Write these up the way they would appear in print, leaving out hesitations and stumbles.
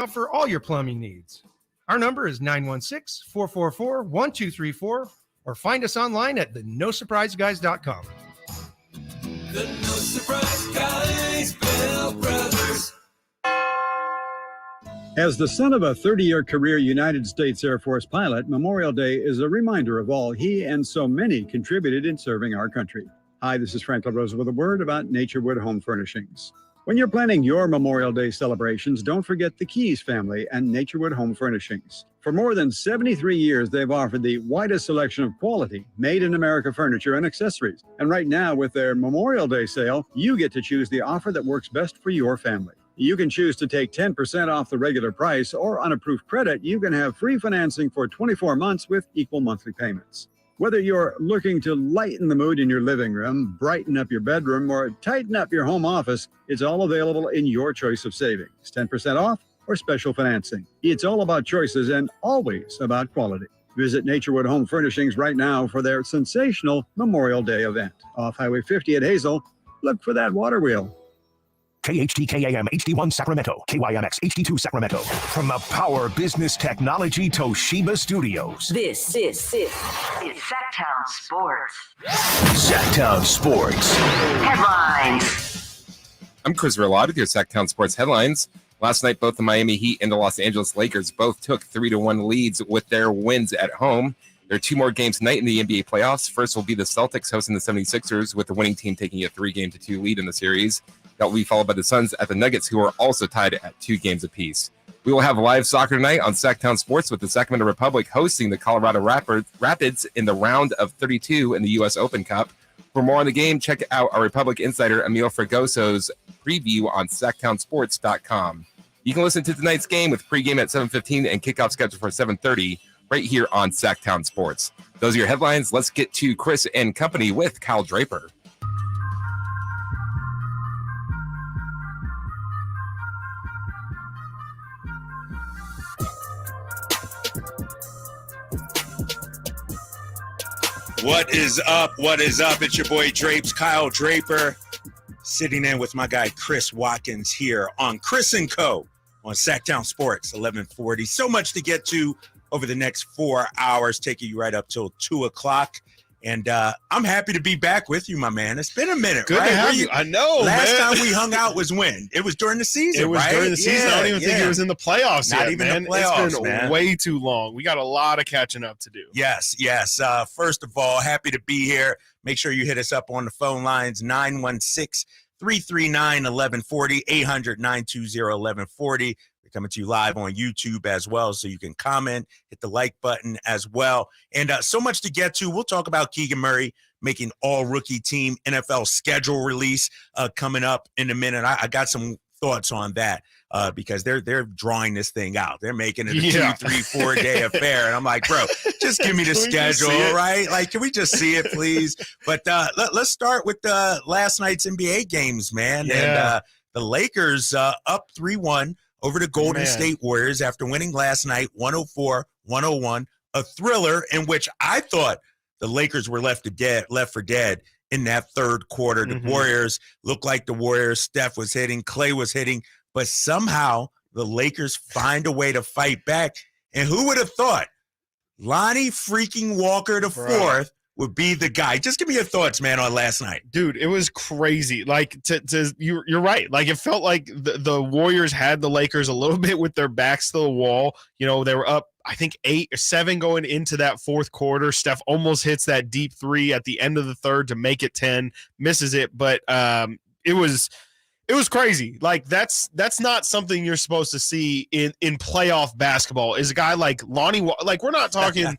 for all your plumbing needs. Our number is 916-444-1234 or find us online at thenosurpriseguys.com. The No Surprise Guys, Bell Brothers. As the son of a 30-year career United States Air Force pilot, Memorial Day is a reminder of all he and so many contributed in serving our country. Hi, this is Frank LaRosa with a word about Naturewood Home Furnishings. When you're planning your Memorial Day celebrations, don't forget the Keys family and Naturewood Home Furnishings. For more than 73 years, they've offered the widest selection of quality, made-in-America furniture and accessories. And right now, with their Memorial Day sale, you get to choose the offer that works best for your family. You can choose to take 10% off the regular price, or on approved credit, you can have free financing for 24 months with equal monthly payments. Whether you're looking to lighten the mood in your living room, brighten up your bedroom, or tighten up your home office, it's all available in your choice of savings. 10% off or special financing. It's all about choices and always about quality. Visit Naturewood Home Furnishings right now for their sensational Memorial Day event. Off Highway 50 at Hazel, look for that water wheel. KHTKAM HD1 Sacramento, KYMX HD2 Sacramento. From the Power Business Technology Toshiba Studios. This is Sactown Sports. Sactown Sports. Headlines. I'm Chris Verlot with your Sactown Sports headlines. Last night, both the Miami Heat and the Los Angeles Lakers both took 3-1 leads with their wins at home. There are two more games tonight in the NBA playoffs. First will be the Celtics hosting the 76ers, with the winning team taking a 3-2 lead in the series. That will be followed by the Suns at the Nuggets, who are also tied at 2 games apiece. We will have live soccer tonight on Sactown Sports, with the Sacramento Republic hosting the Colorado Rapids in the round of 32 in the U.S. Open Cup. For more on the game, check out our Republic insider Emil Fragoso's preview on SactownSports.com. You can listen to tonight's game with pregame at 7:15 and kickoff scheduled for 7:30 right here on Sactown Sports. Those are your headlines. Let's get to Chris and company with Kyle Draper. What is up? What is up? It's your boy Drapes, Kyle Draper, sitting in with my guy Chris Watkins here on Chris & Co. on Sactown Sports, 1140. So much to get to over the next 4 hours, taking you right up till 2 o'clock. And I'm happy to be back with you, my man. It's been a minute, Good right? to have you. I know, Last man. time we hung out was when? It was during the season, It was right? during the season. I don't even think it was in the playoffs Not yet, even man. the playoffs, it's been man. way too long. We got a lot of catching up to do. Yes. First of all, happy to be here. Make sure you hit us up on the phone lines, 916-339-1140, 800-920-1140. We're coming to you live on YouTube as well, so you can comment, hit the like button as well. And so much to get to. We'll talk about Keegan Murray making all-rookie team NFL schedule release coming up in a minute. I got some thoughts on that because they're drawing this thing out. They're making it a 2, 3, 4 day affair. And I'm like, bro, just give me the schedule, right? Like, can we just see it, please? But let's start with last night's NBA games, man. Yeah. And the Lakers up 3-1 over the Golden State Warriors after winning last night 104-101, a thriller in which I thought the Lakers were left for dead in that third quarter. The Warriors looked like the Warriors. Steph was hitting, Clay was hitting, but somehow the Lakers find a way to fight back. And who would have thought Lonnie freaking Walker IV would be the guy? Just give me your thoughts, man, on last night. Dude, it was crazy. Like, you're right. Like, it felt like the Warriors had the Lakers a little bit with their backs to the wall. You know, they were up, I think, 8 or 7 going into that fourth quarter. Steph almost hits that deep three at the end of the third to make it 10, misses it. But it was crazy. Like, that's not something you're supposed to see in playoff basketball. Is a guy like Lonnie, like, we're not talking,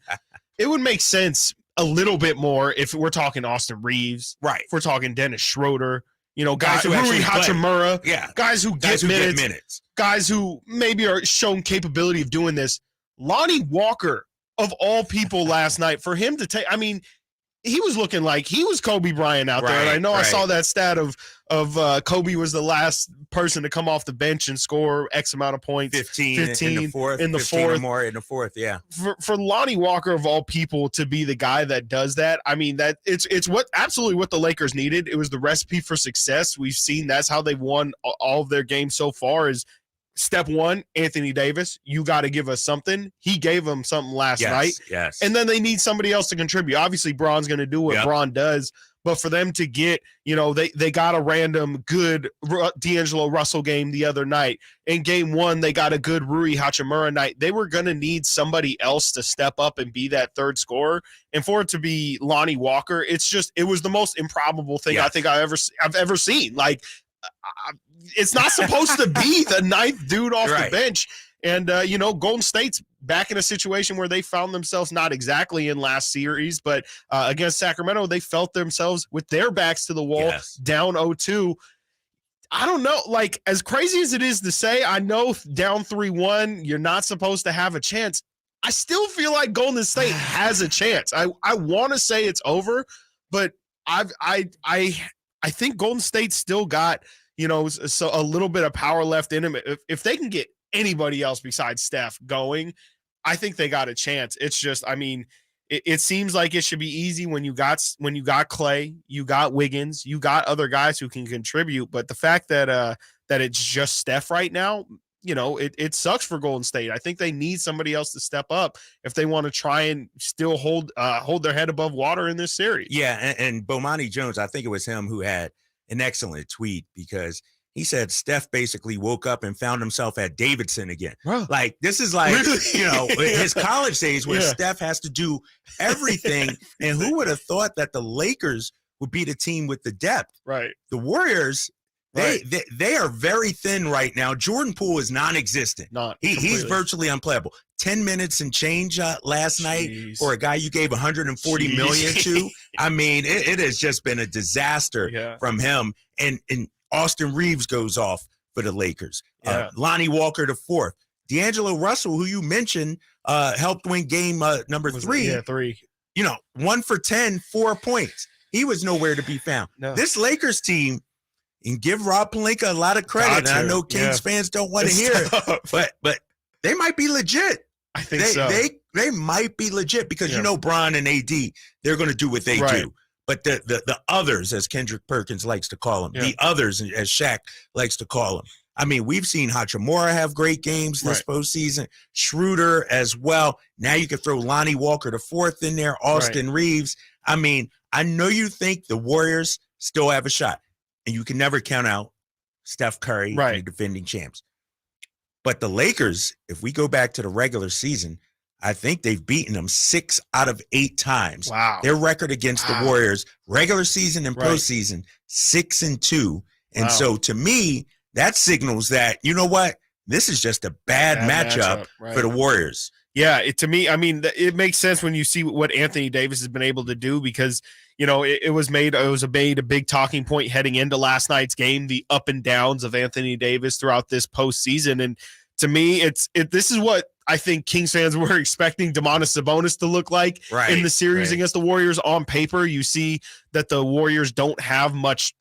it would make sense a little bit more if we're talking Austin Reeves, right? If we're talking Dennis Schroeder, you know, guys who Rui actually Hachimura, guys who get minutes, guys who maybe are shown capability of doing this. Lonnie Walker, of all people, last night, for him to take, I mean, he was looking like he was Kobe Bryant out there. And I know I saw that stat of Kobe was the last person to come off the bench and score X amount of points. 15 in the fourth. Or more in the fourth, yeah. For Lonnie Walker, of all people, to be the guy that does that, I mean, that it's absolutely what the Lakers needed. It was the recipe for success. We've seen that's how they've won all of their games so far, is step one, Anthony Davis, you got to give us something. He gave them something last night. Yes. And then they need somebody else to contribute. Obviously, Braun's going to do what Braun does, but for them to get, they got a random good D'Angelo Russell game the other night. In game one, they got a good Rui Hachimura night. They were going to need somebody else to step up and be that third scorer. And for it to be Lonnie Walker, it was the most improbable thing I think I've ever seen. Like, it's not supposed to be the ninth dude off the bench. And, Golden State's back in a situation where they found themselves not exactly in last series, but against Sacramento, they felt themselves with their backs to the wall, down 0-2. I don't know. Like, as crazy as it is to say, I know down 3-1, you're not supposed to have a chance. I still feel like Golden State has a chance. I want to say it's over, but I think Golden State still got, so a little bit of power left in them. If they can get anybody else besides Steph going, I think they got a chance. It's just, it seems like it should be easy when you got Clay, you got Wiggins, you got other guys who can contribute. But the fact that it's just Steph right now, it sucks for Golden State. I think they need somebody else to step up if they want to try and still hold their head above water in this series. Yeah, and Bomani Jones, I think it was him who had an excellent tweet, because he said Steph basically woke up and found himself at Davidson again. Bro. Like, this is like, his college days where Steph has to do everything. And who would have thought that the Lakers would be the team with the depth? Right. The Warriors, they are very thin right now. Jordan Poole is non-existent. He's virtually unplayable. 10 minutes and change last night for a guy you gave $140 million to. It has just been a disaster from him. And Austin Reeves goes off for the Lakers. Lonnie Walker the fourth. D'Angelo Russell, who you mentioned, helped win game number 3. Yeah, 3. 1 for 10, 4 points. He was nowhere to be found. No. This Lakers team, and give Rob Pelinka a lot of credit. And I know Kings fans don't want to hear it, but they might be legit. I think so. They might be legit because Bron and AD, they're going to do what they do. But the others, as Kendrick Perkins likes to call them, the others, as Shaq likes to call them. We've seen Hachimura have great games this postseason, Schroeder as well. Now you can throw Lonnie Walker the fourth in there, Austin Reeves. I know you think the Warriors still have a shot, and you can never count out Steph Curry, the defending champs. But the Lakers, if we go back to the regular season, I think they've beaten them 6 out of 8 times. Wow. Their record against the Warriors, regular season and postseason, 6-2. And so to me, that signals that, you know what? This is just a bad matchup for the Warriors. Yeah, to me, it makes sense when you see what Anthony Davis has been able to do, because it was a big talking point heading into last night's game, the up and downs of Anthony Davis throughout this postseason. And to me, this is what I think Kings fans were expecting Domantas Sabonis to look like in the series against the Warriors. On paper, you see that the Warriors don't have much,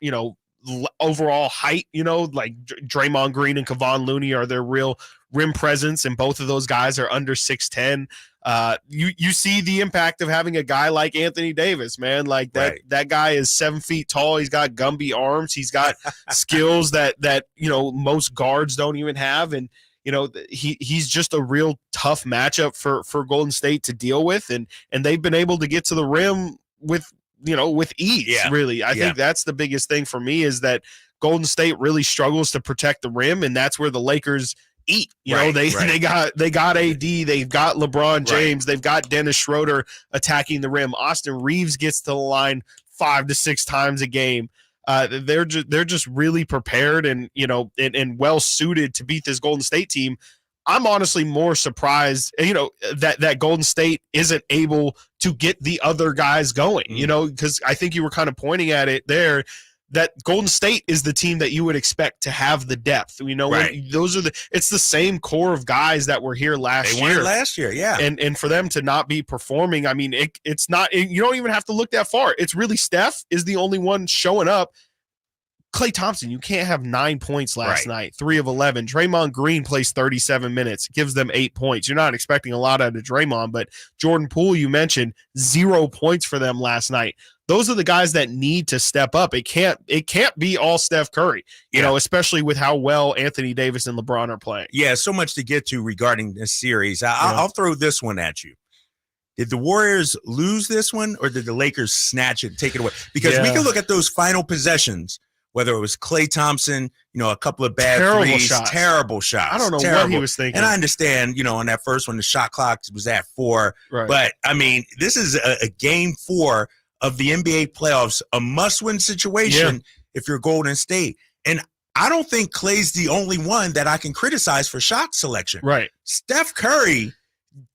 overall height, like Draymond Green and Kevon Looney are their real rim presence, and both of those guys are under 6'10". You see the impact of having a guy like Anthony Davis, man. Like that guy is 7 feet tall. He's got Gumby arms. He's got skills that most guards don't even have, and he's just a real tough matchup for Golden State to deal with, and they've been able to get to the rim with ease. Really, I think that's the biggest thing for me, is that Golden State really struggles to protect the rim, and that's where the Lakers eat. They got AD, they've got LeBron James, they've got Dennis Schroeder attacking the rim. Austin Reeves gets to the line 5 to 6 times a game. They're just really prepared and well suited to beat this Golden State team. I'm honestly more surprised, that Golden State isn't able to get the other guys going, because I think you were kind of pointing at it there, that Golden State is the team that you would expect to have the depth. When it's the same core of guys that were here last year. They won last year, yeah. And for them to not be performing, it's not. You don't even have to look that far. It's really Steph is the only one showing up. Klay Thompson, you can't have 9 points last night, 3 of 11. Draymond Green plays 37 minutes, gives them 8 points. You're not expecting a lot out of Draymond, but Jordan Poole, you mentioned, 0 points for them last night. Those are the guys that need to step up. It can't be all Steph Curry, you know, especially with how well Anthony Davis and LeBron are playing. Yeah, so much to get to regarding this series. I'll throw this one at you. Did the Warriors lose this one, or did the Lakers snatch it, take it away? Because we can look at those final possessions, whether it was Klay Thompson, you know, a couple of bad terrible shots. I don't know what he was thinking. And I understand, you know, on that first one, the shot clock was at 4. Right. But, I mean, this is a game 4 of the NBA playoffs, a must-win situation if you're Golden State. And I don't think Klay's the only one that I can criticize for shot selection. Right. Steph Curry,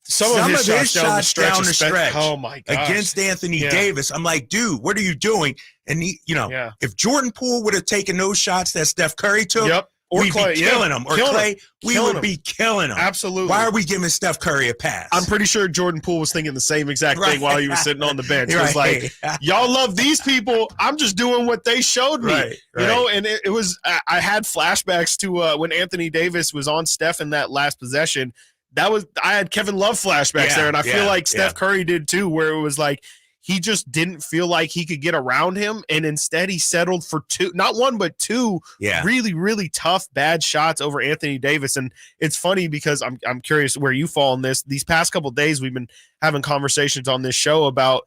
some of his shots down the stretch oh my gosh. against Anthony Davis. I'm like, dude, what are you doing? And he, you know, if Jordan Poole would have taken those shots that Steph Curry took, we'd be killing him. Or Klay, we would be killing him. Absolutely. Why are we giving Steph Curry a pass? I'm pretty sure Jordan Poole was thinking the same exact thing while he was sitting on the bench. He was like, y'all love these people. I'm just doing what they showed me. You know, and it was, I had flashbacks to when Anthony Davis was on Steph in that last possession. I had Kevin Love flashbacks there, and I feel like Steph Curry did too, where it was like he just didn't feel like he could get around him, and instead he settled for 2, not 1, but 2 really, really tough, bad shots over Anthony Davis. And it's funny because I'm curious where you fall in this. These past couple of days, we've been having conversations on this show about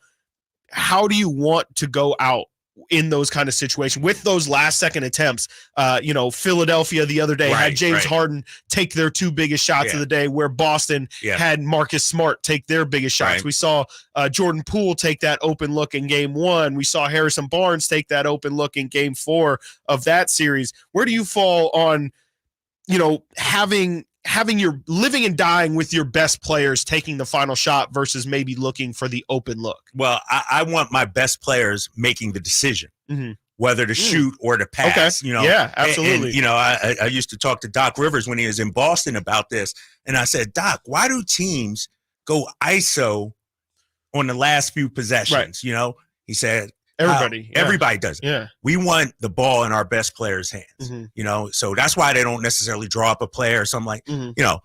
how do you want to go out in those kind of situations with those last second attempts. You know, Philadelphia the other day had James Harden take their 2 biggest shots of the day, where Boston had Marcus Smart take their biggest shots. We saw Jordan Poole take that open look in game 1. We saw Harrison Barnes take that open look in game 4 of that series. Where do you fall on, you know, having your living and dying with your best players taking the final shot versus maybe looking for the open look? Well, I want my best players making the decision, whether to shoot or to pass. You know, absolutely. And, you know, I used to talk to Doc Rivers when he was in Boston about this, and I said, Doc, why do teams go ISO on the last few possessions? You know, he said, everybody does it. Yeah. We want the ball in our best players' hands, you know, so that's why they don't necessarily draw up a play or something like, you know,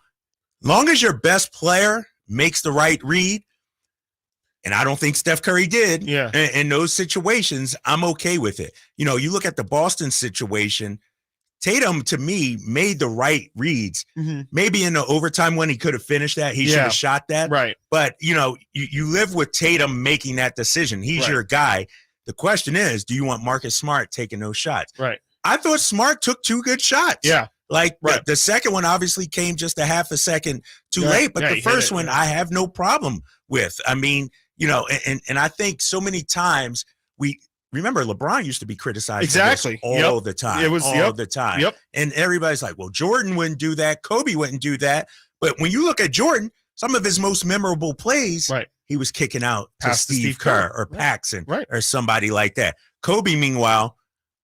long as your best player makes the right read, and I don't think Steph Curry did in those situations, I'm okay with it. You know, you look at the Boston situation, Tatum, to me, made the right reads. Maybe in the overtime when he could have finished that, he should have shot that. Right. But, you know, you live with Tatum making that decision. He's your guy. The question is, do you want Marcus Smart taking those shots? Right. I thought Smart took 2 good shots. Yeah. Like the second one obviously came just a half a second too late, but the first one I have no problem with. I mean, you know, and I think so many times remember LeBron used to be criticized all the time. It was all the time. And everybody's like, well, Jordan wouldn't do that. Kobe wouldn't do that. But when you look at Jordan, some of his most memorable plays, he was kicking out to Steve Kerr or Paxson or somebody like that. Kobe, meanwhile,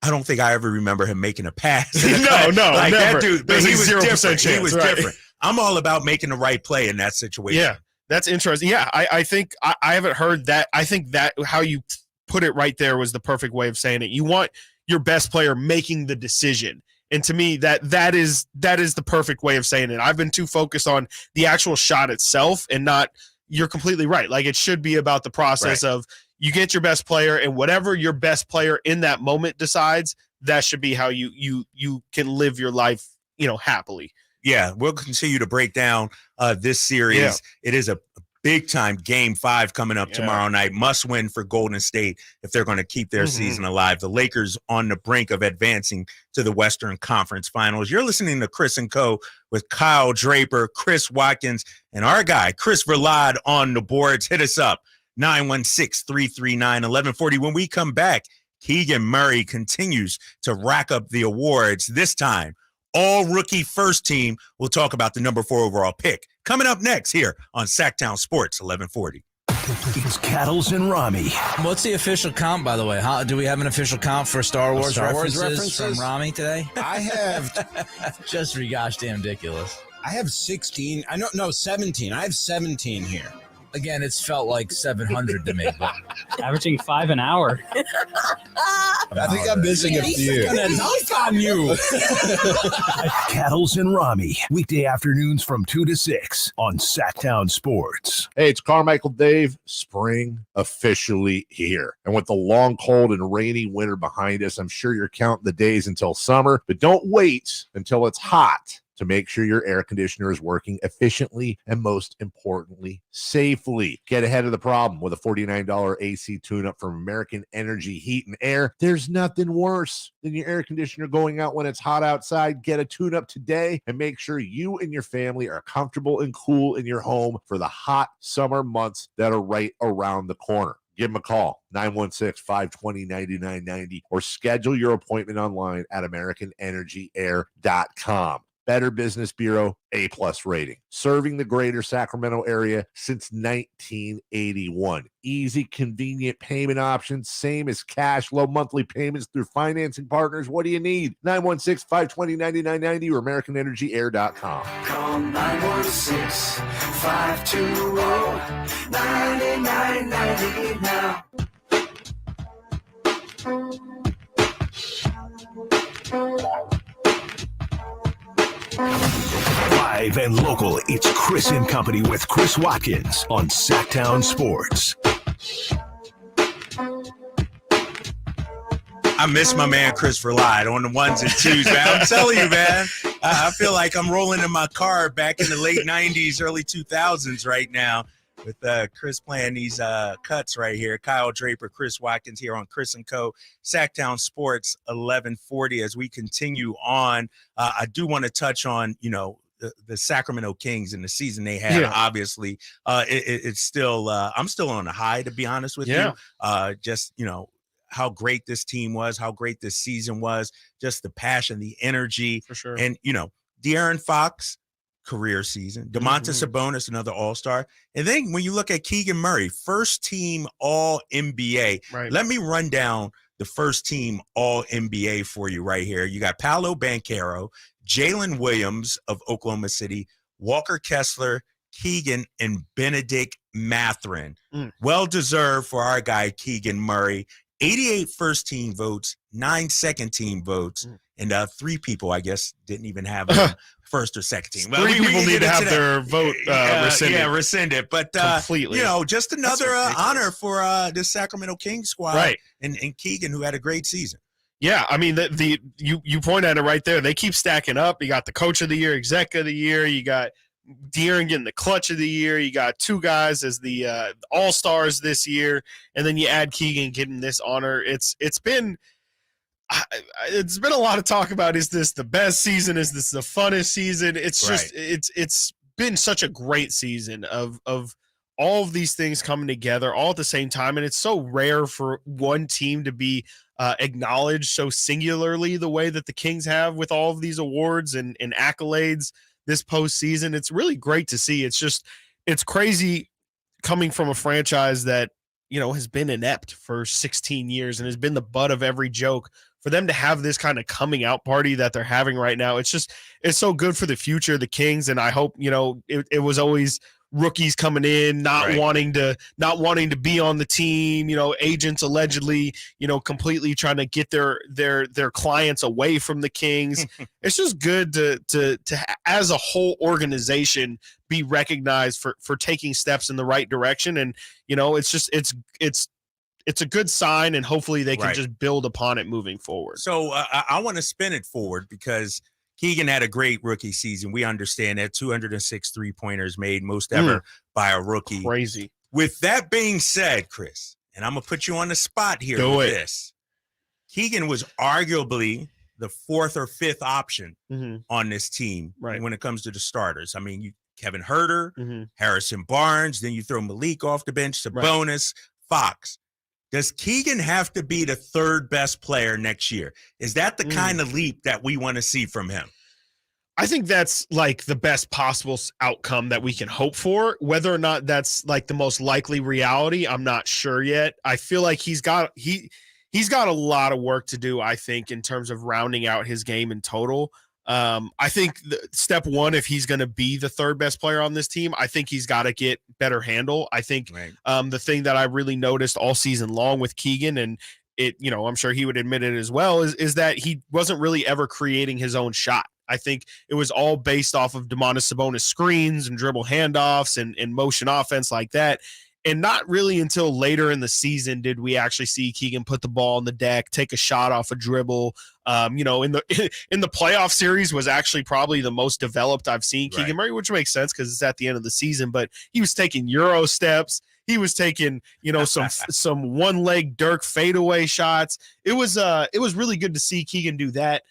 I don't think I ever remember him making a pass. No, like never. That dude, but he was 0% different. He was different. I'm all about making the right play in that situation. Yeah, that's interesting. Yeah, I think I haven't heard that. I think that how you put it right there was the perfect way of saying it. You want your best player making the decision. And to me, that is the perfect way of saying it. I've been too focused on the actual shot itself and not, you're completely right. Like, it should be about the process of you get your best player, and whatever your best player in that moment decides, that should be how you can live your life, you know, happily. Yeah, we'll continue to break down this series. Yeah. It is a big-time Game 5 coming up tomorrow night. Must win for Golden State if they're going to keep their season alive. The Lakers on the brink of advancing to the Western Conference Finals. You're listening to Chris and Co. with Kyle Draper, Chris Watkins, and our guy, Chris Verlade, on the boards. Hit us up, 916-339-1140. When we come back, Keegan Murray continues to rack up the awards. This time, all-rookie first team. We'll talk about the number 4 overall pick. Coming up next here on Sactown Sports 1140. It's Cattles and Rami. What's the official count, by the way? Do we have an official count for Star Wars references from Rami today? I have. Just for gosh damn ridiculous. I have 16. 17. I have 17 here. Again, it's felt like 700 to me. But Averaging 5 an hour. I think I'm missing a few. Dunk on you. Cattles and Rami, weekday afternoons from 2 to 6 on Sactown Sports. Hey, it's Carmichael Dave. Spring officially here. And with the long, cold, and rainy winter behind us, I'm sure you're counting the days until summer. But don't wait until it's hot to make sure your air conditioner is working efficiently and, most importantly, safely. Get ahead of the problem with a $49 AC tune-up from American Energy Heat and Air. There's nothing worse than your air conditioner going out when it's hot outside. Get a tune-up today and make sure you and your family are comfortable and cool in your home for the hot summer months that are right around the corner. Give them a call, 916-520-9990, or schedule your appointment online at AmericanEnergyAir.com. Better Business Bureau, A+ rating. Serving the greater Sacramento area since 1981. Easy, convenient payment options, same as cash, low monthly payments through financing partners. What do you need? 916-520-9990 or AmericanEnergyAir.com. Call 916-520-9990 now. Live and local, it's Chris and Company with Chris Watkins on Sactown Sports. I miss my man Christopher Lyde on the ones and twos, man. I'm telling you, man. I feel like I'm rolling in my car back in the late 90s, early 2000s right now with Chris playing these cuts right here. Kyle Draper, Chris Watkins here on Chris & Co. Sactown Sports 1140. As we continue on, I do want to touch on, the Sacramento Kings and the season they had. Yeah. Obviously, it's still I'm still on a high, to be honest with you. Just, how great this team was, how great this season was, just the passion, the energy. For sure. And, De'Aaron Fox, career season. Domantas Sabonis, another all-star. And then when you look at Keegan Murray, first team All-NBA. Right. Let me run down the first team All-NBA for you right here. You got Paolo Banchero, Jalen Williams of Oklahoma City, Walker Kessler, Keegan, and Benedict Mathurin. Well-deserved for our guy Keegan Murray. 88 first-team votes, 9 second-team votes, and 3 people, I guess, didn't even have first or second team. Well, 3 people need to have their vote rescinded. Yeah, rescinded. But, completely. Just another honor for the Sacramento Kings squad. Right. And Keegan, who had a great season. Yeah, I mean, you point at it right there. They keep stacking up. You got the coach of the year, exec of the year. You got De'Aaron getting the clutch of the year. You got 2 guys as the all-stars this year. And then you add Keegan getting this honor. It's been a lot of talk about, is this the best season? Is this the funnest season? It's just it's been such a great season of all of these things coming together all at the same time. And it's so rare for one team to be acknowledged so singularly the way that the Kings have with all of these awards and accolades this postseason. It's really great to see. It's crazy coming from a franchise that, has been inept for 16 years and has been the butt of every joke. For them to have this kind of coming out party that they're having right now, it's so good for the future of the Kings. And I hope, it was always rookies coming in, not wanting to be on the team, agents allegedly, completely trying to get their clients away from the Kings. It's just good to as a whole organization be recognized for taking steps in the right direction. And, it's a good sign, and hopefully they can just build upon it moving forward. So I want to spin it forward because Keegan had a great rookie season. We understand that. 206 3-pointers made, most ever by a rookie. Crazy. With that being said, Chris, and I'm going to put you on the spot here with this. Keegan was arguably the 4th or 5th option on this team when it comes to the starters. I mean, Kevin Huerter, Harrison Barnes, then you throw Malik off the bench, Sabonis, Fox. Does Keegan have to be the 3rd best player next year? Is that the kind of leap that we want to see from him? I think that's like the best possible outcome that we can hope for. Whether or not that's like the most likely reality, I'm not sure yet. I feel like he's got a lot of work to do, I think, in terms of rounding out his game in total. I think step one, if he's going to be the third best player on this team, I think he's got to get better handle. I think the thing that I really noticed all season long with Keegan, and I'm sure he would admit it as well, is that he wasn't really ever creating his own shot. I think it was all based off of Domantas Sabonis screens and dribble handoffs and motion offense like that. And not really until later in the season did we actually see Keegan put the ball on the deck, take a shot off a dribble. In the playoff series was actually probably the most developed I've seen Keegan Murray, which makes sense because it's at the end of the season. But he was taking Euro steps. He was taking, some one leg Dirk fadeaway shots. It was really good to see Keegan do that.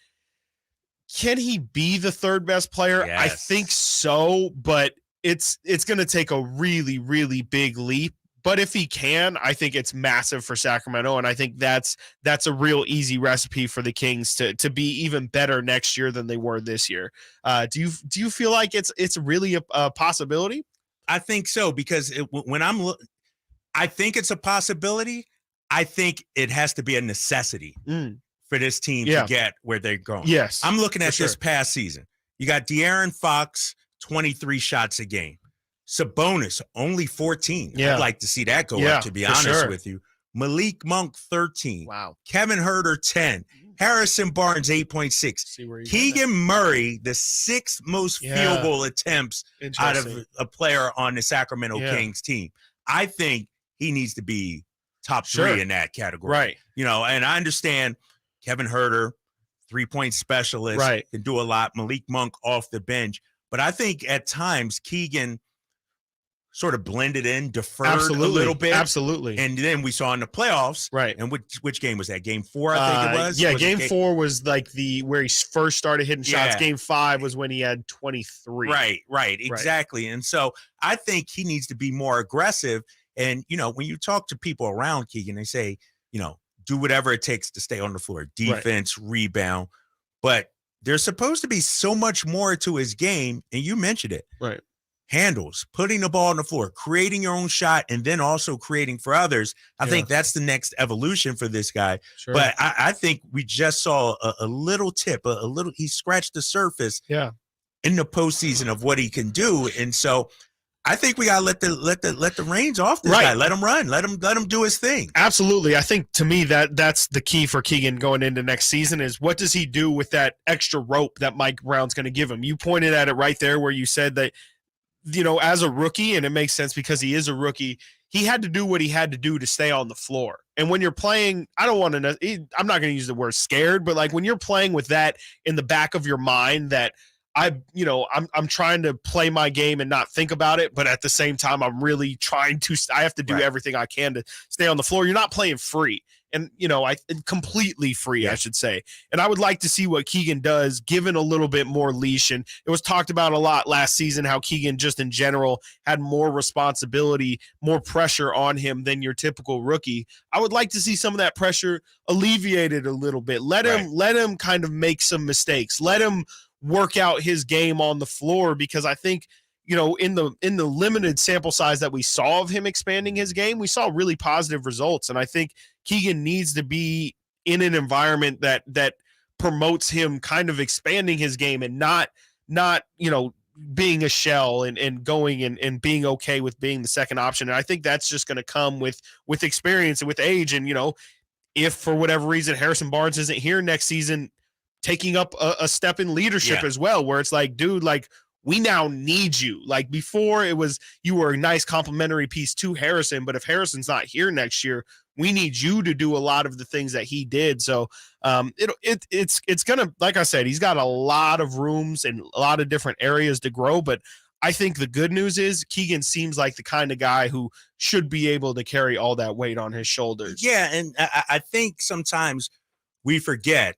Can he be the third best player? Yes. I think so, but it's going to take a really, really big leap. But if he can, I think it's massive for Sacramento, and I think that's a real easy recipe for the Kings to be even better next year than they were this year. Do you feel like it's really a possibility? I think so, because I think it's a possibility. I think it has to be a necessity for this team to get where they're going. Yes, I'm looking at this past season. You got De'Aaron Fox, 23 shots a game. Sabonis, only 14. Yeah. I'd like to see that go up, to be honest with you. Malik Monk, 13. Wow. Kevin Huerter, 10. Harrison Barnes, 8.6. Keegan Murray, the 6th most field goal attempts out of a player on the Sacramento Kings team. I think he needs to be top 3 in that category. Right. And I understand Kevin Huerter, 3-point specialist, can do a lot. Malik Monk off the bench. But I think at times Keegan sort of blended in, deferred a little bit. Absolutely. And then we saw in the playoffs. Right. And which game was that? Game 4, I think it was? Yeah, was game 4 was like where he first started hitting shots. Game 5 was when he had 23. Right. Exactly. And so I think he needs to be more aggressive. And, when you talk to people around Keegan, they say, do whatever it takes to stay on the floor. Defense, rebound. But there's supposed to be so much more to his game. And you mentioned it. Right. Handles, putting the ball on the floor, creating your own shot, and then also creating for others. I think that's the next evolution for this guy. Sure. But I think we just saw a little tip, he scratched the surface in the postseason of what he can do. And so I think we gotta let the reins off this guy. Let him run. Let him do his thing. Absolutely. I think to me that's the key for Keegan going into next season is what does he do with that extra rope that Mike Brown's going to give him? You pointed at it right there where you said that, as a rookie, and it makes sense because he is a rookie, he had to do what he had to do to stay on the floor. And when you're playing, I'm not going to use the word scared, but like when you're playing with that in the back of your mind that I'm trying to play my game and not think about it, but at the same time, I'm really trying to, I have to do everything I can to stay on the floor. You're not playing free. And, completely free, I should say. And I would like to see what Keegan does, given a little bit more leash. And it was talked about a lot last season, how Keegan just in general had more responsibility, more pressure on him than your typical rookie. I would like to see some of that pressure alleviated a little bit. Let him kind of make some mistakes. Let him work out his game on the floor, because I think, in the limited sample size that we saw of him expanding his game, we saw really positive results. And I think Keegan needs to be in an environment that promotes him kind of expanding his game and not being a shell and going and being okay with being the second option. And I think that's just going to come with experience and with age. And, if for whatever reason Harrison Barnes isn't here next season, taking up a step in leadership as well, where it's like, dude, like, we now need you. Like before it was, you were a nice complimentary piece to Harrison, but if Harrison's not here next year, we need you to do a lot of the things that he did. So it's going to, like I said, he's got a lot of rooms and a lot of different areas to grow. But I think the good news is Keegan seems like the kind of guy who should be able to carry all that weight on his shoulders. Yeah. And I think sometimes we forget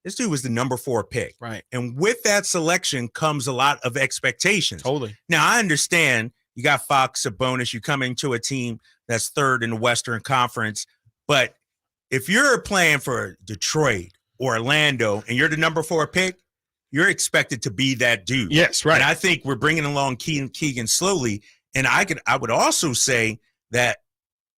this dude was the number 4 pick. Right. And with that selection comes a lot of expectations. Totally. Now, I understand you got Fox, Sabonis, you come into a team that's 3rd in the Western Conference. But if you're playing for Detroit or Orlando and you're the number 4 pick, you're expected to be that dude. Yes, right. And I think we're bringing along Keegan slowly. And I would also say that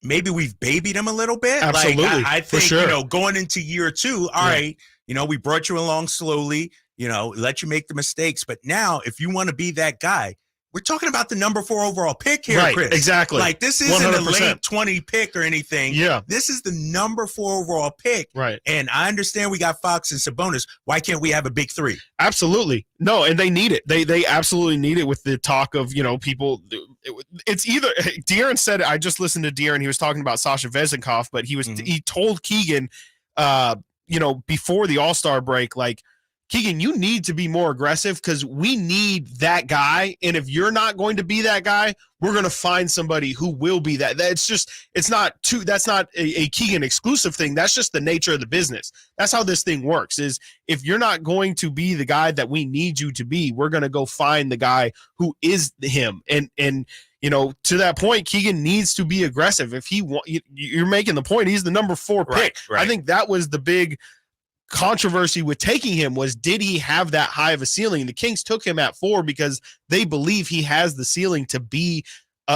maybe we've babied him a little bit. Absolutely. Like I think, for sure. going into year 2, all right, we brought you along slowly. let you make the mistakes. But now, if you want to be that guy, we're talking about the number 4 overall pick here, right, Chris. Exactly. Like, this isn't 100%. a late 20 pick or anything. Yeah. This is the number 4 overall pick. Right. And I understand we got Fox and Sabonis. Why can't we have a big 3? Absolutely. No, and they need it. They absolutely need it with the talk of, people. It's either De'Aaron said, I just listened to De'Aaron. He was talking about Sasha Vezenkov, but he told Keegan, before the All-Star break, like, Keegan, you need to be more aggressive because we need that guy. And if you're not going to be that guy, we're going to find somebody who will be that. That's not a Keegan exclusive thing. That's just the nature of the business. That's how this thing works, is if you're not going to be the guy that we need you to be, we're going to go find the guy who is him. And to that point, Keegan needs to be aggressive. If you're making the point, he's the number 4 pick. Right. I think that was the big controversy with taking him, was did he have that high of a ceiling? The Kings took him at 4 because they believe he has the ceiling to be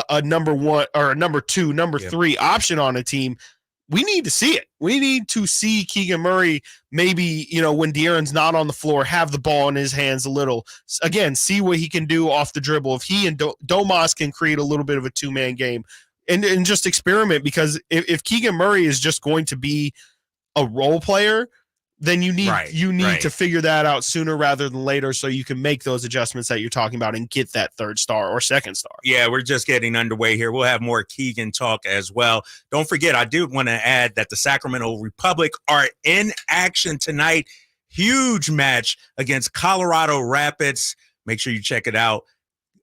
a number 1 or a number 2, number 3 option on a team. We need to see it. We need to see Keegan Murray maybe, when De'Aaron's not on the floor, have the ball in his hands a little. Again, see what he can do off the dribble. If he and Domas can create a little bit of a 2-man game and just experiment, because if Keegan Murray is just going to be a role player, then you need to figure that out sooner rather than later, so you can make those adjustments that you're talking about and get that 3rd star or 2nd star. Yeah, we're just getting underway here. We'll have more Keegan talk as well. Don't forget, I do want to add that the Sacramento Republic are in action tonight. Huge match against Colorado Rapids. Make sure you check it out.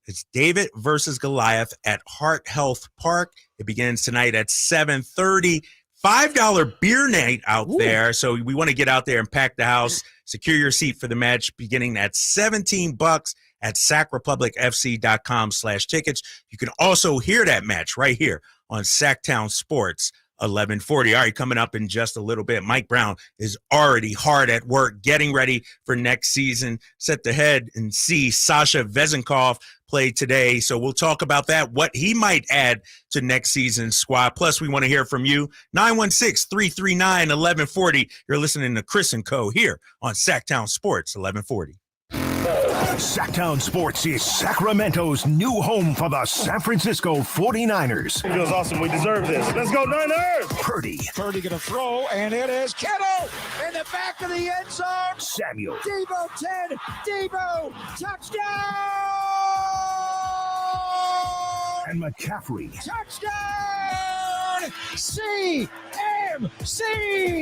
It's David versus Goliath at Heart Health Park. It begins tonight at 7:30. $5 beer night out there. So we want to get out there and pack the house. Secure your seat for the match beginning at $17 at sacrepublicfc.com/tickets. You can also hear that match right here on Sactown Sports 1140. All right, coming up in just a little bit, Mike Brown is already hard at work getting ready for next season. Set the head and see Sasha Vezenkov play today. So we'll talk about that, what he might add to next season's squad. Plus, we want to hear from you. 916-339-1140. You're listening to Chris and Co. here on Sactown Sports 1140. Sactown Sports is Sacramento's new home for the San Francisco 49ers. It feels awesome. We deserve this. Let's go, Niners! Purdy. Purdy going to throw, and it is Kittle in the back of the end zone. Samuel. Debo 10. Debo, touchdown! And McCaffrey. Touchdown! CMC!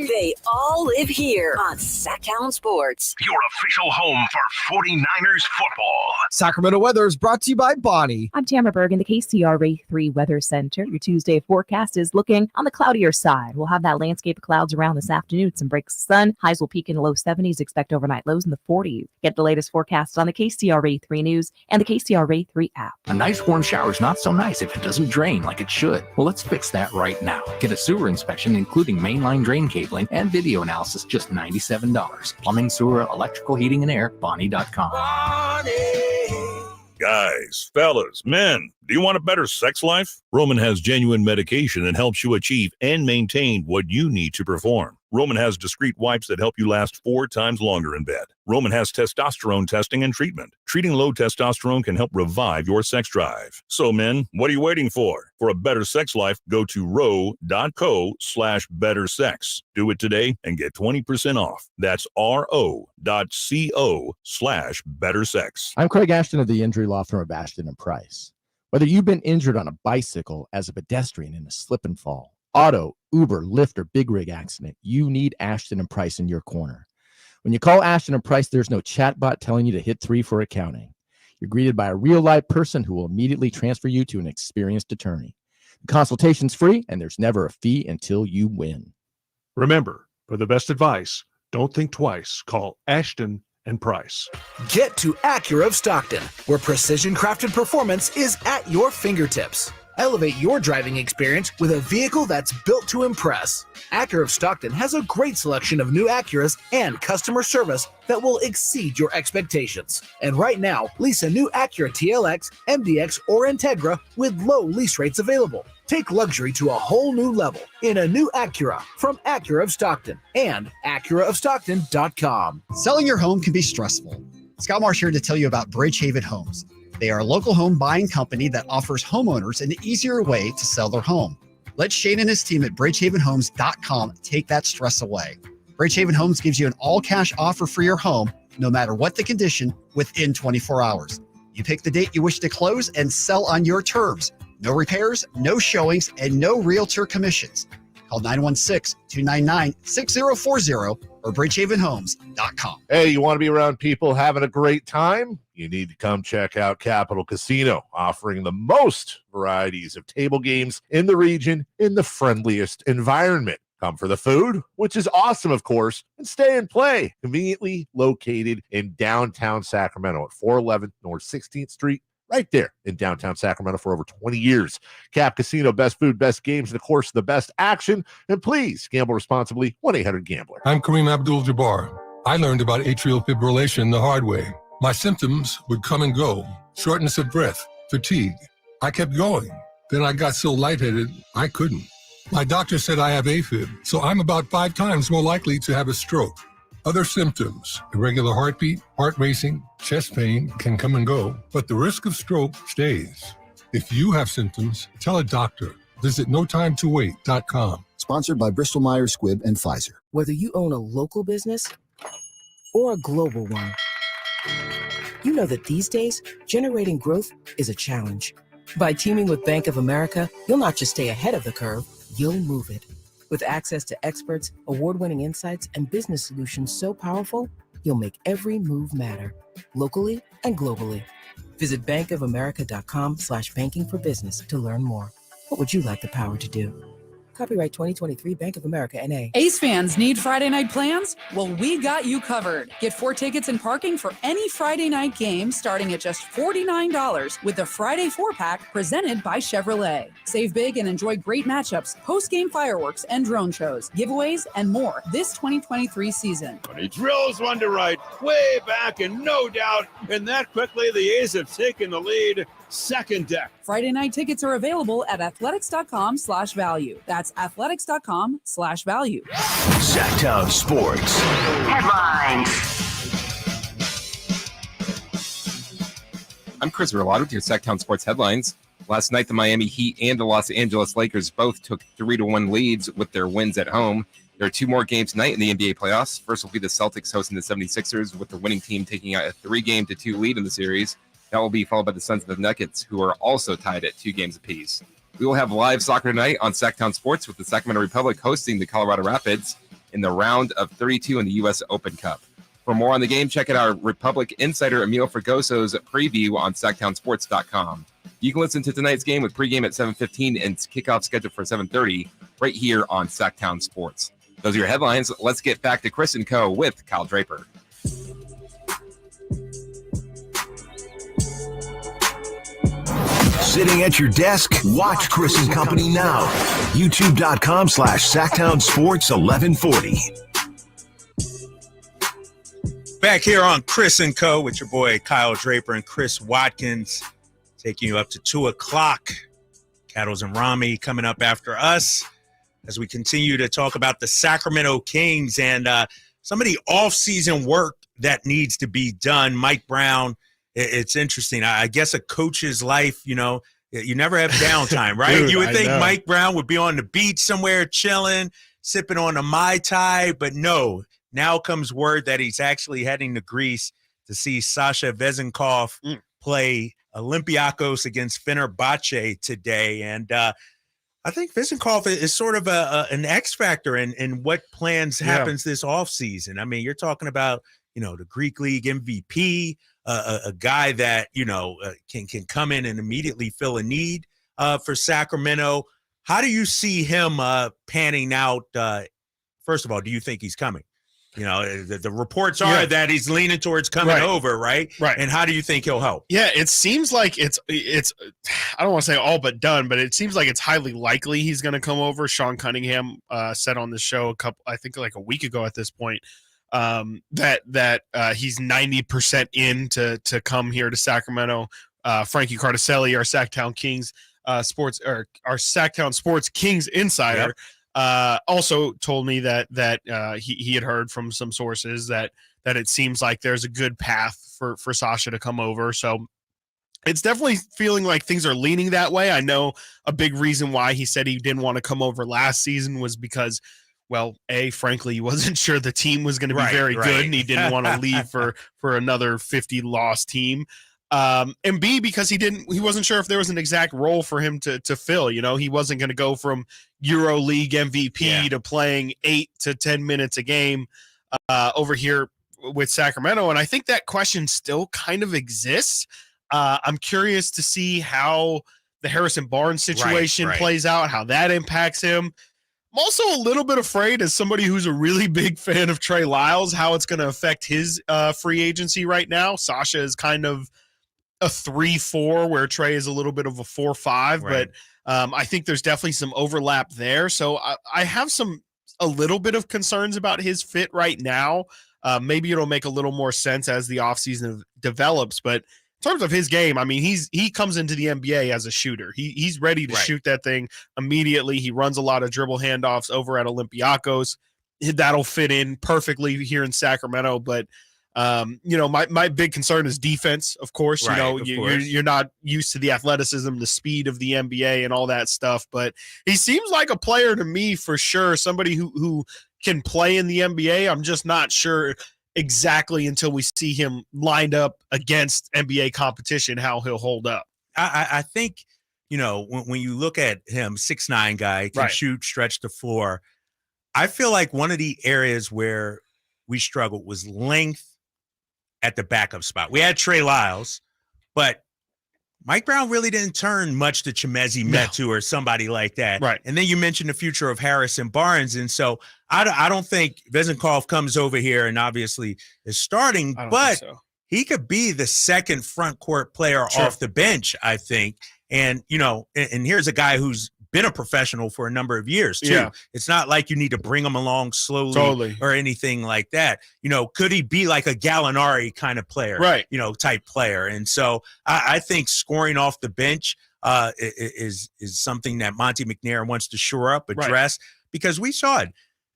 They all live here on Sactown Sports. Your official home for 49ers football. Sacramento weather is brought to you by Bonnie. I'm Tamara Berg in the KCRA 3 Weather Center. Your Tuesday forecast is looking on the cloudier side. We'll have that landscape of clouds around this afternoon. Some breaks of sun. Highs will peak in the low 70s. Expect overnight lows in the 40s. Get the latest forecast on the KCRA 3 News and the KCRA 3 app. A nice warm shower is not so nice if it doesn't drain like it should. Well, let's fix that right now. Get a sewer inspection, including mainline drain cabling and video analysis, just $97. Plumbing, sewer, electrical, heating, and air, Bonnie.com. Guys, fellas, men, do you want a better sex life? Roman has genuine medication that helps you achieve and maintain what you need to perform. Roman has discreet wipes that help you last 4 times longer in bed. Roman has testosterone testing and treatment. Treating low testosterone can help revive your sex drive. So men, what are you waiting for? For a better sex life, go to ro.co/bettersex. Do it today and get 20% off. That's ro.co/bettersex. I'm Craig Ashton of the injury law firm of Ashton & Price. Whether you've been injured on a bicycle, as a pedestrian in a slip and fall, auto, Uber, Lyft, or big rig accident, you need Ashton & Price in your corner. When you call Ashton & Price, there's no chatbot telling you to hit 3 for accounting. You're greeted by a real-life person who will immediately transfer you to an experienced attorney. The consultation's free, and there's never a fee until you win. Remember, for the best advice, don't think twice. Call Ashton & Price. Get to Acura of Stockton, where precision-crafted performance is at your fingertips. Elevate your driving experience with a vehicle that's built to impress. Acura of Stockton has a great selection of new Acuras and customer service that will exceed your expectations. And right now, lease a new Acura TLX, MDX, or Integra with low lease rates available. Take luxury to a whole new level in a new Acura from Acura of Stockton and AcuraofStockton.com. Selling your home can be stressful. Scott Marsh here to tell you about Bridgehaven Homes. They are a local home buying company that offers homeowners an easier way to sell their home. Let Shane and his team at BridgehavenHomes.com take that stress away. Bridgehaven Homes gives you an all-cash offer for your home, no matter what the condition, within 24 hours. You pick the date you wish to close and sell on your terms. No repairs, no showings, and no realtor commissions. Call 916-299-6040 or bridgehavenhomes.com. Hey, you want to be around people having a great time? You need to come check out Capital Casino, offering the most varieties of table games in the region in the friendliest environment. Come for the food, which is awesome, of course, and stay and play. Conveniently located in downtown Sacramento at 411 North 16th Street, right there in downtown Sacramento for over 20 years. Cap Casino, best food, best games, and of course, the best action. And please gamble responsibly. 1-800-GAMBLER. I'm Kareem Abdul-Jabbar. I learned about atrial fibrillation the hard way. My symptoms would come and go. Shortness of breath, fatigue. I kept going. Then I got so lightheaded, I couldn't. My doctor said I have AFib, so I'm about 5 times more likely to have a stroke. Other symptoms, irregular heartbeat, heart racing, chest pain can come and go, but the risk of stroke stays. If you have symptoms, tell a doctor. Visit NoTimeToWait.com. Sponsored by Bristol Myers Squibb and Pfizer. Whether you own a local business or a global one, you know that these days, generating growth is a challenge. By teaming with Bank of America, you'll not just stay ahead of the curve, you'll move it. With access to experts, award-winning insights, and business solutions so powerful, you'll make every move matter, locally and globally. Visit bankofamerica.com/banking for business to learn more. What would you like the power to do? Copyright 2023 Bank of America, N.A. Ace fans need Friday night plans? Well, we got you covered. Get 4 tickets and parking for any Friday night game starting at just $49 with the Friday 4-pack presented by Chevrolet. Save big and enjoy great matchups, post-game fireworks and drone shows, giveaways, and more this 2023 season. But he drills one to right, way back, and no doubt, and that quickly the A's have taken the lead. Second deck. Friday night tickets are available at athletics.com/value. That's athletics.com/value. Sactown Sports Headlines. I'm Chris Verlato with your Sactown Sports headlines. Last night, the Miami Heat and the Los Angeles Lakers both took 3-1 leads with their wins at home. There are 2 more games tonight in the NBA playoffs. First will be the Celtics hosting the 76ers, with the winning team taking out a 3-2 lead in the series. That will be followed by the Suns and the Nuggets, who are also tied at 2 games apiece. We will have live soccer tonight on Sactown Sports with the Sacramento Republic hosting the Colorado Rapids in the round of 32 in the U.S. Open Cup. For more on the game, check out our Republic insider Emil Fregoso's preview on SactownSports.com. You can listen to tonight's game with pregame at 7:15 and kickoff scheduled for 7:30 right here on Sactown Sports. Those are your headlines. Let's get back to Chris and Co. with Kyle Draper. Sitting at your desk, watch Chris and Company now. YouTube.com/Sactown Sports 1140. Back here on Chris and Co. with your boy Kyle Draper and Chris Watkins, taking you up to 2 o'clock. Cattles and Rami coming up after us as we continue to talk about the Sacramento Kings and some of the offseason work that needs to be done. Mike Brown. It's interesting. I guess a coach's life, you never have downtime, right? Dude, you would think know. Mike Brown would be on the beach somewhere chilling, sipping on a Mai Tai, but no. Now comes word that he's actually heading to Greece to see Sasha Vezenkov play Olympiakos against Fenerbahce today. And I think Vezenkov is sort of an X factor in what plans happens this offseason. I mean, you're talking about, the Greek League MVP, a guy that, can come in and immediately fill a need for Sacramento. How do you see him panning out? First of all, do you think he's coming? The reports are that he's leaning towards coming over, right? Right. And how do you think he'll help? Yeah, it seems like it's I don't want to say all but done, but it seems like it's highly likely he's going to come over. Sean Cunningham said on the show a week ago at this point, that he's 90% in to come here to Sacramento. Frankie Cardicelli, our Sactown Kings sports or our Sactown Sports Kings insider, also told me that he had heard from some sources that it seems like there's a good path for Sasha to come over. So it's definitely feeling like things are leaning that way. I know a big reason why he said he didn't want to come over last season was because, well, frankly, he wasn't sure the team was going to be very good, and he didn't want to leave for another 50-loss team. And B, because he wasn't sure if there was an exact role for him to fill. You know, he wasn't going to go from EuroLeague MVP to playing 8 to 10 minutes a game over here with Sacramento. And I think that question still kind of exists. I'm curious to see how the Harrison Barnes situation plays out, how that impacts him. I'm also a little bit afraid, as somebody who's a really big fan of Trey Lyles, how it's going to affect his free agency right now. Sasha is kind of a 3-4, where Trey is a little bit of a 4-5, but I think there's definitely some overlap there. So I have a little bit of concerns about his fit right now. Maybe it'll make a little more sense as the offseason develops, but in terms of his game, I mean, he comes into the NBA as a shooter. He's ready to shoot that thing immediately. He runs a lot of dribble handoffs over at Olympiacos. That'll fit in perfectly here in Sacramento. But my big concern is defense. Of course, you're not used to the athleticism, the speed of the NBA, and all that stuff. But he seems like a player to me for sure. Somebody who can play in the NBA. I'm just not sure exactly until we see him lined up against NBA competition how he'll hold up. I think, when you look at him, 6'9" guy, can shoot, stretch the floor. I feel like one of the areas where we struggled was length at the backup spot. We had Trey Lyles, but Mike Brown really didn't turn much to Chimezie Metu or somebody like that. Right. And then you mentioned the future of Harrison Barnes. And so I don't think Vezenkov comes over here and obviously is starting, but he could be the second front court player off the bench, I think. And, and here's a guy who's been a professional for a number of years too. Yeah. It's not like you need to bring him along slowly or anything like that. Could he be like a Gallinari kind of player, type player? And so I think scoring off the bench is something that Monty McNair wants to shore up, address, because we saw it.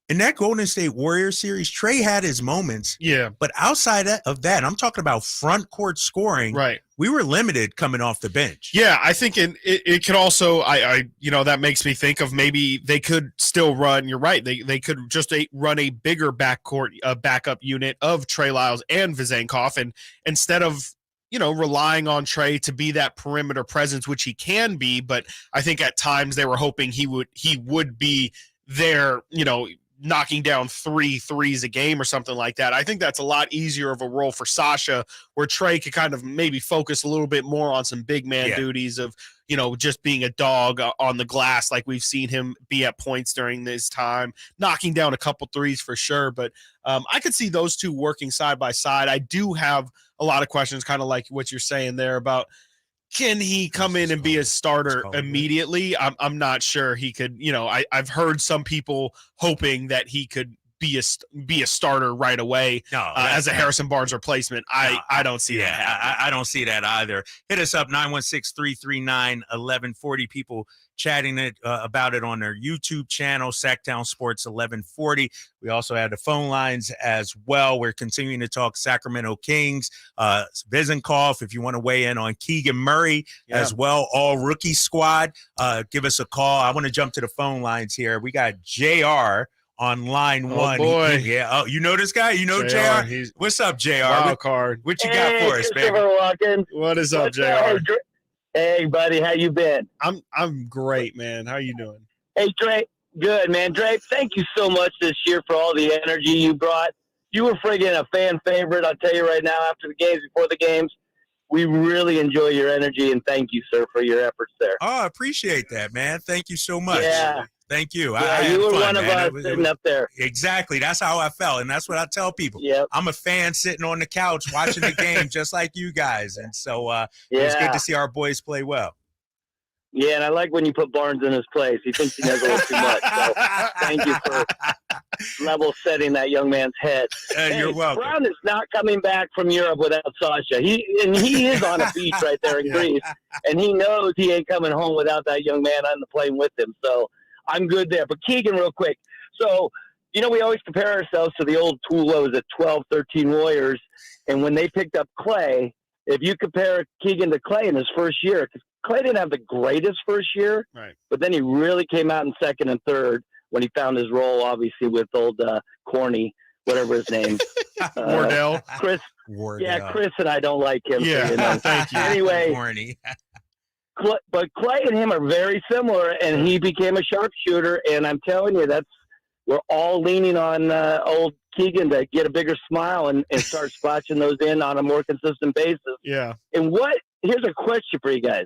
In that Golden State Warriors series, Trey had his moments. Yeah. But outside of that, I'm talking about front court scoring. Right. We were limited coming off the bench. Yeah, I think it could also, that makes me think of maybe they could still run. You're right. They could just run a bigger backcourt backup unit of Trey Lyles and Vezenkov. And instead of, relying on Trey to be that perimeter presence, which he can be, but I think at times they were hoping he would be there, knocking down 3 threes a game or something like that. I think that's a lot easier of a role for Sasha, where Trey could kind of maybe focus a little bit more on some big man duties of, just being a dog on the glass, like we've seen him be at points during this time, knocking down a couple threes for sure. But I could see those two working side by side. I do have a lot of questions, kind of like what you're saying there about, can he come in and be a starter immediately? I'm not sure he could. I've heard some people hoping that he could be a starter right away as a Harrison Barnes replacement. I don't see that happening. I don't see that either. Hit us up, 916-339-1140. People chatting about it on their YouTube channel, Sactown Sports 1140. We also have the phone lines as well. We're continuing to talk Sacramento Kings, Vezenkov, if you want to weigh in on Keegan Murray as well, all rookie squad. Give us a call. I want to jump to the phone lines here. We got JR on line one. Boy. You know this guy? You know JR? What's up, JR? Wild card. What you got for us, baby? What is up, JR? Hey, buddy, how you been? I'm great, man. How you doing? Hey, Drake. Good, man. Drake, thank you so much this year for all the energy you brought. You were friggin' a fan favorite. I'll tell you right now, after the games, before the games, we really enjoy your energy, and thank you, sir, for your efforts there. Oh, I appreciate that, man. Thank you so much. Yeah. Thank you. Yeah, you were one of us sitting up there. Exactly. That's how I felt, and that's what I tell people. Yep. I'm a fan sitting on the couch watching the game just like you guys, and so it was good to see our boys play well. Yeah, and I like when you put Barnes in his place. He thinks he knows a little too much. So thank you for level setting that young man's head. You're welcome. Brown is not coming back from Europe without Sasha. He is on a beach right there in Greece, and he knows he ain't coming home without that young man on the plane with him. So I'm good there. But Keegan, real quick. So, we always compare ourselves to the old what was it, 12, 13 Warriors, and when they picked up Clay, if you compare Keegan to Clay in his first year, because Clay didn't have the greatest first year, right? But then he really came out in second and third when he found his role, obviously, with old Corny, whatever his name. Wardell. Chris. Wardell. Yeah, Chris and I don't like him. Yeah, so, thank you. Anyway, Corny. but Clay and him are very similar, and he became a sharpshooter, and I'm telling you, we're all leaning on old Keegan to get a bigger smile and start splashing those in on a more consistent basis. Yeah. And here's a question for you guys.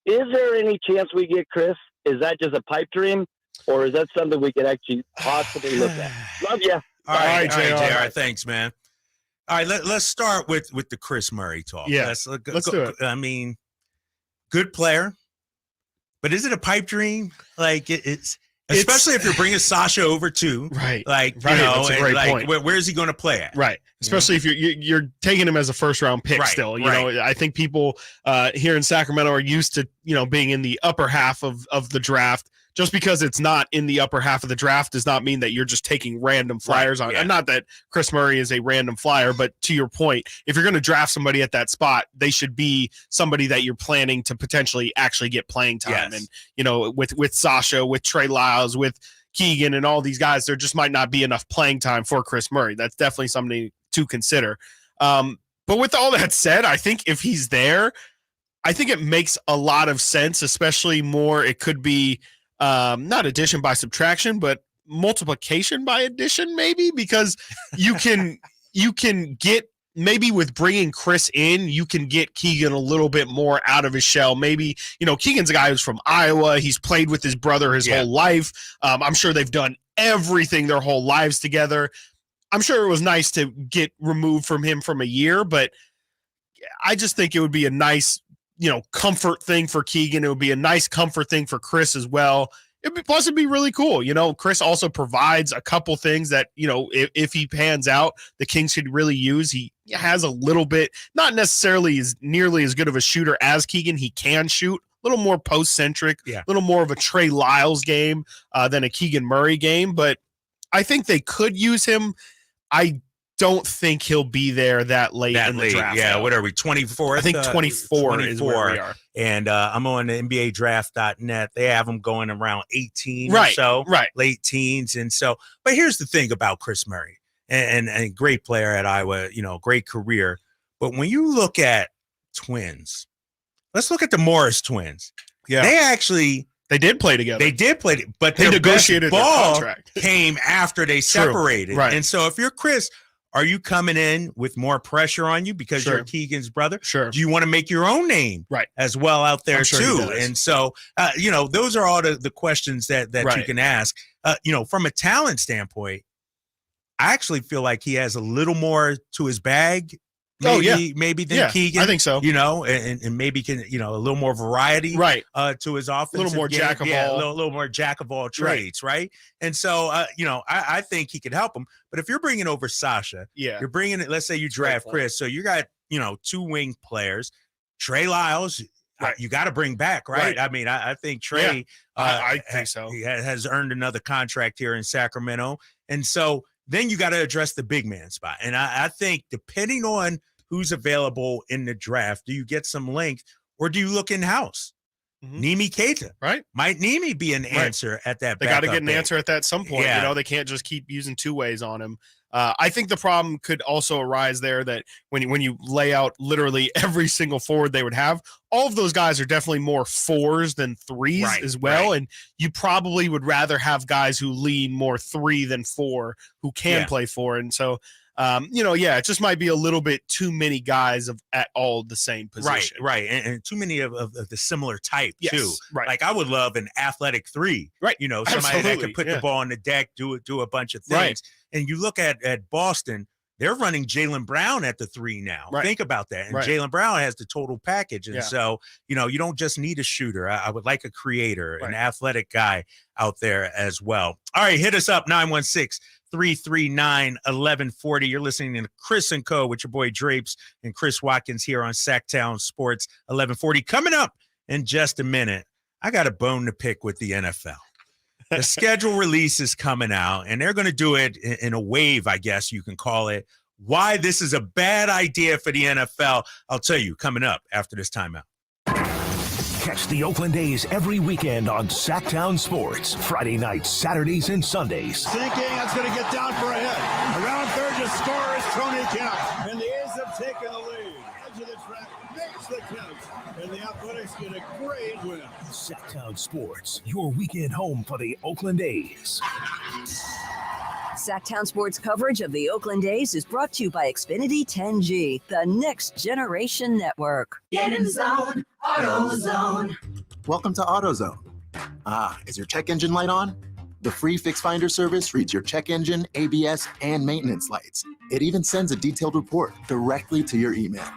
Is there any chance we get Chris? Is that just a pipe dream, or is that something we could actually possibly look at? Love you. All right, JR. JR. Thanks, man. All right, let's start with the Chris Murray talk. Yeah, let's do it. I mean, good player, but is it a pipe dream? Like it's especially if you're bringing Sasha over too, right? Like That's a great point. Where is he going to play at? Right. Especially if you're taking him as a first round pick still. You know, I think people here in Sacramento are used to being in the upper half of the draft. Just because it's not in the upper half of the draft does not mean that you're just taking random flyers on. And not that Chris Murray is a random flyer, but to your point, if you're going to draft somebody at that spot, they should be somebody that you're planning to potentially actually get playing time. Yes. And with Sasha, with Trey Lyles, with Keegan, and all these guys, there just might not be enough playing time for Chris Murray. That's definitely something to consider. But with all that said, I think if he's there, I think it makes a lot of sense, especially more. It could be not addition by subtraction, but multiplication by addition, maybe, because you can get, maybe with bringing Chris in, you can get Keegan a little bit more out of his shell. Maybe, Keegan's a guy who's from Iowa. He's played with his brother his whole life. I'm sure they've done everything their whole lives together. I'm sure it was nice to get removed from him from a year, but I just think it would be a nice comfort thing for Keegan. It would be a nice comfort thing for Chris as well. It'd be really cool. Chris also provides a couple things that, if he pans out, the Kings could really use. He has a little bit, not necessarily nearly as good of a shooter as Keegan. He can shoot a little more post-centric, a little more of a Trey Lyles game than a Keegan Murray game, but I think they could use him. I don't think he'll be there that late in the draft. Yeah, though. what are we, 24th? I think 24 is where we are. And I'm on the NBAdraft.net. They have him going around 18 right, or so, right, late teens. And so, but here's the thing about Chris Murray, and great player at Iowa, great career. But when you look at twins, let's look at the Morris twins. Yeah, they did play together. They did play, but they negotiated their ball contract. Came after they separated. Right. And so if you're Chris, are you coming in with more pressure on you because you're Keegan's brother? Sure. Do you want to make your own name as well out there too? And so, those are all the questions that you can ask. From a talent standpoint, I actually feel like he has a little more to his bag. Maybe than Keegan. I think so. And maybe can a little more variety to his offense. A little more jack of all. A little more jack of all trades, right? And so I think he could help him. But if you're bringing over Sasha, you're bringing it. Let's say you draft Chris, so you got 2 wing players, Trey Lyles. You got to bring back, right? I mean, I think Trey. I think so. He has earned another contract here in Sacramento, and so. Then you got to address the big man spot. And I think depending on who's available in the draft, do you get some length or do you look in-house? Nimi Keita. Right. Might Nimi be an answer at that? They got to get an answer at that some point. They can't just keep using two ways on him. I think the problem could also arise there that when you lay out literally every single forward they would have, all of those guys are definitely more 4s than 3s as well. And you probably would rather have guys who lean more 3 than 4 who can play 4. And so, it just might be a little bit too many guys at all the same position. Right. And too many of the similar type too. Right. Like I would love an athletic 3. Right. Somebody that could put the ball on the deck, do a bunch of things. Right. And you look at Boston, they're running Jaylen Brown at the 3 now. Right. Think about that. And Right. Jaylen Brown has the total package. And Yeah. so, you don't just need a shooter. I would like a creator, an athletic guy out there as well. All right, hit us up, 916-339-1140. You're listening to Chris and Co. with your boy Drapes and Chris Watkins here on Sactown Sports 1140. Coming up in just a minute, I got a bone to pick with the NFL. The schedule release is coming out, and they're going to do it in a wave, I guess you can call it. Why this is a bad idea for the NFL, I'll tell you coming up after this timeout. Catch the Oakland A's every weekend on Sactown Sports. Friday nights, Saturdays, and Sundays. Thinking that's going to get down for a hit. Around third to score is Tony Kemp. And the A's have taken the lead. Edge of the track makes the catch. And the Athletics get a great win. Sactown Sports, your weekend home for the Oakland A's. Sactown Sports coverage of the Oakland A's is brought to you by Xfinity 10G, the next generation network. Get in zone, AutoZone. Welcome to AutoZone. Is your check engine light on? The free Fix Finder service reads your check engine, ABS, and maintenance lights. It even sends a detailed report directly to your email.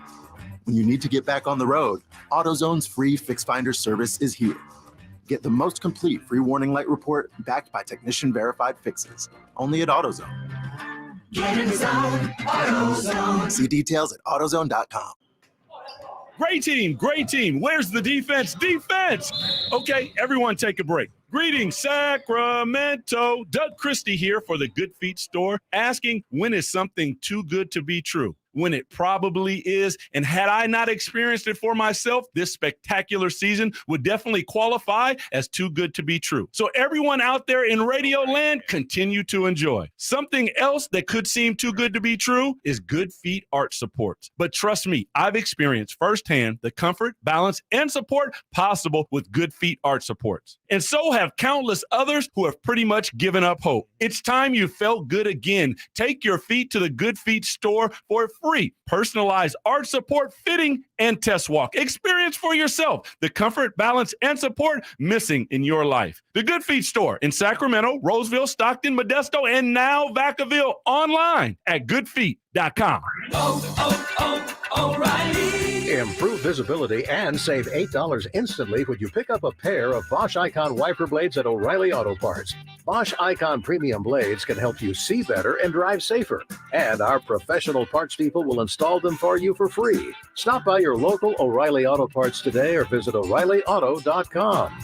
When you need to get back on the road, AutoZone's free Fix Finder service is here. Get the most complete free warning light report backed by technician-verified fixes. Only at AutoZone. Get in zone, AutoZone. See details at AutoZone.com. Great team, great team. Where's the defense? Defense! Okay, everyone take a break. Greetings, Sacramento. Doug Christie here for the Good Feet store, asking, when is something too good to be true? When it probably is. And had I not experienced it for myself, this spectacular season would definitely qualify as too good to be true. So everyone out there in radio land, continue to enjoy. Something else that could seem too good to be true is Good Feet Arch Supports. But trust me, I've experienced firsthand the comfort, balance, and support possible with Good Feet Arch Supports. And so have countless others who have pretty much given up hope. It's time you felt good again. Take your feet to the Good Feet store for free personalized arch support, fitting, and test walk. Experience for yourself the comfort, balance, and support missing in your life. The Good Feet store in Sacramento, Roseville, Stockton, Modesto, and now Vacaville, online at goodfeet.com. O'Reilly. Improve visibility and save $8 instantly when you pick up a pair of Bosch Icon wiper blades at O'Reilly Auto Parts. Bosch Icon premium blades can help you see better and drive safer. And our professional parts people will install them for you for free. Stop by your local O'Reilly Auto Parts today or visit O'ReillyAuto.com.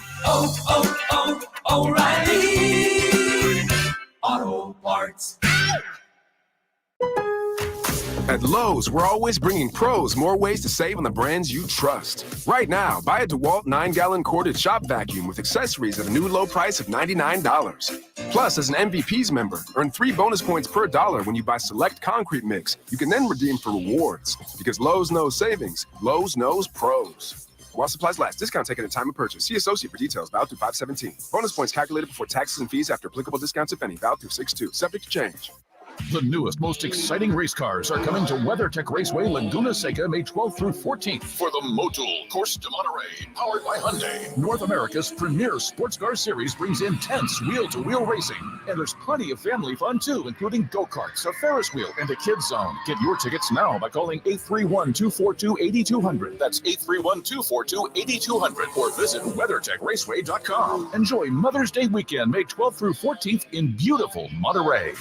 O'Reilly Auto Parts. At Lowe's, we're always bringing pros more ways to save on the brands you trust. Right now, buy a DeWalt 9-gallon corded shop vacuum with accessories at a new low price of $99. Plus, as an MVPs member, earn 3 bonus points per dollar when you buy select concrete mix. You can then redeem for rewards. Because Lowe's knows savings, Lowe's knows pros. While supplies last, discount taken at time of purchase. See associate for details. Valid through 5/17. Bonus points calculated before taxes and fees after applicable discounts, if any. Valid through 6/2. Subject to change. The newest, most exciting race cars are coming to WeatherTech Raceway, Laguna Seca, May 12th through 14th for the Motul Course de Monterey, powered by Hyundai. North America's premier sports car series brings intense wheel-to-wheel racing. And there's plenty of family fun, too, including go-karts, a Ferris wheel, and a kids zone. Get your tickets now by calling 831-242-8200. That's 831-242-8200. Or visit WeatherTechRaceway.com. Enjoy Mother's Day weekend, May 12th through 14th in beautiful Monterey.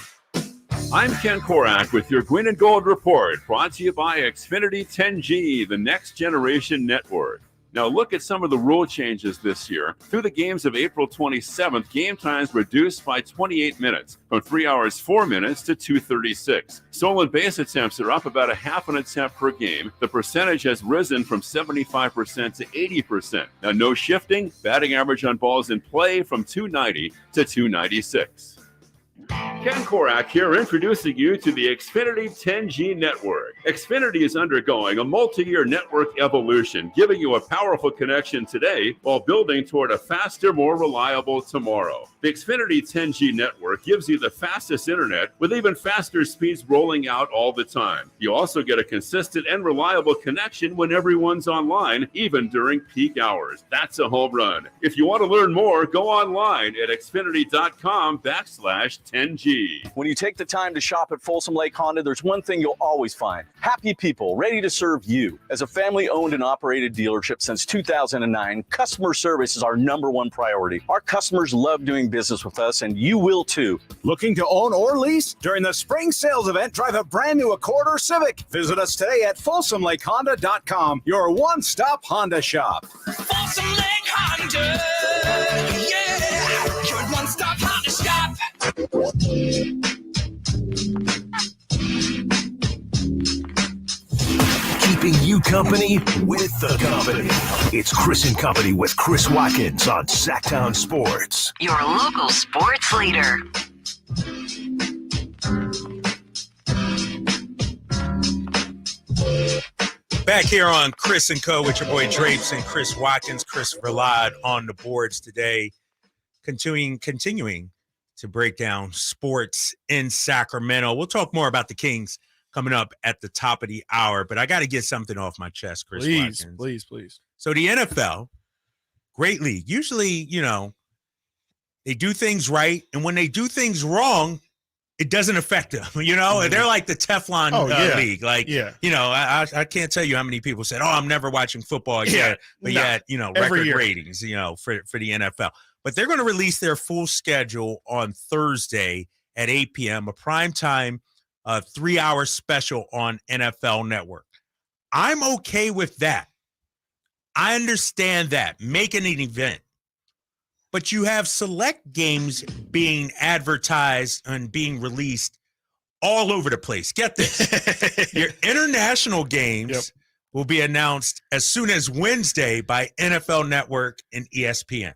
I'm Ken Korak with your Green and Gold Report, brought to you by Xfinity 10G, the next generation network. Now look at some of the rule changes this year. Through the games of April 27th, game times reduced by 28 minutes, from 3 hours 4 minutes to 2:36. Stolen base attempts are up about a half an attempt per game. The percentage has risen from 75% to 80%. Now no shifting, batting average on balls in play from 290 to 296. Ken Korak here, introducing you to the Xfinity 10G network. Xfinity is undergoing a multi-year network evolution, giving you a powerful connection today while building toward a faster, more reliable tomorrow. The Xfinity 10G network gives you the fastest internet with even faster speeds rolling out all the time. You also get a consistent and reliable connection when everyone's online, even during peak hours. That's a home run. If you want to learn more, go online at xfinity.com/10G. 10G. When you take the time to shop at Folsom Lake Honda, there's one thing you'll always find. Happy people ready to serve you. As a family-owned and operated dealership since 2009, customer service is our #1 priority. Our customers love doing business with us, and you will too. Looking to own or lease? During the spring sales event, drive a brand new Accord or Civic. Visit us today at FolsomLakeHonda.com, your one-stop Honda shop. Folsom Lake Honda. Yeah, your one-stop Honda shop. Keeping you company with the company. It's Chris and Company with Chris Watkins on Sactown Sports. Your local sports leader. Back here on Chris and Co. with your boy Drapes and Chris Watkins. Chris Verlade on the boards today, continuing to break down sports in Sacramento. We'll talk more about the Kings coming up at the top of the hour, but I got to get something off my chest, Chris Watkins. Please. So the NFL, great league. Usually, they do things right, and when they do things wrong, it doesn't affect them. They're like the Teflon league. I can't tell you how many people said, "Oh, I'm never watching football again." Yet, record ratings, for the NFL. But they're going to release their full schedule on Thursday at 8 p.m., a primetime 3-hour special on NFL Network. I'm okay with that. I understand that. Making an event. But you have select games being advertised and being released all over the place. Get this. Your international games will be announced as soon as Wednesday by NFL Network and ESPN.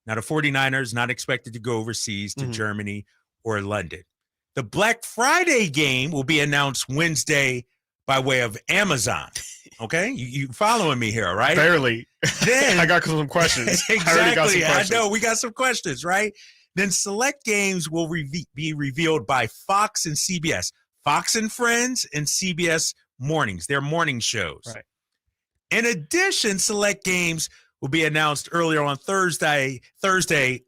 Now, the 49ers not expected to go overseas to Germany or London. The Black Friday game will be announced Wednesday by way of Amazon. Okay? You following me here, right? Barely. Then I got some questions. Exactly. I know. We got some questions, right? Then select games will be revealed by Fox and CBS. Fox and Friends and CBS Mornings. Their morning shows. Right. In addition, select games will be announced earlier on Thursday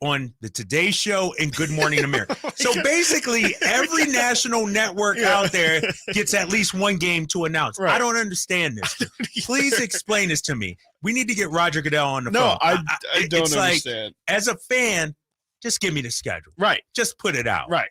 on the Today Show and Good Morning America. So basically, every national network out there gets at least one game to announce. Right. I don't understand this. Please explain this to me. We need to get Roger Goodell on the phone. No, I don't understand. As a fan, just give me the schedule. Right. Just put it out. Right.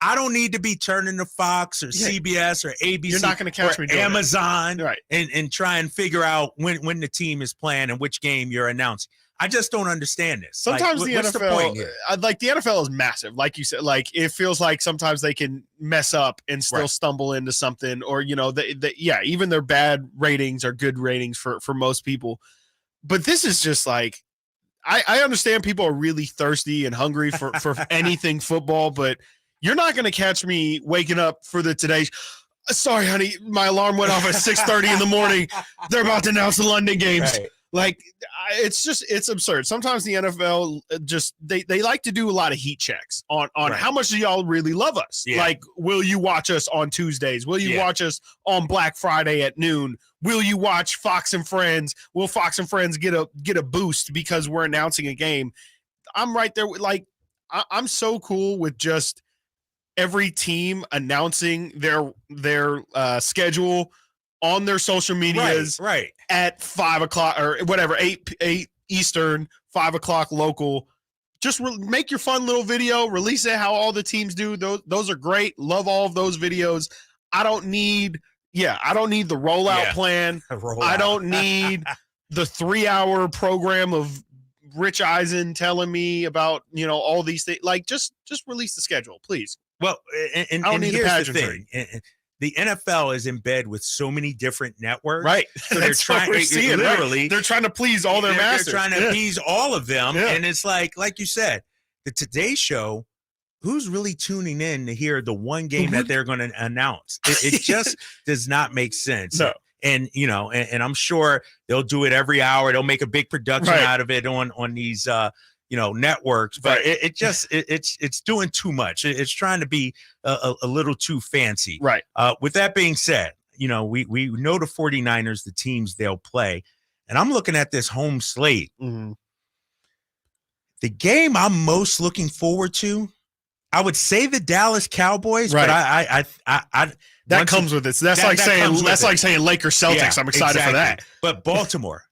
I don't need to be turning to Fox or CBS or ABC. You're not going to catch me doing Amazon, right? And try and figure out when the team is playing and which game you're announcing. I just don't understand this. Sometimes the what's NFL, the point here? the NFL is massive, like you said. Like it feels like sometimes they can mess up and still stumble into something, or even their bad ratings are good ratings for most people. But this is just like, I understand people are really thirsty and hungry for anything football, but you're not going to catch me waking up for the Today. Sorry, honey, my alarm went off at 6:30 in the morning. They're about to announce the London games. Right. Like, it's absurd. Sometimes the NFL they like to do a lot of heat checks on how much do y'all really love us? Yeah. Like, will you watch us on Tuesdays? Will you watch us on Black Friday at noon? Will you watch Fox and Friends? Will Fox and Friends get a boost because we're announcing a game? I'm right there. I'm so cool with just every team announcing their schedule on their social medias at 5 o'clock or whatever, 8 Eastern, 5 o'clock local. Just make your fun little video, release it how all the teams do. Those are great. Love all of those videos. I don't need the rollout plan. I don't need the 3-hour program of Rich Eisen telling me about, all these things. Like, just release the schedule, please. Well, and here's the thing. The NFL is in bed with so many different networks. Right. So they're trying they're trying to please all their masters. They're trying to appease all of them. Yeah. And it's like you said, the Today Show, who's really tuning in to hear the one game that they're going to announce? It just does not make sense. No. And, and I'm sure they'll do it every hour. They'll make a big production out of it on these networks, but it's doing too much. It's trying to be a little too fancy. Right. With that being said, we know the 49ers, the teams they'll play, and I'm looking at this home slate. Mm-hmm. The game I'm most looking forward to I would say the Dallas Cowboys, Right. but I that comes with it. So that's like saying Lakers Celtics. Yeah, I'm excited for that. But Baltimore,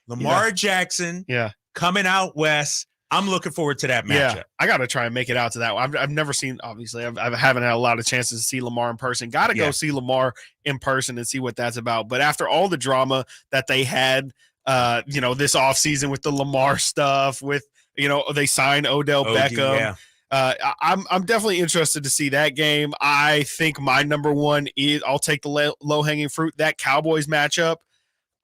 Lamar Jackson, coming out west. I'm looking forward to that matchup. Yeah, I got to try and make it out to that one. I've never seen, obviously, I haven't had a lot of chances to see Lamar in person. Got to go see Lamar in person and see what that's about. But after all the drama that they had, this offseason with the Lamar stuff, with, they signed Odell Beckham. I'm definitely interested to see that game. I think my number one is I'll take the low-hanging fruit, that Cowboys matchup.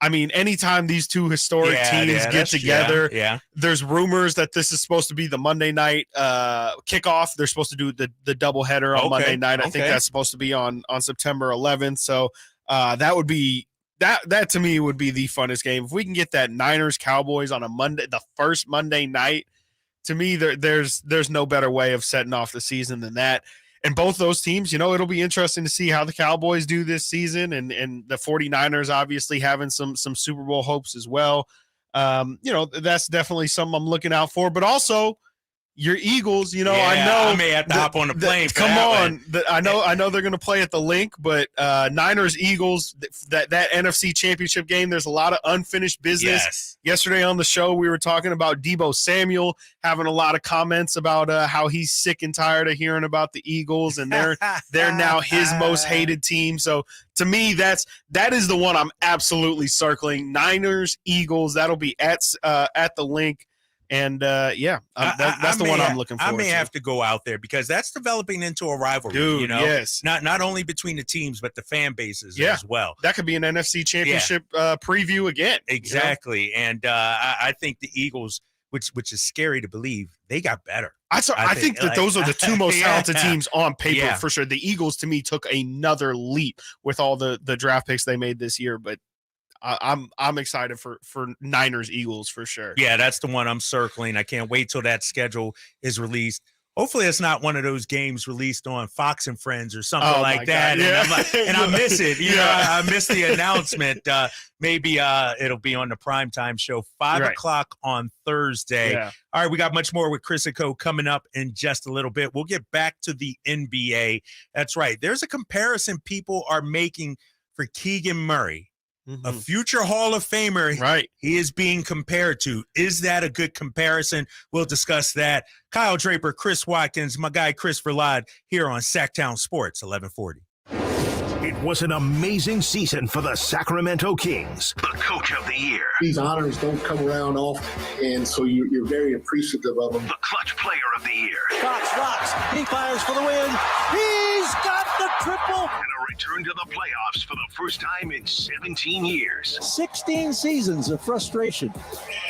I mean, anytime these two historic teams get together, there's rumors that this is supposed to be the Monday night kickoff. They're supposed to do the doubleheader on Monday night. I think that's supposed to be on September 11th. So that would be that to me would be the funnest game. If we can get that Niners Cowboys on a Monday, the first Monday night, to me, there's no better way of setting off the season than that. And both those teams, it'll be interesting to see how the Cowboys do this season, and the 49ers obviously having some Super Bowl hopes as well. That's definitely something I'm looking out for. But also your Eagles, I know I may have to hop on the plane. Come on, I know they're going to play at the Link, but Niners Eagles, that NFC Championship game, there's a lot of unfinished business. Yes. Yesterday on the show, we were talking about Deebo Samuel having a lot of comments about how he's sick and tired of hearing about the Eagles, and they're now his most hated team. So to me, that is the one I'm absolutely circling. Niners Eagles. That'll be at the Link. And that's the one I'm looking for. I may have to go out there because that's developing into a rivalry. Dude, yes. Not only between the teams, but the fan bases as well. That could be an NFC Championship preview again. Exactly. And I think the Eagles, which is scary to believe, they got better. I think that those are the two most talented teams on paper for sure. The Eagles, to me, took another leap with all the draft picks they made this year, but I'm excited for Niners Eagles for sure. Yeah, that's the one I'm circling. I can't wait till that schedule is released. Hopefully, it's not one of those games released on Fox and Friends or something like that. And I miss it. I miss the announcement. Maybe it'll be on the primetime show, 5 o'clock on Thursday. Yeah. All right, we got much more with Chris and Co. coming up in just a little bit. We'll get back to the NBA. That's right. There's a comparison people are making for Keegan Murray. Mm-hmm. A future Hall of Famer, he is being compared to. Is that a good comparison? We'll discuss that. Kyle Draper, Chris Watkins, my guy Chris Verlade here on Sactown Sports 1140. It was an amazing season for the Sacramento Kings. The Coach of the Year. These honors don't come around often, and so you're very appreciative of them. The Clutch Player of the Year. Cox rocks. He fires for the win. He's got the triple. And a return to the playoffs for the first time in 17 years. 16 seasons of frustration.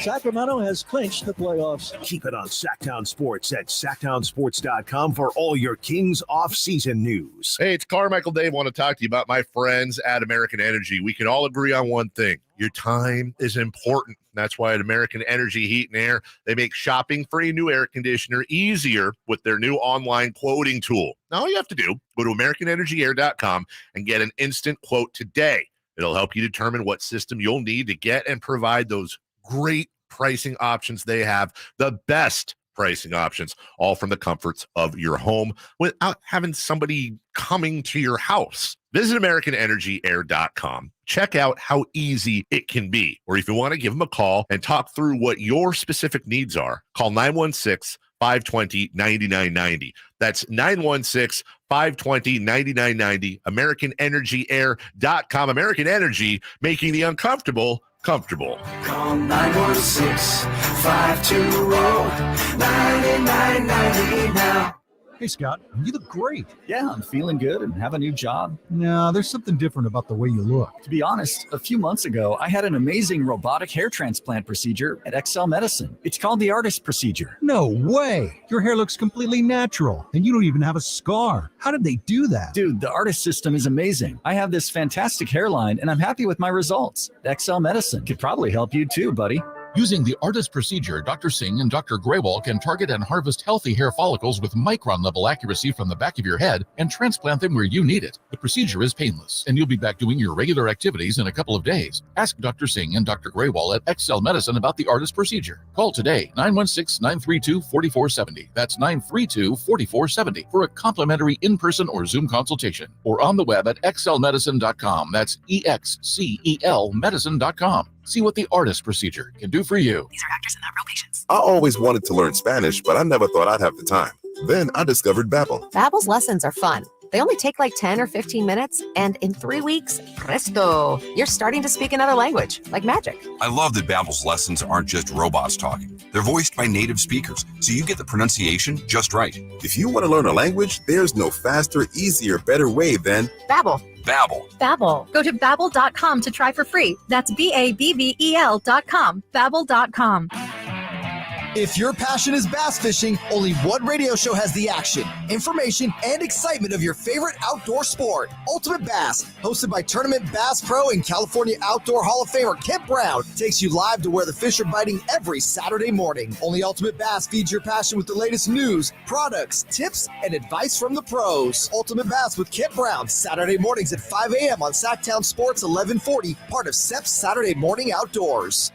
Sacramento has clinched the playoffs. Keep it on Sactown Sports at SactownSports.com for all your Kings off-season news. Hey, it's Carmichael Dave. I want to talk to you about my friends at American Energy. We can all agree on one thing. Your time is important. That's why at American Energy Heat and Air, they make shopping for a new air conditioner easier with their new online quoting tool. Now, all you have to do, go to AmericanEnergyAir.com and get an instant quote today. It'll help you determine what system you'll need to get and provide those great pricing options they have, the best pricing options, all from the comforts of your home without having somebody coming to your house. Visit AmericanEnergyAir.com. Check out how easy it can be. Or if you want to give them a call and talk through what your specific needs are, call 916-520-9990. That's 916-520-9990. AmericanEnergyAir.com. American Energy, making the uncomfortable comfortable. Call 916-520-9990 now. Hey, Scott, you look great. Yeah, I'm feeling good and have a new job. No, there's something different about the way you look. To be honest, a few months ago, I had an amazing robotic hair transplant procedure at XL Medicine. It's called the Artist Procedure. No way. Your hair looks completely natural, and you don't even have a scar. How did they do that? Dude, the Artist system is amazing. I have this fantastic hairline, and I'm happy with my results. XL Medicine could probably help you too, buddy. Using the ARTIS procedure, Dr. Singh and Dr. Graywall can target and harvest healthy hair follicles with micron-level accuracy from the back of your head and transplant them where you need it. The procedure is painless, and you'll be back doing your regular activities in a couple of days. Ask Dr. Singh and Dr. Graywall at Excel Medicine about the ARTIS procedure. Call today, 916-932-4470. That's 932-4470 for a complimentary in-person or Zoom consultation, or on the web at excelmedicine.com. That's EXCEL medicine.com. See what the ARTIS procedure can do for you. These are actors and not real patients. I always wanted to learn Spanish, but I never thought I'd have the time. Then I discovered Babbel. Babbel's lessons are fun. They only take like 10 or 15 minutes, and in 3 weeks, presto, you're starting to speak another language, like magic. I love that Babbel's lessons aren't just robots talking. They're voiced by native speakers, so you get the pronunciation just right. If you want to learn a language, there's no faster, easier, better way than Babbel. Babbel. Babbel. Go to babbel.com to try for free. That's BABBEL.com. Babbel.com. If your passion is bass fishing, only one radio show has the action, information, and excitement of your favorite outdoor sport. Ultimate Bass, hosted by Tournament Bass Pro and California Outdoor Hall of Famer Kent Brown, takes you live to where the fish are biting every Saturday morning. Only Ultimate Bass feeds your passion with the latest news, products, tips, and advice from the pros. Ultimate Bass with Kent Brown, Saturday mornings at 5 a.m. on Sactown Sports 1140, part of SEP's Saturday Morning Outdoors.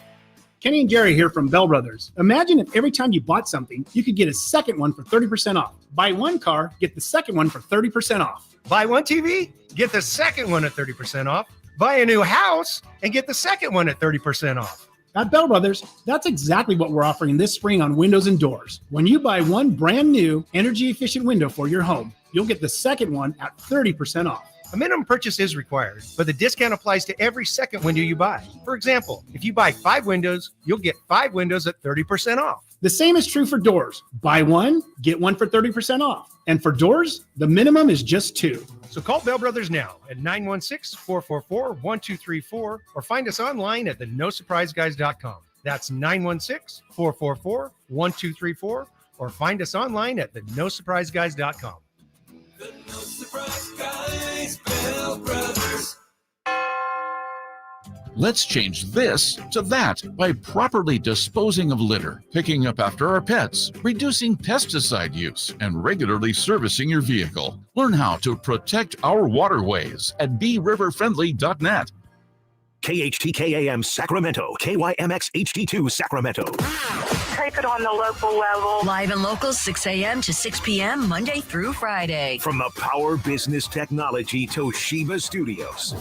Kenny and Jerry here from Bell Brothers. Imagine if every time you bought something, you could get a second one for 30% off. Buy one car, get the second one for 30% off. Buy one TV, get the second one at 30% off. Buy a new house and get the second one at 30% off. At Bell Brothers, that's exactly what we're offering this spring on windows and doors. When you buy one brand new energy-efficient window for your home, you'll get the second one at 30% off. A minimum purchase is required, but the discount applies to every second window you buy. For example, if you buy 5 windows, you'll get 5 windows at 30% off. The same is true for doors. Buy one, get one for 30% off. And for doors, the minimum is just 2. So call Bell Brothers now at 916-444-1234 or find us online at theNoSurpriseGuys.com. That's 916-444-1234 or find us online at theNoSurpriseGuys.com. The No Surprise Guys, Bell Brothers. Let's change this to that by properly disposing of litter, picking up after our pets, reducing pesticide use, and regularly servicing your vehicle. Learn how to protect our waterways at BeRiverFriendly.net. KHTKAM Sacramento, KYMX HD2 Sacramento. Take it on the local level. Live and local, 6 a.m. to 6 p.m., Monday through Friday. From the Power Business Technology Toshiba Studios.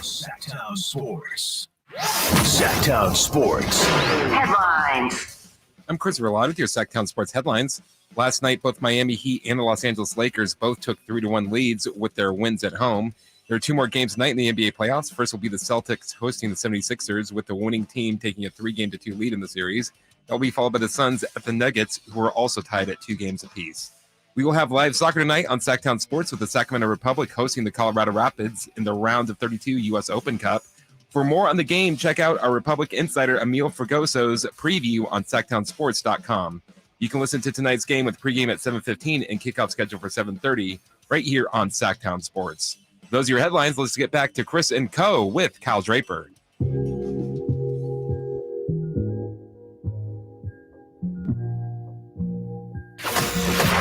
Sactown Sports. Sactown Sports. Headlines. I'm Chris Verlott with your Sactown Sports headlines. Last night, both Miami Heat and the Los Angeles Lakers both took 3-1 leads with their wins at home. There are 2 more games tonight in the NBA playoffs. First will be the Celtics hosting the 76ers, with the winning team taking a 3-2 lead in the series. That will be followed by the Suns at the Nuggets, who are also tied at 2 games apiece. We will have live soccer tonight on Sactown Sports with the Sacramento Republic hosting the Colorado Rapids in the round of 32 U.S. Open Cup. For more on the game, check out our Republic insider Emil Fregoso's preview on SactownSports.com. You can listen to tonight's game with pregame at 7:15 and kickoff schedule for 7:30 right here on Sactown Sports. Those are your headlines. Let's get back to Chris and Co. with Cal Draper.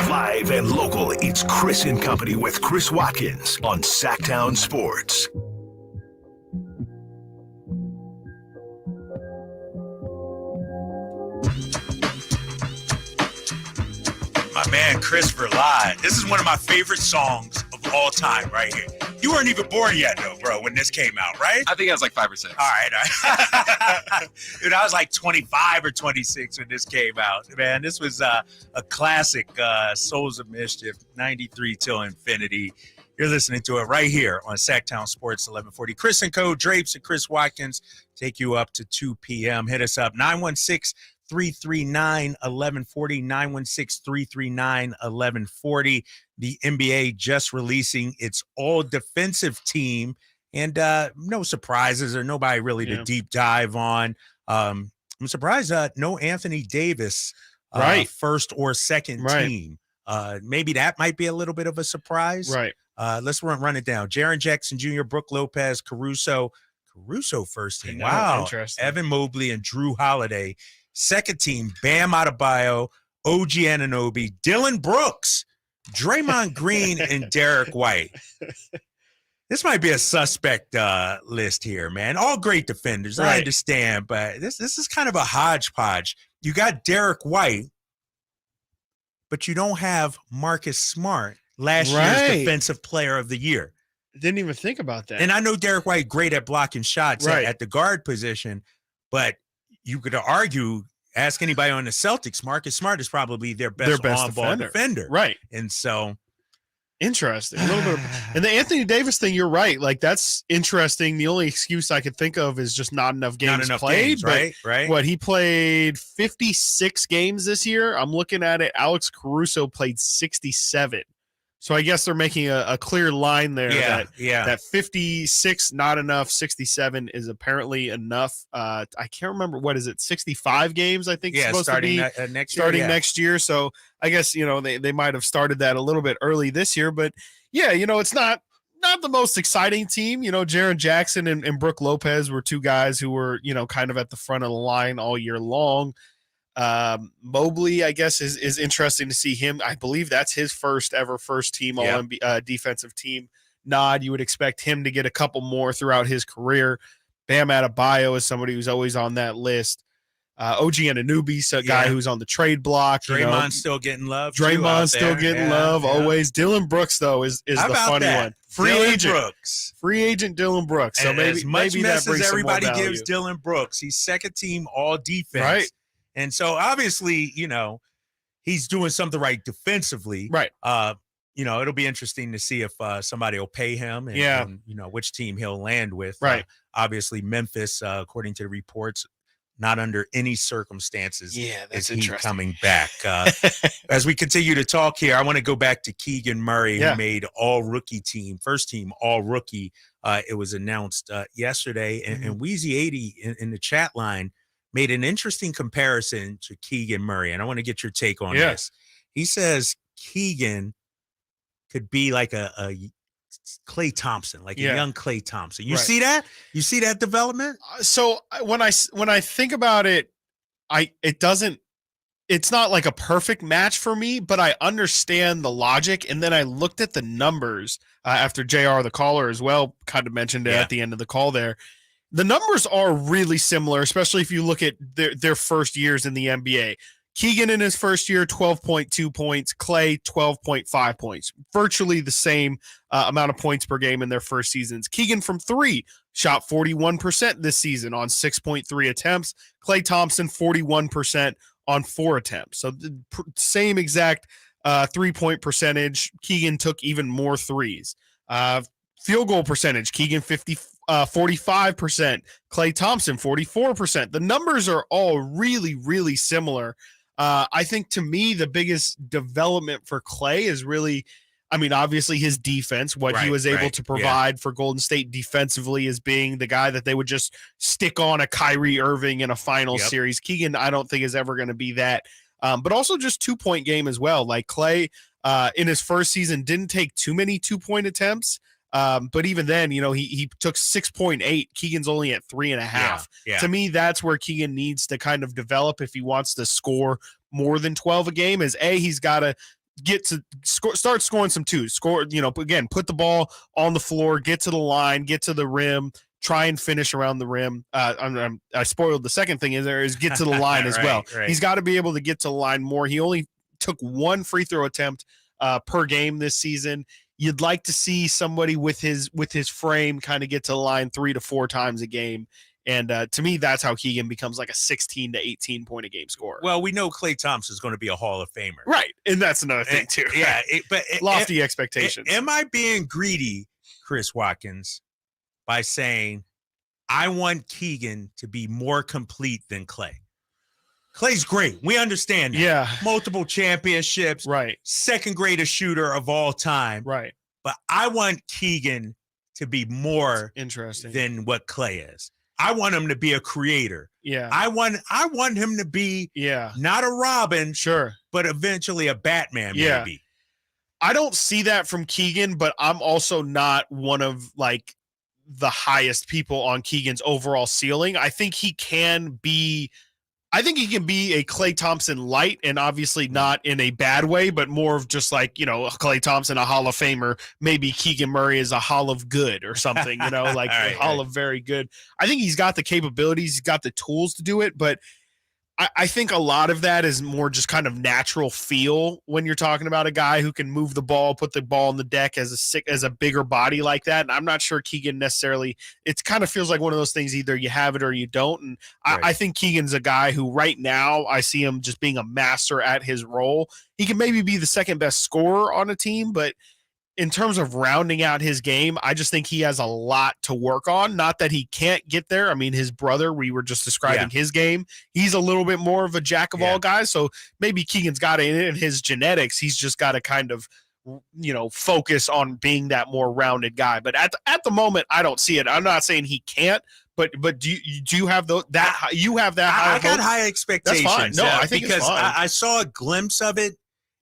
Live and local, it's Chris and Company with Chris Watkins on Sactown Sports. My man, Chris Verlott. This is one of my favorite songs of all time right here. You weren't even born yet, though, bro, when this came out, right? I think I was like 5 or 6. All right. Dude, I was like 25 or 26 when this came out. Man, this was a classic Souls of Mischief, 93 till infinity. You're listening to it right here on Sactown Sports 1140. Chris and Co. Drapes and Chris Watkins take you up to 2 p.m. Hit us up, 916-339-1140, 916-339-1140. The NBA just releasing its all-defensive team, and no surprises or nobody really to deep dive on. I'm surprised no Anthony Davis first or second team. Maybe that might be a little bit of a surprise. Right. Let's run it down. Jaren Jackson Jr., Brooke Lopez, Caruso, Caruso first team. know, Wow. interesting. Evan Mobley and Drew Holiday. Second team, Bam Adebayo, OG Anunoby, Dylan Brooks, Draymond Green, and Derek White. This might be a suspect list here, man. All great defenders. I understand, but this is kind of a hodgepodge. You got Derek White, but you don't have Marcus Smart, last year's Defensive Player of the Year. Didn't even think about that. And I know Derek White great at blocking shots at the guard position, but you could argue, ask anybody on the Celtics, Marcus Smart is probably their best on-ball defender. Right. And so interesting. A little bit and the Anthony Davis thing, you're right. Like, that's interesting. The only excuse I could think of is just not enough games played. Right. What, he played 56 games this year? I'm looking at it. Alex Caruso played 67. So I guess they're making a clear line there that 56 not enough, 67 is apparently enough. I can't remember, what is it, 65 games I think supposed starting to be next year. So I guess, they might have started that a little bit early this year, but it's not the most exciting team. Jaren Jackson and Brook Lopez were two guys who were, kind of at the front of the line all year long. Mobley, I guess, is interesting to see him. I believe that's his first team all defensive team nod. You would expect him to get a couple more throughout his career. Bam Adebayo is somebody who's always on that list. OG Anunoby, a guy who's on the trade block. Draymond's still getting love. Draymond's still getting love always. Dylan Brooks, though, is the funny one. Free agent Dylan Brooks. So maybe as much maybe mess that brings as some more everybody value. gives Dylan Brooks, he's second team all defense. Right. And so obviously, he's doing something right defensively. Right. It'll be interesting to see if somebody will pay him and which team he'll land with. Right. Obviously, Memphis, according to the reports, not under any circumstances that's is he interesting. coming back. As we continue to talk here, I want to go back to Keegan Murray, who made all-rookie team, first team all-rookie. It was announced yesterday. And Wheezy80 in the chat line made an interesting comparison to Keegan Murray, and I want to get your take on this. He says Keegan could be like a Klay Thompson, like a young Klay Thompson. You see that? You see that development? So when I think about it, it's not like a perfect match for me, but I understand the logic. And then I looked at the numbers after JR, the caller as well, kind of mentioned it at the end of the call there. The numbers are really similar, especially if you look at their first years in the NBA. Keegan in his first year, 12.2 points. Klay, 12.5 points. Virtually the same amount of points per game in their first seasons. Keegan from three shot 41% this season on 6.3 attempts. Klay Thompson, 41% on 4 attempts. So the same exact 3-point percentage. Keegan took even more threes. Field goal percentage, Keegan 45%, Klay Thompson 44%. The numbers are all really, really similar. I think to me, the biggest development for Klay is really, obviously his defense, what he was able to provide for Golden State defensively as being the guy that they would just stick on a Kyrie Irving in a final series. Keegan, I don't think is ever going to be that. But also just 2-point game as well. Like Klay in his first season didn't take too many 2-point attempts. But even then, he took 6.8. Keegan's only at 3.5. To me, that's where Keegan needs to kind of develop if he wants to score more than 12 a game. Is he's got to get to start scoring some twos. Again, put the ball on the floor, get to the line, get to the rim, try and finish around the rim. I spoiled the second thing is get to the line as well. He's got to be able to get to the line more. He only took 1 free throw attempt per game this season. You'd like to see somebody with his frame kind of get to the line 3 to 4 times a game. And to me, that's how Keegan becomes like a 16 to 18 point a game scorer. Well, we know Klay Thompson is going to be a Hall of Famer. Right. And that's another thing too. But lofty expectations. Am I being greedy, Chris Watkins, by saying I want Keegan to be more complete than Klay? Klay's great. We understand that. Yeah. Multiple championships. Right. Second greatest shooter of all time. Right. But I want Keegan to be more interesting than what Klay is. I want him to be a creator. Yeah. I want him to be not a Robin, but eventually a Batman, maybe. I don't see that from Keegan, but I'm also not one of like the highest people on Keegan's overall ceiling. I think he can be a Klay Thompson light, and obviously not in a bad way, but more of just like, Klay Thompson, a Hall of Famer, maybe Keegan Murray is a Hall of Good or something, like a Hall of Very Good. I think he's got the capabilities, he's got the tools to do it, but I think a lot of that is more just kind of natural feel when you're talking about a guy who can move the ball, put the ball on the deck as a bigger body like that. And I'm not sure Keegan necessarily, it kind of feels like one of those things, either you have it or you don't. And I think Keegan's a guy who right now I see him just being a master at his role. He can maybe be the second best scorer on a team, but in terms of rounding out his game, I just think he has a lot to work on. Not that he can't get there. I mean, his brother, we were just describing his game. He's a little bit more of a jack of all guys. So maybe Keegan's got it in his genetics. He's just got to kind of, focus on being that more rounded guy. But at the moment, I don't see it. I'm not saying he can't, but do you have that? You have that? I got high expectations. That's fine. No, I think because it's fine. I saw a glimpse of it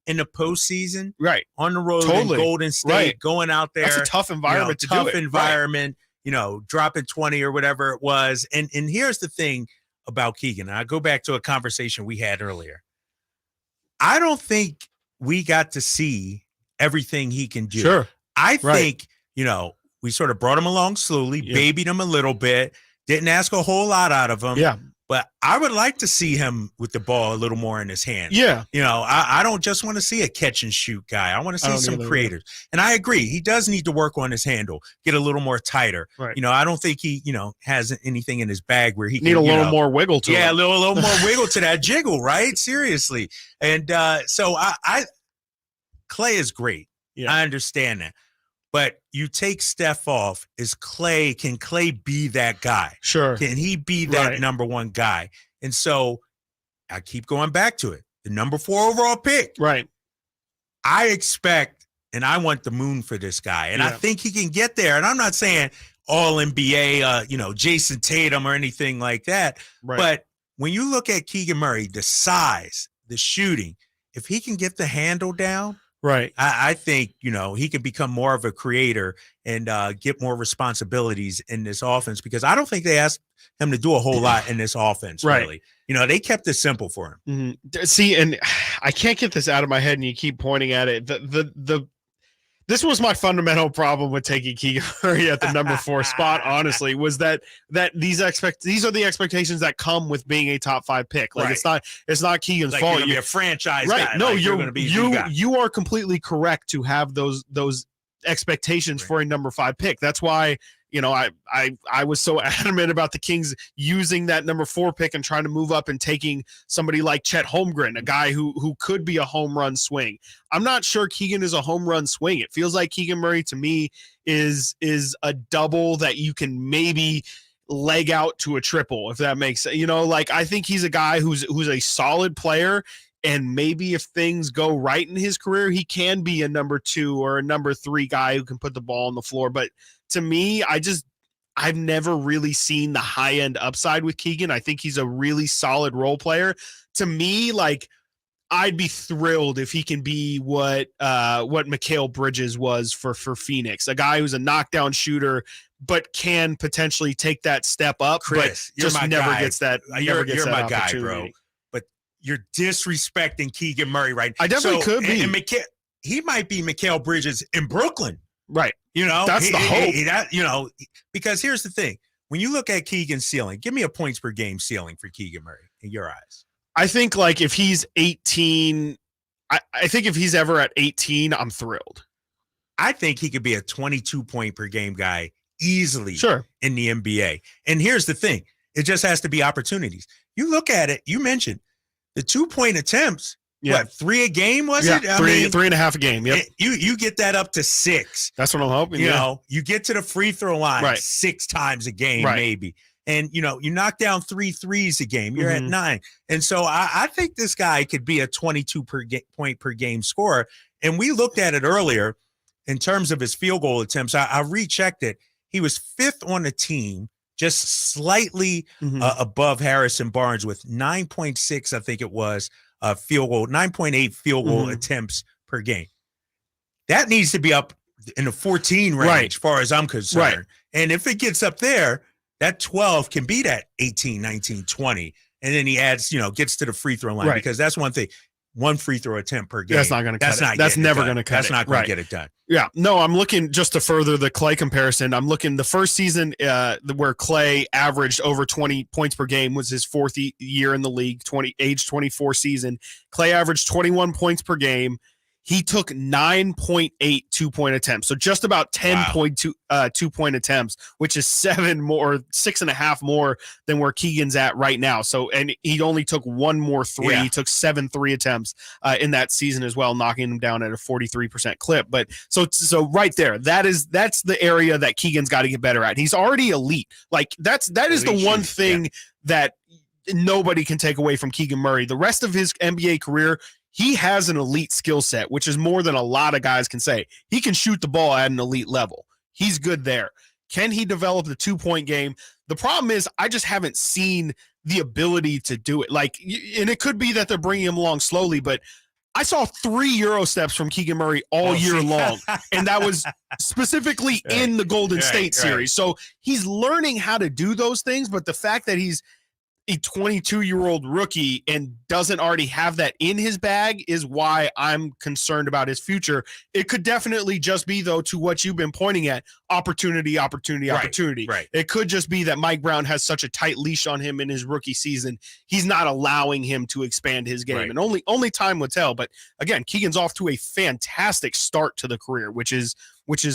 in the postseason, right, on the road in Golden State, going out there. That's a tough environment to do it. Tough environment, dropping 20 or whatever it was. And here's the thing about Keegan. I go back to a conversation we had earlier. I don't think we got to see everything he can do. Sure. I think, we sort of brought him along slowly, babied him a little bit, didn't ask a whole lot out of him. Yeah. But I would like to see him with the ball a little more in his hand. Yeah. I don't just want to see a catch and shoot guy. I want to see some creators. And I agree. He does need to work on his handle, get a little more tighter. Right. I don't think he, has anything in his bag where he need can, a little more wiggle to it. Yeah, a little more wiggle to that jiggle, right? Seriously. And so Klay is great. Yeah. I understand that. But you take Steph off, can Klay be that guy? Sure. Can he be that number one guy? And so I keep going back to it. The number 4 overall pick. Right. I expect, and I want the moon for this guy. And I think he can get there. And I'm not saying all NBA, Jason Tatum or anything like that. Right. But when you look at Keegan Murray, the size, the shooting, if he can get the handle down, right, I think, he could become more of a creator and get more responsibilities in this offense, because I don't think they asked him to do a whole lot in this offense, really. They kept it simple for him. Mm-hmm. See, and I can't get this out of my head, and you keep pointing at it. This was my fundamental problem with taking Keegan Murray at the number 4 spot, honestly, was that these are the expectations that come with being a top 5 pick. Like it's not Keegan's fault. You're be a franchise guy. Guy. No, like you're going to be you are completely correct to have those expectations for a number 5 pick. That's why, I was so adamant about the Kings using that number 4 pick and trying to move up and taking somebody like Chet Holmgren, a guy who could be a home run swing. I'm not sure Keegan is a home run swing. It feels like Keegan Murray to me is a double that you can maybe leg out to a triple, if that makes sense. I think he's a guy who's a solid player. And maybe if things go right in his career, he can be a number 2 or a number 3 guy who can put the ball on the floor. But to me, I've never really seen the high end upside with Keegan. I think he's a really solid role player. To me, I'd be thrilled if he can be what Mikal Bridges was for Phoenix, a guy who's a knockdown shooter, but can potentially take that step up. Chris, but just never gets that. You're that my guy, bro. You're disrespecting Keegan Murray, right? I definitely could be. And he might be Mikal Bridges in Brooklyn. Right. That's the hope. Because here's the thing. When you look at Keegan's ceiling, give me a points per game ceiling for Keegan Murray in your eyes. I think if he's 18, I think if he's ever at 18, I'm thrilled. I think he could be a 22 point per game guy easily in the NBA. And here's the thing. It just has to be opportunities. You look at it, you mentioned the 2-point attempts, what, 3 a game, was it? Three and a half a game, yep. You get that up to 6. That's what I'm hoping, You get to the free throw line 6 times a game, maybe. And, you knock down 3 threes a game. You're at 9. And so I think this guy could be a 22 point per game scorer. And we looked at it earlier in terms of his field goal attempts. I rechecked it. He was 5th on the team, just slightly above Harrison Barnes with 9.6, I think it was, field goal, 9.8 field goal attempts per game. That needs to be up in the 14 range, as far as I'm concerned. Right. And if it gets up there, that 12 can be that 18, 19, 20. And then he adds, gets to the free throw line because that's one thing. One free throw attempt per game. That's not going to cut it. That's never going to cut it. That's not going to get it done. Yeah. No, I'm looking just to further the Clay comparison. I'm looking the first season where Clay averaged over 20 points per game was his fourth year in the league, age 24 season. Clay averaged 21 points per game. He took 9.8 2-point attempts, so just about 10.2 2-point attempts, which is 6.5 more than where Keegan's at right now. So, and he only took one more three. Yeah. He took 7 3 attempts in that season as well, knocking him down at a 43% clip. But so right there, that's the area that Keegan's got to get better at. He's already elite. Like that is the one thing that nobody can take away from Keegan Murray. The rest of his NBA career, he has an elite skill set, which is more than a lot of guys can say. He can shoot the ball at an elite level. He's good there. Can he develop the 2-point game? The problem is I just haven't seen the ability to do it. Like, and it could be that they're bringing him along slowly, but I saw 3 Euro steps from Keegan Murray all year long, and that was specifically in the Golden State series. So he's learning how to do those things, but the fact that he's a 22-year-old rookie and doesn't already have that in his bag is why I'm concerned about his future. It could definitely just be, though, to what you've been pointing at, opportunity. Right. It could just be that Mike Brown has such a tight leash on him in his rookie season. He's not allowing him to expand his game, and only time will tell. But again, Keegan's off to a fantastic start to the career, which is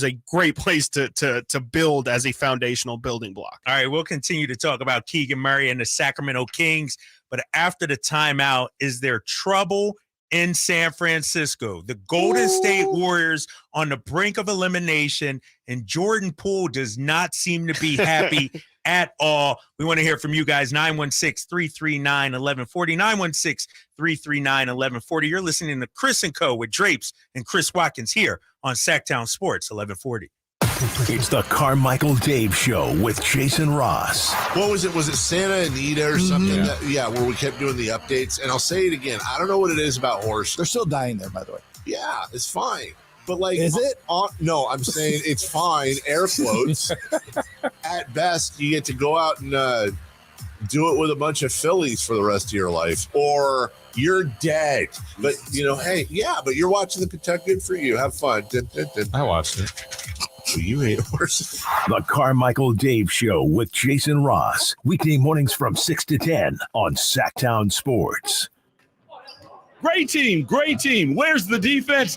a great place to build as a foundational building block. All right, we'll continue to talk about Keegan Murray and the Sacramento Kings, but after the timeout, is there trouble in San Francisco? The Golden State Warriors on the brink of elimination, and Jordan Poole does not seem to be happy at all. We want to hear from you guys. 916-339-1140, 916-339-1140. You're listening to Chris and Co. with Drapes and Chris Watkins here on Sactown Sports 1140. It's the Carmichael Dave Show with Jason Ross. What was it? Was it Santa Anita or something? Where we kept doing the updates. And I'll say it again. I don't know what it is about horses. They're still dying there, by the way. Yeah, it's fine. But like, is it? No, I'm saying it's fine. Air floats. At best, you get to go out and do it with a bunch of fillies for the rest of your life, or you're dead. But hey, but you're watching the Kentucky. Good for you. Have fun. I watched it. You hate horses. The Carmichael Dave Show with Jason Ross. Weekday mornings from 6 to 10 on Sactown Sports. Great team. Where's the defense?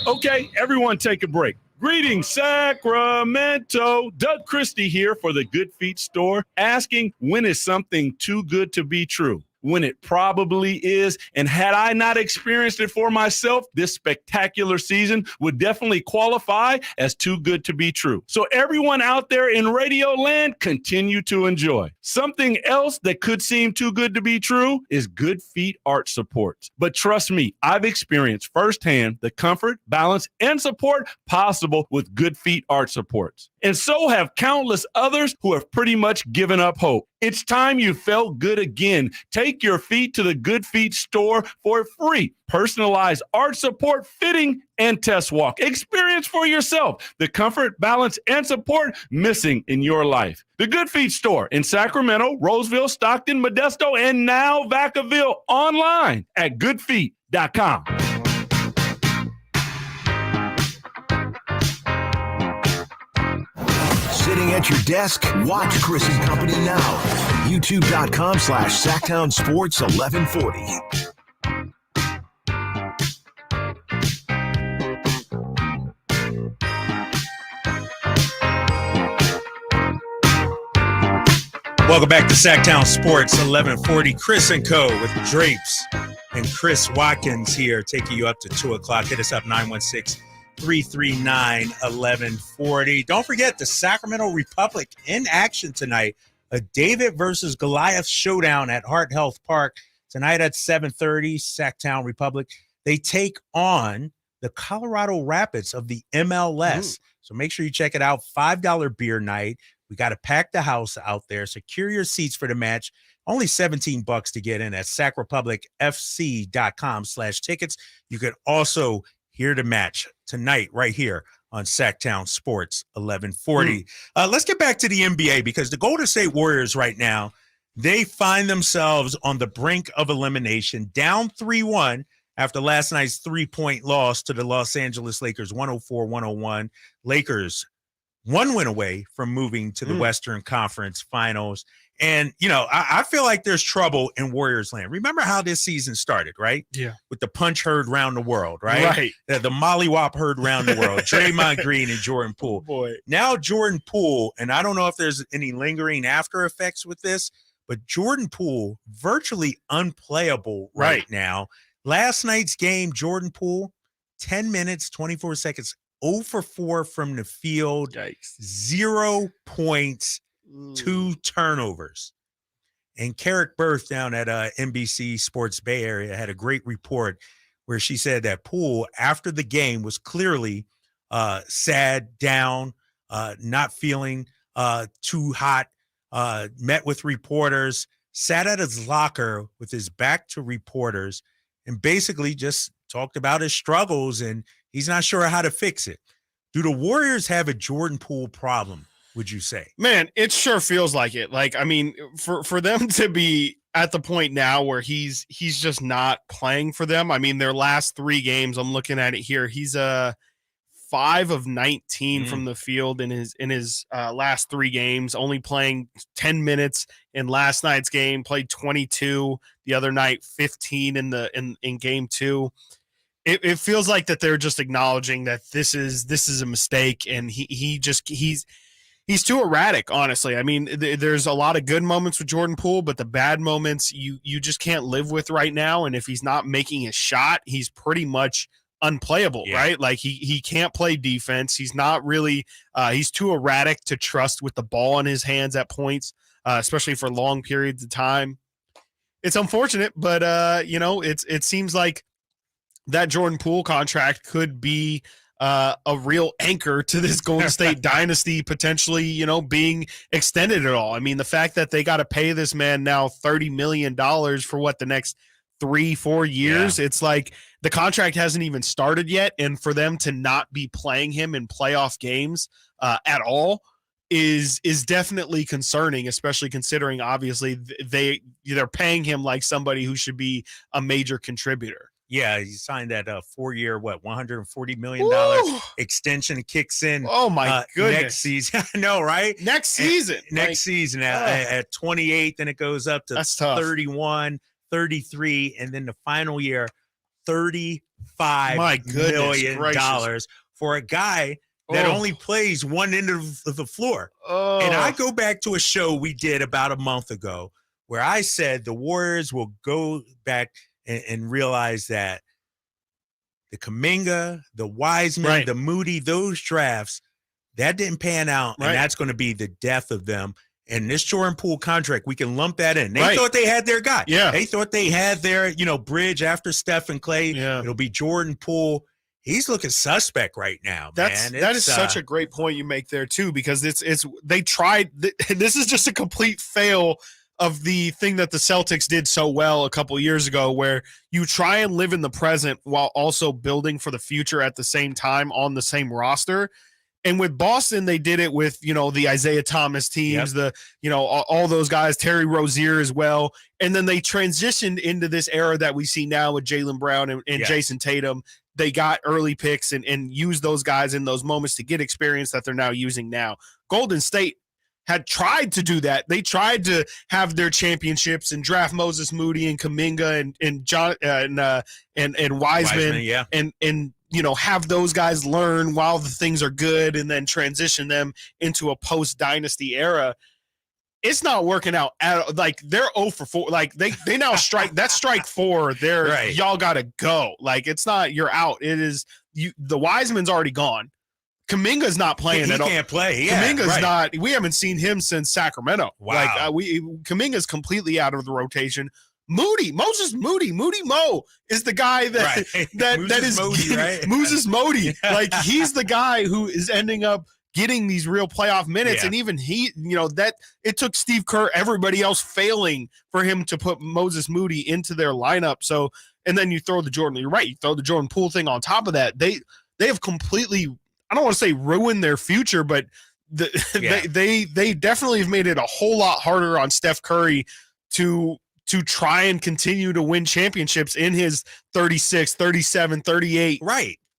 Okay, everyone take a break. Greetings, Sacramento. Doug Christie here for the Good Feet store, asking, when is something too good to be true? When it probably is. And had I not experienced it for myself, this spectacular season would definitely qualify as too good to be true. So everyone out there in radio land, continue to enjoy. Something else that could seem too good to be true is Good Feet Arch Supports. But trust me, I've experienced firsthand the comfort, balance, and support possible with Good Feet Arch Supports. And so have countless others who have pretty much given up hope. It's time you felt good again. Take your feet to the Good Feet store for a free personalized arch support fitting and test walk. Experience for yourself the comfort, balance, and support missing in your life. The Good Feet store in Sacramento, Roseville, Stockton, Modesto, and now Vacaville, online at goodfeet.com. Sitting at your desk, watch Chris and Company now. YouTube.com/Sactown Sports 1140. Welcome back to Sactown Sports 1140. Chris and Co. with Drapes and Chris Watkins here, taking you up to 2 o'clock. Hit us up 916-339-1140. Don't forget the Sacramento Republic in action tonight. A David versus Goliath showdown at Heart Health Park tonight at 7:30. Sactown Republic. They take on the Colorado Rapids of the MLS. So make sure you check it out. $5 beer night. We got to pack the house out there. Secure your seats for the match. Only $17 to get in at sacrepublicfc.com/tickets. You can also here to match tonight right here on Sactown Sports 1140. Let's get back to the NBA because the Golden State Warriors right now, they find themselves on the brink of elimination, down 3-1 after last night's 3-point loss to the Los Angeles Lakers, 104-101. Lakers 1 win away from moving to the Western Conference Finals. And, I feel like there's trouble in Warriors land. Remember how this season started, right? Yeah. With the punch heard round the world, right? Right. The mollywop heard round the world. Draymond Green and Jordan Poole. Boy. Now Jordan Poole, and I don't know if there's any lingering after effects with this, but Jordan Poole, virtually unplayable right now. Last night's game, Jordan Poole, 10 minutes, 24 seconds, 0 for 4 from the field, 0 points, 2 turnovers. And Carrick Berth down at NBC Sports Bay Area had a great report where she said that Poole, after the game, was clearly sad, down, not feeling too hot, met with reporters, sat at his locker with his back to reporters, and basically just talked about his struggles, and he's not sure how to fix it. Do the Warriors have a Jordan Poole problem, would you say? Man, it sure feels like it. Like, I mean, for them to be at the point now where he's just not playing for them. I mean, their last 3 games, I'm looking at it here. He's 5 of 19 from the field in his last 3 games, only playing 10 minutes in last night's game, played 22 the other night, 15 in game 2. It feels like that they're just acknowledging that this is a mistake, and he's too erratic, honestly. I mean, there's a lot of good moments with Jordan Poole, but the bad moments you just can't live with right now. And if he's not making his shot, he's pretty much unplayable, right? Like he can't play defense. He's not really he's too erratic to trust with the ball in his hands at points, especially for long periods of time. It's unfortunate, but it seems like that Jordan Poole contract could be a real anchor to this Golden State dynasty potentially, being extended at all. I mean, the fact that they got to pay this man now $30 million for the next 3-4 years, it's like the contract hasn't even started yet. And for them to not be playing him in playoff games at all is definitely concerning, especially considering obviously they're paying him like somebody who should be a major contributor. Yeah, he signed that 4-year, $140 million extension, kicks in. Oh, my goodness. Next season. I know, right? Next season. Next season at 28, then it goes up to 31, 33, and then the final year, $35 million for a guy that only plays one end of the floor. And I go back to a show we did about a month ago where I said the Warriors will go back and realize that the Kuminga, the Wiseman, the Moody, those drafts, that didn't pan out, and that's going to be the death of them. And this Jordan Poole contract, we can lump that in. They thought they had their guy. Yeah. They thought they had their, bridge after Steph and Clay. Yeah. It'll be Jordan Poole. He's looking suspect right now, man. That is such a great point you make there too, because they tried. This is just a complete fail of the thing that the Celtics did so well a couple years ago, where you try and live in the present while also building for the future at the same time on the same roster. And with Boston, they did it with, the Isaiah Thomas teams, all those guys, Terry Rozier as well. And then they transitioned into this era that we see now with Jaylen Brown and Jason Tatum. They got early picks and used those guys in those moments to get experience that they're now using now. Golden State had tried to do that. They tried to have their championships and draft Moses Moody and Kuminga and John and Wiseman, and have those guys learn while the things are good and then transition them into a post-dynasty era. It's not working out like they're 0 for 4. Like they now strike that strike 4. They're y'all gotta go. Like it's not you're out. It is you. The Wiseman's already gone. Kuminga's not playing at all. He can't play. Kuminga's not. We haven't seen him since Sacramento. Wow. Like Kuminga's completely out of the rotation. Moses Moody Mo is the guy that is Moody, right? Moses Moody. Like he's the guy who is ending up getting these real playoff minutes. And even he, that it took Steve Kerr, everybody else failing for him to put Moses Moody into their lineup. So and then you throw the Jordan. You're right. You throw the Jordan Poole thing on top of that. They have completely. I don't want to say ruined their future, but they definitely have made it a whole lot harder on Steph Curry to try and continue to win championships in his 36, 37, 38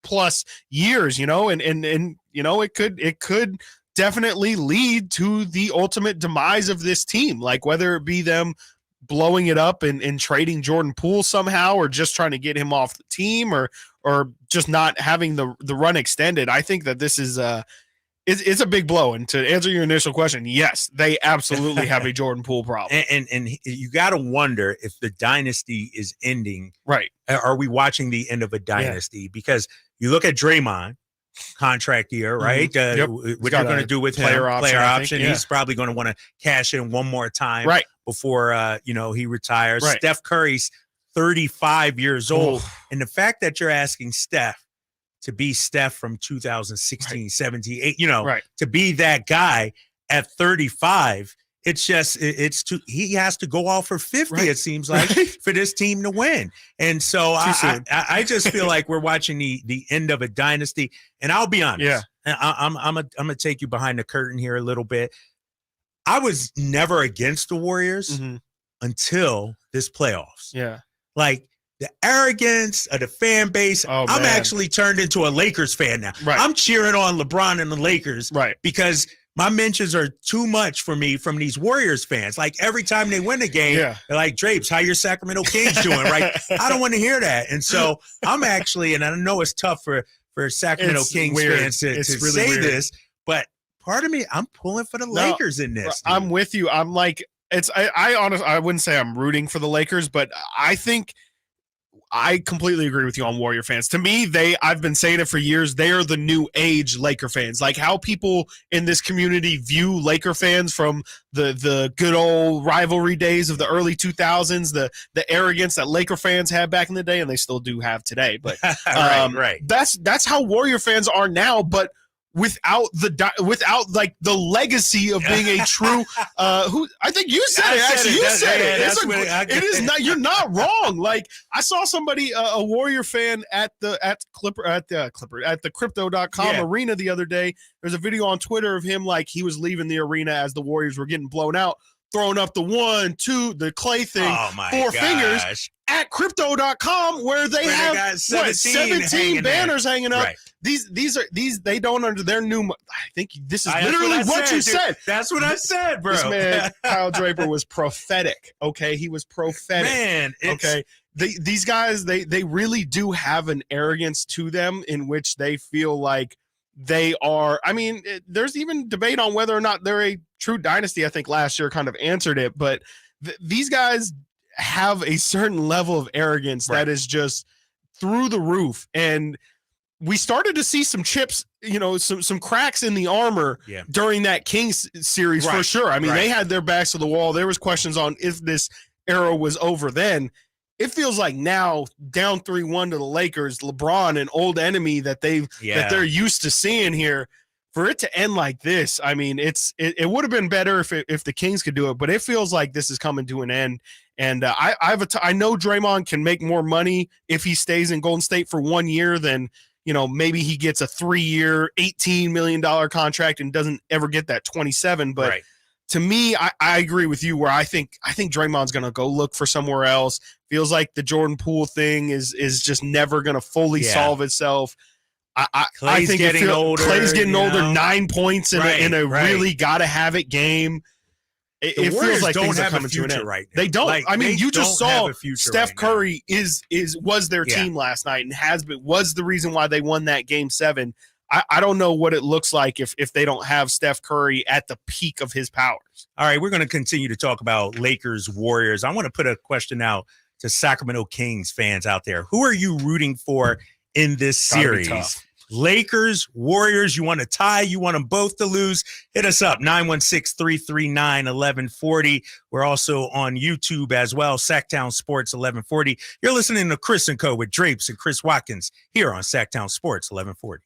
plus years, and it could definitely lead to the ultimate demise of this team, like whether it be them blowing it up and trading Jordan Poole somehow, or just trying to get him off the team, or just not having the run extended. I think that this is it's a big blow. And to answer your initial question, yes, they absolutely have a Jordan Poole problem. And you got to wonder if the dynasty is ending. Right. Are we watching the end of a dynasty? Because you look at Draymond, contract year, right? What you're going to do with him, player option. He's probably going to want to cash in one more time before he retires. Right. Steph Curry's 35 years old. And the fact that you're asking Steph to be Steph from 2016, 17, 8, to be that guy at 35, he has to go off for 50, it seems like, for this team to win. And so I just feel like we're watching the end of a dynasty. And I'll be honest, I'm gonna take you behind the curtain here a little bit. I was never against the Warriors until this playoffs. Like the arrogance of the fan base. I'm actually turned into a Lakers fan now. I'm cheering on LeBron and the Lakers because my mentions are too much for me from these Warriors fans. Like every time they win a game, they're like, Drapes, how your Sacramento Kings doing? Right? I don't want to hear that. And so I'm actually, and I know it's tough for Sacramento Kings fans to really say this, but part of me, I'm pulling for the Lakers in this. I'm with you. I'm like, I honestly, I wouldn't say I'm rooting for the Lakers, but I think I completely agree with you on Warrior fans. To me, I've been saying it for years. They are the new age Laker fans. Like how people in this community view Laker fans from the good old rivalry days of the early 2000s, the arrogance that Laker fans had back in the day, and they still do have today. But that's how Warrior fans are now. But without like the legacy of being a true who I think you said it. Actually, you said it. It is not. You're not wrong. Like I saw somebody, a Warrior fan at the crypto.com arena the other day. There's a video on Twitter of him like he was leaving the arena as the Warriors were getting blown out, throwing up the 1, 2, the clay thing, 4 fingers at crypto.com where they have 17 banners hanging up. These they don't under their new. I think this is literally what you said. That's what I said, bro. This man Kyle Draper was prophetic. Okay, he was prophetic. Man, okay. These guys they really do have an arrogance to them in which they feel like they are. I mean, there's even debate on whether or not they're a true dynasty. I think last year kind of answered it, but these guys have a certain level of arrogance that is just through the roof. And we started to see some chips, some cracks in the armor during that Kings series for sure. I mean, they had their backs to the wall. There was questions on if this era was over then. It feels like now down 3-1 to the Lakers, LeBron, an old enemy that that they're used to seeing here, for it to end like this. I mean, it would have been better if the Kings could do it, but it feels like this is coming to an end. And I know Draymond can make more money if he stays in Golden State for 1 year than, maybe he gets a 3-year, $18 million contract and doesn't ever get that 27. But to me, I agree with you where I think Draymond's going to go look for somewhere else. Feels like the Jordan Poole thing is just never going to fully solve itself. I think older. Clay's getting older. 9 points in a really gotta have it game. It feels like things are coming to an end right now. They don't. Like, I mean, you just saw Steph Curry now. was their team last night and was the reason why they won that game 7. I don't know what it looks like if they don't have Steph Curry at the peak of his powers. All right, we're going to continue to talk about Lakers, Warriors. I want to put a question out to Sacramento Kings fans out there. Who are you rooting for in this series? Lakers, Warriors, you want to tie, you want them both to lose, hit us up, 916-339-1140. We're also on YouTube as well, Sactown Sports 1140. You're listening to Chris & Co. with Drapes and Chris Watkins here on Sactown Sports 1140.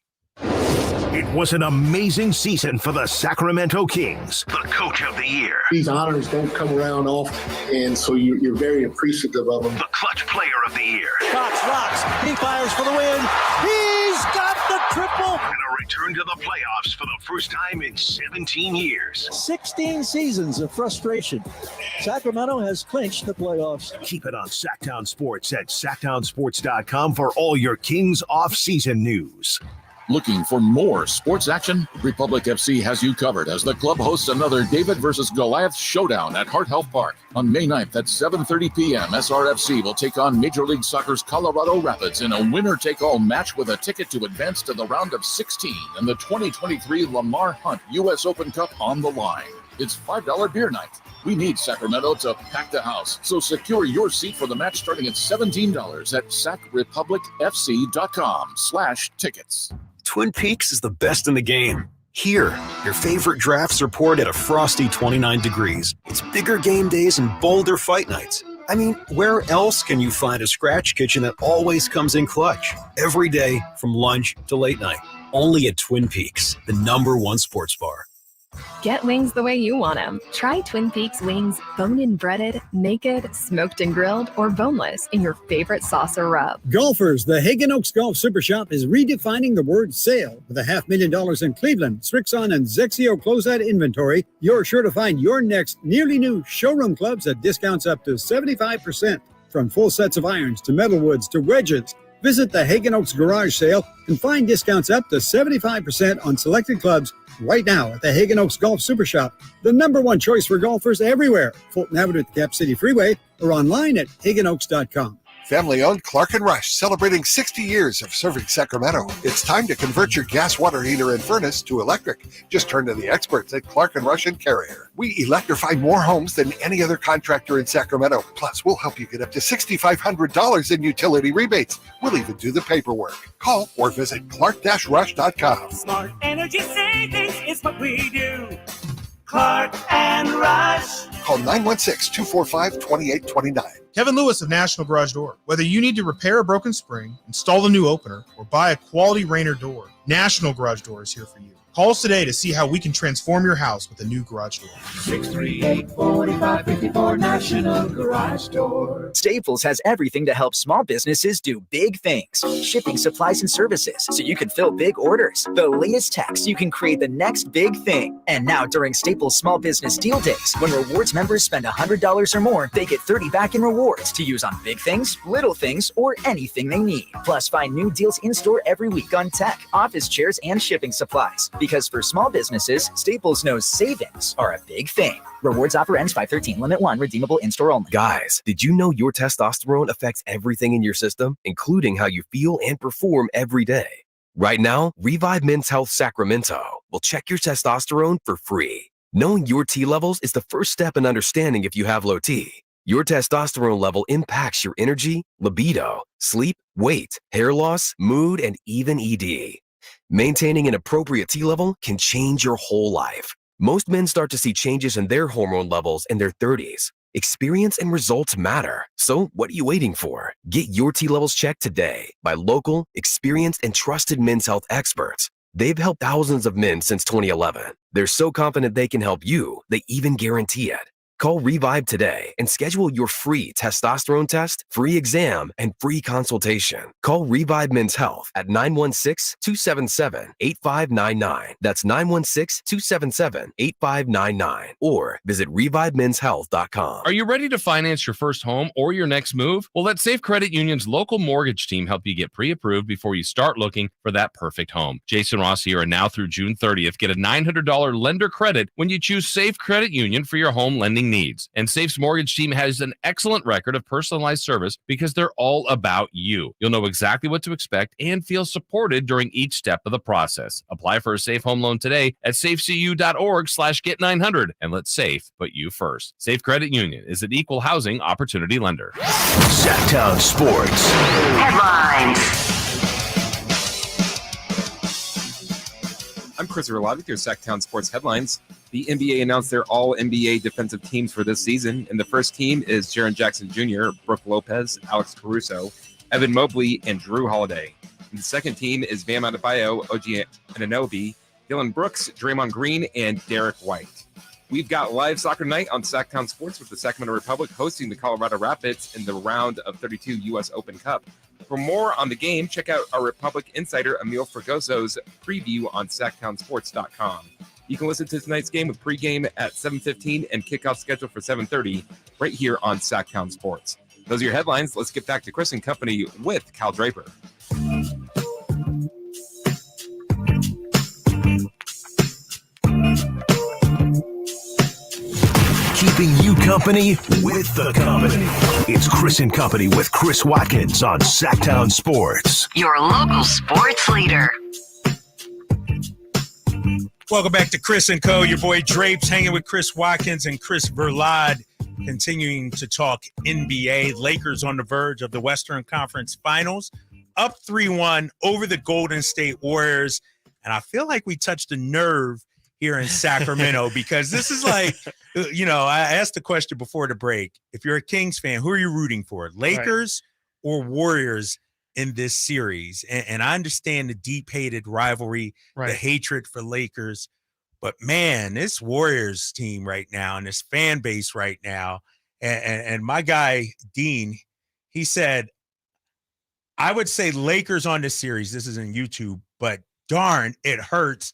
It was an amazing season for the Sacramento Kings. The Coach of the Year. These honors don't come around often, and so you're very appreciative of them. The Clutch Player of the Year. Cox rocks. He fires for the win. He's got the triple. And a return to the playoffs for the first time in 17 years. 16 seasons of frustration. Sacramento has clinched the playoffs. Keep it on Sactown Sports at SactownSports.com for all your Kings off-season news. Looking for more sports action? Republic FC has you covered as the club hosts another David versus Goliath showdown at Hart Health Park. On May 9th at 7:30 p.m., SRFC will take on Major League Soccer's Colorado Rapids in a winner-take-all match with a ticket to advance to the round of 16 and the 2023 Lamar Hunt U.S. Open Cup on the line. It's $5 beer night. We need Sacramento to pack the house, so secure your seat for the match starting at $17 at sacrepublicfc.com/tickets. Twin Peaks is the best in the game. Here, your favorite drafts are poured at a frosty 29 degrees. It's bigger game days and bolder fight nights. I mean, where else can you find a scratch kitchen that always comes in clutch? Every day, from lunch to late night. Only at Twin Peaks, the #1 sports bar. Get wings the way you want them. Try Twin Peaks wings bone-in breaded, naked, smoked and grilled, or boneless in your favorite sauce or rub. Golfers, the Hagen Oaks Golf Super Shop is redefining the word sale. With $500,000 in Cleveland, Strixon, and Zexio closeout inventory, you're sure to find your next nearly new showroom clubs at discounts up to 75%. From full sets of irons to metal woods to wedges, visit the Hagen Oaks Garage Sale and find discounts up to 75% on selected clubs right now at the Hagen Oaks Golf Super Shop, the #1 choice for golfers everywhere. Fulton Avenue at the Cap City Freeway or online at hagenoaks.com. Family-owned Clark & Rush, celebrating 60 years of serving Sacramento. It's time to convert your gas water heater and furnace to electric. Just turn to the experts at Clark & Rush and Carrier. We electrify more homes than any other contractor in Sacramento. Plus, we'll help you get up to $6,500 in utility rebates. We'll even do the paperwork. Call or visit clark-rush.com. Smart energy savings is what we do. Clark and Rush. Call 916-245-2829. Kevin Lewis of National Garage Door. Whether you need to repair a broken spring, install a new opener, or buy a quality Rainer door, National Garage Door is here for you. Call us today to see how we can transform your house with a new garage door. 638-4554 National Garage Door. Staples has everything to help small businesses do big things. Shipping supplies and services so you can fill big orders. The latest tech so you can create the next big thing. And now during Staples Small Business Deal Days, when rewards members spend $100 or more, they get $30 back in rewards to use on big things, little things, or anything they need. Plus, find new deals in-store every week on tech, office chairs, and shipping supplies. Because for small businesses, Staples knows savings are a big thing. Rewards offer ends 5/13. Limit 1. Redeemable in-store only. Guys, did you know your testosterone affects everything in your system, including how you feel and perform every day? Right now, Revive Men's Health Sacramento will check your testosterone for free. Knowing your T levels is the first step in understanding if you have low T. Your testosterone level impacts your energy, libido, sleep, weight, hair loss, mood, and even ED. Maintaining an appropriate T level can change your whole life. Most men start to see changes in their hormone levels in their 30s. Experience and results matter. So what are you waiting for? Get your T levels checked today by local, experienced, and trusted men's health experts. They've helped thousands of men since 2011. They're so confident they can help you, they even guarantee it. Call Revive today and schedule your free testosterone test, free exam, and free consultation. Call Revive Men's Health at 916-277-8599. That's 916-277-8599. Or visit ReviveMen'sHealth.com. Are you ready to finance your first home or your next move? Well, let Safe Credit Union's local mortgage team help you get pre-approved before you start looking for that perfect home. Jason Ross here, and now through June 30th, get a $900 lender credit when you choose Safe Credit Union for your home lending needs. And Safe's mortgage team has an excellent record of personalized service because they're all about you. You'll know exactly what to expect and feel supported during each step of the process. Apply for a Safe home loan today at safecu.org/get900 and let Safe put you first. Safe Credit Union is an equal housing opportunity lender. Sactown Sports Headlines. I'm Chris Verlov with your Sactown Sports Headlines. The NBA announced their all-NBA defensive teams for this season, and the first team is Jaren Jackson Jr., Brooke Lopez, Alex Caruso, Evan Mobley, and Drew Holiday. And the second team is Bam Adebayo, OG Anunoby, Dylan Brooks, Draymond Green, and Derek White. We've got live soccer night on Sactown Sports with the Sacramento Republic hosting the Colorado Rapids in the round of 32 U.S. Open Cup. For more on the game, check out our Republic insider Emil Fregoso's preview on SactownSports.com. You can listen to tonight's game with pregame at 7:15 and kickoff scheduled for 7:30 right here on Sactown Sports. Those are your headlines. Let's get back to Chris and Company with Cal Draper. Keeping you company with the company. It's Chris and Company with Chris Watkins on Sactown Sports. Your local sports leader. Welcome back to Chris and Co. Your boy Drapes hanging with Chris Watkins and Chris Verlade, continuing to talk NBA. Lakers on the verge of the Western Conference Finals, up 3-1 over the Golden State Warriors. And I feel like we touched a nerve here in Sacramento because this is like, I asked the question before the break. If you're a Kings fan, who are you rooting for, Lakers or Warriors in this series? And I understand the deep-hated rivalry, the hatred for Lakers. But, man, this Warriors team right now and this fan base right now, and my guy, Dean, he said, I would say Lakers on this series. This is in YouTube, but darn, it hurts.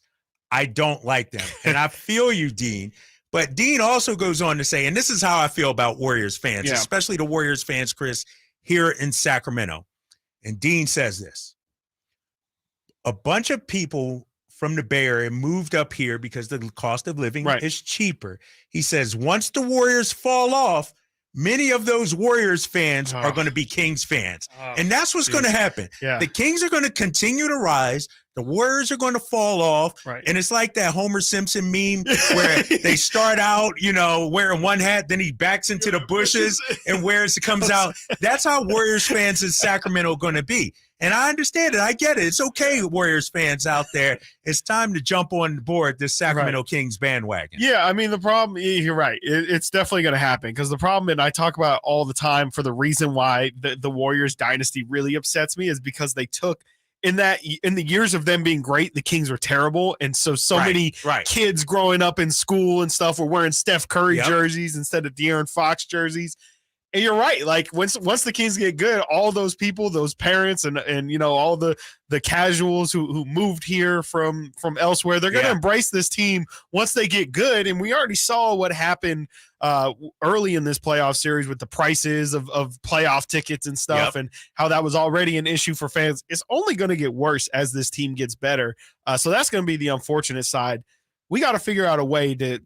I don't like them. And I feel you, Dean. But Dean also goes on to say, and this is how I feel about Warriors fans, especially the Warriors fans, Chris, here in Sacramento. And Dean says this: a bunch of people from the Bay Area moved up here because the cost of living is cheaper. He says, once the Warriors fall off, many of those Warriors fans are going to be Kings fans. And that's what's going to happen. Yeah. The Kings are going to continue to rise. The Warriors are going to fall off. And it's like that Homer Simpson meme where they start out, wearing one hat, then he backs into the bushes and comes out. That's how Warriors fans in Sacramento are going to be. And I understand it. I get it. It's okay, Warriors fans out there. It's time to jump on board this Sacramento Kings bandwagon. Yeah, I mean, the problem, you're right. It's definitely going to happen because the problem, and I talk about it all the time, for the reason why the Warriors dynasty really upsets me is because they took, in the years of them being great, the Kings were terrible. And so many kids growing up in school and stuff were wearing Steph Curry jerseys instead of De'Aaron Fox jerseys. And you're right. Like once the Kings get good, all those people, those parents, and all the casuals who moved here from elsewhere, they're going to embrace this team once they get good. And we already saw what happened early in this playoff series with the prices of playoff tickets and stuff, and how that was already an issue for fans. It's only going to get worse as this team gets better. So that's going to be the unfortunate side. We got to figure out a way to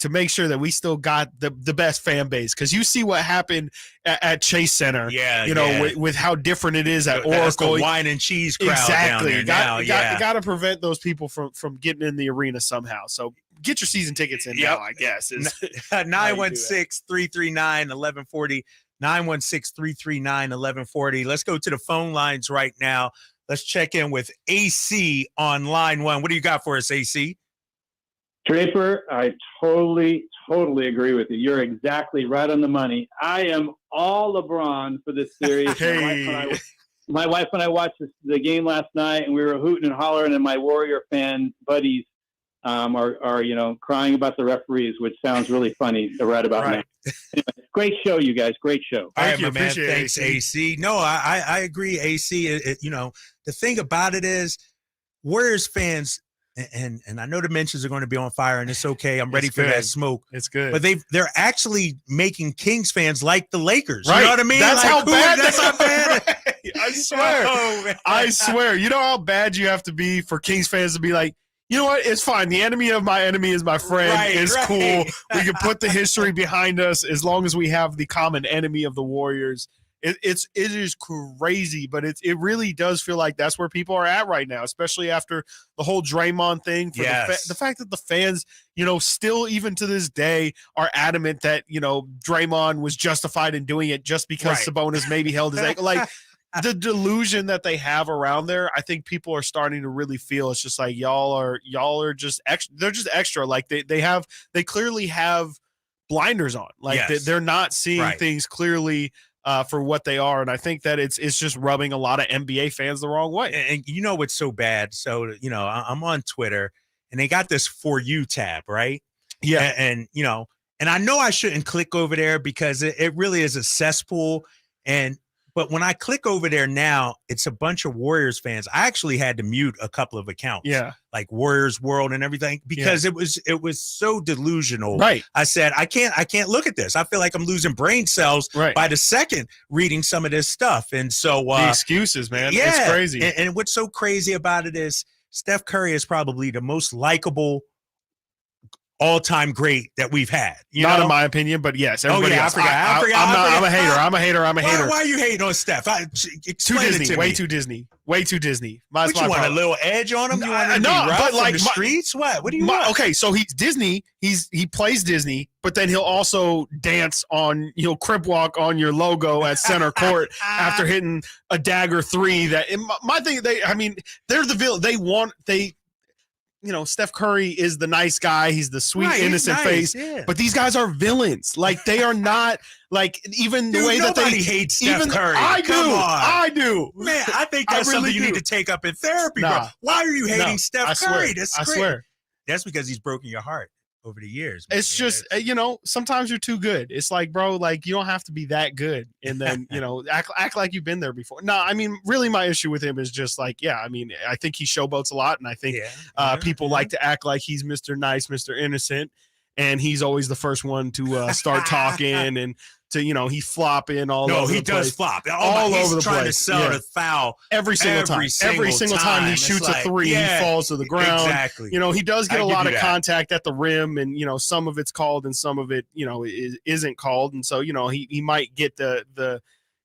make sure that we still got the best fan base, because you see what happened at Chase Center. With how different it is at Oracle. That's the wine and cheese crowd. Exactly. Down there Got to prevent those people from getting in the arena somehow. So get your season tickets in now, I guess. 916-339-1140. 916-339-1140. Let's go to the phone lines right now. Let's check in with AC on line one. What do you got for us, AC? Draper, I totally agree with you. You're exactly right on the money. I am all LeBron for this series. Hey. My wife and I watched the game last night, and we were hooting and hollering, and my Warrior fan buddies are crying about the referees, which sounds really funny right about now. Anyway, great show, you guys. Great show. Thank you, man. Thanks, AC. No, I agree, AC. The thing about it is, Warriors fans. And I know the mentions are going to be on fire, and it's okay. I'm ready for that smoke. It's good. But they're actually making Kings fans like the Lakers. Right. You know what I mean? That's how bad. That's how bad. I swear. I swear. You know how bad you have to be for Kings fans to be like, you know what? It's fine. The enemy of my enemy is my friend. It's cool. We can put the history behind us as long as we have the common enemy of the Warriors. It is crazy, but it really does feel like that's where people are at right now, especially after the whole Draymond thing. The fact that the fans, still even to this day are adamant that, Draymond was justified in doing it just because Sabonis maybe held his ankle. Like the delusion that they have around there, I think people are starting to really feel. It's just like y'all are just extra. They're just extra. Like they clearly have blinders on. Like they're not seeing things clearly. for what they are. And I think that it's just rubbing a lot of NBA fans the wrong way. And you know what's so bad? So, I'm on Twitter and they got this For You tab, right? Yeah. And I know I shouldn't click over there because it really is a cesspool. But when I click over there now, it's a bunch of Warriors fans. I actually had to mute a couple of accounts, like Warriors World and everything, because it was so delusional. Right. I said, I can't look at this. I feel like I'm losing brain cells by the second reading some of this stuff. And so the excuses, man, it's crazy. And what's so crazy about it is Steph Curry is probably the most likable all-time great that we've had. Not in my opinion, but yes. Everybody else. I forgot. I'm a hater. Why are you hating on Steph? Explain Too Disney. it to Way me. too Disney. Way too Disney. What, you want a little edge on him? You want him to be rough on the streets? What do you want? Okay, so he's Disney. He plays Disney, but then he'll also dance on, he'll crip walk on your logo at center court after hitting a dagger three. My thing, they're the villain. Steph Curry is the nice guy. He's the sweet, innocent face. Yeah. But these guys are villains. Like, they are not, like, even the way that they hate Steph Curry. I do. Man, I think that's something you need to take up in therapy, bro. Why are you hating Steph Curry? I swear. That's because he's broken your heart over the years. It's just, sometimes you're too good. It's like, bro, like, you don't have to be that good. And then, act like you've been there before. No, really my issue with him is just like, I think he showboats a lot. And I think people like to act like he's Mr. Nice, Mr. Innocent. And he's always the first one to start talking and to, he's flopping all over the place. No, he does flop. All over the place. He's trying to sell the foul every single time. Every single time he shoots a three, he falls to the ground. Exactly. He does get a lot of contact at the rim, and some of it's called and some of it, isn't called. And so, he might get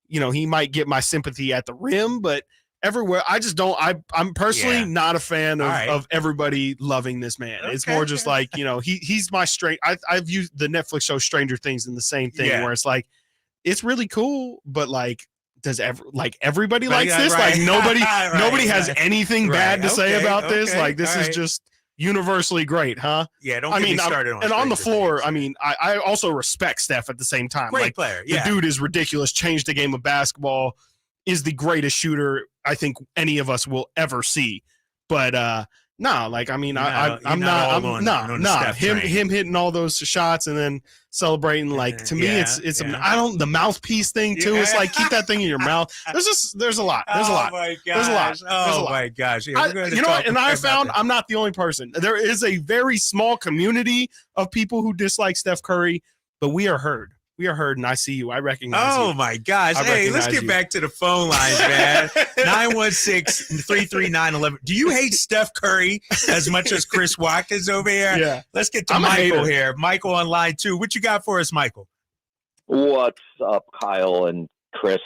he might get my sympathy at the rim, but everywhere, I just don't. I'm personally not a fan of everybody loving this man. Okay, it's more just like, he's my straight. I've used the Netflix show Stranger Things in the same thing where it's like, it's really cool, but like, does everybody likes this? Like nobody has anything bad to say about this. Like this is just universally great, huh? Yeah, don't get me started on. And on the floor, I also respect Steph at the same time. Great player. The dude is ridiculous. Changed the game of basketball. Is the greatest shooter I think any of us will ever see. But I'm not him hitting all those shots and then celebrating. Like, to me, it's the mouthpiece thing too. It's like, keep that thing in your mouth. There's a lot. Oh my gosh. Yeah, and I found I'm not the only person. There is a very small community of people who dislike Steph Curry, but we are heard. We are heard, and I see you. I recognize you. Oh, my gosh. Hey, let's get back to the phone lines, man. 916-339-11. Do you hate Steph Curry as much as Chris Watkins over here? Yeah. Let's get to Michael here. Michael on line 2. What you got for us, Michael? What's up, Kyle and Chris?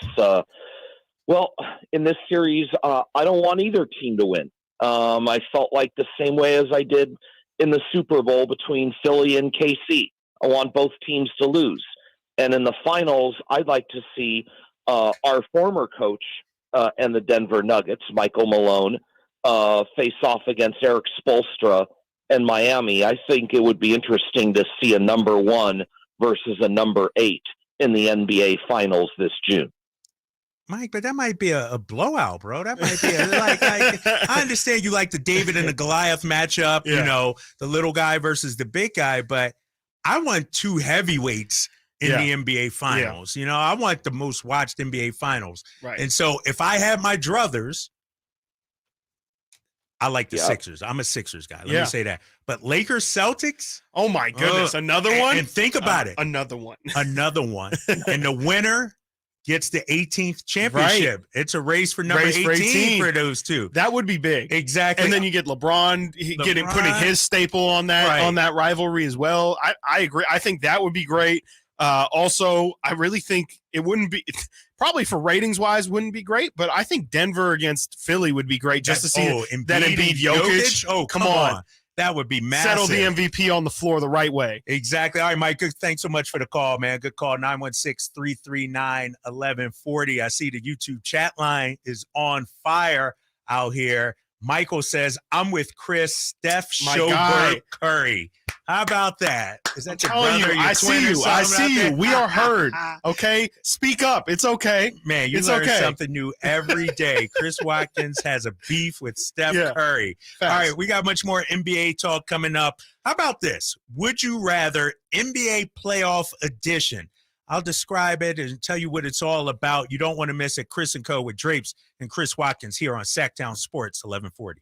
Well, in this series, I don't want either team to win. I felt like the same way as I did in the Super Bowl between Philly and KC. I want both teams to lose. And in the finals, I'd like to see our former coach and the Denver Nuggets, Michael Malone, face off against Eric Spoelstra and Miami. I think it would be interesting to see a number 1 versus a number 8 in the NBA Finals this June. Mike, but that might be a blowout, bro. That might be I understand you like the David and the Goliath matchup, the little guy versus the big guy, but I want 2 heavyweights in the NBA Finals. I want the most watched NBA Finals. Right. And so if I have my druthers, I like the Sixers. I'm a Sixers guy. Let me say that. But Lakers, Celtics. Oh, my goodness. Another one? And think about it. Another one. Another one. And the winner gets the 18th championship. Right. It's a race for number 18 for those two. That would be big. Exactly. And then you get LeBron putting his staple on that rivalry as well. I agree. I think that would be great. Also, I really think it wouldn't be probably for ratings wise wouldn't be great, but I think Denver against Philly would be great just to see that Embiid Jokic. Oh, come on. That would be massive. Settle the MVP on the floor the right way. Exactly. All right, Mike, thanks so much for the call, man. Good call. 916-339-1140. I see the YouTube chat line is on fire out here. Michael says, I'm with Chris, Steph, Showboat, Curry. How about that? Is that your telling brother, you, your I twin, see or you. I something out see there? you. We are heard. Okay, speak up. It's okay. Man, you it's learn okay. something new every day. Chris Watkins has a beef with Steph Curry. Facts. All right, we got much more NBA talk coming up. How about this? Would you rather NBA playoff edition? I'll describe it and tell you what it's all about. You don't want to miss it. Chris and Co. with Drapes and Chris Watkins here on Sactown Sports 1140.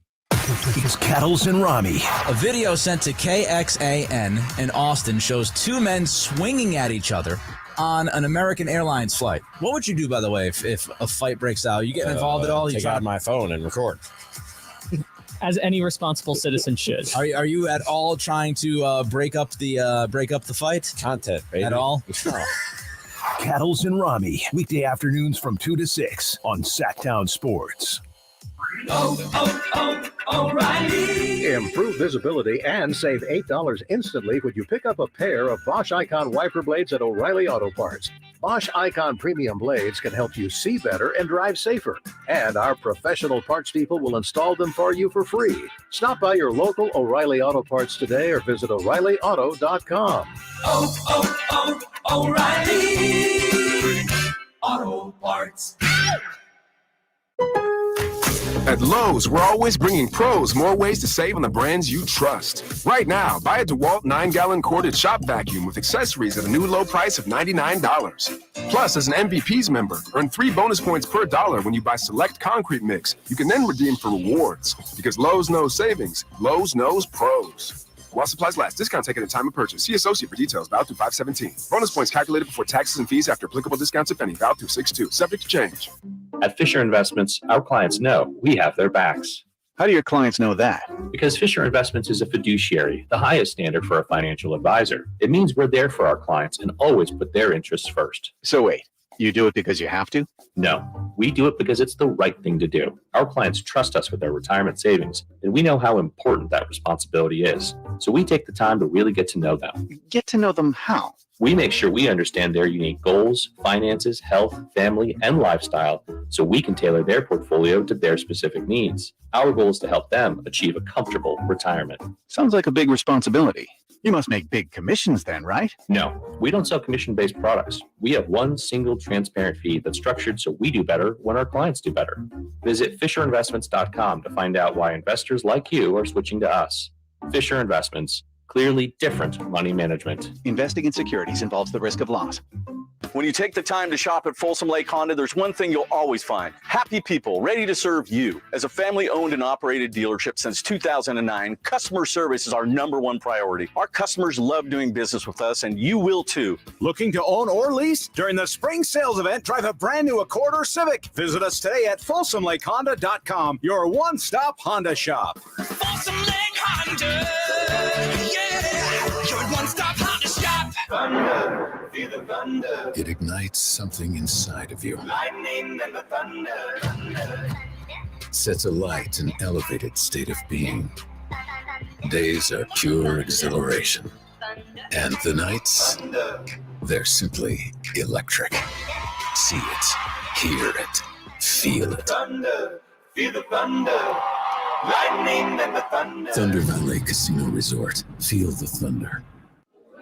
It's Kettles and Rami. A video sent to KXAN in Austin shows two men swinging at each other on an American Airlines flight. What would you do, by the way, if a fight breaks out? You getting involved at all? Take out my phone and record. As any responsible citizen should. Are you at all trying to break up the fight? Content, baby. At all? Kettles and Rami. Weekday afternoons from 2 to 6 on Sactown Sports. O'Reilly. Improve visibility and save $8 instantly when you pick up a pair of Bosch Icon wiper blades at O'Reilly Auto Parts. Bosch Icon premium blades can help you see better and drive safer. And our professional parts people will install them for you for free. Stop by your local O'Reilly Auto Parts today or visit O'ReillyAuto.com. O'Reilly Auto Parts. At Lowe's, we're always bringing pros more ways to save on the brands you trust. Right now, buy a DeWalt 9-gallon corded shop vacuum with accessories at a new low price of $99. Plus, as an MVPs member, earn 3 bonus points per dollar when you buy select concrete mix. You can then redeem for rewards. Because Lowe's knows savings, Lowe's knows pros. While supplies last, discount taken at time of purchase. See associate for details. Valid through 5/17. Bonus points calculated before taxes and fees after applicable discounts, if any. Valid through 6/2. Subject to change. At Fisher Investments, our clients know we have their backs. How do your clients know that? Because Fisher Investments is a fiduciary, the highest standard for a financial advisor. It means we're there for our clients and always put their interests first. So wait, you do it because you have to? No, we do it because it's the right thing to do. Our clients trust us with their retirement savings, and we know how important that responsibility is. So we take the time to really get to know them. Get to know them how? We make sure we understand their unique goals, finances, health, family, and lifestyle so we can tailor their portfolio to their specific needs. Our goal is to help them achieve a comfortable retirement. Sounds like a big responsibility. You must make big commissions then, right? No, we don't sell commission-based products. We have one single transparent fee that's structured so we do better when our clients do better. Visit FisherInvestments.com to find out why investors like you are switching to us. Fisher Investments. Clearly different money management. Investing in securities involves the risk of loss. When you take the time to shop at Folsom Lake Honda, there's one thing you'll always find. Happy people ready to serve you. As a family-owned and operated dealership since 2009, customer service is our #1 priority. Our customers love doing business with us, and you will too. Looking to own or lease? During the spring sales event, drive a brand new Accord or Civic. Visit us today at FolsomLakeHonda.com, your one-stop Honda shop. Folsom Lake Honda. Your one-stop Honda shop. Thunder, feel the thunder. It ignites something inside of you. Lightning and the thunder. Sets alight an elevated state of being. Days are pure exhilaration. And the nights, they're simply electric. See it, hear it, feel it. Thunder, feel the thunder. Lightning and the thunder. Thunder Valley Casino Resort. Feel the thunder.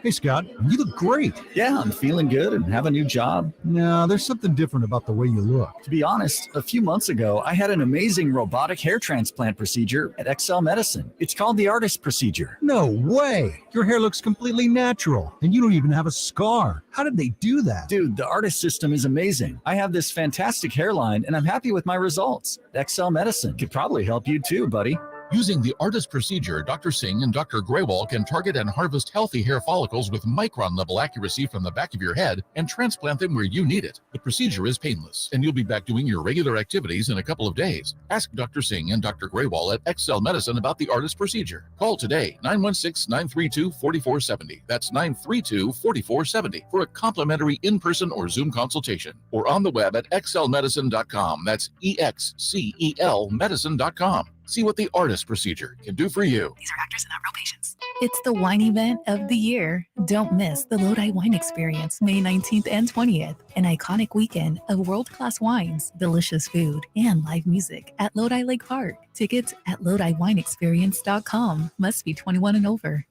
Hey, Scott, you look great. Yeah, I'm feeling good and have a new job. No, there's something different about the way you look. To be honest, a few months ago, I had an amazing robotic hair transplant procedure at XL Medicine. It's called the artist procedure. No way. Your hair looks completely natural, and you don't even have a scar. How did they do that? Dude, the artist system is amazing. I have this fantastic hairline, and I'm happy with my results. XL Medicine could probably help you too, buddy. Using the artist procedure, Dr. Singh and Dr. Graywall can target and harvest healthy hair follicles with micron-level accuracy from the back of your head and transplant them where you need it. The procedure is painless, and you'll be back doing your regular activities in a couple of days. Ask Dr. Singh and Dr. Graywall at XL Medicine about the artist procedure. Call today, 916-932-4470. That's 932-4470 for a complimentary in-person or Zoom consultation, or on the web at xlmedicine.com. That's EXCEL medicine.com. See what the artist procedure can do for you. These are actors and not real patients. It's the wine event of the year. Don't miss the Lodi Wine Experience, May 19th and 20th. An iconic weekend of world-class wines, delicious food, and live music at Lodi Lake Park. Tickets at LodiWineExperience.com. Must be 21 and over.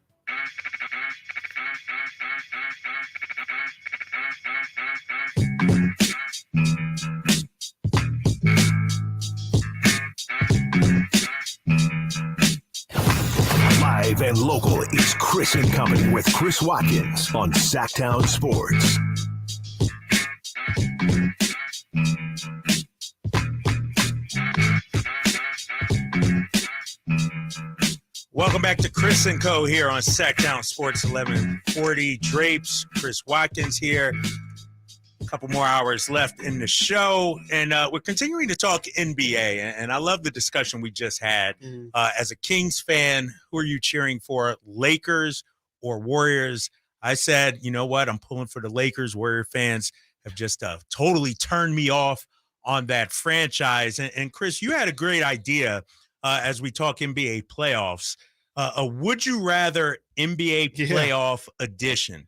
Live and local, it's Chris and Company with Chris Watkins on Sactown Sports. Welcome back to Chris and Co. here on Sactown Sports 1140. Drapes, Chris Watkins here. A couple more hours left in the show, and we're continuing to talk NBA, and I love the discussion we just had. As a Kings fan, who are you cheering for, Lakers or Warriors? I said, you know what, I'm pulling for the Lakers. Warrior fans have just totally turned me off on that franchise. And Chris, you had a great idea as we talk NBA playoffs. A would you rather NBA playoff edition.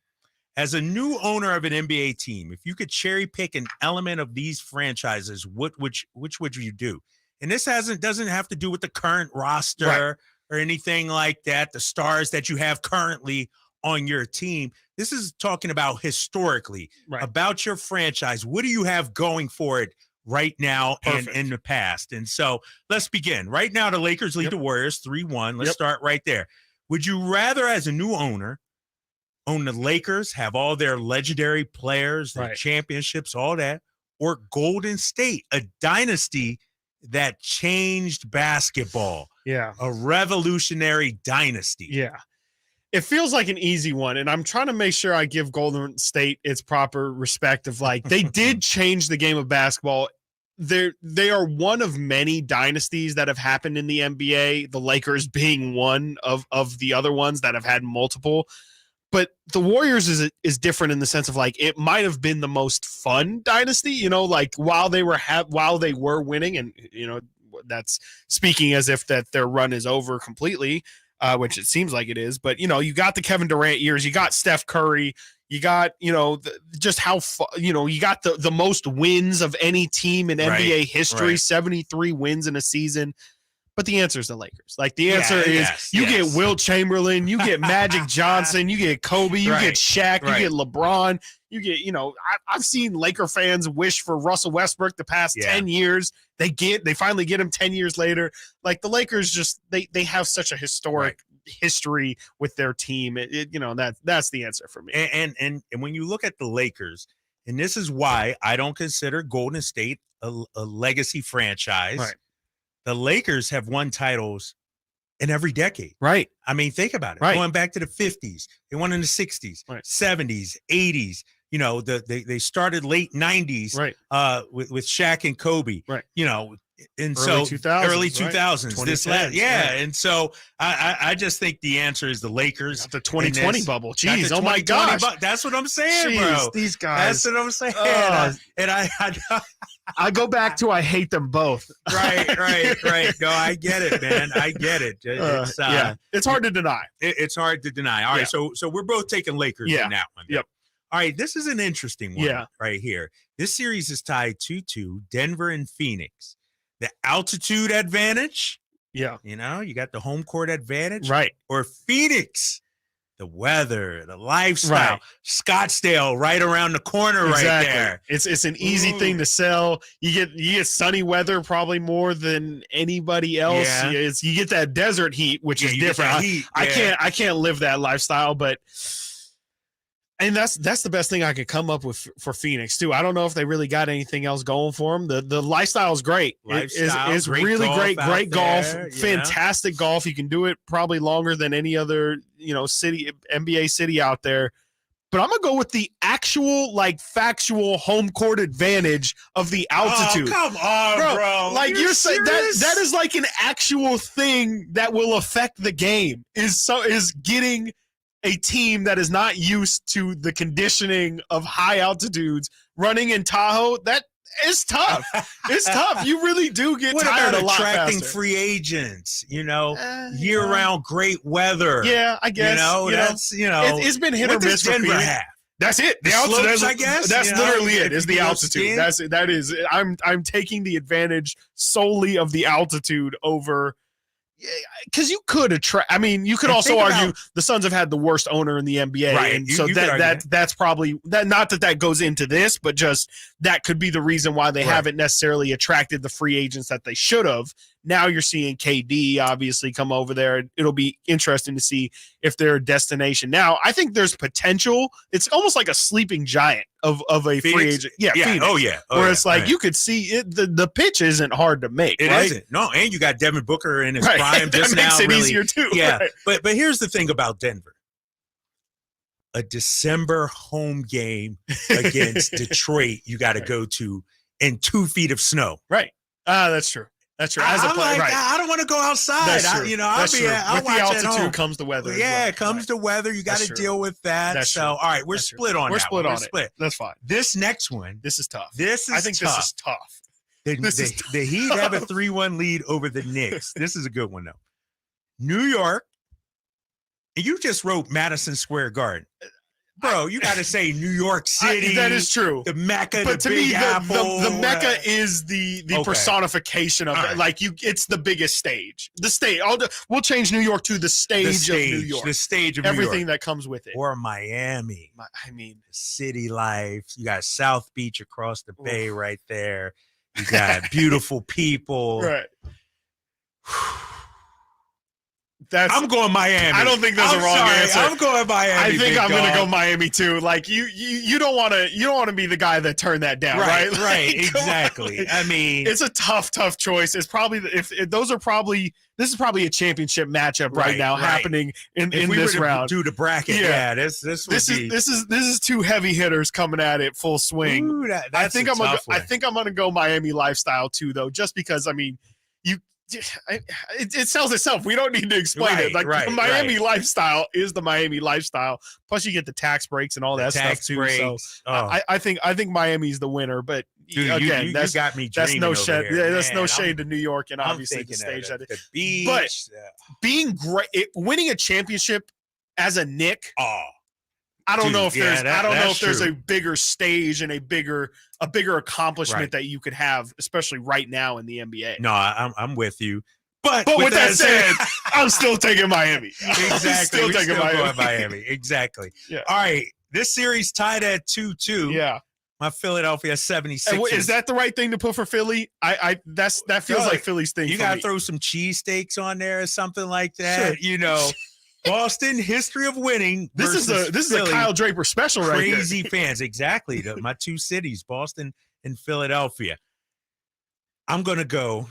As a new owner of an NBA team, if you could cherry pick an element of these franchises, which would you do? And this doesn't have to do with the current roster or anything like that, the stars that you have currently on your team. This is talking about historically, about your franchise. What do you have going for it right now and in the past? And so let's begin. Right now, the Lakers lead the Warriors 3-1. Let's start right there. Would you rather, as a new owner, own the Lakers, have all their legendary players, their championships, all that, or Golden State, a dynasty that changed basketball? Yeah. A revolutionary dynasty. Yeah. It feels like an easy one, and I'm trying to make sure I give Golden State its proper respect of, like, they did change the game of basketball. They are one of many dynasties that have happened in the NBA, the Lakers being one of the other ones that have had multiple. But the Warriors is different in the sense of, like, it might have been the most fun dynasty, you know, like while they were winning, and, you know, that's speaking as if that their run is over completely. Which it seems like it is, but, you know, you got the Kevin Durant years, you got Steph Curry, you got, you know, you got the most wins of any team in NBA history, 73 wins in a season. But the answer is the Lakers. Like, the answer is you get Will Chamberlain, you get Magic Johnson, you get Kobe, you get Shaq, you get LeBron, you get, you know, I've seen Laker fans wish for Russell Westbrook the past 10 years. They finally get him 10 years later. Like, the Lakers just, they have such a historic history with their team. You know, that's the answer for me. And when you look at the Lakers, and this is why I don't consider Golden State a legacy franchise. Right. The Lakers have won titles in every decade. Right. I mean, think about it. Right. Going back to the 50s, they won in the 60s, 70s, 80s. You know, they started late 90s with Shaq and Kobe. Right. You know, and early 2000s. This last, and so I just think the answer is the Lakers. The 2020 bubble. Jeez, oh my gosh. That's what I'm saying, bro. These guys. That's what I'm saying. And I go back to I hate them both. Right. No, I get it, man. I get it. It's hard to deny. It's hard to deny. All right, so we're both taking Lakers in that one. Yep. All right, this is an interesting one right here. This series is tied 2-2, Denver and Phoenix. The altitude advantage. Yeah. You know, you got the home court advantage. Right. Or Phoenix, the weather, the lifestyle. Scottsdale right around the corner right there. It's an easy thing to sell. You get sunny weather probably more than anybody else. Yeah. You get that desert heat, which is different. I can't live that lifestyle, but and that's the best thing I could come up with for Phoenix too. I don't know if they really got anything else going for them. The lifestyle is great. It's really great golf, fantastic golf. You can do it probably longer than any other, you know, city, NBA city out there. But I'm gonna go with the actual, like, factual home court advantage of the altitude. Oh, come on, bro. Like, you're saying that is like an actual thing that will affect the game. Is getting a team that is not used to the conditioning of high altitudes running in Tahoe. That is tough. It's tough. You really do get tired a lot attracting faster. Free agents, you know, year-round great weather. Yeah, I guess. It's been hit or miss for Denver. That's it. The altitude, I guess. That's literally it. Is the altitude. That is. I'm taking the advantage solely of the altitude over because you could attract. I mean, you could also argue the Suns have had the worst owner in the NBA, Right. and You so could that's probably that. Not that goes into this, but just that could be the reason why they haven't necessarily attracted the free agents that they should have. Now you're seeing KD obviously come over there. It'll be interesting to see if they're a destination. Now, I think there's potential. It's almost like a sleeping giant of a Phoenix? free agent. Yeah, Phoenix. Where it's like you could see it. The pitch isn't hard to make. It right? isn't. No, and you got Devin Booker in his Right. prime just That makes now. it really, easier too. Yeah, Right. but here's the thing about Denver. A December home game against Detroit, you got to go to in 2 feet of snow. Right. That's true. That's true. As a player, right. I don't want to go outside. That's true. I'll That's be. true. I'll With watch the at altitude home. comes the weather. as Yeah, well. it comes the weather. You got That's to true. deal with that. That's so, true. all right, we're That's split true. on We're that. split one. on We're it. split. That's fine. This next one. This is tough. This is I think tough. this is tough. The Heat have a 3-1 lead over the Knicks. This is a good one, though. New York, and you just wrote Madison Square Garden. Bro, you got to say New York City. That is true. The Mecca, But the to Big me, Apple. the Mecca is the Okay. personification of All it. right. Like it's the biggest stage. The stage. We'll change New York to the stage of New York. The stage of New York. Everything that comes with it. Or Miami. I mean, city life. You got South Beach across the bay right there. You got beautiful people. Right. I'm going Miami. I don't think there's a wrong answer. I'm going Miami. I think I'm going to go Miami too. Like you don't want to be the guy that turned that down, right? Right. Like, come on. Exactly. I mean, it's a tough choice. It's probably this is probably a championship matchup right now happening in if we this were to round. do the bracket, yeah, this is two heavy hitters coming at it full swing. Ooh, I think I'm gonna gonna go Miami lifestyle too, though, just because I mean it sells itself. We don't need to explain it. Like the Miami lifestyle is the Miami lifestyle. Plus, you get the tax breaks and all that stuff too. Breaks. So I think Miami's the winner. But dude, again, you that's got me. That's no shade. Yeah, that's no shade to New York and obviously the stage that it. But being great, winning a championship as a Knick. I don't know if there's a bigger stage and a bigger accomplishment that you could have, especially right now in the NBA. No, I'm with you. But with that said, I'm still taking Miami. Exactly. Still taking Miami. Exactly. Yeah. All right. This series tied at 2-2. Yeah. My Philadelphia 76ers. Is that the right thing to put for Philly? That feels like Philly's thing. You gotta throw some cheesesteaks on there or something like that. Sure. You know. Boston history of winning. This is a Kyle Draper special, right here. Crazy fans, exactly. My two cities, Boston and Philadelphia. I'm gonna go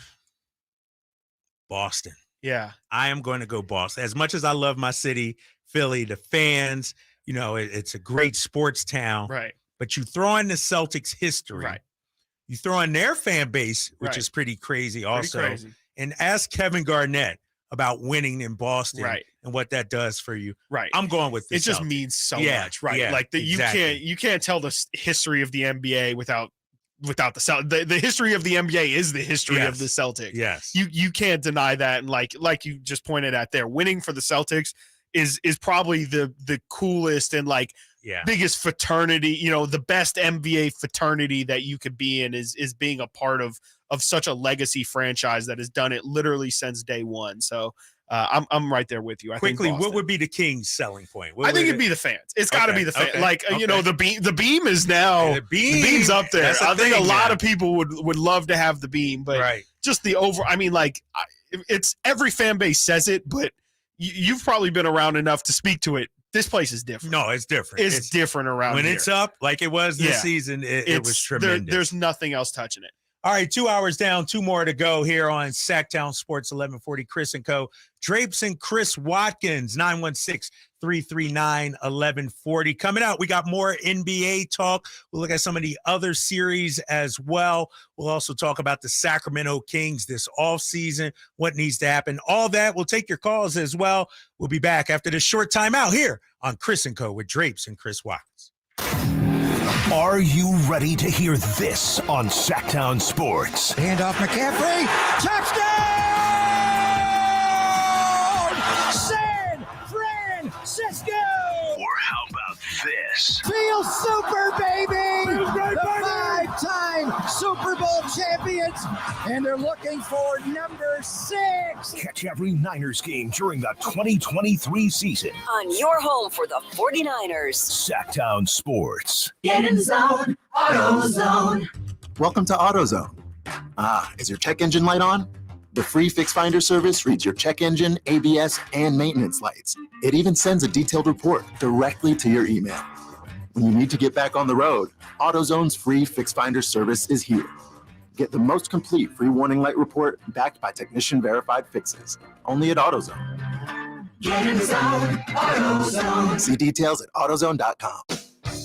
Boston. Yeah, I am going to go Boston. As much as I love my city, Philly, the fans, you know, it's a great sports town. Right. But you throw in the Celtics history. Right. You throw in their fan base, which is pretty crazy also. And ask Kevin Garnett about winning in Boston and what that does for you. Right. I'm going with this. It just means so much, right? Yeah, like you can't tell the history of the NBA without the Celtics. The history of the NBA is the history of the Celtics. Yes. You can't deny that. And like you just pointed out there, winning for the Celtics is probably the coolest and biggest fraternity, you know, the best NBA fraternity that you could be in is being a part of such a legacy franchise that has done it literally since day one. So I'm right there with you. I Quickly, think what would be the Kings' selling point? I think it'd be the fans. It's got to be the fans. You know, the beam is now the beam's up there. I think a lot of people would love to have the beam, but just the over. I mean, it's every fan base says it, but you've probably been around enough to speak to it. This place is different. No, it's different. It's different around when here. It's up like it was this season. It was tremendous. There's nothing else touching it. All right, 2 hours down, 2 more to go here on Sactown Sports 1140. Chris and Co. Drapes and Chris Watkins, 916-339-1140. Coming out, we got more NBA talk. We'll look at some of the other series as well. We'll also talk about the Sacramento Kings this offseason, what needs to happen, all that. We'll take your calls as well. We'll be back after this short time out here on Chris and Co. with Drapes and Chris Watkins. Are you ready to hear this on Sactown Sports? Handoff McCaffrey. Touchdown! San Francisco! Or how about this? Feel super, baby! The 5-time Super Bowl champion champions, and they're looking for number 6. Catch every Niners game during the 2023 season On your home for the 49ers. Sactown Sports. Get in zone, AutoZone. Welcome to AutoZone. Is your check engine light on? The free Fix Finder service reads your check engine, ABS, and maintenance lights. It even sends a detailed report directly to your email. When you need to get back on the road, AutoZone's free Fix Finder service is here. Get the most complete free warning light report backed by technician-verified fixes. Only at AutoZone. Get in zone, AutoZone. See details at AutoZone.com.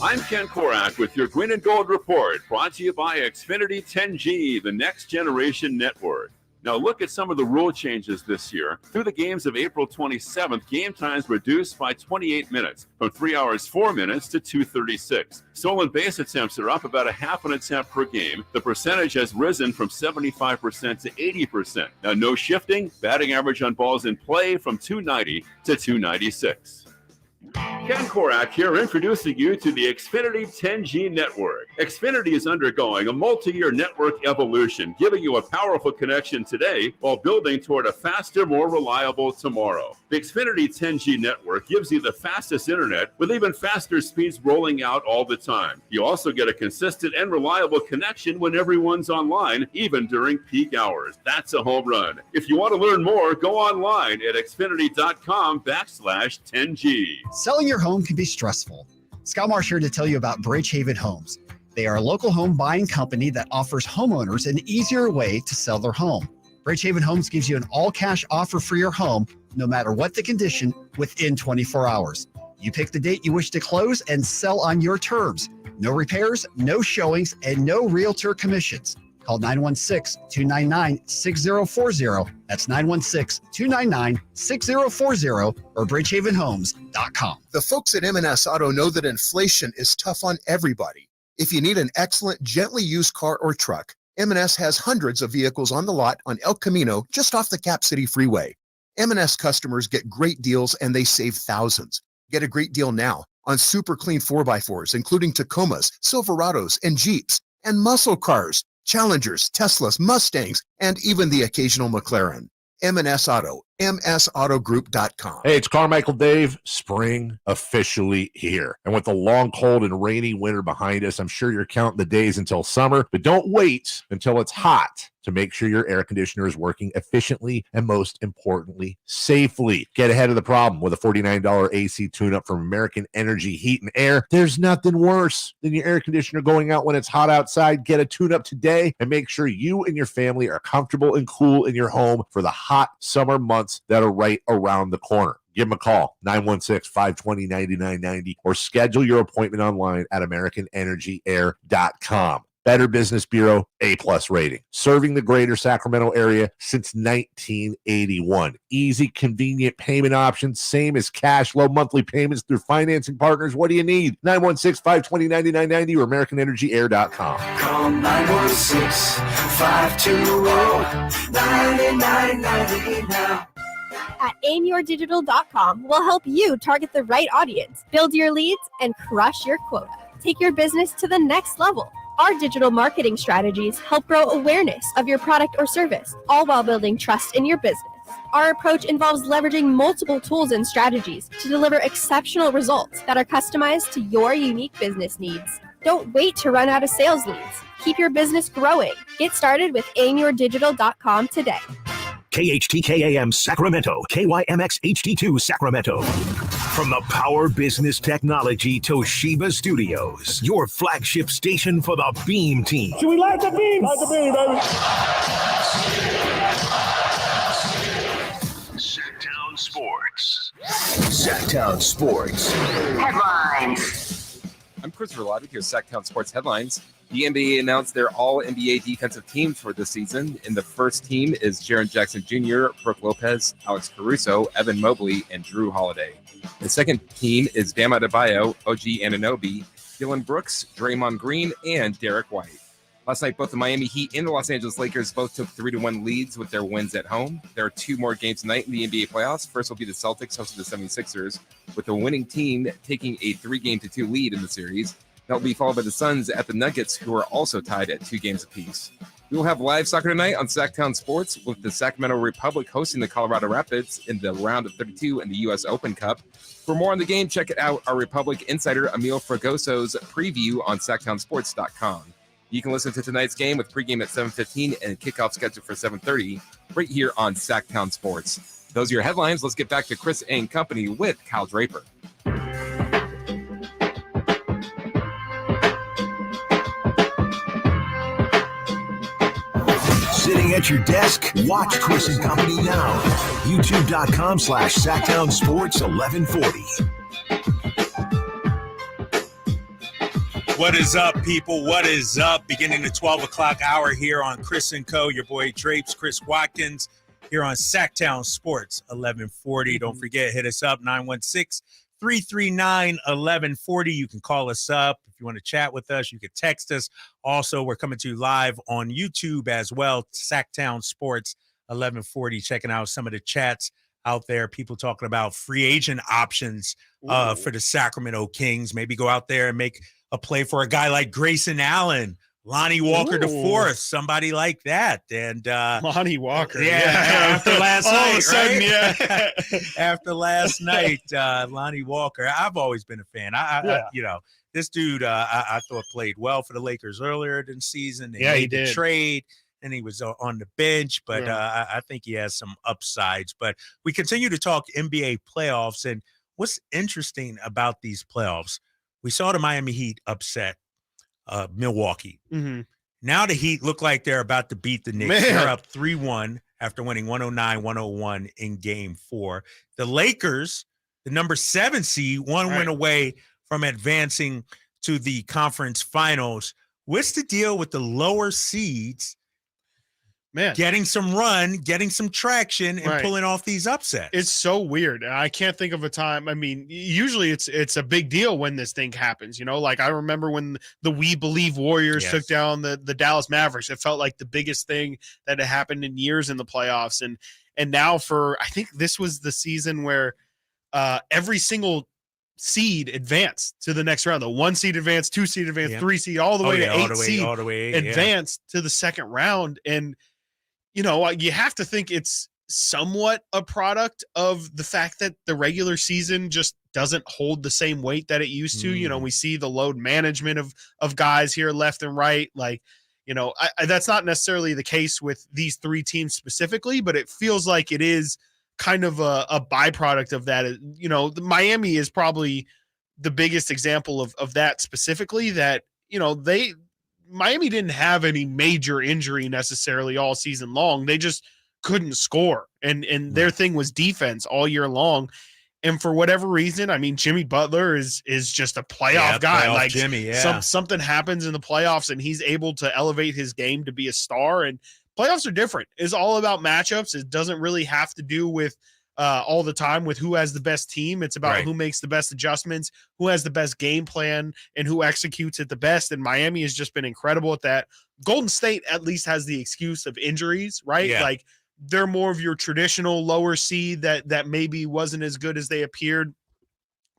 I'm Ken Korak with your Green and Gold Report, brought to you by Xfinity 10G, the next generation network. Now look at some of the rule changes this year. Through the games of April 27th, game times reduced by 28 minutes, from 3 hours 4 minutes to 2:36. Stolen base attempts are up about a half an attempt per game. The percentage has risen from 75% to 80%. Now no shifting, batting average on balls in play from 290 to 296. Ken Korak here, introducing you to the Xfinity 10G network. Xfinity is undergoing a multi-year network evolution, giving you a powerful connection today while building toward a faster, more reliable tomorrow. The Xfinity 10G network gives you the fastest internet with even faster speeds rolling out all the time. You also get a consistent and reliable connection when everyone's online, even during peak hours. That's a home run. If you want to learn more, go online at xfinity.com/10G. Selling your home can be stressful. Scott Marsh here to tell you about Bridgehaven Homes. They are a local home buying company that offers homeowners an easier way to sell their home. Bridgehaven Homes gives you an all-cash offer for your home, no matter what the condition, within 24 hours. You pick the date you wish to close and sell on your terms. No repairs, no showings, and no realtor commissions. Call 916-299-6040. That's 916-299-6040 or bridgehavenhomes.com. The folks at M&S Auto know that inflation is tough on everybody. If you need an excellent, gently used car or truck, M&S has hundreds of vehicles on the lot on El Camino, just off the Cap City Freeway. M&S customers get great deals and they save thousands. Get a great deal now on super clean 4x4s, including Tacomas, Silverados, and Jeeps, and muscle cars, Challengers, Teslas, Mustangs, and even the occasional McLaren. M&S Auto, msautogroup.com. Hey, it's Carmichael Dave. Spring officially here. And with the long, cold, and rainy winter behind us, I'm sure you're counting the days until summer, but don't wait until it's hot to make sure your air conditioner is working efficiently and, most importantly, safely. Get ahead of the problem with a $49 AC tune-up from American Energy Heat and Air. There's nothing worse than your air conditioner going out when it's hot outside. Get a tune-up today and make sure you and your family are comfortable and cool in your home for the hot summer months that are right around the corner. Give them a call, 916-520-9990, or schedule your appointment online at AmericanEnergyAir.com. Better Business Bureau, A+ rating. Serving the greater Sacramento area since 1981. Easy, convenient payment options, same as cash, low monthly payments through financing partners. What do you need? 916-520-9990 or AmericanEnergyAir.com. Call 916-520-9990 now. At aimyourdigital.com, we'll help you target the right audience, build your leads, and crush your quota. Take your business to the next level. Our digital marketing strategies help grow awareness of your product or service, all while building trust in your business. Our approach involves leveraging multiple tools and strategies to deliver exceptional results that are customized to your unique business needs. Don't wait to run out of sales leads. Keep your business growing. Get started with aimyourdigital.com today. KHTKAM Sacramento, KYMX HD2 Sacramento. From the Power Business Technology Toshiba Studios, your flagship station for the Beam Team. Should we light the beam? Light the beam, baby. Sactown Sports. Sactown Sports. Headlines. I'm Christopher Lovick, your Sactown Sports Headlines. The NBA announced their all-NBA defensive teams for this season. And the first team is Jaren Jackson Jr., Brooke Lopez, Alex Caruso, Evan Mobley, and Drew Holiday. The second team is Bam Adebayo, OG Anunoby, Dylan Brooks, Draymond Green, and Derek White. Last night, both the Miami Heat and the Los Angeles Lakers both took 3-1 leads with their wins at home. There are two more games tonight in the NBA playoffs. First will be the Celtics hosting the 76ers, with the winning team taking a 3-2 lead in the series. That will be followed by the Suns at the Nuggets, who are also tied at 2 games apiece. We will have live soccer tonight on Sactown Sports with the Sacramento Republic hosting the Colorado Rapids in the round of 32 in the U.S. Open Cup. For more on the game, check out our Republic insider Emil Fragoso's preview on SactownSports.com. You can listen to tonight's game with pregame at 7:15 and kickoff scheduled for 7:30 right here on Sactown Sports. Those are your headlines. Let's get back to Chris and company with Kyle Draper. Sitting at your desk, watch Chris and Company now. YouTube.com/Sactown Sports 1140. What is up, people? What is up? Beginning the 12 o'clock hour here on Chris & Co. Your boy Drapes, Chris Watkins, here on Sactown Sports 1140. Don't forget, hit us up, 916-339-1140. You can call us up. If you want to chat with us, you can text us. Also, we're coming to you live on YouTube as well, Sactown Sports 1140. Checking out some of the chats out there, people talking about free agent options for the Sacramento Kings. Maybe go out there and make a play for a guy like Grayson Allen, Lonnie Walker IV, somebody like that. And Lonnie Walker. Yeah, after last all night, of a sudden, right? yeah. After last night, Lonnie Walker. I've always been a fan. I this dude, I thought played well for the Lakers earlier this season. They made the trade, and he was on the bench, but I think he has some upsides. But we continue to talk NBA playoffs, and what's interesting about these playoffs, we saw the Miami Heat upset Milwaukee. Mm-hmm. Now the Heat look like they're about to beat the Knicks. They're up 3-1 after winning 109-101 in Game 4. The Lakers, the number 7 seed, one win away from advancing to the conference finals. What's the deal with the lower seeds getting some run, getting some traction, and pulling off these upsets? It's so weird. I can't think of a time. I mean, usually it's a big deal when this thing happens. You know, like I remember when the We Believe Warriors took down the Dallas Mavericks. It felt like the biggest thing that had happened in years in the playoffs. And now I think this was the season where every single seed advanced to the next round. The 1 seed advanced, 2 seed advanced, 3 seed, all the way to 8 seed advanced to the second round. And you know, you have to think it's somewhat a product of the fact that the regular season just doesn't hold the same weight that it used to. You know, we see the load management of guys here left and right. Like, you know, that's not necessarily the case with these 3 teams specifically, but it feels like it is kind of a byproduct of that. You know, Miami is probably the biggest example of that specifically, that, you know, Miami didn't have any major injury necessarily all season long. They just couldn't score. And their thing was defense all year long. And for whatever reason, I mean, Jimmy Butler is just a playoff guy. Playoff like Jimmy, something happens in the playoffs and he's able to elevate his game to be a star. And playoffs are different. It's all about matchups. It doesn't really have to do with all the time with who has the best team. It's about who makes the best adjustments, who has the best game plan, and who executes it the best. And Miami has just been incredible at that. Golden State at least has the excuse of injuries, right? Yeah. Like they're more of your traditional lower seed that maybe wasn't as good as they appeared.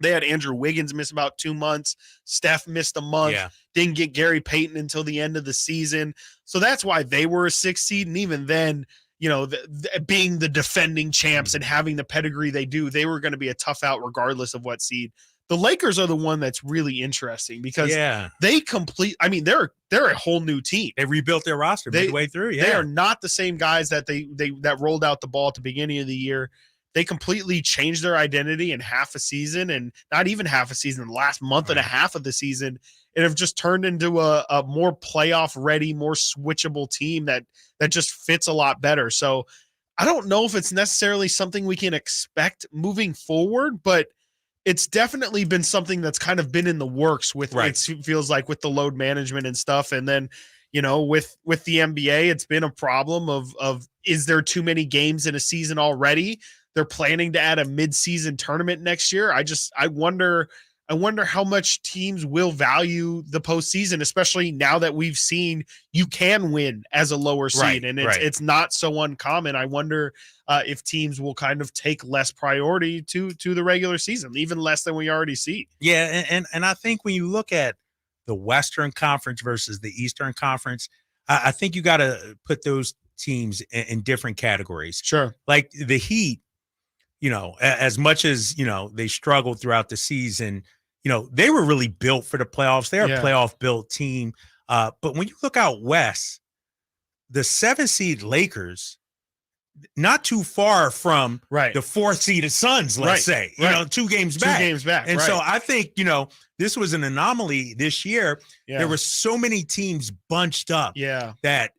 They had Andrew Wiggins miss about 2 months. Steph missed a month. Didn't get Gary Payton until the end of the season. So that's why they were a 6 seed. And even then, you know, being the defending champs and having the pedigree they do, they were going to be a tough out regardless of what seed. The Lakers are the one that's really interesting because they're a whole new team. They rebuilt their roster midway through. They are not the same guys that that rolled out the ball at the beginning of the year. They completely changed their identity in half a season, and not even half a season, the last month and a half of the season, and have just turned into a more playoff ready, more switchable team that just fits a lot better. So I don't know if it's necessarily something we can expect moving forward, but it's definitely been something that's kind of been in the works with it feels like with the load management and stuff. And then, you know, with the NBA, it's been a problem of is there too many games in a season already? They're planning to add a mid-season tournament next year. I wonder how much teams will value the postseason, especially now that we've seen you can win as a lower seed, and it's not so uncommon. I wonder if teams will kind of take less priority to the regular season, even less than we already see. Yeah, and I think when you look at the Western Conference versus the Eastern Conference, I think you got to put those teams in different categories. Sure. Like the Heat, as much as, they struggled throughout the season, they were really built for the playoffs. They're a playoff built team. But when you look out west, the 7 seed Lakers, not too far from the 4th seeded Suns, let's say, 2 games back. 2 games back. And so I think, this was an anomaly this year. Yeah. There were so many teams bunched up that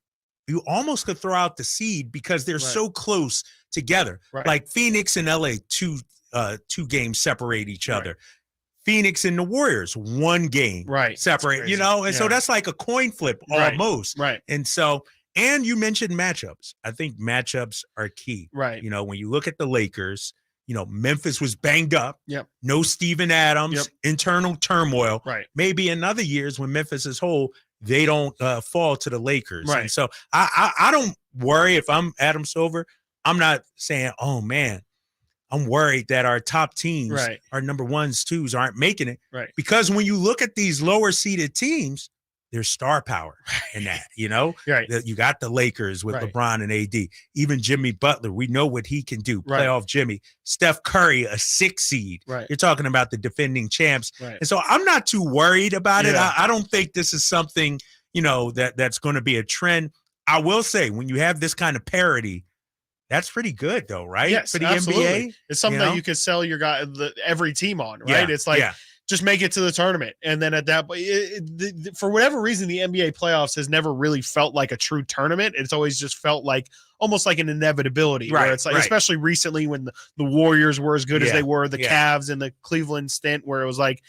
you almost could throw out the seed because they're so close together. Like Phoenix and LA, 2 games separate each other. Phoenix and the Warriors, 1 game separate, and so that's like a coin flip almost. And so, and you mentioned matchups. I think matchups are key. When you look at the Lakers, Memphis was banged up. No Steven Adams, internal turmoil. Maybe in other years when Memphis is whole, they don't fall to the Lakers. And so I don't worry if I'm Adam Silver. I'm not saying, oh man, I'm worried that our top teams, our number 1s, 2s aren't making it. Because when you look at these lower seeded teams, there's star power in that, you got the Lakers with LeBron and AD, even Jimmy Butler. We know what he can do. Playoff Jimmy, Steph Curry, a 6 seed. You're talking about the defending champs. And so I'm not too worried about it. I don't think this is something, that's going to be a trend. I will say when you have this kind of parity, that's pretty good though, right? Yes, for the absolutely. NBA. It's something that you could sell your guy, every team on, right? It's like, just make it to the tournament. And then at that, for whatever reason, the NBA playoffs has never really felt like a true tournament. It's always just felt like almost like an inevitability, where it's like, especially recently when the Warriors were as good as they were, the Cavs and the Cleveland stint, where it was like,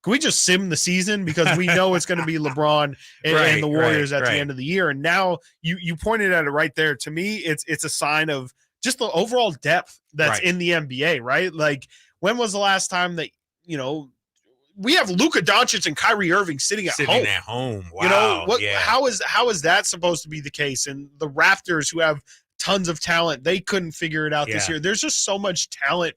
can we just sim the season because we know it's going to be LeBron and the Warriors at the end of the year? And now you pointed at it right there. To me, it's a sign of just the overall depth that's in the NBA, right? Like, when was the last time that, we have Luka Doncic and Kyrie Irving sitting at home. Wow. How is that supposed to be the case? And the Raptors, who have tons of talent, they couldn't figure it out this year. There's just so much talent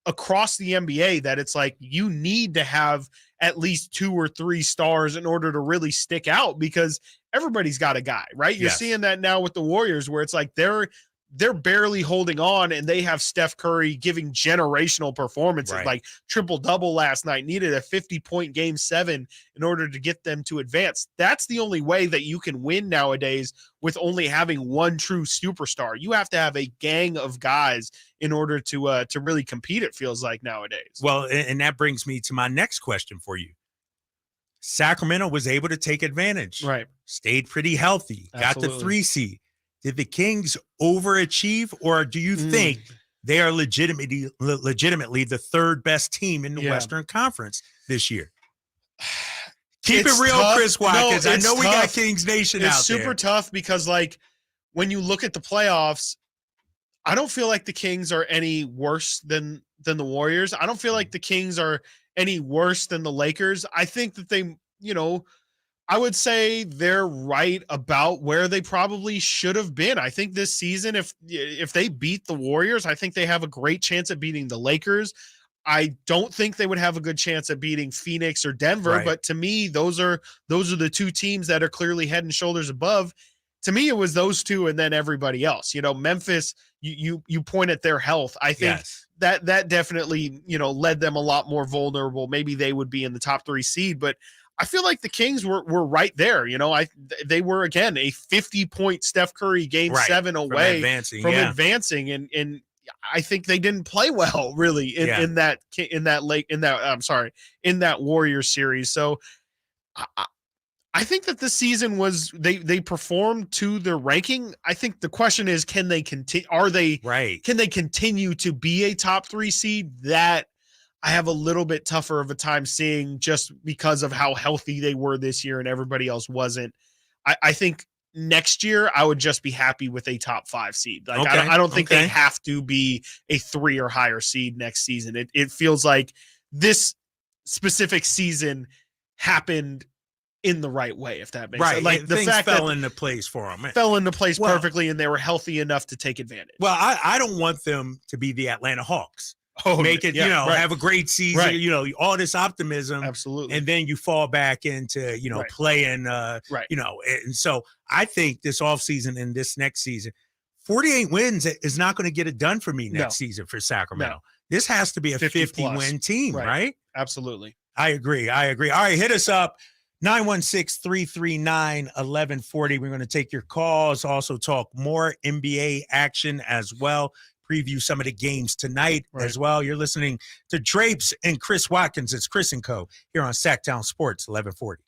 across the NBA that it's like you need to have at least 2 or 3 stars in order to really stick out, because everybody's got a guy, right? You're seeing that now with the Warriors, where it's like they're barely holding on, and they have Steph Curry giving generational performances, like triple-double last night, needed a 50-point game 7 in order to get them to advance. That's the only way that you can win nowadays, with only having 1 true superstar. You have to have a gang of guys in order to really compete, it feels like nowadays. Well, and that brings me to my next question for you. Sacramento was able to take advantage. Stayed pretty healthy. Absolutely. Got the 3 seed. Did the Kings overachieve, or do you think they are legitimately the 3rd best team in the Western Conference this year? Keep it real, tough. Chris Watkins. I know we got tough. Kings Nation it's out there. It's super tough because, like, when you look at the playoffs, I don't feel like the Kings are any worse than the Warriors. I don't feel like the Kings are any worse than the Lakers. I think that they, I would say they're right about where they probably should have been. I think this season, if they beat the Warriors, I think they have a great chance at beating the Lakers. I don't think they would have a good chance at beating Phoenix or Denver, but to me, those are the 2 teams that are clearly head and shoulders above. To me, it was those 2 and then everybody else. Memphis, you point at their health. I think that definitely, led them a lot more vulnerable. Maybe they would be in the top 3 seed, but I feel like the Kings were right there. They were, again, a 50-point Steph Curry game 7 away from advancing. And I think they didn't play well really in that Warriors series. So I think that this season was, they performed to their ranking. I think the question is, can they continue? Can they continue to be a top 3 seed? That I have a little bit tougher of a time seeing, just because of how healthy they were this year and everybody else wasn't. I think next year I would just be happy with a top 5 seed. Like, I don't think they have to be a 3 or higher seed next season. It feels like this specific season happened in the right way, if that makes sense. Like, the fact fell into place for them. Fell into place perfectly, and they were healthy enough to take advantage. Well, I don't want them to be the Atlanta Hawks. make it, have a great season, all this optimism. Absolutely. And then you fall back into, playing, and so I think this offseason and this next season, 48 wins is not going to get it done for me next season for Sacramento. No. This has to be a 50-win team, right? Absolutely. I agree. All right, hit us up. 916-339-1140. We're going to take your calls, also talk more NBA action as well, preview some of the games tonight as well. You're listening to Drapes and Chris Watkins. It's Chris & Co. here on Sactown Sports 1140.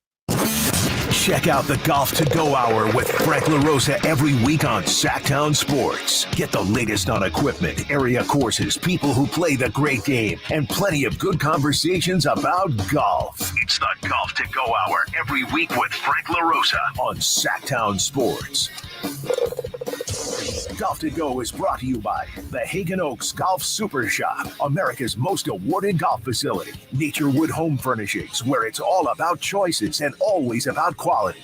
Check out the Golf to Go Hour with Frank LaRosa every week on Sactown Sports. Get the latest on equipment, area courses, people who play the great game, and plenty of good conversations about golf. It's the Golf to Go Hour every week with Frank LaRosa on Sactown Sports. Golf to Go is brought to you by the Hagen Oaks Golf Super Shop, America's most awarded golf facility. Naturewood Home Furnishings, where it's all about choices and always about quality.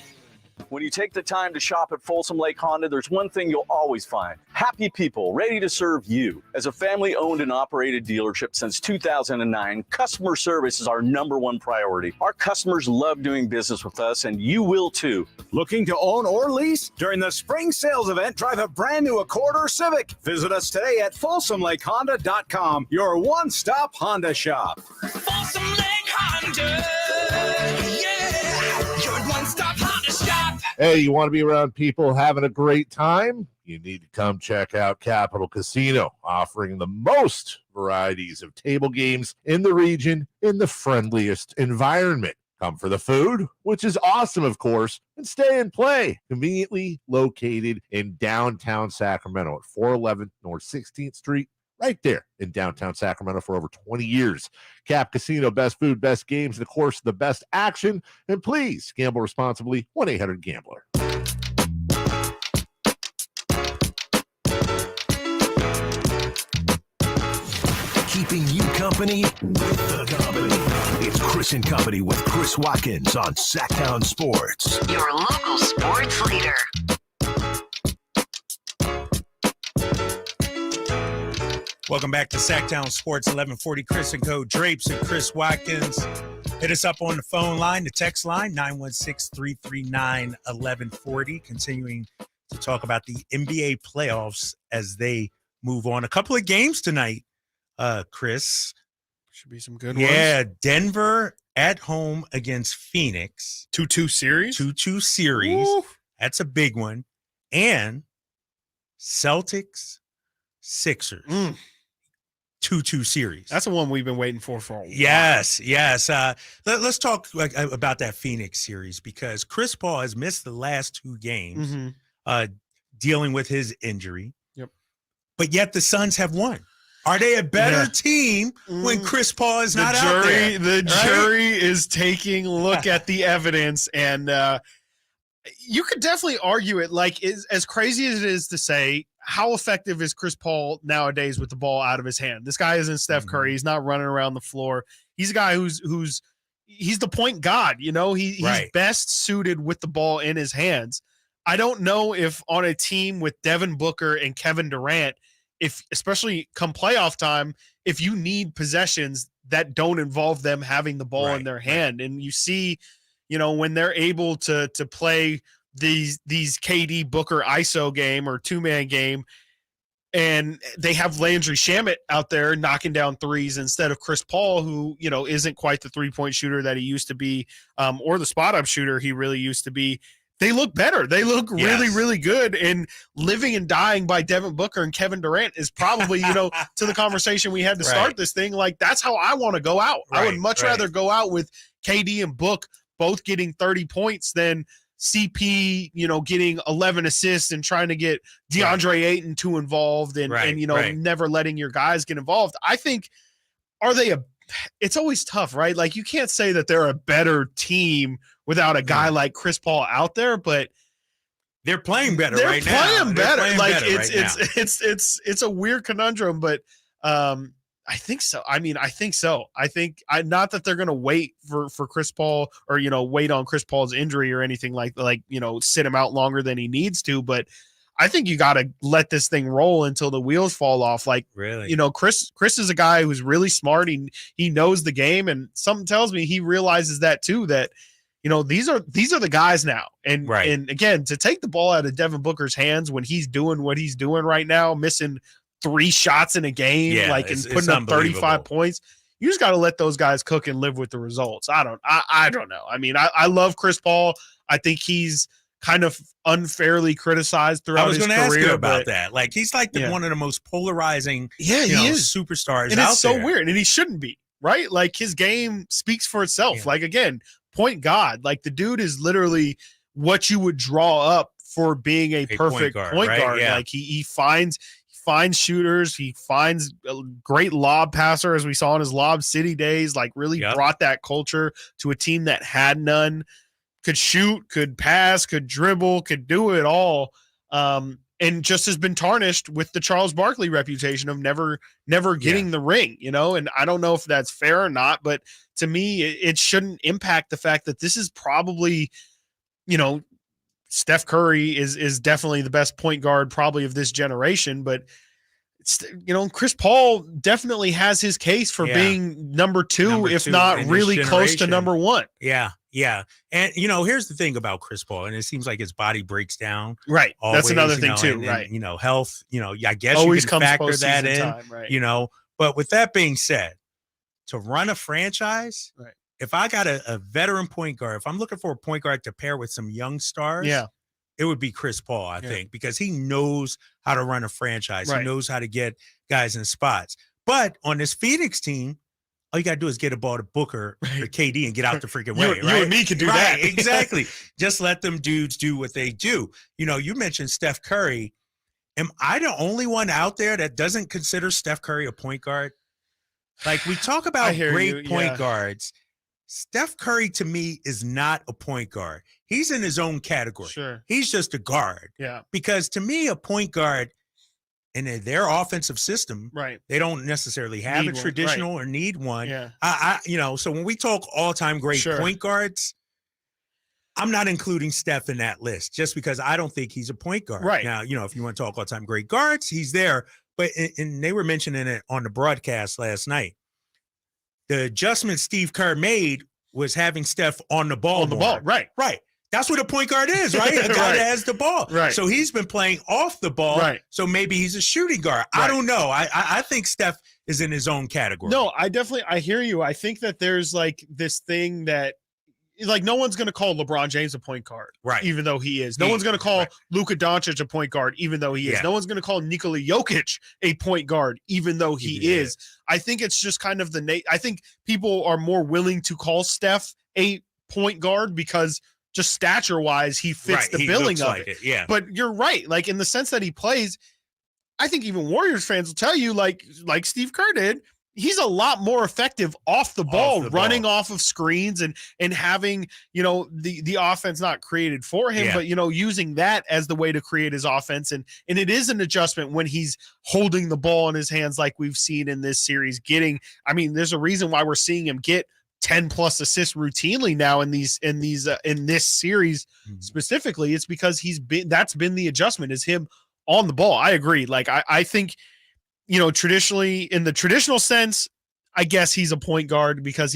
When you take the time to shop at Folsom Lake Honda, there's one thing you'll always find. Happy people ready to serve you. As a family-owned and operated dealership since 2009, customer service is our #1 priority. Our customers love doing business with us, and you will too. Looking to own or lease? During the spring sales event, drive a brand new Accord or Civic. Visit us today at FolsomLakeHonda.com, your one-stop Honda shop. Folsom Lake Honda, yeah, your one-stop Honda shop. Hey, you want to be around people having a great time? You need to come check out Capital Casino, offering the most varieties of table games in the region in the friendliest environment. Come for the food, which is awesome, of course, and stay and play. Conveniently located in downtown Sacramento at 411 North 16th Street, right there in downtown Sacramento for over 20 years. Cap Casino, best food, best games, and of course, the best action. And please gamble responsibly. 1-800-GAMBLER. Keeping you company with the company. It's Chris & Company with Chris Watkins on Sactown Sports. Your local sports leader. Welcome back to Sactown Sports 1140. Chris & Co. Drapes and Chris Watkins. Hit us up on the phone line, the text line, 916-339-1140. Continuing to talk about the NBA playoffs as they move on. A couple of games tonight, Chris. Should be some good ones. Yeah, Denver at home against Phoenix. 2-2 series. 2-2 series. Ooh. That's a big one. And Celtics, Sixers. 2-2 series. That's the one we've been waiting for a while. Yes. Let's talk about that Phoenix series because Chris Paul has missed the last 2 games dealing with his injury. Yep. But yet the Suns have won. Are they a better team when Chris Paul is not out there? The jury is taking a look at the evidence, and you could definitely argue it. Like, as crazy as it is to say, how effective is Chris Paul nowadays with the ball out of his hand? This guy isn't Steph Curry. He's not running around the floor. He's a guy who's he's the point god. He's best suited with the ball in his hands. I don't know if on a team with Devin Booker and Kevin Durant, if especially come playoff time, if you need possessions that don't involve them having the ball in their hand. And you see, when they're able to play these KD Booker ISO game or 2-man game, and they have Landry Shamet out there knocking down threes instead of Chris Paul, who, isn't quite the 3-point shooter that he used to be, or the spot-up shooter he really used to be. They look better. They look really, really good. And living and dying by Devin Booker and Kevin Durant is probably, to the conversation we had to start this thing. Like, that's how I want to go out. I would much rather go out with KD and Book both getting 30 points than CP, getting 11 assists and trying to get DeAndre Ayton too involved and never letting your guys get involved. I think, it's always tough, right? Like, you can't say that they're a better team without a guy like Chris Paul out there, but they're playing better right now. They're playing better. Like, it's a weird conundrum, but I think so. I think so. I think not that they're going to wait for Chris Paul or, wait on Chris Paul's injury or anything like, sit him out longer than he needs to. But I think you got to let this thing roll until the wheels fall off. Like, really, you know, Chris is a guy who's really smart. He knows the game, and something tells me he realizes that too. That, you know, these are the guys now. And and again, to take the ball out of Devin Booker's hands when he's doing what he's doing right now, missing 3 shots in a game, and putting up 35 points. You just got to let those guys cook and live with the results. I don't know. I mean, I love Chris Paul. I think he's kind of unfairly criticized throughout his career. I was going to ask you about that. Like, he's like one of the most polarizing he is superstars and out it's so there. weird, and he shouldn't be, right? Like, his game speaks for itself. Like, again, point God. Like, the dude is literally what you would draw up for being a perfect point guard. Yeah. Like, he finds shooters. He finds a great lob passer, as we saw in his Lob City days, like really brought that culture to a team that had none. Could shoot, could pass, could dribble, could do it all. And just has been tarnished with the Charles Barkley reputation of never getting the ring, you know? And I don't know if that's fair or not, but to me, it shouldn't impact the fact that this is probably, you know, Steph Curry is definitely the best point guard probably of this generation, but it's, you know, Chris Paul definitely has his case for being number two, if not really close to number one. Yeah. Yeah. And, you know, here's the thing about Chris Paul, and it seems like his body breaks down. Right. Always, that's another thing too. And, right. You know, health, you know, I guess always you can factor that in, time, right. you know, but with that being said, to run a franchise, right. If I got a veteran point guard, if I'm looking for a point guard to pair with some young stars, it would be Chris Paul, I think, because he knows how to run a franchise. Right. He knows how to get guys in spots. But on this Phoenix team, all you got to do is get a ball to Booker or KD and get out the freaking way. You and me can do that. Exactly. Just let them dudes do what they do. You know, you mentioned Steph Curry. Am I the only one out there that doesn't consider Steph Curry a point guard? Like, we talk about great point guards. Steph Curry, to me, is not a point guard. He's in his own category. Sure. He's just a guard. Yeah. Because to me, a point guard in their offensive system, right, they don't necessarily have a traditional or need one. Yeah. You know, so when we talk all-time great point guards, I'm not including Steph in that list just because I don't think he's a point guard. Right. Now, you know, if you want to talk all-time great guards, he's there. But and they were mentioning it on the broadcast last night. The adjustment Steve Kerr made was having Steph on the ball. Right. Right. That's what a point guard is, right? A guy that has the ball. Right. So he's been playing off the ball. Right. So maybe he's a shooting guard. Right. I don't know. I think Steph is in his own category. No, I hear you. I think that there's like this thing that, like, no one's going to call LeBron James a point guard, right? Even though he is. No one's going to call Luka Doncic a point guard, even though he is. No one's going to call Nikola Jokic a point guard, even though he is. I think it's just kind of I think people are more willing to call Steph a point guard because just stature-wise, he fits the billing of it. Yeah. But you're right. Like, in the sense that he plays, I think even Warriors fans will tell you, like Steve Kerr did, he's a lot more effective off the ball, running off of screens and having, you know, the offense not created for him, but, you know, using that as the way to create his offense. And it is an adjustment when he's holding the ball in his hands, like we've seen in this series, there's a reason why we're seeing him get 10 plus assists routinely now in this series specifically. It's because that's been the adjustment, is him on the ball. I agree. Like, I think, you know, traditionally, in the traditional sense, I guess he's a point guard because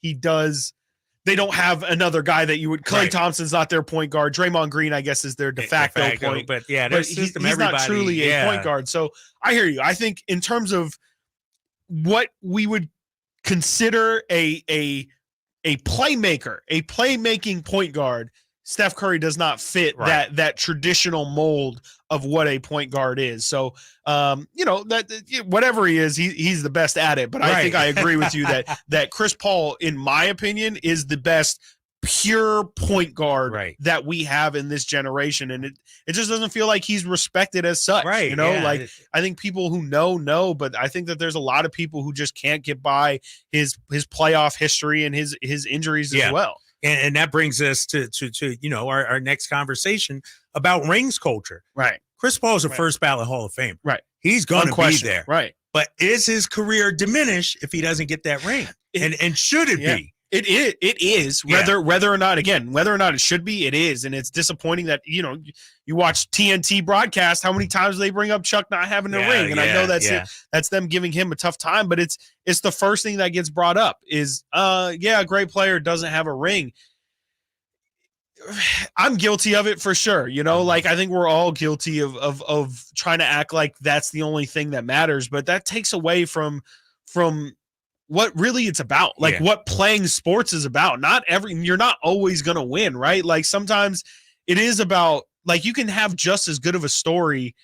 they don't have another guy that you would. Klay Thompson's not their point guard. Draymond Green, I guess, is their de facto point. But he's not truly a point guard. So I hear you. I think in terms of what we would consider a playmaker, a playmaking point guard, Steph Curry does not fit that traditional mold of what a point guard is. So, you know, that whatever he is, he's the best at it. But I think I agree with you that Chris Paul, in my opinion, is the best pure point guard that we have in this generation. And it just doesn't feel like he's respected as such. You know, like, I think people who know, but I think that there's a lot of people who just can't get by his playoff history and his injuries as well. And that brings us to you know, our next conversation about rings culture. Right. Chris Paul is a first ballot Hall of Fame. Right. He's going to be there. Right. But is his career diminish if he doesn't get that ring? And should it be? It is whether or not it should be, it is. And it's disappointing that, you watch TNT broadcast, how many times they bring up Chuck not having a ring. And I know that's them giving him a tough time, but it's the first thing that gets brought up is, a great player doesn't have a ring. I'm guilty of it for sure. I think we're all guilty of trying to act like that's the only thing that matters, but that takes away from what really it's about, what playing sports is about. You're not always going to win, right? Like sometimes it is about, you can have just as good of a story,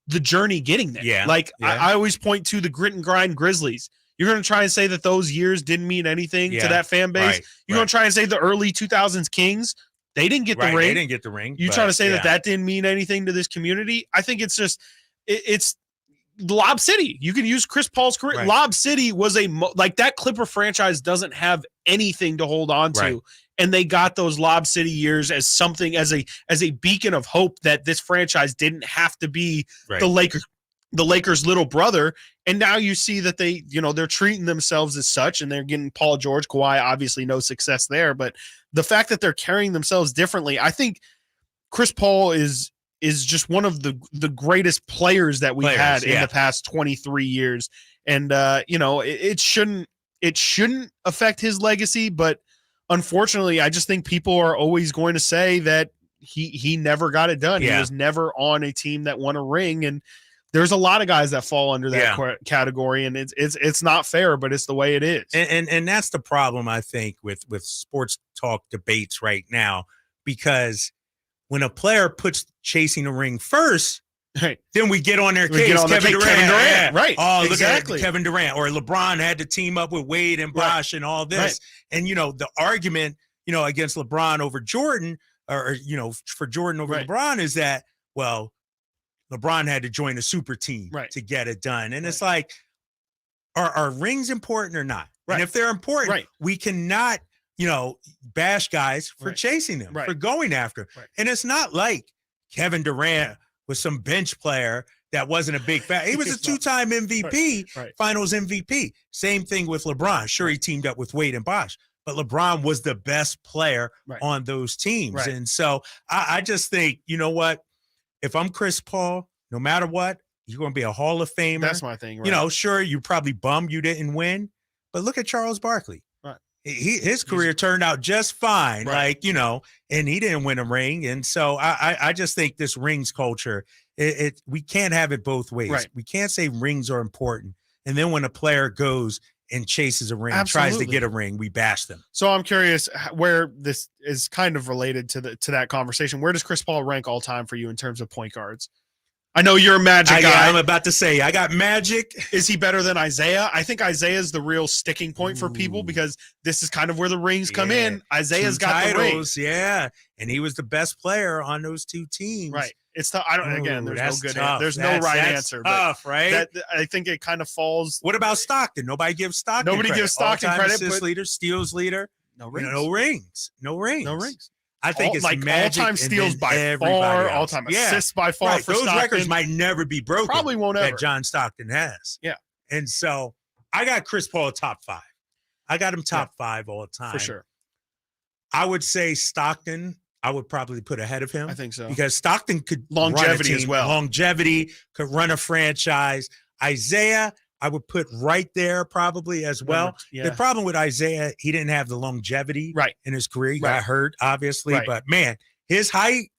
the journey getting there. Yeah. I always point to the grit and grind Grizzlies. You're going to try and say that those years didn't mean anything to that fan base. Right, You're going to try and say the early 2000s Kings, they didn't get the ring. They didn't get the ring. You trying to say that didn't mean anything to this community? I think it's just, it's Lob City. You can use Chris Paul's career. Right. Lob City was that Clipper franchise doesn't have anything to hold on to. Right. And they got those Lob City years as something, as a beacon of hope that this franchise didn't have to be the Lakers' little brother. And now you see that they're treating themselves as such, and they're getting Paul George, Kawhi, obviously no success there. But the fact that they're carrying themselves differently, I think Chris Paul is just one of the greatest players that we've had in the past 23 years. And, it shouldn't affect his legacy, but unfortunately, I just think people are always going to say that he never got it done. Yeah. He was never on a team that won a ring. And there's a lot of guys that fall under that category, and it's not fair, but it's the way it is. And that's the problem, I think, with sports talk debates right now, because when a player puts chasing a ring first, then we get on their case. Kevin Durant. Right. Oh, exactly. Look at Kevin Durant. Or LeBron had to team up with Wade and Bosh and all this. Right. And, the argument, against LeBron over Jordan, or for Jordan over LeBron is that, well, LeBron had to join a super team to get it done. And it's like, are rings important or not? Right. And if they're important, we cannot bash guys for chasing them, for going after. Right. And it's not like Kevin Durant was some bench player that wasn't a big fan. He was a two-time MVP, finals MVP. Same thing with LeBron. Sure, he teamed up with Wade and Bosh, but LeBron was the best player on those teams. Right. And so I just think, you know what? If I'm Chris Paul, no matter what, you're going to be a Hall of Famer. That's my thing. Right? Sure, you're probably bummed you didn't win, but look at Charles Barkley. His career turned out just fine, and he didn't win a ring. And so I just think this rings culture, we can't have it both ways. Right. We can't say rings are important, and then when a player goes and chases a ring, tries to get a ring, we bash them. So I'm curious where this is kind of related to that conversation. Where does Chris Paul rank all time for you in terms of point guards? I know you're a Magic guy. I'm about to say, I got Magic. Is he better than Isaiah? I think Isaiah is the real sticking point for people, because this is kind of where the rings come in. Isaiah's got the rings. Yeah, and he was the best player on those two teams. Right. It's tough. There's no good tough. There's no right answer. Tough, right? I think it kind of falls. What about Stockton? Nobody gives Stockton credit. Gives Stockton credit. Assist leader, steals leader. No rings. No rings. I think it's like Magic, all-time steals by far, all-time assists by far. Right. For Those Stockton. records might never be broken. Probably won't ever. That John Stockton has. Yeah. And so I got Chris Paul top 5. I got him top 5 all the time. For sure. I would say Stockton, I would probably put ahead of him. I think so. Because Stockton could longevity run a team, as well. Longevity, could run a franchise. Isaiah, I would put right there probably as well. The problem with Isaiah, he didn't have the longevity in his career. He got hurt, obviously. But, man, his height,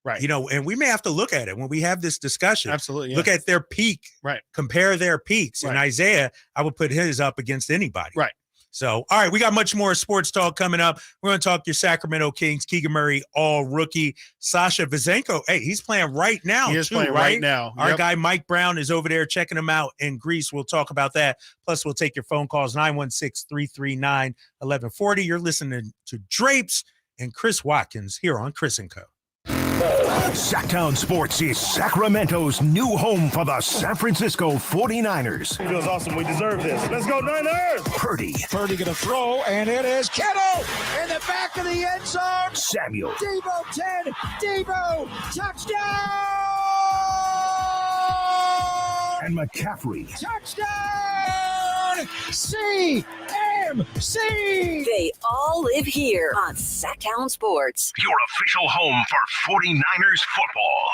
and we may have to look at it when we have this discussion. Absolutely. Look at their peak. Right. Compare their peaks. And Isaiah, I would put his up against anybody. Right. So, all right, we got much more sports talk coming up. We're going to talk your Sacramento Kings, Keegan Murray, all rookie. Sasha Vezenko, hey, he's playing right now. He is playing right now. Our guy Mike Brown is over there checking him out in Greece. We'll talk about that. Plus, we'll take your phone calls, 916-339-1140. You're listening to Drapes and Chris Watkins here on Chris & Co. Sactown Sports is Sacramento's new home for the San Francisco 49ers. He feels awesome. We deserve this. Let's go, Niners! Purdy. Purdy going to throw, and it is Kittle in the back of the end zone. Samuel. Debo 10. Debo, touchdown! And McCaffrey. Touchdown! C-A MC. They all live here on Sactown Sports. Your official home for 49ers football.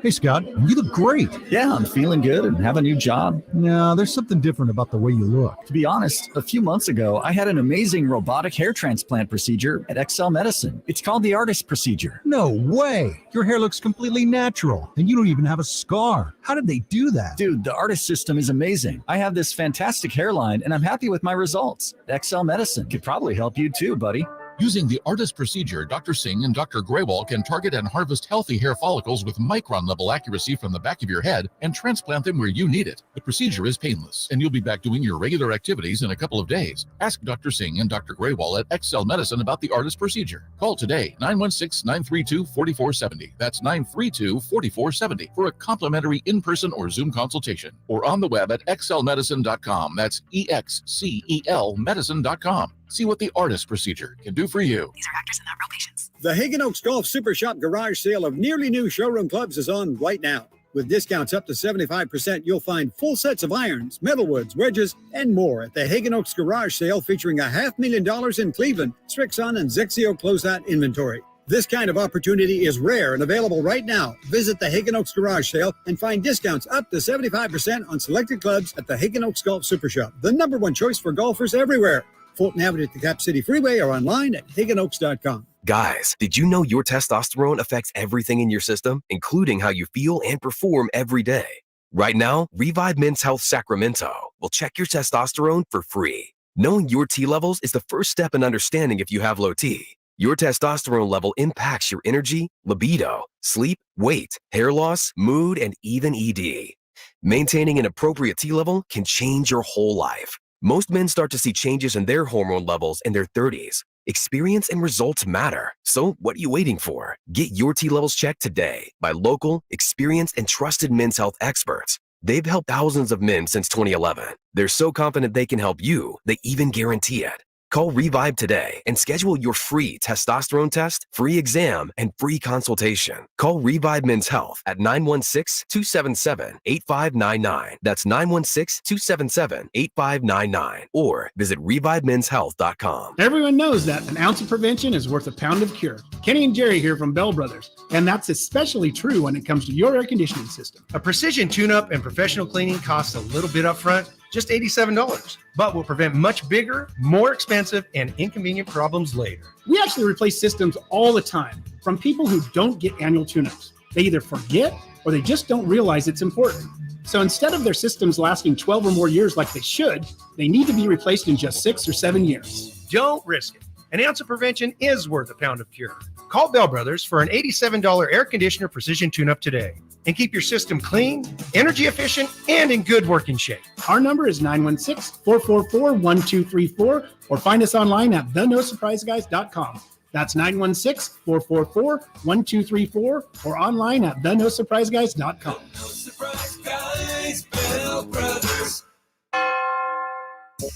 Hey, Scott, you look great. Yeah, I'm feeling good and have a new job. No, there's something different about the way you look. To be honest, a few months ago, I had an amazing robotic hair transplant procedure at XL Medicine. It's called the artist procedure. No way. Your hair looks completely natural, and you don't even have a scar. How did they do that? Dude, the artist system is amazing. I have this fantastic hairline, and I'm happy with my results. XL Medicine could probably help you too, buddy. Using the artist procedure, Dr. Singh and Dr. Graywall can target and harvest healthy hair follicles with micron-level accuracy from the back of your head and transplant them where you need it. The procedure is painless, and you'll be back doing your regular activities in a couple of days. Ask Dr. Singh and Dr. Graywall at XL Medicine about the artist procedure. Call today, 916-932-4470. That's 932-4470 for a complimentary in-person or Zoom consultation, or on the web at xlmedicine.com. That's EXCEL medicine.com. See what the artist procedure can do for you. These are actors and not real patients. The Hagen Oaks Golf Super Shop garage sale of nearly new showroom clubs is on right now. With discounts up to 75%, you'll find full sets of irons, metalwoods, wedges, and more at the Hagen Oaks garage sale featuring $500,000 in Cleveland, Strixon, and Zexio closeout inventory. This kind of opportunity is rare and available right now. Visit the Hagen Oaks garage sale and find discounts up to 75% on selected clubs at the Hagen Oaks Golf Super Shop, the #1 choice for golfers everywhere. Fulton Avenue at the Cap City Freeway or online at HagenOaks.com. Guys, did you know your testosterone affects everything in your system, including how you feel and perform every day? Right now, Revive Men's Health Sacramento will check your testosterone for free. Knowing your T levels is the first step in understanding if you have low T. Your testosterone level impacts your energy, libido, sleep, weight, hair loss, mood, and even ED. Maintaining an appropriate T level can change your whole life. Most men start to see changes in their hormone levels in their 30s. Experience and results matter. So what are you waiting for? Get your T levels checked today by local, experienced, and trusted men's health experts. They've helped thousands of men since 2011. They're so confident they can help you, they even guarantee it. Call Revive today and schedule your free testosterone test, free exam, and free consultation. Call Revive Men's Health at 916-277-8599. That's 916-277-8599. Or visit ReviveMen'sHealth.com. Everyone knows that an ounce of prevention is worth a pound of cure. Kenny and Jerry here from Bell Brothers. And that's especially true when it comes to your air conditioning system. A precision tune-up and professional cleaning costs a little bit up front, just $87, but will prevent much bigger, more expensive, and inconvenient problems later. We actually replace systems all the time from people who don't get annual tune-ups. They either forget or they just don't realize it's important. So instead of their systems lasting 12 or more years like they should, they need to be replaced in just 6 or 7 years. Don't risk it. An ounce of prevention is worth a pound of cure. Call Bell Brothers for an $87 air conditioner precision tune-up today and keep your system clean, energy efficient, and in good working shape. Our number is 916-444-1234 or find us online at thenosurpriseguys.com. That's 916-444-1234 or online at thenosurpriseguys.com. No surprise guys, Bell Brothers.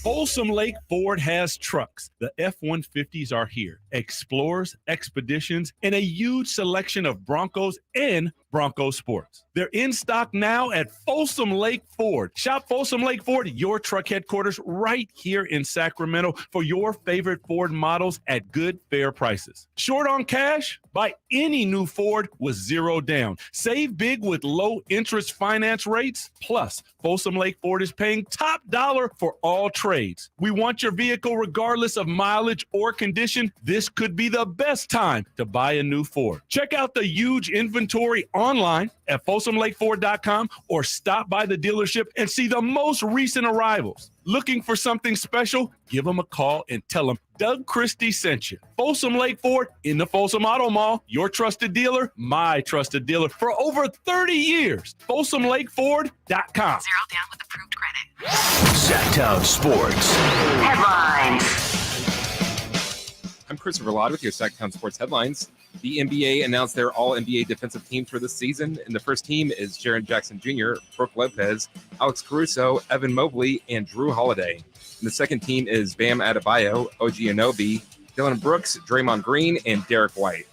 Folsom Lake Ford has trucks. The F-150s are here. Explorers, Expeditions, and a huge selection of Broncos and Bronco Sports. They're in stock now at Folsom Lake Ford. Shop Folsom Lake Ford, your truck headquarters right here in Sacramento for your favorite Ford models at good, fair prices. Short on cash? Buy any new Ford with zero down. Save big with low interest finance rates. Plus, Folsom Lake Ford is paying top dollar for all trades. We want your vehicle regardless of mileage or condition. This could be the best time to buy a new Ford. Check out the huge inventory online at folsomlakeford.com or stop by the dealership and see the most recent arrivals. Looking for something special? Give them a call and tell them Doug Christie sent you. Folsom Lake Ford in the Folsom Auto Mall, your trusted dealer, my trusted dealer for over 30 years. FolsomLakeFord.com. Zero down with approved credit. Sactown Sports Headlines. I'm Christopher Ladd with your Sactown Sports Headlines. The NBA announced their all-NBA defensive teams for this season, and the first team is Jaren Jackson Jr., Brook Lopez, Alex Caruso, Evan Mobley, and Drew Holiday. And the second team is Bam Adebayo, OG Anunoby, Dylan Brooks, Draymond Green, and Derek White.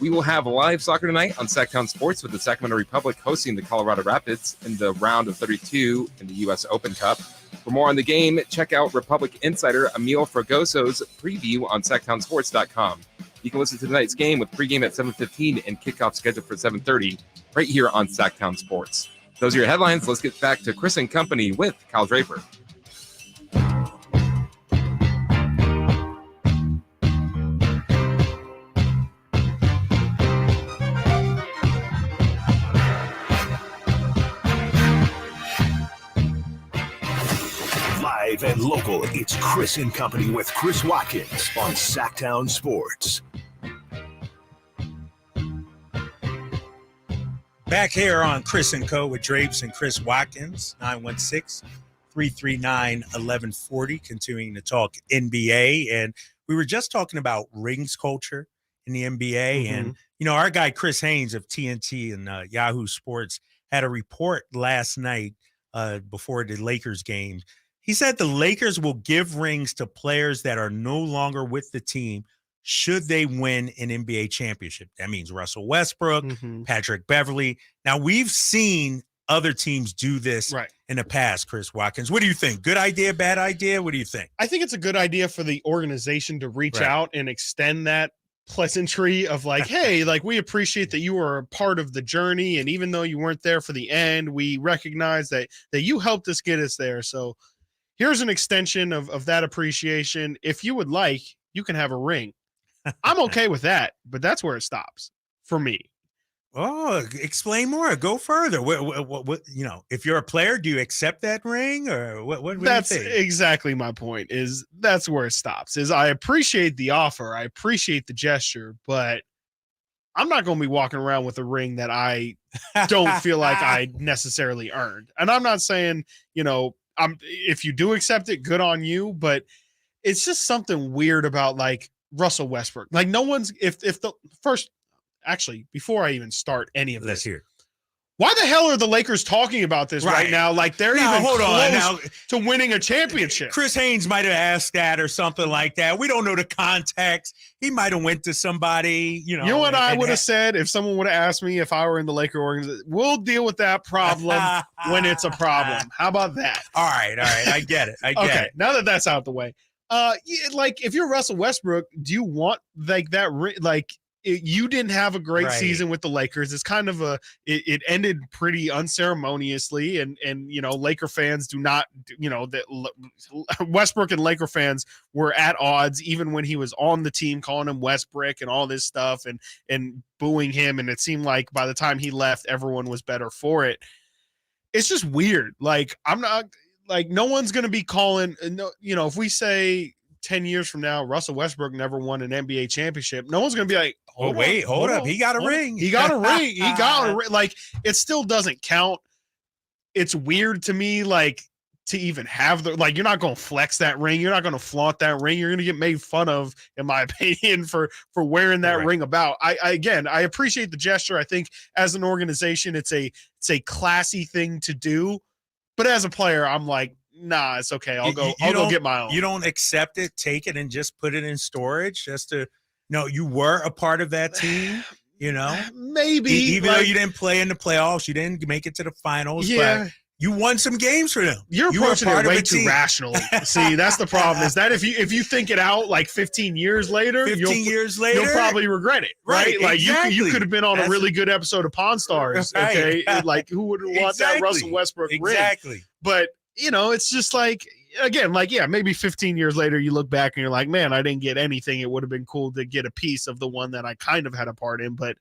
We will have live soccer tonight on Sactown Sports with the Sacramento Republic hosting the Colorado Rapids in the round of 32 in the U.S. Open Cup. For more on the game, check out Republic Insider Emil Fragoso's preview on SactownSports.com. You can listen to tonight's game with pregame at 7:15 and kickoff scheduled for 7:30 right here on Sactown Sports. Those are your headlines. Let's get back to Chris and Company with Kyle Draper. Live and local, it's Chris and Company with Chris Watkins on Sactown Sports. Back here on Chris & Co. with Drapes and Chris Watkins, 916-339-1140, continuing to talk NBA. And we were just talking about rings culture in the NBA. And, our guy Chris Haynes of TNT and Yahoo Sports had a report last night before the Lakers game. He said the Lakers will give rings to players that are no longer with the team should they win an NBA championship. That means Russell Westbrook, Patrick Beverley. Now, we've seen other teams do this in the past, Chris Watkins. What do you think? Good idea, bad idea? What do you think? I think it's a good idea for the organization to reach out and extend that pleasantry of like, hey, like, we appreciate that you were a part of the journey. And even though you weren't there for the end, we recognize that you helped us get us there. So here's an extension of that appreciation. If you would like, you can have a ring. I'm okay with that, but that's where it stops for me. Oh, explain more. Go further. What if you're a player, do you accept that ring or what That's do you think? exactly my point. That's where it stops. I appreciate the offer. I appreciate the gesture, but I'm not going to be walking around with a ring that I don't feel like I necessarily earned. And I'm not saying, if you do accept it, good on you, but it's just something weird about like Russell Westbrook. Like no one's if the first actually before I even start any of this, let's hear. Why the hell are the Lakers talking about this right now? Like they're even close to winning a championship. Chris Haynes might have asked that or something like that. We don't know the context. He might have went to somebody, You know what I would have said if someone would have asked me if I were in the Laker organization? We'll deal with that problem when it's a problem. How about that? All right. I get it. Okay, now that that's out the way. Like if you're Russell Westbrook, do you want like that? You didn't have a great season with the Lakers. It's kind of it ended pretty unceremoniously, and Laker fans do not, that Westbrook and Laker fans were at odds even when he was on the team, calling him Westbrook and all this stuff and booing him. And it seemed like by the time he left, everyone was better for it. It's just weird. Like I'm not. Like no one's going to be calling, if we say 10 years from now, Russell Westbrook never won an NBA championship, no one's going to be like, hold up. He got a ring. He got a ring. He got a ring. Like it still doesn't count. It's weird to me, like to even have you're not going to flex that ring. You're not going to flaunt that ring. You're going to get made fun of, in my opinion, for wearing that ring about. I appreciate the gesture. I think as an organization, it's a classy thing to do. But as a player, I'm like, nah, it's okay. I'll go get my own. You don't accept it, take it, and just put it in storage just to you were a part of that team, Maybe. Even though you didn't play in the playoffs, you didn't make it to the finals, but you won some games for them. You're approaching it way too rationally. See, that's the problem. Is that if you think it out like 15 years later, you'll probably regret it, right? Like exactly. you could have been on a really good episode of Pawn Stars, okay? Like who would want that Russell Westbrook ring? Exactly. But it's just like again, like maybe 15 years later you look back and you're like, man, I didn't get anything. It would have been cool to get a piece of the one that I kind of had a part in. But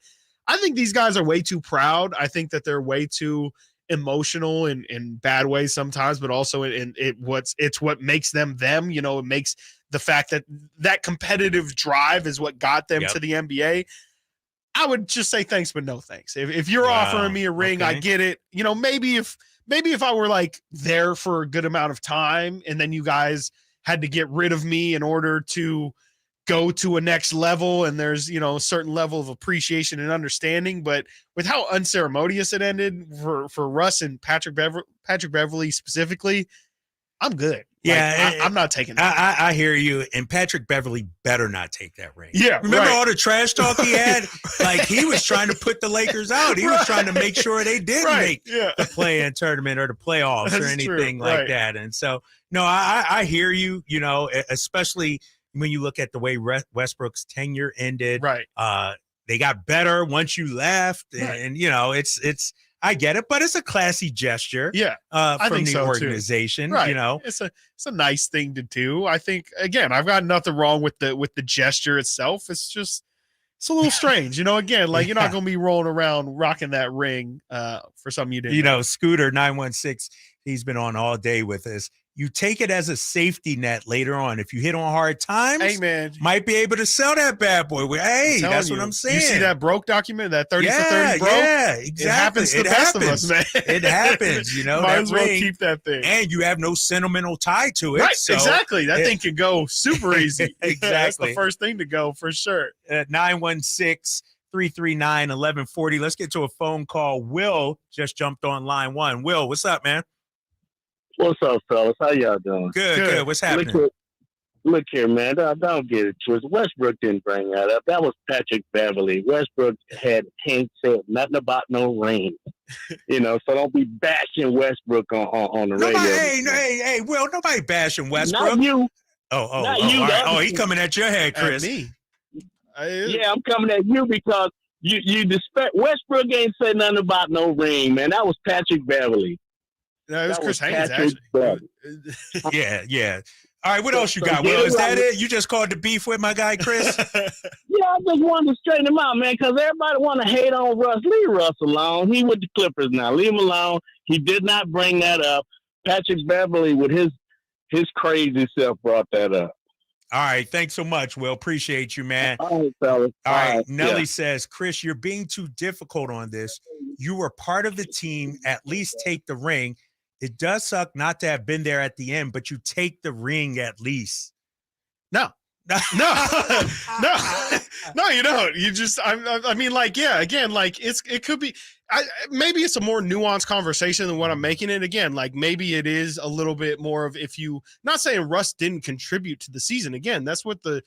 I think these guys are way too proud. I think that they're way too emotional in bad ways sometimes, but also it's what makes them. It makes the fact that competitive drive is what got them to the NBA. I would just say thanks, but no thanks. If you're offering me a ring, I get it. Maybe if I were like there for a good amount of time and then you guys had to get rid of me in order to go to a next level, and there's a certain level of appreciation and understanding, but with how unceremonious it ended for Russ and Patrick Beverley specifically, I'm good. Yeah, I'm not taking that. I hear you. And Patrick Beverly better not take that ring. Yeah, remember right. all the trash talk he had? Like he was trying to put the Lakers out. He was trying to make sure they didn't make the play-in tournament or the playoffs or anything like that. And so, no, I hear you. You know, especially when you look at the way Westbrook's tenure ended. Right. They got better once you left, and you know, it's. I get it, but it's a classy gesture. Yeah, I from think the so organization. Too. Right. You know, it's a nice thing to do. I think again, I've got nothing wrong with the gesture itself. It's just it's a little strange, you know. Again, like you're not going to be rolling around rocking that ring for something you didn't. You know, Scooter 916. He's been on all day with us. You take it as a safety net later on. If you hit on hard times, hey man, might be able to sell that bad boy. Hey, that's what I'm saying. You see that broke document, that 30 for 30 broke? Yeah, exactly. It happens to the best of us, man. It happens, you know. Might as well keep that thing. And you have no sentimental tie to it. Right, so exactly. That thing can go super easy. Exactly. That's the first thing to go for sure. 916-339-1140. Let's get to a phone call. Will just jumped on line one. Will, what's up, man? What's up, fellas? How y'all doing? Good. What's happening? Look here, man. Don't get it twisted. Westbrook didn't bring that up. That was Patrick Beverly. Westbrook said nothing about no ring. You know, so don't be bashing Westbrook on the radio. Hey, Will, nobody bashing Westbrook. Not you. Not you. Right. Oh, he coming at your head, Chris. At me. Yeah, I'm coming at you because you disrespect Westbrook ain't said nothing about no ring, man. That was Patrick Beverly. No, it was Chris Haynes, actually. Yeah. All right, what else you got, Will? Is that it? You just called the beef with my guy, Chris? Yeah, I just wanted to straighten him out, man, because everybody want to hate on Russ. Leave Russ alone. He with the Clippers now. Leave him alone. He did not bring that up. Patrick Beverly with his crazy self brought that up. All right, thanks so much, Will. Appreciate you, man. All right, fellas. All right, Nelly says, Chris, you're being too difficult on this. You were part of the team. At least take the ring. It does suck not to have been there at the end, but you take the ring at least. No, you don't. You just, I mean, like, yeah, again, like it could be, maybe it's a more nuanced conversation than what I'm making it. Again, like maybe it is a little bit more of if you, not saying Russ didn't contribute to the season. Again, that's what the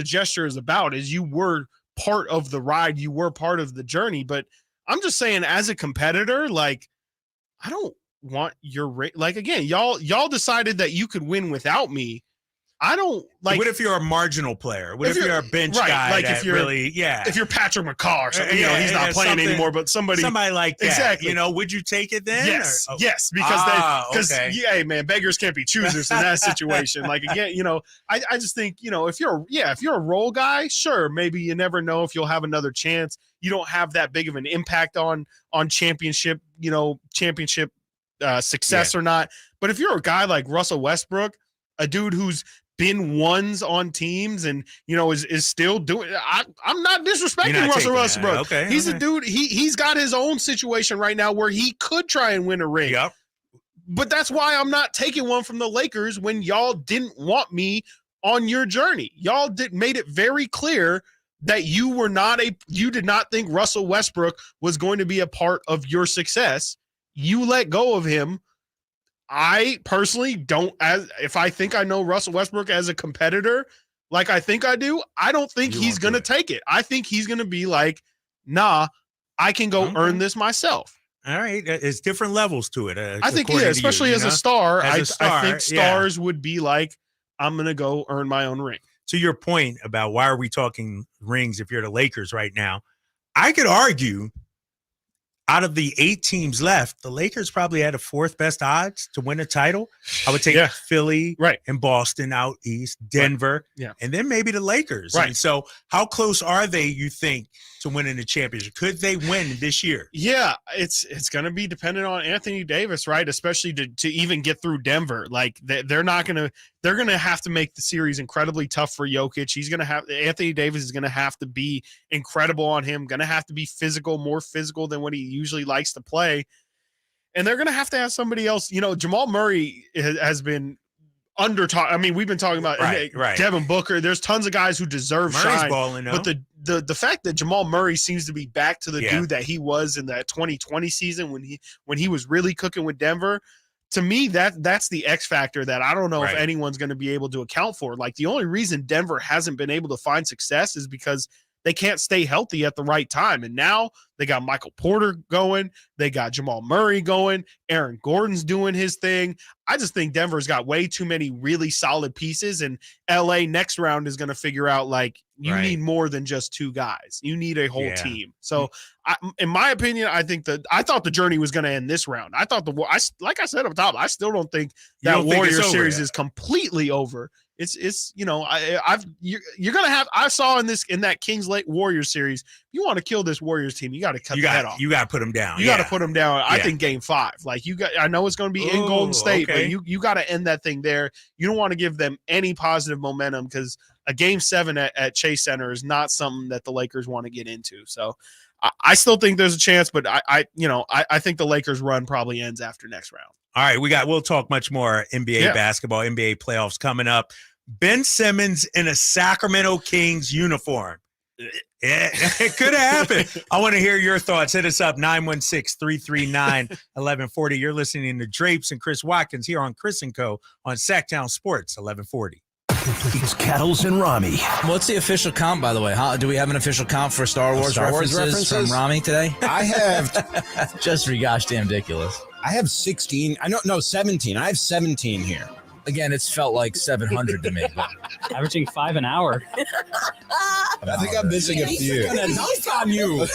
gesture is about, is you were part of the ride. You were part of the journey, but I'm just saying as a competitor, like, I don't want your ring. Like, again, y'all decided that you could win without me. I don't like. What if you're a marginal player? What if you're a bench guy? Like if you're really, if you're Patrick McCaw or something, you know, he's not playing anymore, but somebody like that. Exactly. You know, would you take it then? Yes, yes, because yeah, man, beggars can't be choosers in that situation. Like, again, you know, I just think, you know, if you're a role guy, sure, maybe you never know if you'll have another chance. You don't have that big of an impact on championship success or not. But if you're a guy like Russell Westbrook, a dude who's been ones on teams and, you know, is still doing, I'm not disrespecting Russell Westbrook. Okay, he's a dude, he's got his own situation right now where he could try and win a ring. Yep. But that's why I'm not taking one from the Lakers when y'all didn't want me on your journey. Y'all made it very clear that you did not think Russell Westbrook was going to be a part of your success. You let go of him. I personally don't, if I think I know Russell Westbrook as a competitor, like I think I do, I don't think he's going to take it. I think he's going to be like, nah, I can go earn this myself. All right. It's different levels to it. I think, yeah, especially as a star, I think stars would be like, I'm going to go earn my own ring. To your point about why are we talking rings if you're the Lakers right now, I could argue out of the 8 teams left, the Lakers probably had the 4th best odds to win a title. I would take Philly and Boston out east, Denver, and then maybe the Lakers. Right. And so how close are they, you think, to winning the championship? Could they win this year? Yeah, it's going to be dependent on Anthony Davis, right? Especially to even get through Denver. Like they're going to have to make the series incredibly tough for Jokic. Anthony Davis is going to have to be incredible on him, going to have to be more physical than what he usually likes to play. And they're going to have somebody else. You know, Jamal Murray has been I mean, we've been talking about Devin Booker. There's tons of guys who deserve shine. Balling, but the fact that Jamal Murray seems to be back to the dude that he was in that 2020 season when he was really cooking with Denver, to me, that's the X factor that I don't know if anyone's going to be able to account for. Like, the only reason Denver hasn't been able to find success is because they can't stay healthy at the right time. And now they got Michael Porter going. They got Jamal Murray going. Aaron Gordon's doing his thing. I just think Denver's got way too many really solid pieces, and LA next round is going to figure out, like, you need more than just two guys. You need a whole team. So in my opinion, I thought the journey was going to end this round. I thought like I said up top, I still don't think that Warriors series is completely over. It's you're gonna have. I saw in that Kings Lake Warriors series. You want to kill this Warriors team, you got to cut the head off. You got to put them down. You got to put them down. I think Game 5. Like, I know it's going to be in Golden State, but you got to end that thing there. You don't want to give them any positive momentum, because a Game 7 at Chase Center is not something that the Lakers want to get into. So I still think there's a chance, but I think the Lakers run probably ends after next round. All right, we'll talk much more NBA basketball, NBA playoffs coming up. Ben Simmons in a Sacramento Kings uniform. It could have happened. I want to hear your thoughts. Hit us up, 916-339-1140. You're listening to Drapes and Chris Watkins here on Chris & Co. on Sactown Sports, 1140. It's Kettles and Rami. What's the official count, by the way? Do we have an official count for Star Wars references from Rami today? I have just gosh damn ridiculous. I have 16. 17. I have 17 here. Again, it's felt like 700 to me. Averaging 5 an hour. I think I'm missing a few. Dunk on you.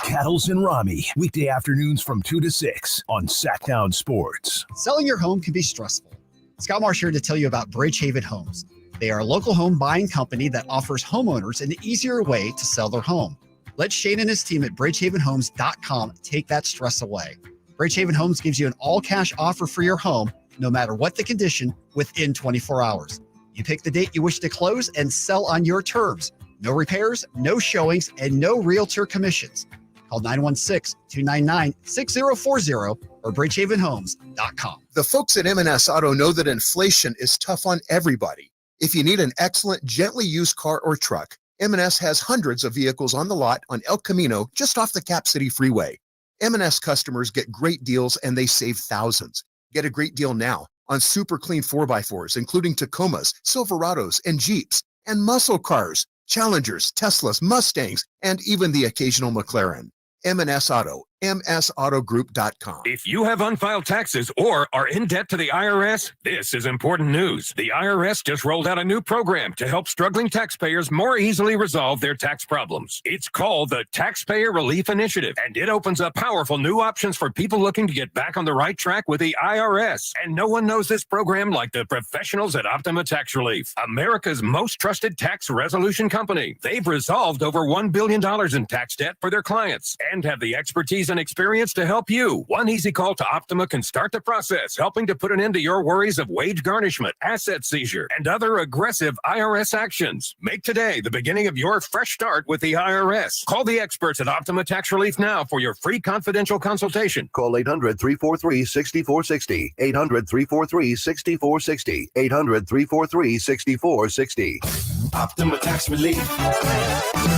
Kettles and Rami, weekday afternoons from 2 to 6 on Sactown Sports. Selling your home can be stressful. Scott Marsh here to tell you about Bridgehaven Homes. They are a local home buying company that offers homeowners an easier way to sell their home. Let Shane and his team at bridgehavenhomes.com take that stress away. Bridgehaven Homes gives you an all-cash offer for your home, no matter what the condition, within 24 hours. You pick the date you wish to close and sell on your terms. No repairs, no showings, and no realtor commissions. Call 916-299-6040 or bridgehavenhomes.com. The folks at M&S Auto know that inflation is tough on everybody. If you need an excellent, gently used car or truck, M&S has hundreds of vehicles on the lot on El Camino, just off the Cap City Freeway. M&S customers get great deals and they save thousands. Get a great deal now on super clean 4x4s, including Tacomas, Silverados, and Jeeps, and muscle cars, Challengers, Teslas, Mustangs, and even the occasional McLaren. M&S Auto, msautogroup.com. If you have unfiled taxes or are in debt to the IRS, this is important news. The IRS just rolled out a new program to help struggling taxpayers more easily resolve their tax problems. It's called the Taxpayer Relief Initiative, and it opens up powerful new options for people looking to get back on the right track with the IRS. And no one knows this program like the professionals at Optima Tax Relief, America's most trusted tax resolution company. They've resolved over $1 billion in tax debt for their clients and have the expertise and experience to help you. One easy call to Optima can start the process, helping to put an end to your worries of wage garnishment, asset seizure, and other aggressive IRS actions. Make today the beginning of your fresh start with the IRS. Call the experts at Optima Tax Relief now for your free confidential consultation. Call 800-343-6460. 800-343-6460. 800-343-6460. Optima Tax Relief.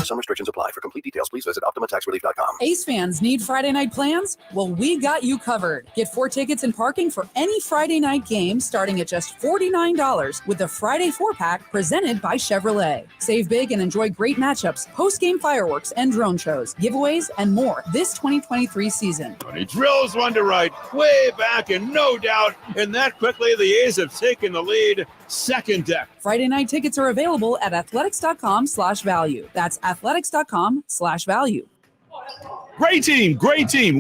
Some restrictions apply. For complete details, please visit OptimaTaxRelief.com. Ace fans need Friday night plans? Well, we got you covered. Get 4 tickets and parking for any Friday night game starting at just $49 with the Friday 4-pack presented by Chevrolet. Save big and enjoy great matchups, post-game fireworks and drone shows, giveaways, and more this 2023 season. He drills one to right, way back, and no doubt, and that quickly the A's have taken the lead. Second deck. Friday night tickets are available at athletics.com/value. That's athletics.com/value. Great team.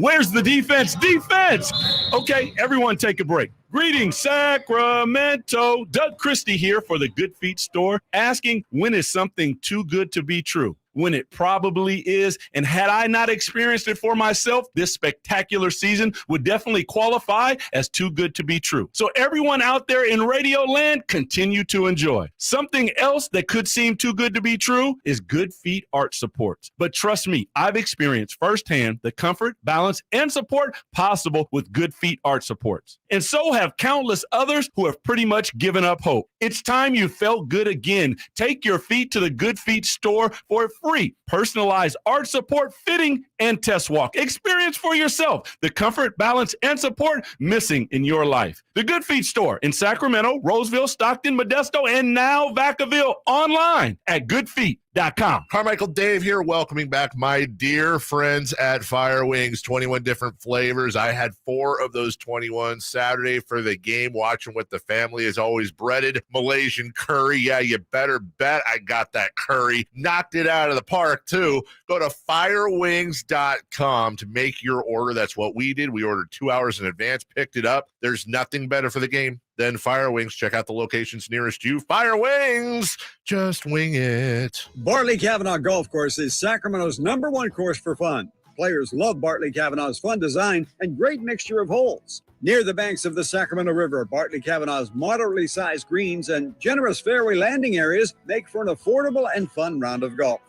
Where's the defense? Defense! Okay, everyone take a break. Greetings, Sacramento. Doug Christie here for the Good Feet store, asking, when is something too good to be true? When it probably is. And had I not experienced it for myself, this spectacular season would definitely qualify as too good to be true. So everyone out there in Radio Land, continue to enjoy. Something else that could seem too good to be true is Good Feet Arch Supports. But trust me, I've experienced firsthand the comfort, balance, and support possible with Good Feet Arch Supports. And so have countless others who have pretty much given up hope. It's time you felt good again. Take your feet to the Good Feet store for free personalized arch support, fitting, and test walk. Experience for yourself the comfort, balance, and support missing in your life. The Good Feet store in Sacramento, Roseville, Stockton, Modesto, and now Vacaville, online at goodfeet.com. Carmichael Dave here, welcoming back my dear friends at Fire Wings. 21 different flavors. I had 4 of those 21 Saturday for the game, watching with the family. As always, breaded Malaysian curry. Yeah, you better bet I got that curry. Knocked it out of the park, too. Go to firewings.com to make your order. That's what we did. We ordered 2 hours in advance, picked it up. There's nothing better for the game than Fire Wings. Check out the locations nearest you. Fire Wings, just wing it. Bartley Kavanaugh Golf Course is Sacramento's #1 course for fun. Players love Bartley Kavanaugh's fun design and great mixture of holes. Near the banks of the Sacramento River, Bartley Kavanaugh's moderately sized greens and generous fairway landing areas make for an affordable and fun round of golf.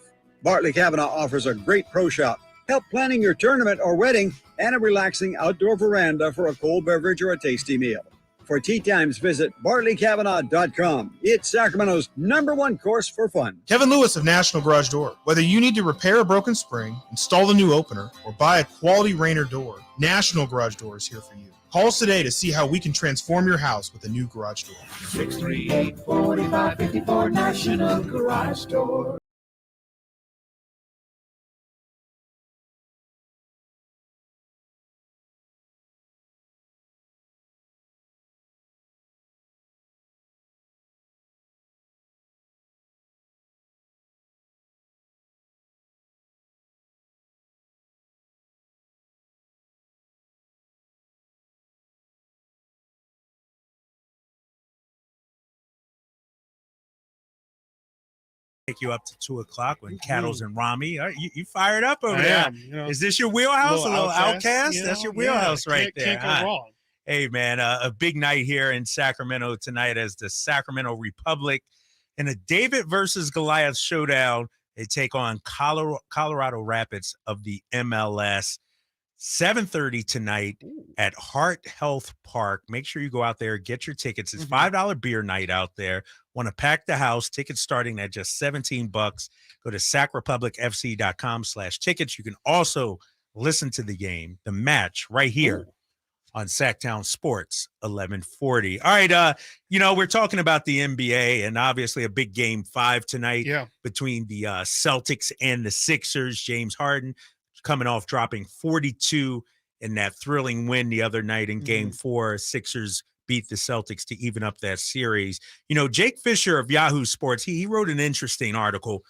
Bartley Kavanaugh offers a great pro shop, help planning your tournament or wedding, and a relaxing outdoor veranda for a cold beverage or a tasty meal. For tee times, visit BartleyKavanaugh.com. It's Sacramento's #1 course for fun. Kevin Lewis of National Garage Door. Whether you need to repair a broken spring, install a new opener, or buy a quality Rainer door, National Garage Door is here for you. Call us today to see how we can transform your house with a new garage door. 638-4554 National Garage Door. Take you up to 2 o'clock when Cattles and Rami. You fired up over I there. am, you know. Is this your wheelhouse? A little outcast? You That's know, your wheelhouse right there. Can't go wrong. Hey, man, a big night here in Sacramento tonight as the Sacramento Republic in a David versus Goliath showdown. They take on Colorado Rapids of the MLS. 7:30 tonight at Heart Health Park. Make sure you go out there, get your tickets. It's $5 beer night out there. Want to pack the house. Tickets starting at just $17. Go to sacrepublicfc.com/tickets. You can also listen to the game, the match right here on Sactown Sports 1140. All right, we're talking about the NBA and obviously a big game 5 tonight between the Celtics and the Sixers. James Harden coming off dropping 42 in that thrilling win the other night in game 4. Sixers beat the Celtics to even up that series. Jake Fisher of Yahoo Sports, he wrote an interesting article.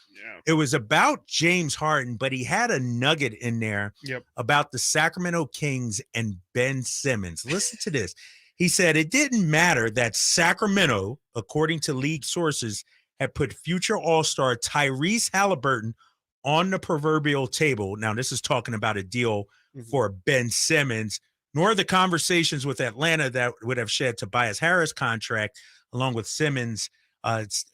It was about James Harden, but he had a nugget in there about the Sacramento Kings and Ben Simmons. Listen to this. He said it didn't matter that Sacramento, according to league sources, had put future All-Star Tyrese Halliburton on the proverbial table. Now, this is talking about a deal for Ben Simmons, nor the conversations with Atlanta that would have shed Tobias Harris' contract, along with Simmons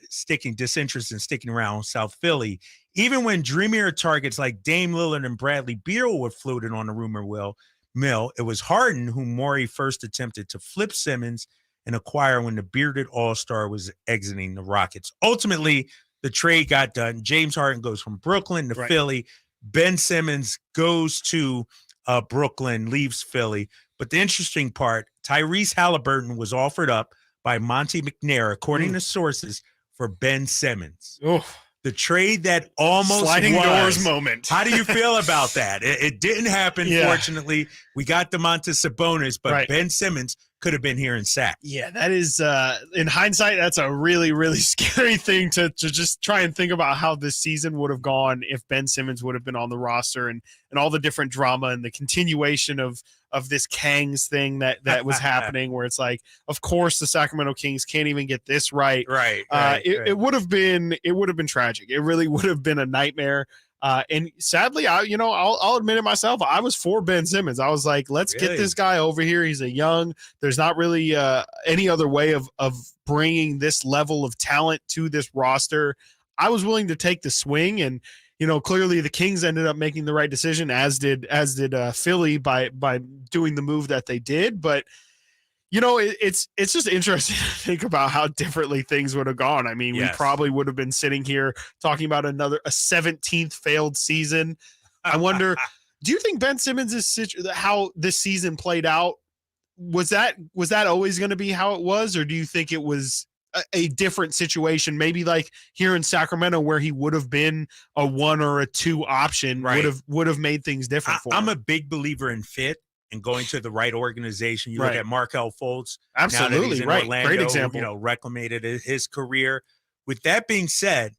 sticking disinterest in sticking around South Philly. Even when dreamier targets like Dame Lillard and Bradley Beal were floated on the rumor mill, it was Harden whom Morey first attempted to flip Simmons and acquire when the bearded All-Star was exiting the Rockets. Ultimately, the trade got done. James Harden goes from Brooklyn to Philly. Ben Simmons goes to Brooklyn, leaves Philly. But the interesting part, Tyrese Halliburton was offered up by Monty McNair, according to sources, for Ben Simmons. The trade that almost sliding doors moment. How do you feel about that? It didn't happen, fortunately. We got Domantas Sabonis, but Ben Simmons could have been here in Sac. Yeah, that is, in hindsight, that's a really, really scary thing to just try and think about how this season would have gone if Ben Simmons would have been on the roster and all the different drama and the continuation of this Kangs thing that was happening, where it's like, of course, the Sacramento Kings can't even get this right. It would have been tragic. It really would have been a nightmare. And sadly, I'll admit it myself. I was for Ben Simmons. I was like, let's get this guy over here. He's there's not really any other way of bringing this level of talent to this roster. I was willing to take the swing, and clearly the Kings ended up making the right decision, as did Philly by doing the move that they did. But it's just interesting to think about how differently things would have gone. I mean, we probably would have been sitting here talking about a 17th failed season. I wonder, Do you think Ben Simmons' how this season played out, was that always going to be how it was, or do you think it was a different situation, maybe like here in Sacramento where he would have been a 1 or a 2 option, would have made things different for him? I'm a big believer in fit and going to the right organization. You look Right. at Markelle Fultz. Absolutely, now that he's in right. Orlando, Great example. Reclamated his career. With that being said,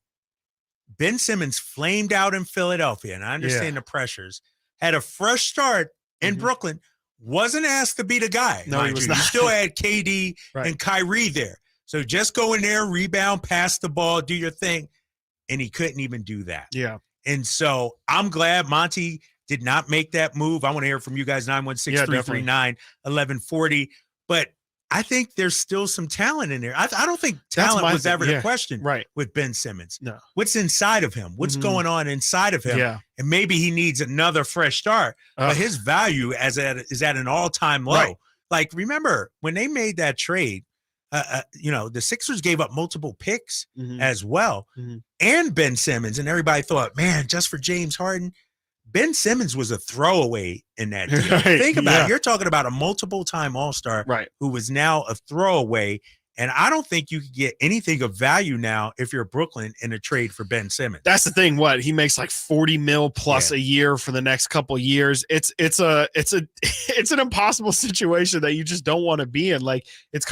Ben Simmons flamed out in Philadelphia, and I understand the pressures. Had a fresh start in Brooklyn. Wasn't asked to be the guy. No, he mind was you. not. You still had KD and Kyrie there. So just go in there, rebound, pass the ball, do your thing. And he couldn't even do that. Yeah. And so I'm glad Monty did not make that move. I want to hear from you guys, 916-339-1140. But I think there's still some talent in there. I don't think talent was ever the question with Ben Simmons. No. What's inside of him? What's going on inside of him? Yeah. And maybe he needs another fresh start. But his value is at an all-time low. Right. Like, remember, when they made that trade, the Sixers gave up multiple picks as well, and Ben Simmons, and everybody thought, man, just for James Harden, Ben Simmons was a throwaway in that deal. Think about it. You're talking about a multiple-time All-Star who was now a throwaway, and I don't think you could get anything of value now if you're Brooklyn in a trade for Ben Simmons. That's the thing. What he makes like $40 million plus a year for the next couple of years. It's an impossible situation that you just don't want to be in. Like it's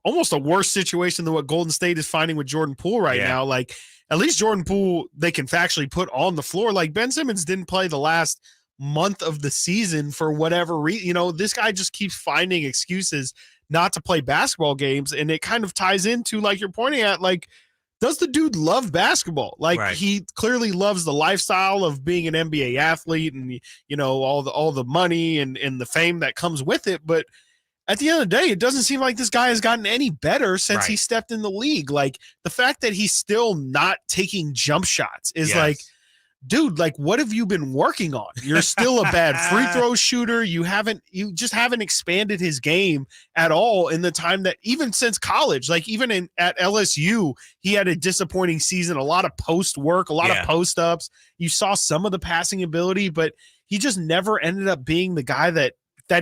almost a worse situation than what Golden State is finding with Jordan Poole right now. Like at least Jordan Poole they can factually put on the floor. Like Ben Simmons didn't play the last month of the season for whatever reason. This guy just keeps finding excuses not to play basketball games, and it kind of ties into like you're pointing at, like, does the dude love basketball? Like he clearly loves the lifestyle of being an NBA athlete and all the money and the fame that comes with it, but at the end of the day, it doesn't seem like this guy has gotten any better since he stepped in the league. Like the fact that he's still not taking jump shots is like, dude, like what have you been working on? You're still a bad free throw shooter. You just haven't expanded his game at all in the time that even since college, like even at LSU, he had a disappointing season, a lot of post work, a lot of post ups. You saw some of the passing ability, but he just never ended up being the guy that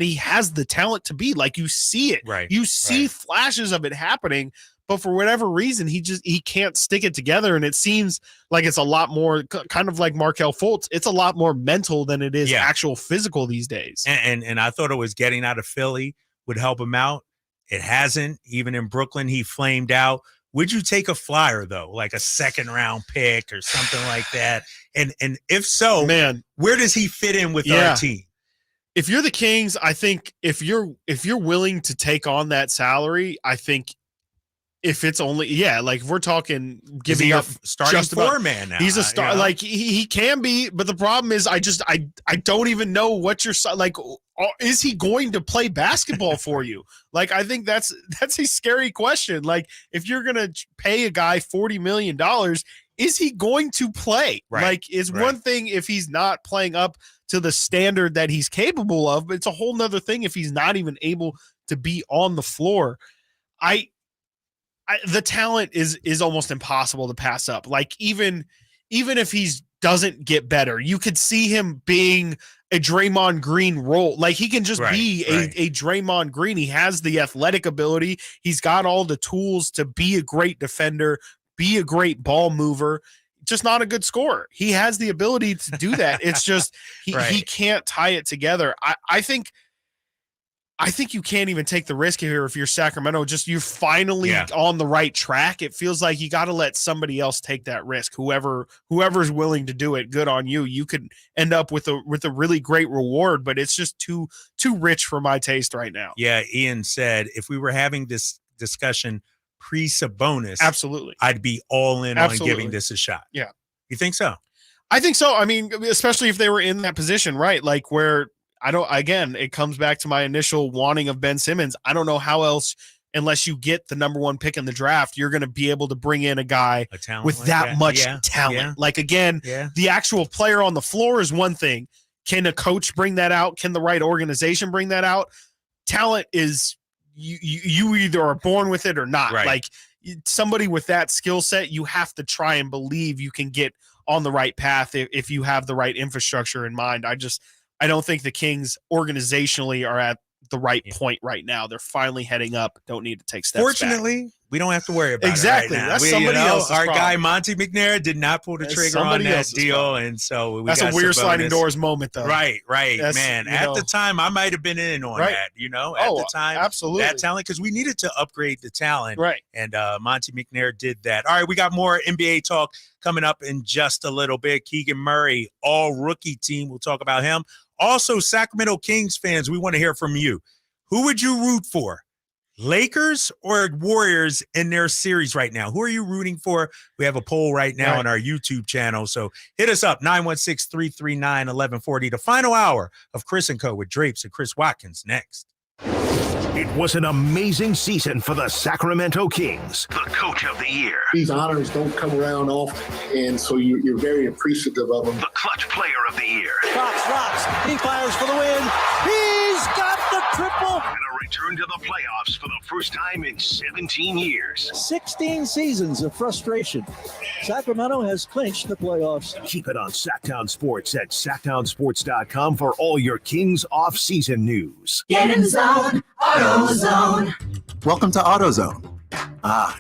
he has the talent to be. Like you see it, you see flashes of it happening, but for whatever reason, he can't stick it together. And it seems like it's a lot more kind of like Markelle Fultz. It's a lot more mental than it is actual physical these days. And I thought it was getting out of Philly would help him out. It hasn't. Even in Brooklyn, he flamed out. Would you take a flyer though, like a second round pick or something like that? And if so, man, where does he fit in with our team? If you're the Kings, I think if you're willing to take on that salary, I think if it's only like if we're talking giving up starting four-man now. He's a star, like he can be, but the problem is I don't even know what you're like. Is he going to play basketball for you? Like I think that's a scary question. Like if you're gonna pay a guy $40 million, is he going to play? Like it's one thing if he's not playing up to the standard that he's capable of, but it's a whole nother thing if he's not even able to be on the floor. The talent is almost impossible to pass up. Like even if he doesn't get better, you could see him being a Draymond Green role. Like he can just be a Draymond Green. He has the athletic ability. He's got all the tools to be a great defender, be a great ball mover, just not a good scorer. He has the ability to do that. It's just he can't tie it together. I think you can't even take the risk here if you're Sacramento. Just you're finally on the right track. It feels like you got to let somebody else take that risk. Whoever's willing to do it, good on you. You could end up with a really great reward, but it's just too rich for my taste right now. Yeah, Ian said if we were having this discussion pre-Sabonis, absolutely, I'd be all in on giving this a shot. Yeah, you think so? I think so. I mean, especially if they were in that position, right? Like where. Again, it comes back to my initial wanting of Ben Simmons. I don't know how else, unless you get the number 1 pick in the draft, you're going to be able to bring in a guy with that much talent. Yeah. Like, again, the actual player on the floor is one thing. Can a coach bring that out? Can the right organization bring that out? Talent is you either are born with it or not. Like somebody with that skill set, you have to try and believe you can get on the right path if you have the right infrastructure in mind. I don't think the Kings organizationally are at the right point right now. They're finally heading up. Don't need to take steps Fortunately, back. We don't have to worry about exactly. it right now. That's somebody else's Our problem. guy Monty McNair did not pull the trigger on that deal, problem. and so that's a weird sliding doors moment, though. Right, man. At the time, I might have been in on that. At the time, absolutely, that talent, because we needed to upgrade the talent, right? And Monty McNair did that. All right, we got more NBA talk coming up in just a little bit. Keegan Murray, all rookie team. We'll talk about him. Also, Sacramento Kings fans, we want to hear from you. Who would you root for? Lakers or Warriors in their series right now? Who are you rooting for? We have a poll right now on our YouTube channel. So hit us up, 916-339-1140. The final hour of Chris & Co. with Drapes and Chris Watkins next. It was an amazing season for the Sacramento Kings. The Coach of the Year. These honors don't come around often, and so you're very appreciative of them. The Clutch Player of the Year. Fox rocks. He fires for the win. He's got the triple. And a return to the playoffs for the first time in 17 years. 16 seasons of frustration. Sacramento has clinched the playoffs. Keep it on Sactown Sports at SactownSports.com for all your Kings off-season news. Get in the zone, AutoZone. Welcome to AutoZone.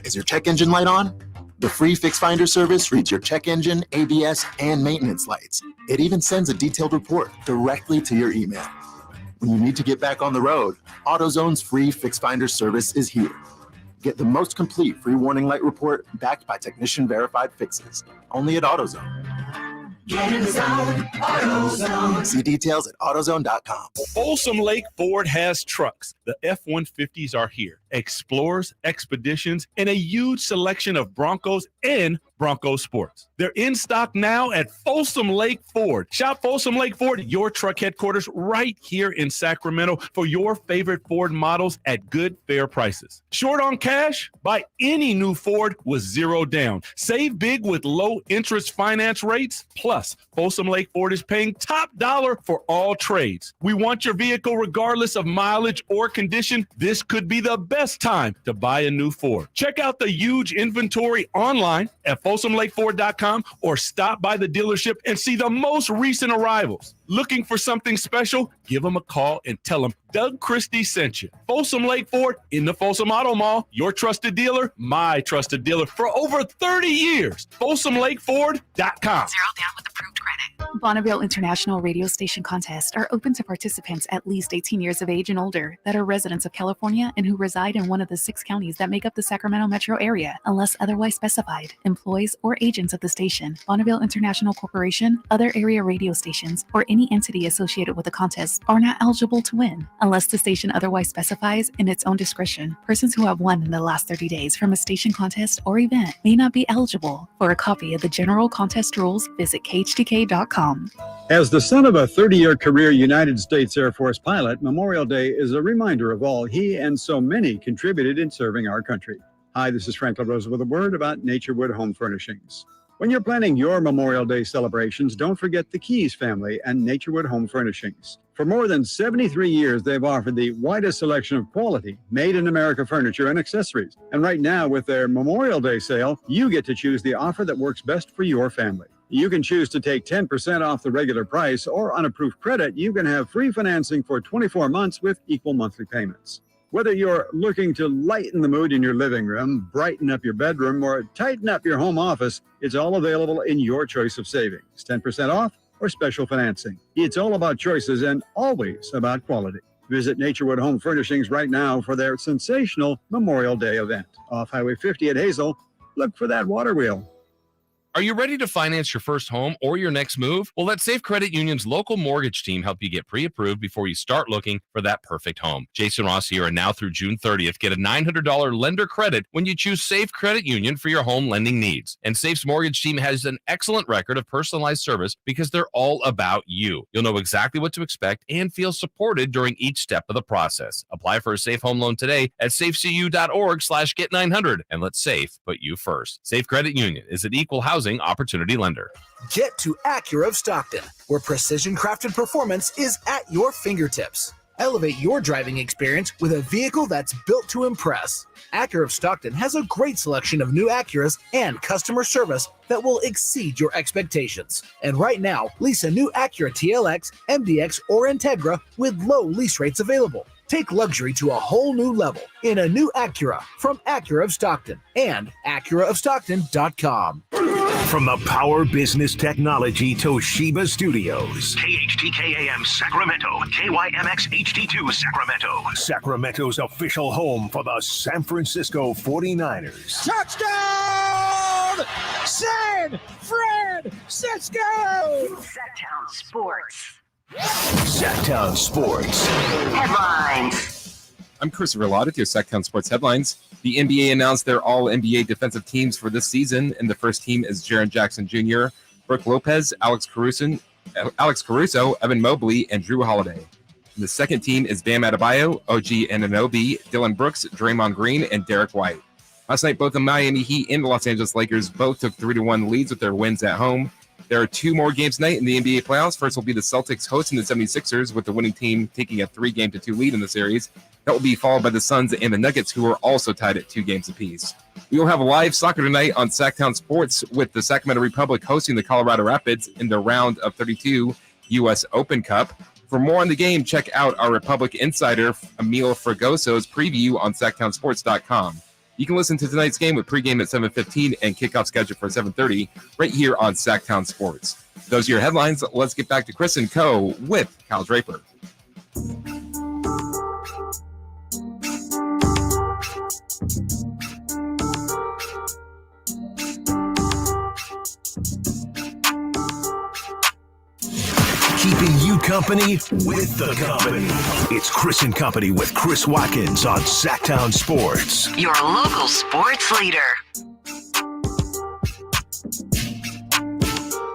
Is your check engine light on? The free Fix Finder service reads your check engine, ABS, and maintenance lights. It even sends a detailed report directly to your email. When you need to get back on the road, AutoZone's free Fix Finder service is here. Get the most complete free warning light report backed by technician-verified fixes. Only at AutoZone. Get in the zone, AutoZone. See details at AutoZone.com. Folsom Lake Ford has trucks. The F-150s are here. Explorers, Expeditions, and a huge selection of Broncos and Bronco Sports. They're in stock now at Folsom Lake Ford. Shop Folsom Lake Ford, your truck headquarters right here in Sacramento for your favorite Ford models at good, fair prices. Short on cash? Buy any new Ford with zero down. Save big with low interest finance rates. Plus, Folsom Lake Ford is paying top dollar for all trades. We want your vehicle regardless of mileage or condition. This could be the best time to buy a new Ford. Check out the huge inventory online at FolsomLakeFord.com or stop by the dealership and see the most recent arrivals. Looking for something special? Give them a call and tell them Doug Christie sent you. Folsom Lake Ford in the Folsom Auto Mall, your trusted dealer, my trusted dealer for over 30 years. FolsomLakeFord.com. Zero down with approved credit. Bonneville International Radio Station contests are open to participants at least 18 years of age and older that are residents of California and who reside in one of the 6 counties that make up the Sacramento metro area, unless otherwise specified. Employees or agents of the station, Bonneville International Corporation, other area radio stations, or any entity associated with the contest are not eligible to win, unless the station otherwise specifies in its own discretion. Persons who have won in the last 30 days from a station contest or event may not be eligible. For a copy of the general contest rules, visit khtk.com. As the son of a 30-year career United States Air Force pilot, Memorial Day is a reminder of all he and so many contributed in serving our country. Hi, this is Frank LaRosa with a word about Naturewood Home Furnishings. When you're planning your Memorial Day celebrations, don't forget the Keys family and Naturewood Home Furnishings. For more than 73 years, they've offered the widest selection of quality, made-in-America furniture and accessories. And right now, with their Memorial Day sale, you get to choose the offer that works best for your family. You can choose to take 10% off the regular price, or on approved credit, you can have free financing for 24 months with equal monthly payments. Whether you're looking to lighten the mood in your living room, brighten up your bedroom, or tighten up your home office, it's all available in your choice of savings. 10% off or special financing. It's all about choices and always about quality. Visit Naturewood Home Furnishings right now for their sensational Memorial Day event. Off Highway 50 at Hazel, look for that water wheel. Are you ready to finance your first home or your next move? Well, let Safe Credit Union's local mortgage team help you get pre-approved before you start looking for that perfect home. Jason Ross here, and now through June 30th, get a $900 lender credit when you choose Safe Credit Union for your home lending needs. And Safe's mortgage team has an excellent record of personalized service because they're all about you. You'll know exactly what to expect and feel supported during each step of the process. Apply for a Safe Home Loan today at safecu.org/get900 and let Safe put you first. Safe Credit Union is an equal housing opportunity lender. Get to Acura of Stockton, where precision crafted performance is at your fingertips. Elevate your driving experience with a vehicle that's built to impress. Acura of Stockton has a great selection of new Acuras and customer service that will exceed your expectations. And right now, lease a new Acura TLX, MDX, or Integra with low lease rates available. Take luxury to a whole new level in a new Acura from Acura of Stockton and AcuraofStockton.com. From the Power Business Technology Toshiba Studios. KHTKAM Sacramento, KYMX HD2 Sacramento. Sacramento's official home for the San Francisco 49ers. Touchdown! San Francisco! Sactown Sports. Sactown Sports. Headlines. I'm Christopher Lott with your Sactown Sports headlines. The NBA announced their all-NBA defensive teams for this season, and the first team is Jaren Jackson Jr., Brooke Lopez, Alex Caruso, Evan Mobley, and Drew Holiday. The second team is Bam Adebayo, OG Anunoby, Dylan Brooks, Draymond Green, and Derek White. Last night, both the Miami Heat and the Los Angeles Lakers both took 3-1 leads with their wins at home. There are two more games tonight in the NBA playoffs. First will be the Celtics hosting the 76ers, with the winning team taking a 3-2 lead in the series. That will be followed by the Suns and the Nuggets, who are also tied at 2 games apiece. We will have live soccer tonight on Sactown Sports, with the Sacramento Republic hosting the Colorado Rapids in the round of 32 U.S. Open Cup. For more on the game, check out our Republic insider, Emil Fragoso's preview on SactownSports.com. You can listen to tonight's game with pregame at 7:15 and kickoff schedule for 7:30 right here on Sactown Sports. Those are your headlines. Let's get back to Chris and Co. with Kyle Draper. Keeping you company with the company. It's Chris and Company with Chris Watkins on Sactown Sports. Your local sports leader.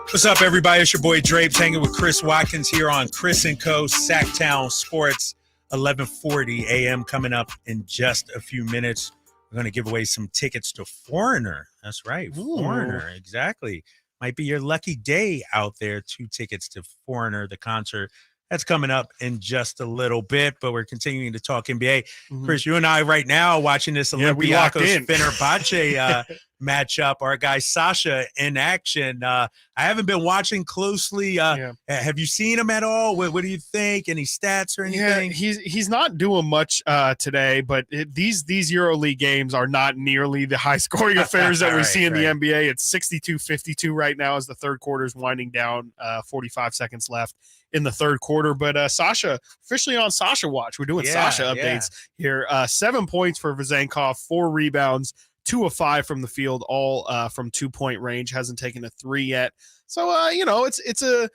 What's up, everybody? It's your boy Drapes hanging with Chris Watkins here on Chris & Co. Sactown Sports, 11:40 a.m. coming up in just a few minutes. We're going to give away some tickets to Foreigner. That's right, Foreigner, exactly. Might be your lucky day out there. 2 tickets to Foreigner, the concert. That's coming up in just a little bit, but we're continuing to talk NBA. Chris, you and I right now watching this Olympiacos-Fenerbahce matchup. Our guy Sasha in action. I haven't been watching closely. Have you seen him at all? What do you think? Any stats or anything? Yeah, he's not doing much today, but these EuroLeague games are not nearly the high-scoring affairs that we see in the NBA. It's 62-52 right now as the third quarter is winding down, 45 seconds left in the third quarter. But Sasha, officially on Sasha Watch. We're doing Sasha updates here. 7 points for Vezenkov, 4 rebounds, 2 of 5 from the field, all from 2-point range. Hasn't taken a 3 yet. So, it's an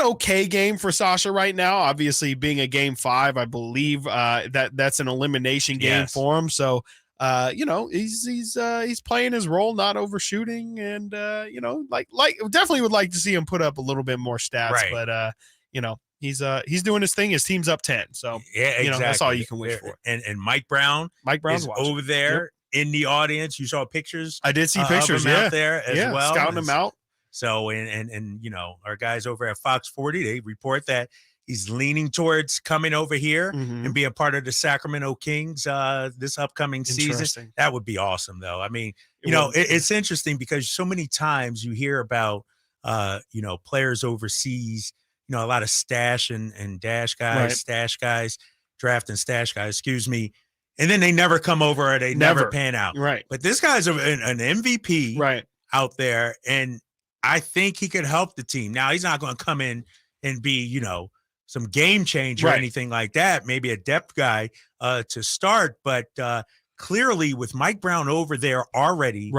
okay game for Sasha right now. Obviously, being a game 5, I believe that's an elimination game for him. So, he's playing his role, not overshooting, and definitely would like to see him put up a little bit more stats. But he's doing his thing. His team's up 10. So exactly. That's all you can wish for. And Mike Brown's over there in the audience. You saw pictures. I did see pictures of him out there as well, scouting him out. So and our guys over at Fox 40, they report that he's leaning towards coming over here and be a part of the Sacramento Kings this upcoming season. That would be awesome, though. I mean, it's interesting because so many times you hear about players overseas. A lot of stash and dash guys, stash guys, draft and stash guys, excuse me. And then they never come over or they never pan out. Right. But this guy's an MVP out there, and I think he could help the team. Now, he's not going to come in and be, some game changer or anything like that, maybe a depth guy to start. But clearly with Mike Brown over there already,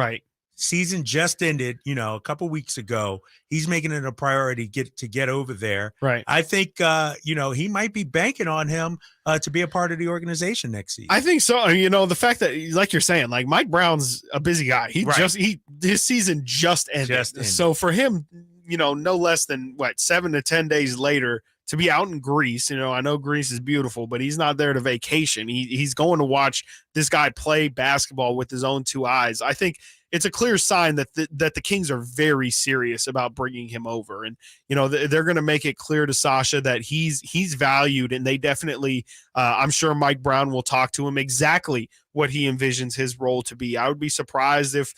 season just ended, a couple weeks ago. He's making it a priority to get over there. Right. I think, he might be banking on him to be a part of the organization next season. I think so. The fact that, like you're saying, like Mike Brown's a busy guy. His season just ended. So for him, no less than 7 to 10 days later to be out in Greece. I know Greece is beautiful, but he's not there to vacation. He's going to watch this guy play basketball with his own 2 eyes. I think it's a clear sign that the Kings are very serious about bringing him over. And, they're going to make it clear to Sasha that he's valued, and they definitely, I'm sure Mike Brown will talk to him exactly what he envisions his role to be. I would be surprised if,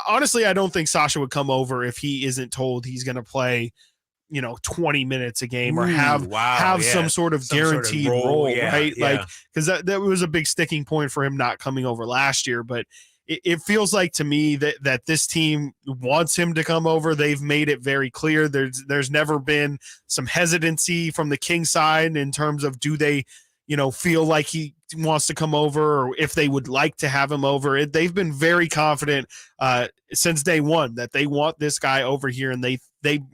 honestly, I don't think Sasha would come over if he isn't told he's going to play 20 minutes a game or have some sort of guaranteed role, right? Yeah. Like, because that was a big sticking point for him not coming over last year. But it feels like to me that this team wants him to come over. They've made it very clear. There's never been some hesitancy from the King side in terms of do they feel like he wants to come over or if they would like to have him over. They've been very confident since day one that they want this guy over here, and they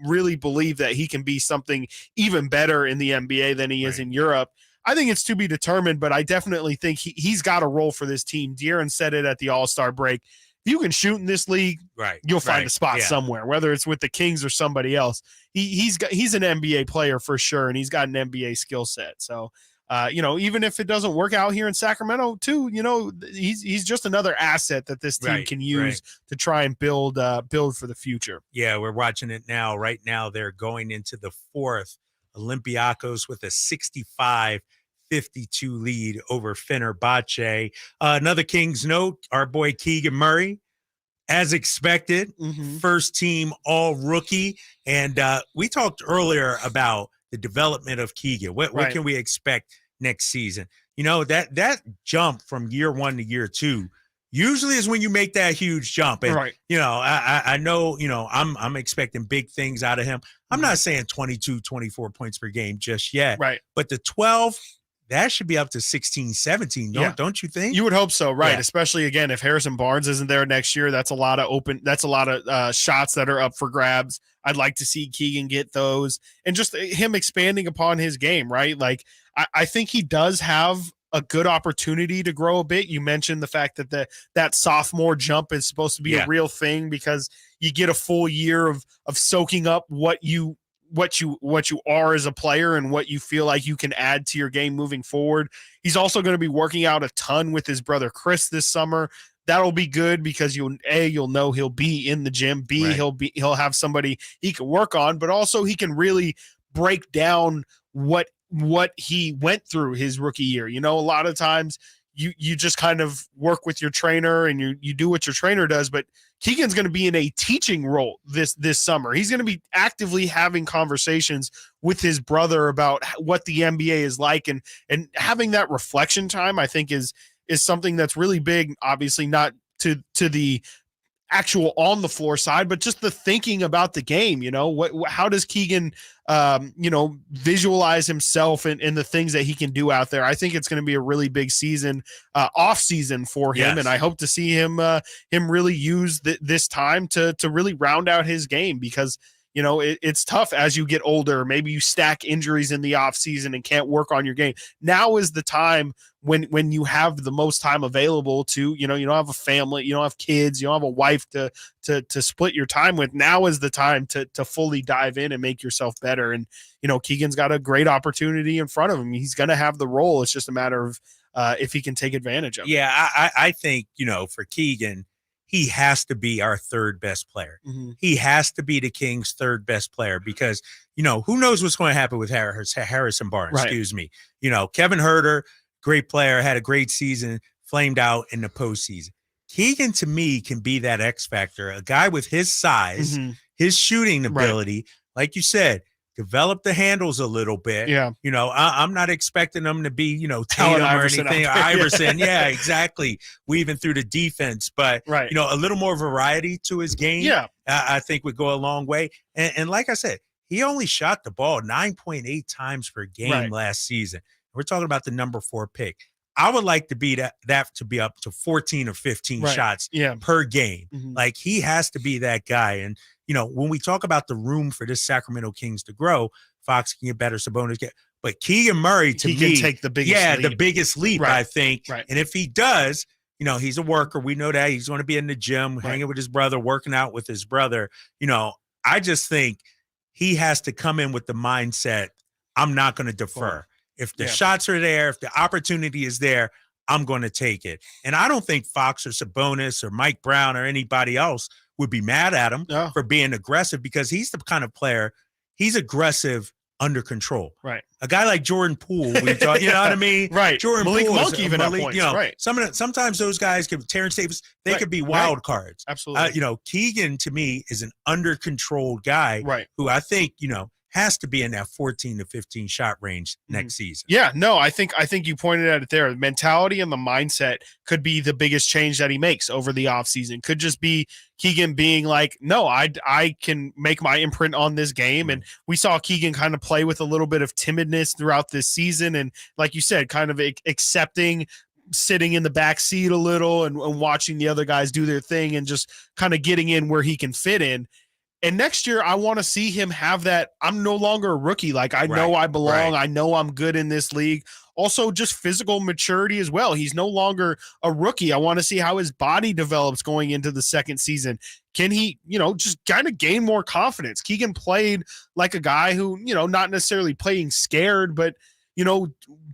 really believe that he can be something even better in the NBA than he is in Europe. I think it's to be determined, but I definitely think he's got a role for this team. De'Aaron said it at the All-Star break. If you can shoot in this league, you'll find a spot somewhere, whether it's with the Kings or somebody else. He's an NBA player for sure, and he's got an NBA skill set. So, even if it doesn't work out here in Sacramento too, he's just another asset that this team can use to try and build for the future. Yeah, we're watching it now. Right now, they're going into the fourth. Olympiacos with a 65-52 lead over Fenerbahce. Another Kings note, our boy Keegan Murray, as expected, first team all rookie. And we talked earlier about the development of Keegan. What can we expect next season? That jump from year one to year two usually is when you make that huge jump. And, I know, I'm expecting big things out of him. I'm not saying 22, 24 points per game just yet. Right. But the 12, that should be up to 16, 17. Don't you think? You would hope so. Right. Yeah. Especially again, if Harrison Barnes isn't there next year, that's a lot of shots that are up for grabs. I'd like to see Keegan get those and just him expanding upon his game. Right. Like I think he does have a good opportunity to grow a bit. You mentioned the fact that that sophomore jump is supposed to be a real thing because you get a full year of soaking up what you are as a player and what you feel like you can add to your game moving forward. He's also going to be working out a ton with his brother Chris this summer. That'll be good because you'll know he'll be in the gym. He'll have somebody he can work on, but also he can really break down what he went through his rookie year. A lot of times you just kind of work with your trainer and you do what your trainer does, but Keegan's going to be in a teaching role this summer. He's going to be actively having conversations with his brother about what the NBA is like, and having that reflection time, I think is something that's really big. Obviously not to the actual on the floor side, but just the thinking about the game. How does Keegan visualize himself and the things that he can do out there? I think it's going to be a really big season, off season for him. Yes. And I hope to see him really use this time to really round out his game, because it's tough as you get older. Maybe you stack injuries in the off season and can't work on your game. Now is the time when you have the most time available to, you don't have a family, you don't have kids, you don't have a wife to split your time with. Now is the time to fully dive in and make yourself better. And, Keegan's got a great opportunity in front of him. He's going to have the role. It's just a matter of if he can take advantage of it. Yeah, I think, for Keegan, he has to be our third best player. Mm-hmm. He has to be the Kings' third best player because, who knows what's going to happen with Harrison Barnes, excuse me. Kevin Huerter, great player, had a great season, flamed out in the postseason. Keegan, to me, can be that X factor, a guy with his size, his shooting ability, like you said, develop the handles a little bit. Yeah. I'm not expecting them to be, Tatum or anything. Iverson. Yeah, exactly. Weaving through the defense, but, a little more variety to his game. Yeah. I think would go a long way. And like I said, he only shot the ball 9.8 times per game last season. We're talking about the number 4 pick. I would like to be that to be up to 14 or 15 shots per game. Mm-hmm. Like he has to be that guy. And, when we talk about the room for this Sacramento Kings to grow, Fox can get better, Sabonis but Keegan Murray he can take the biggest leap. The biggest leap, I think. Right. And if he does, he's a worker. We know that he's going to be in the gym, hanging with his brother, working out with his brother. I just think he has to come in with the mindset, I'm not going to defer. If the shots are there, if the opportunity is there, I'm going to take it. And I don't think Fox or Sabonis or Mike Brown or anybody else would be mad at him for being aggressive, because he's the kind of player, he's aggressive under control. Right. A guy like Jordan Poole, you know what I mean? Right. Jordan Malik Poole Monk even at points. Right. Sometimes those guys Terrence Davis, they could be wild cards. Absolutely. Keegan to me is an under controlled guy who I think, has to be in that 14 to 15 shot range next season. Yeah, no, I think you pointed at it there. The mentality and the mindset could be the biggest change that he makes over the offseason. Could just be Keegan being like, no, I can make my imprint on this game. And we saw Keegan kind of play with a little bit of timidness throughout this season. And like you said, kind of accepting, sitting in the back seat a little and watching the other guys do their thing and just kind of getting in where he can fit in. And next year, I want to see him have that. I'm no longer a rookie. Like, I know I belong. I know I'm good in this league. Also, just physical maturity as well. He's no longer a rookie. I want to see how his body develops going into the second season. Can he, just kind of gain more confidence? Keegan played like a guy who, not necessarily playing scared, but,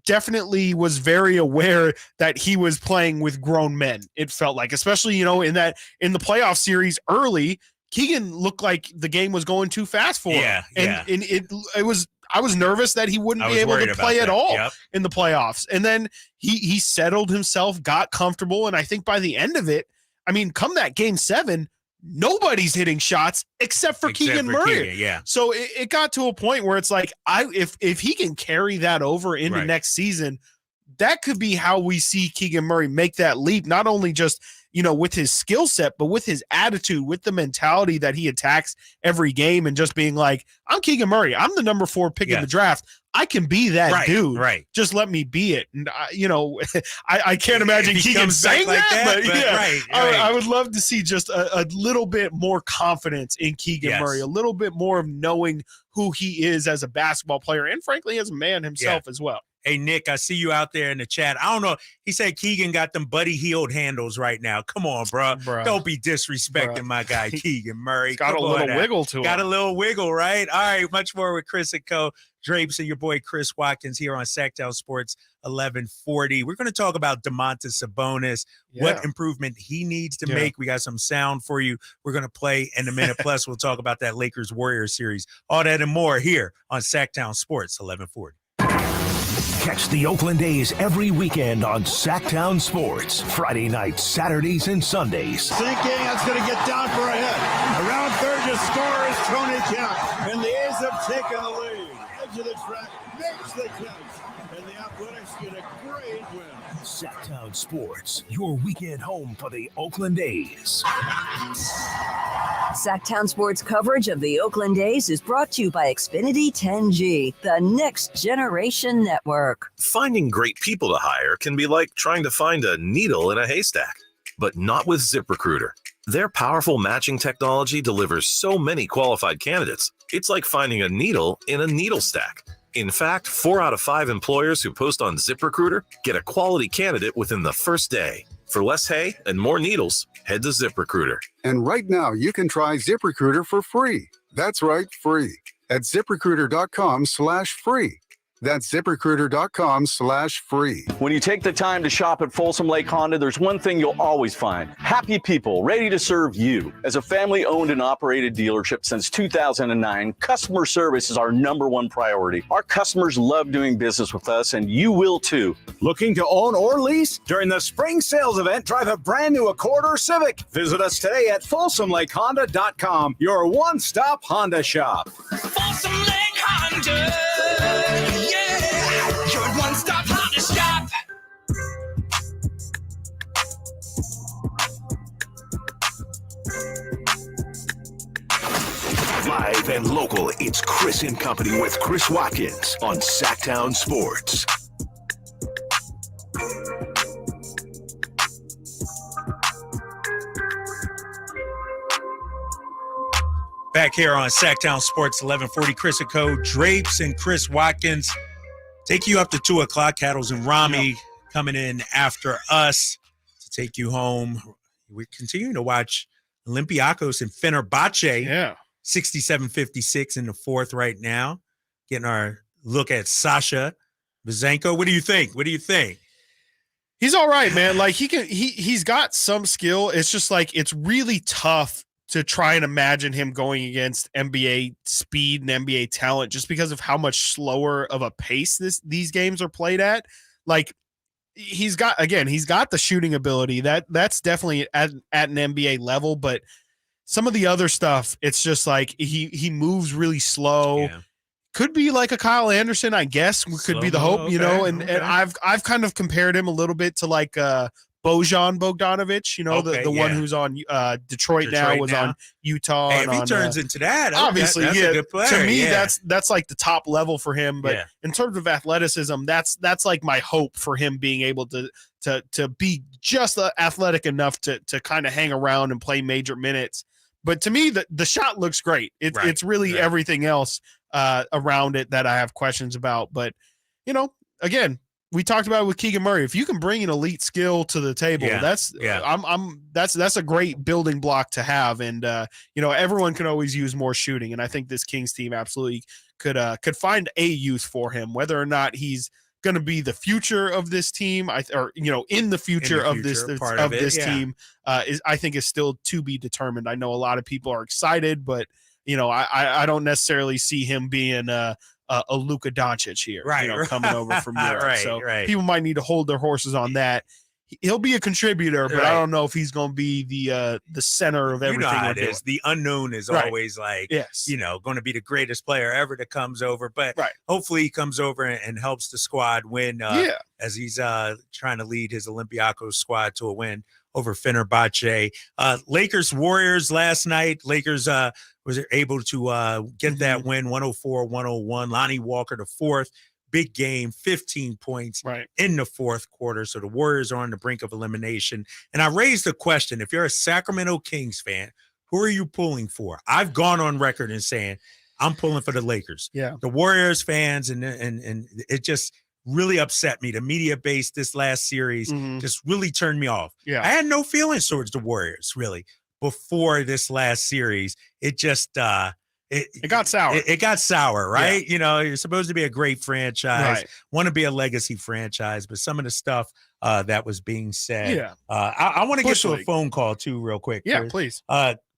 definitely was very aware that he was playing with grown men. It felt like, especially, in the playoff series early, Keegan looked like the game was going too fast for him. And it was, I was nervous that he wouldn't be able to play at all in the playoffs. And then he settled himself, got comfortable. And I think by the end of it, come that game 7, nobody's hitting shots except for Keegan Murray. So it got to a point where it's like, if he can carry that over into next season, that could be how we see Keegan Murray make that leap, not only just, with his skill set, but with his attitude, with the mentality that he attacks every game and just being like, I'm Keegan Murray. I'm the number 4 pick in the draft. I can be that dude. Right. Just let me be it. And, I can't imagine Keegan saying that, but I would love to see just a little bit more confidence in Keegan Murray, a little bit more of knowing who he is as a basketball player and, frankly, as a man himself as well. Hey, Nick, I see you out there in the chat. I don't know. He said Keegan got them Buddy Hield handles right now. Come on, bro. Don't be disrespecting my guy, Keegan Murray. Got a little wiggle to him. Got a little wiggle, right? All right, much more with Chris and Co. Drapes and your boy Chris Watkins here on Sactown Sports 1140. We're going to talk about Domantas Sabonis, what improvement he needs to make. We got some sound for you. We're going to play in a minute. Plus, we'll talk about that Lakers-Warriors series. All that and more here on Sactown Sports 1140. Catch the Oakland A's every weekend on Sactown Sports. Friday nights, Saturdays, and Sundays. Sinking, that's going to get down for a hit. Around third to score is Tony Kemp. And the A's have taken the lead. Edge of the track, makes the catch. And the Athletics get a great win. Sactown Sports, your weekend home for the Oakland A's. Sactown Sports coverage of the Oakland A's is brought to you by Xfinity 10G, the next generation network. Finding great people to hire can be like trying to find a needle in a haystack, but not with ZipRecruiter. Their powerful matching technology delivers so many qualified candidates. It's like finding a needle in a needle stack. In fact, 4 out of 5 employers who post on ZipRecruiter get a quality candidate within the first day. For less hay and more needles, head to ZipRecruiter. And right now, you can try ZipRecruiter for free. That's right, free. At ZipRecruiter.com/free. That's ZipRecruiter.com/free. When you take the time to shop at Folsom Lake Honda, there's one thing you'll always find. Happy people ready to serve you. As a family-owned and operated dealership since 2009, customer service is our #1 priority. Our customers love doing business with us, and you will too. Looking to own or lease? During the spring sales event, drive a brand new Accord or Civic. Visit us today at FolsomLakeHonda.com, your one-stop Honda shop. Folsom Lake Honda. Your one-stop Honda shop. Live and local, it's Chris and Company with Chris Watkins on Sactown Sports. Back here on Sactown Sports 1140, Chris and Co. Drapes and Chris Watkins. Take you up to 2 o'clock. Cattles and Rami coming in after us to take you home. We're continuing to watch Olympiacos and Fenerbahce. 67-56 in the 4th right now. Getting our look at Sasha Vezenko. What do you think? He's all right, man. Like he's got some skill. It's just like it's really tough to try and imagine him going against NBA speed and NBA talent just because of how much slower of a pace these games are played at. Like he's got the shooting ability. That's definitely at an NBA level, but some of the other stuff, it's just like he moves really slow. Yeah. Could be like a Kyle Anderson, I guess. Could be the hope, you know. And I've kind of compared him a little bit to like Bojan Bogdanovic, you know, the one who's on Detroit now, was on Utah. Hey, and if he on, turns into that, obviously, that's a good player. To me, that's like the top level for him. But in terms of athleticism, that's like my hope for him being able to be just athletic enough to kind of hang around and play major minutes. But to me, the shot looks great. It's really everything else around it that I have questions about. But, you know, again, we talked about it with Keegan Murray. If you can bring an elite skill to the table, that's a great building block to have. And you know, everyone can always use more shooting, and I think this Kings team absolutely could find a use for him. Whether or not he's going to be the future of this team, in the future of this team, I think is still to be determined. I know a lot of people are excited, but you know, I don't necessarily see him being a Luka Doncic here, coming over from Europe. People might need to hold their horses on that. He'll be a contributor, but I don't know if he's going to be the center of everything. You know how we're doing. The unknown is always like, going to be the greatest player ever that comes over. But hopefully he comes over and helps the squad win as he's trying to lead his Olympiacos squad to a win over Fenerbahce. Lakers Warriors last night. Lakers was able to get that win 104-101. Lonnie Walker, the fourth. Big game, 15 points in the fourth quarter. So the Warriors are on the brink of elimination. And I raised the question, if you're a Sacramento Kings fan, who are you pulling for? I've gone on record and saying I'm pulling for the Lakers. Yeah. The Warriors fans, and it just really upset me. The media base this last series just really turned me off. Yeah. I had no feelings towards the Warriors, really, before this last series. It just it got sour. It got sour, right? Yeah. You know, you're supposed to be a great franchise, want to be a legacy franchise, but some of the stuff that was being said. Yeah. I want to get to a phone call too, real quick. Yeah, Chris. please.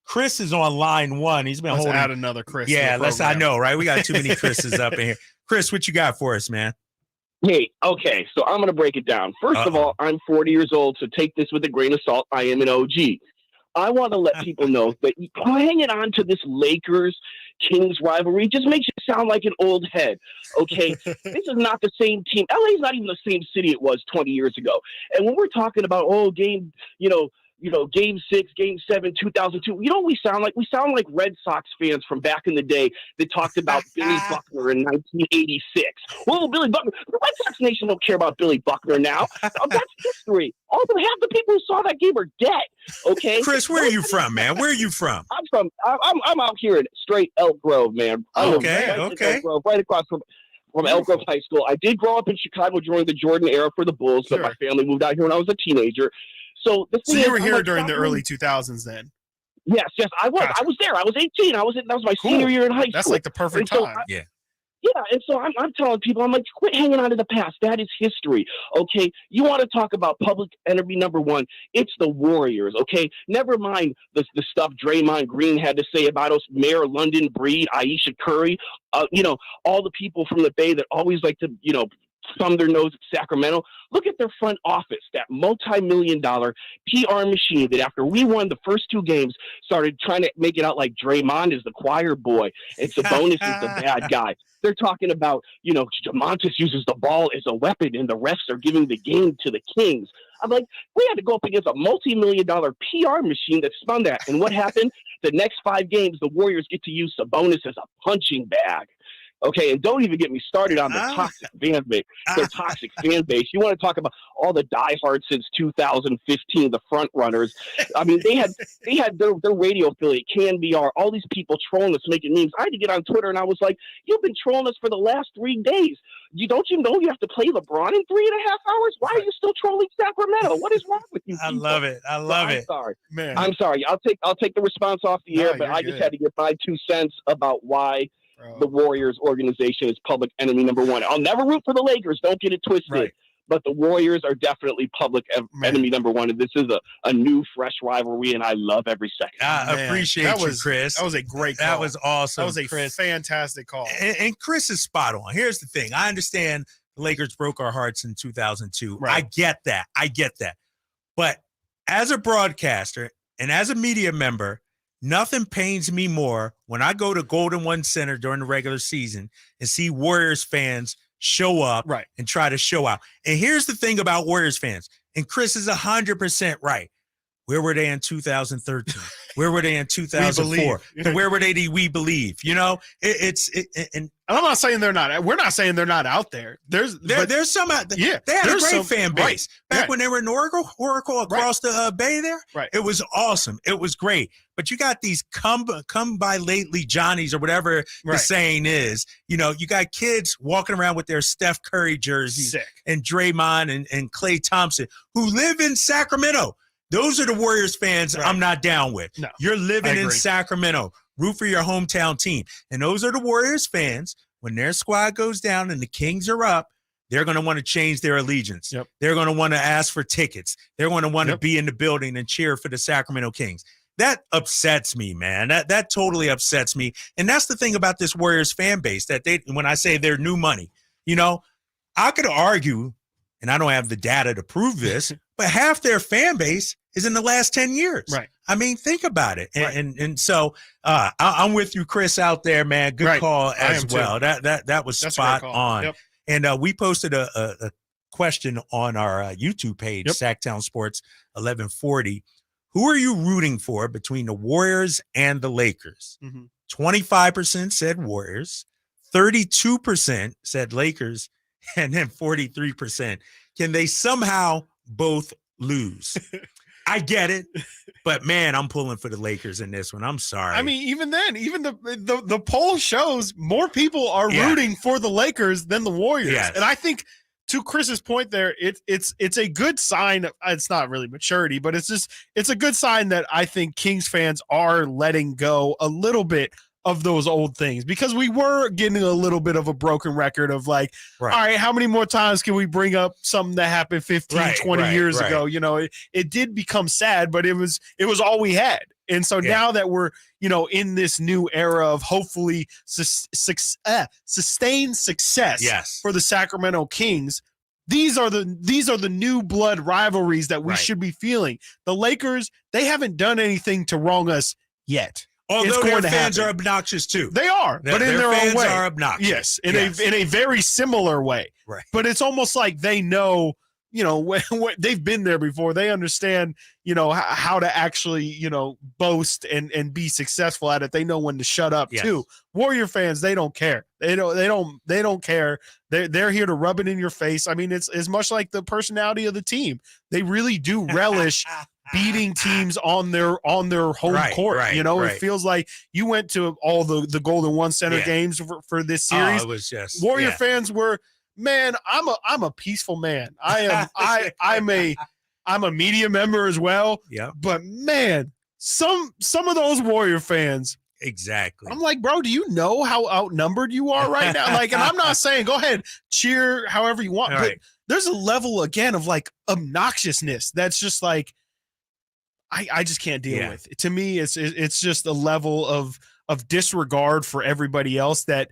Chris is on line one. He's been holding. Add another Chris. Yeah, I know, right? We got too many Chris's up in here. Chris, what you got for us, man? Hey, okay, so I'm going to break it down. First of all, I'm 40 years old, so take this with a grain of salt. I am an OG. I want to let people know that hanging on to this Lakers-Kings rivalry just makes you sound like an old head, okay? This is not the same team. LA is not even the same city it was 20 years ago. And when we're talking about, game 6, game 7, 2002, you know what we sound like? We sound like Red Sox fans from back in the day that talked about Billy Buckner in 1986. Well, Billy Buckner, the Red Sox nation don't care about Billy Buckner now. That's history. Half the people who saw that game are dead, okay? Chris, where are you from, man? Where are you from? I'm out here in straight Elk Grove, man. Okay. Elk Grove, right across from Elk Grove High School. I did grow up in Chicago during the Jordan era for the Bulls, but my family moved out here when I was a teenager. So you were here during the early 2000s then? Yes, I was. Gotcha. I was there. I was 18. That was my senior year in high school. That's like the perfect time. Yeah, and so I'm telling people, I'm like, quit hanging on to the past. That is history, okay? You want to talk about public enemy number one, it's the Warriors, okay? Never mind the stuff Draymond Green had to say about us, Mayor London Breed, Aisha Curry, all the people from the Bay that always like to, thumb their nose at Sacramento. Look at their front office, that multi-million-dollar PR machine that after we won the first two games started trying to make it out like Draymond is the choir boy and Sabonis is the bad guy. They're talking about, Domantas uses the ball as a weapon and the refs are giving the game to the Kings. I'm like, we had to go up against a multi-million-dollar PR machine that spun that. And what happened? The next 5 games, the Warriors get to use Sabonis as a punching bag. Okay, and don't even get me started on the toxic fan base. Their toxic fan base. You want to talk about all the diehards since 2015, the front runners. I mean, they had their radio affiliate, KNBR, all these people trolling us, making memes. I had to get on Twitter, and I was like, you've been trolling us for the last 3 days. Don't you know you have to play LeBron in 3.5 hours? Why are you still trolling Sacramento? What is wrong with you people? I love it. I'm sorry. Man. I'm sorry. I'll take the response off the air, but I just had to get my 2 cents about why the Warriors organization is public enemy number one. I'll never root for the Lakers. Don't get it twisted. Right. but the Warriors are definitely public enemy number one. And this is a new, fresh rivalry, and I love every second. I appreciate you, Chris. That was a great call. That was awesome. That was a Chris. fantastic call. And Chris is spot on. Here's the thing. I understand the Lakers broke our hearts in 2002. Right. I get that. But as a broadcaster and as a media member, nothing pains me more when I go to Golden One Center during the regular season and see Warriors fans show up and try to show out. And here's the thing about Warriors fans, and Chris is 100% right. Where were they in 2013? Where were they in 2004? Where were they? We believe. You know, and I'm not saying they're not. We're not saying they're not out there. There's some out there. Yeah, they had a great fan base back when they were in Oracle across the bay there. Right, it was awesome. It was great. But you got these come by lately Johnnies or whatever the saying is. You know, you got kids walking around with their Steph Curry jerseys and Draymond and Klay Thompson who live in Sacramento. Those are the Warriors fans I'm not down with. No, you're living in Sacramento. Root for your hometown team. And those are the Warriors fans. When their squad goes down and the Kings are up, they're going to want to change their allegiance. Yep. They're going to want to ask for tickets. They're going to want to be in the building and cheer for the Sacramento Kings. That upsets me, man. That totally upsets me. And that's the thing about this Warriors fan base, that when I say they're new money, you know, I could argue, and I don't have the data to prove this, but half their fan base is in the last 10 years. Right. I mean, think about it. And so I'm with you, Chris, out there, man. Good call as well. That was spot on. Yep. And we posted a question on our YouTube page, Sactown Sports 1140. Who are you rooting for between the Warriors and the Lakers? 25% said Warriors, 32% said Lakers, and then 43%. Can they somehow both lose? I get it, but man, I'm pulling for the Lakers in this one. I'm sorry. I mean, even then, even the poll shows more people are rooting for the Lakers than the Warriors. Yes. And I think, to Chris's point there, it's a good sign. It's not really maturity, but it's a good sign that I think Kings fans are letting go a little bit of those old things, because we were getting a little bit of a broken record of like, all right, how many more times can we bring up something that happened 15, 20 years ago? You know, it did become sad, but it was all we had. And so now that we're, you know, in this new era of hopefully sustained success for the Sacramento Kings, these are the new blood rivalries that we should be feeling. The Lakers, they haven't done anything to wrong us yet. Although their fans are obnoxious too. They are, but in their own way. Their fans are obnoxious. Yes, in a very similar way. Right. But it's almost like they know, you know, when they've been there before. They understand, you know, how to actually, you know, boast and be successful at it. They know when to shut up too. Warrior fans, they don't care. They don't care. They're here to rub it in your face. I mean, it's as much like the personality of the team. They really do relish beating teams on their home court. You know, it feels like you went to all the Golden One Center games for this series. Oh, it was just Warrior fans were, man, I'm a peaceful man. I'm a media member as well. Yeah. But man, some of those Warrior fans, exactly. I'm like, bro, do you know how outnumbered you are right now? Like, and I'm not saying go ahead, cheer however you want, but there's a level again of like obnoxiousness that's just like, I just can't deal with. To me, it's just a level of disregard for everybody else that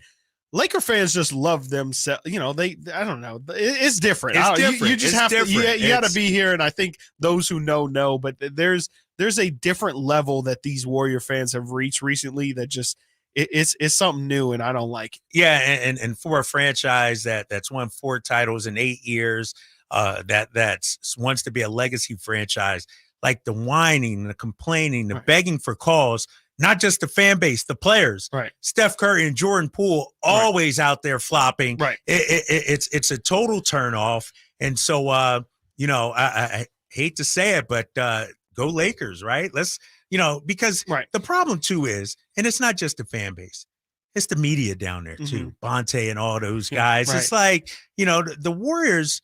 Laker fans just love themselves. You know, I don't know. It's different. You just have to. You got to be here, and I think those who know. But there's a different level that these Warrior fans have reached recently that just it's something new, and I don't like it. Yeah, and for a franchise that's won 4 titles in 8 years, that wants to be a legacy franchise. Like the whining, the complaining, the begging for calls, not just the fan base, the players. Right. Steph Curry and Jordan Poole always out there flopping. Right. It's a total turnoff. And so, you know, I hate to say it, but go Lakers, right? Let's, you know, because the problem too is, and it's not just the fan base, it's the media down there too. Bonte and all those guys. It's like, you know, the Warriors,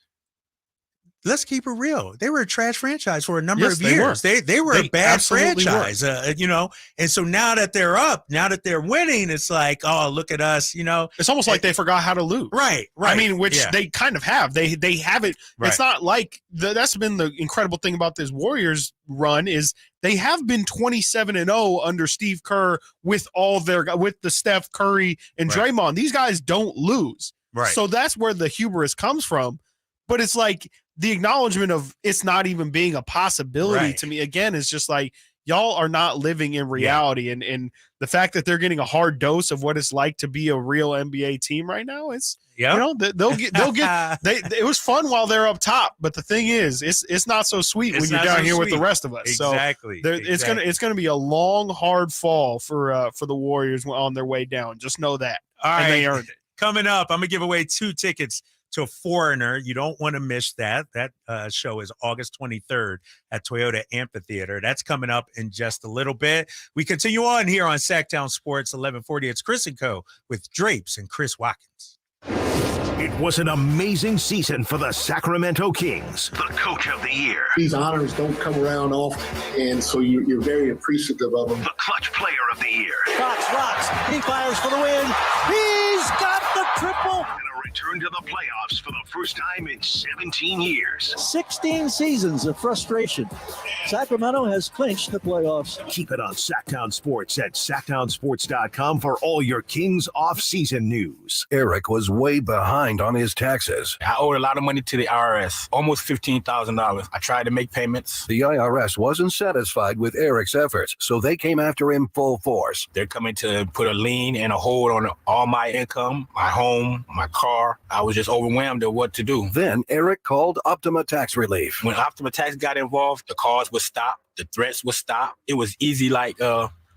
let's keep it real. They were a trash franchise for a number of they years. They were a bad absolutely franchise, and so now that they're up, now that they're winning, it's like, oh, look at us, It's almost like they forgot how to lose. Right. I mean, which they kind of have. They have it. Right. It's not like that's been the incredible thing about this Warriors run is they have been 27-0 under Steve Kerr with the Steph Curry and Draymond. These guys don't lose. Right. So that's where the hubris comes from. But it's like the acknowledgement of it's not even being a possibility to me. Again, it's just like y'all are not living in reality. And the fact that they're getting a hard dose of what it's like to be a real NBA team right now, it's it was fun while they're up top. But the thing is, it's not so sweet when you're down here with the rest of us. Exactly. So it's gonna be a long, hard fall for the Warriors on their way down. Just know that. All right. And they earned it. Coming up, I'm gonna give away 2 tickets to Foreigner. You don't want to miss that. That show is August 23rd at Toyota Amphitheater. That's coming up in just a little bit. We continue on here on Sactown Sports 1140. It's Chris and Co. with Drapes and Chris Watkins. It was an amazing season for the Sacramento Kings. The Coach of the Year. These honors don't come around often, and so you're very appreciative of them. The Clutch Player of the Year. Fox rocks. He fires for the win. He's got the triple. And a return to the playoffs for the first time in 17 years. 16 seasons of frustration. Sacramento has clinched the playoffs. Keep it on Sactown Sports at SactownSports.com for all your Kings off-season news. Eric was way behind on his taxes. I owed a lot of money to the IRS, almost $15,000. I tried to make payments. The IRS wasn't satisfied with Eric's efforts, so they came after him full force. They're coming to put a lien and a hold on all my income, my home, my car. I was just overwhelmed at what to do. Then Eric called Optima Tax Relief. When Optima Tax got involved, the calls would stop, the threats would stop. It was easy like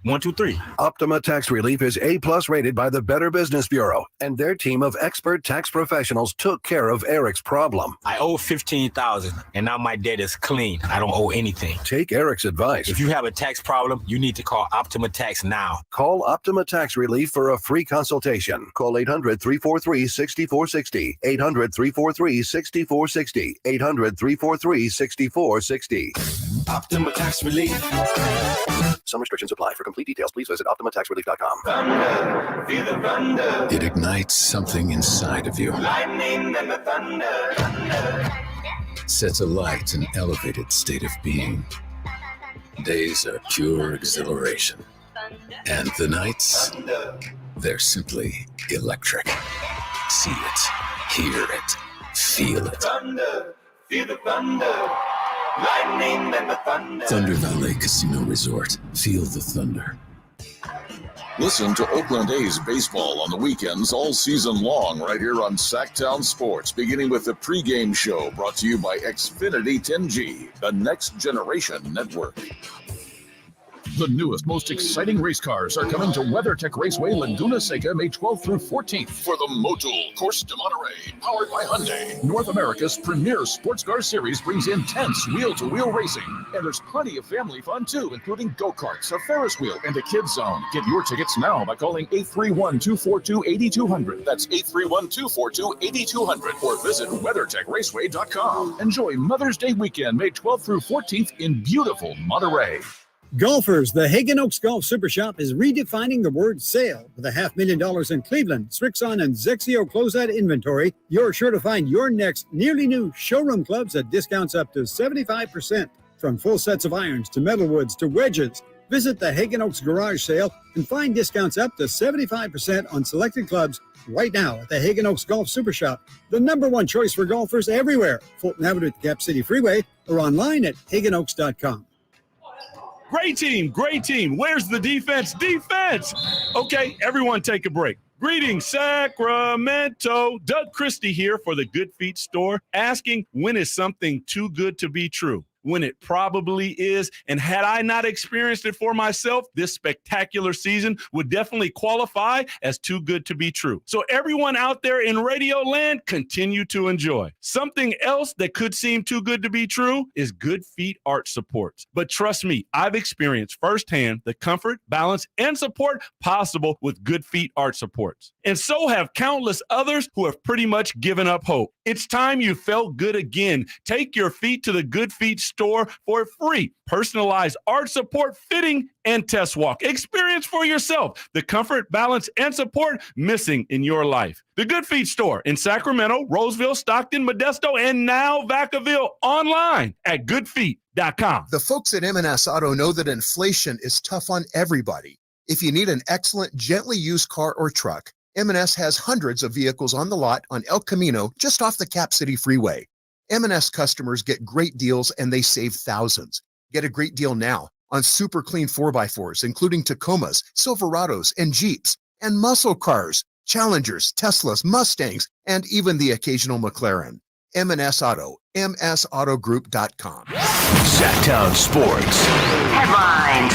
1, 2, 3. Optima Tax Relief is A+ rated by the Better Business Bureau, and their team of expert tax professionals took care of Eric's problem. I owe $15,000, and now my debt is clean. I don't owe anything. Take Eric's advice. If you have a tax problem, you need to call Optima Tax now. Call Optima Tax Relief for a free consultation. Call 800-343-6460. 800-343-6460. 800-343-6460. Optima Tax Relief. Some restrictions apply. For complete details, please visit OptimaTaxRelief.com. Thunder, feel the thunder. It ignites something inside of you. Lightning and the thunder. Sets alight an elevated state of being. Days are pure exhilaration. And the nights, they're simply electric. See it, hear it, feel it. Thunder, feel the thunder. Lightning and the thunder. Thunder Valley Casino Resort. Feel the thunder. Listen to Oakland A's baseball on the weekends all season long right here on Sactown Sports, beginning with the pregame show brought to you by Xfinity 10G, the next generation network. The newest, most exciting race cars are coming to WeatherTech Raceway Laguna Seca May 12th through 14th For the Motul Course de Monterey, powered by Hyundai. North America's premier sports car series brings intense wheel-to-wheel racing. And there's plenty of family fun too, including go-karts, a Ferris wheel, and a kids zone. Get your tickets now by calling 831-242-8200. That's 831-242-8200. Or visit WeatherTechRaceway.com. Enjoy Mother's Day weekend May 12th through 14th in beautiful Monterey. Golfers, the Hagen Oaks Golf Super Shop is redefining the word sale. With $500,000 in Cleveland, Strixon, and Zexio closeout inventory, you're sure to find your next nearly new showroom clubs at discounts up to 75%. From full sets of irons to metalwoods to wedges, visit the Hagen Oaks Garage Sale and find discounts up to 75% on selected clubs right now at the Hagen Oaks Golf Super Shop, the #1 choice for golfers everywhere. Fulton Avenue at the Cap City Freeway or online at hagenoaks.com. Great team, great team. Where's the defense? Defense! Okay, everyone take a break. Greetings, Sacramento. Doug Christie here for the Good Feet store, asking when is something too good to be true? When it probably is. And had I not experienced it for myself, this spectacular season would definitely qualify as too good to be true. So everyone out there in Radio Land, continue to enjoy. Something else that could seem too good to be true is Good Feet Arch Supports. But trust me, I've experienced firsthand the comfort, balance, and support possible with Good Feet Arch Supports. And so have countless others who have pretty much given up hope. It's time you felt good again. Take your feet to the Good Feet store for a free personalized arch support fitting and test walk. Experience for yourself the comfort, balance, and support missing in your life. The Good Feet store in Sacramento, Roseville, Stockton, Modesto, and now Vacaville, online at goodfeet.com. The folks at M&S Auto know that inflation is tough on everybody. If you need an excellent, gently used car or truck, M&S has hundreds of vehicles on the lot on El Camino, just off the Cap City Freeway. M&S customers get great deals and they save thousands. Get a great deal now on super clean 4x4s, including Tacomas, Silverados, and Jeeps, and muscle cars, Challengers, Teslas, Mustangs, and even the occasional McLaren. M&S Auto, msautogroup.com. Sactown Sports. Headlines.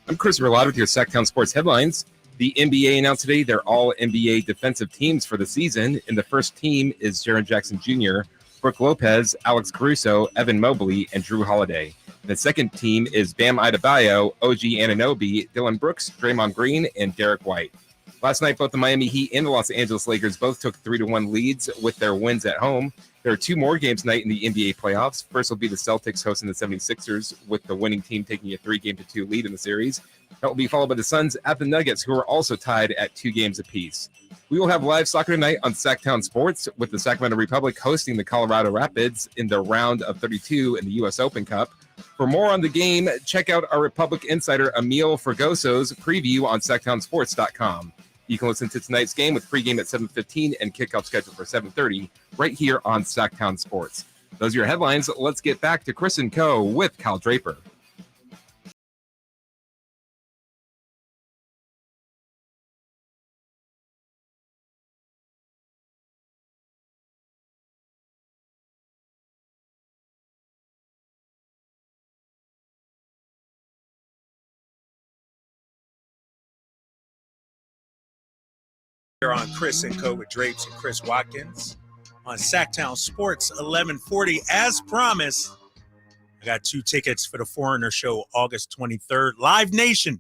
I'm Chris Verlott with your Sactown Sports headlines. The NBA announced today their all-NBA defensive teams for the season, and the first team is Jaren Jackson Jr., Brooke Lopez, Alex Caruso, Evan Mobley, and Drew Holiday. The second team is Bam Adebayo, OG Anunoby, Dylan Brooks, Draymond Green, and Derek White. Last night, both the Miami Heat and the Los Angeles Lakers both took 3-1 leads with their wins at home. There are two more games tonight in the NBA playoffs. First will be the Celtics hosting the 76ers, with the winning team taking a 3-2 lead in the series. That will be followed by the Suns at the Nuggets, who are also tied at 2 games apiece. We will have live soccer tonight on Sactown Sports, with the Sacramento Republic hosting the Colorado Rapids in the round of 32 in the U.S. Open Cup. For more on the game, check out our Republic insider Emil Fergoso's preview on SactownSports.com. You can listen to tonight's game with pregame at 7:15 and kickoff scheduled for 7:30 right here on Sactown Sports. Those are your headlines. Let's get back to Chris and Co. with Kyle Draper. On Chris and Co. with Drapes and Chris Watkins on Sactown Sports 1140. As promised, I got 2 tickets for the Foreigner Show August 23rd. Live Nation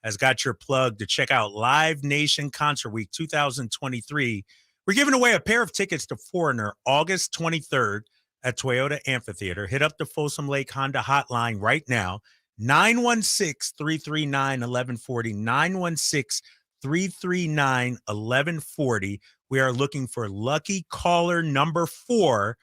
has got your plug to check out Live Nation Concert Week 2023. We're giving away a pair of tickets to Foreigner August 23rd at Toyota Amphitheater. Hit up the Folsom Lake Honda hotline right now, 916-339-1140, 916-339-1140. We are looking for lucky caller number 4.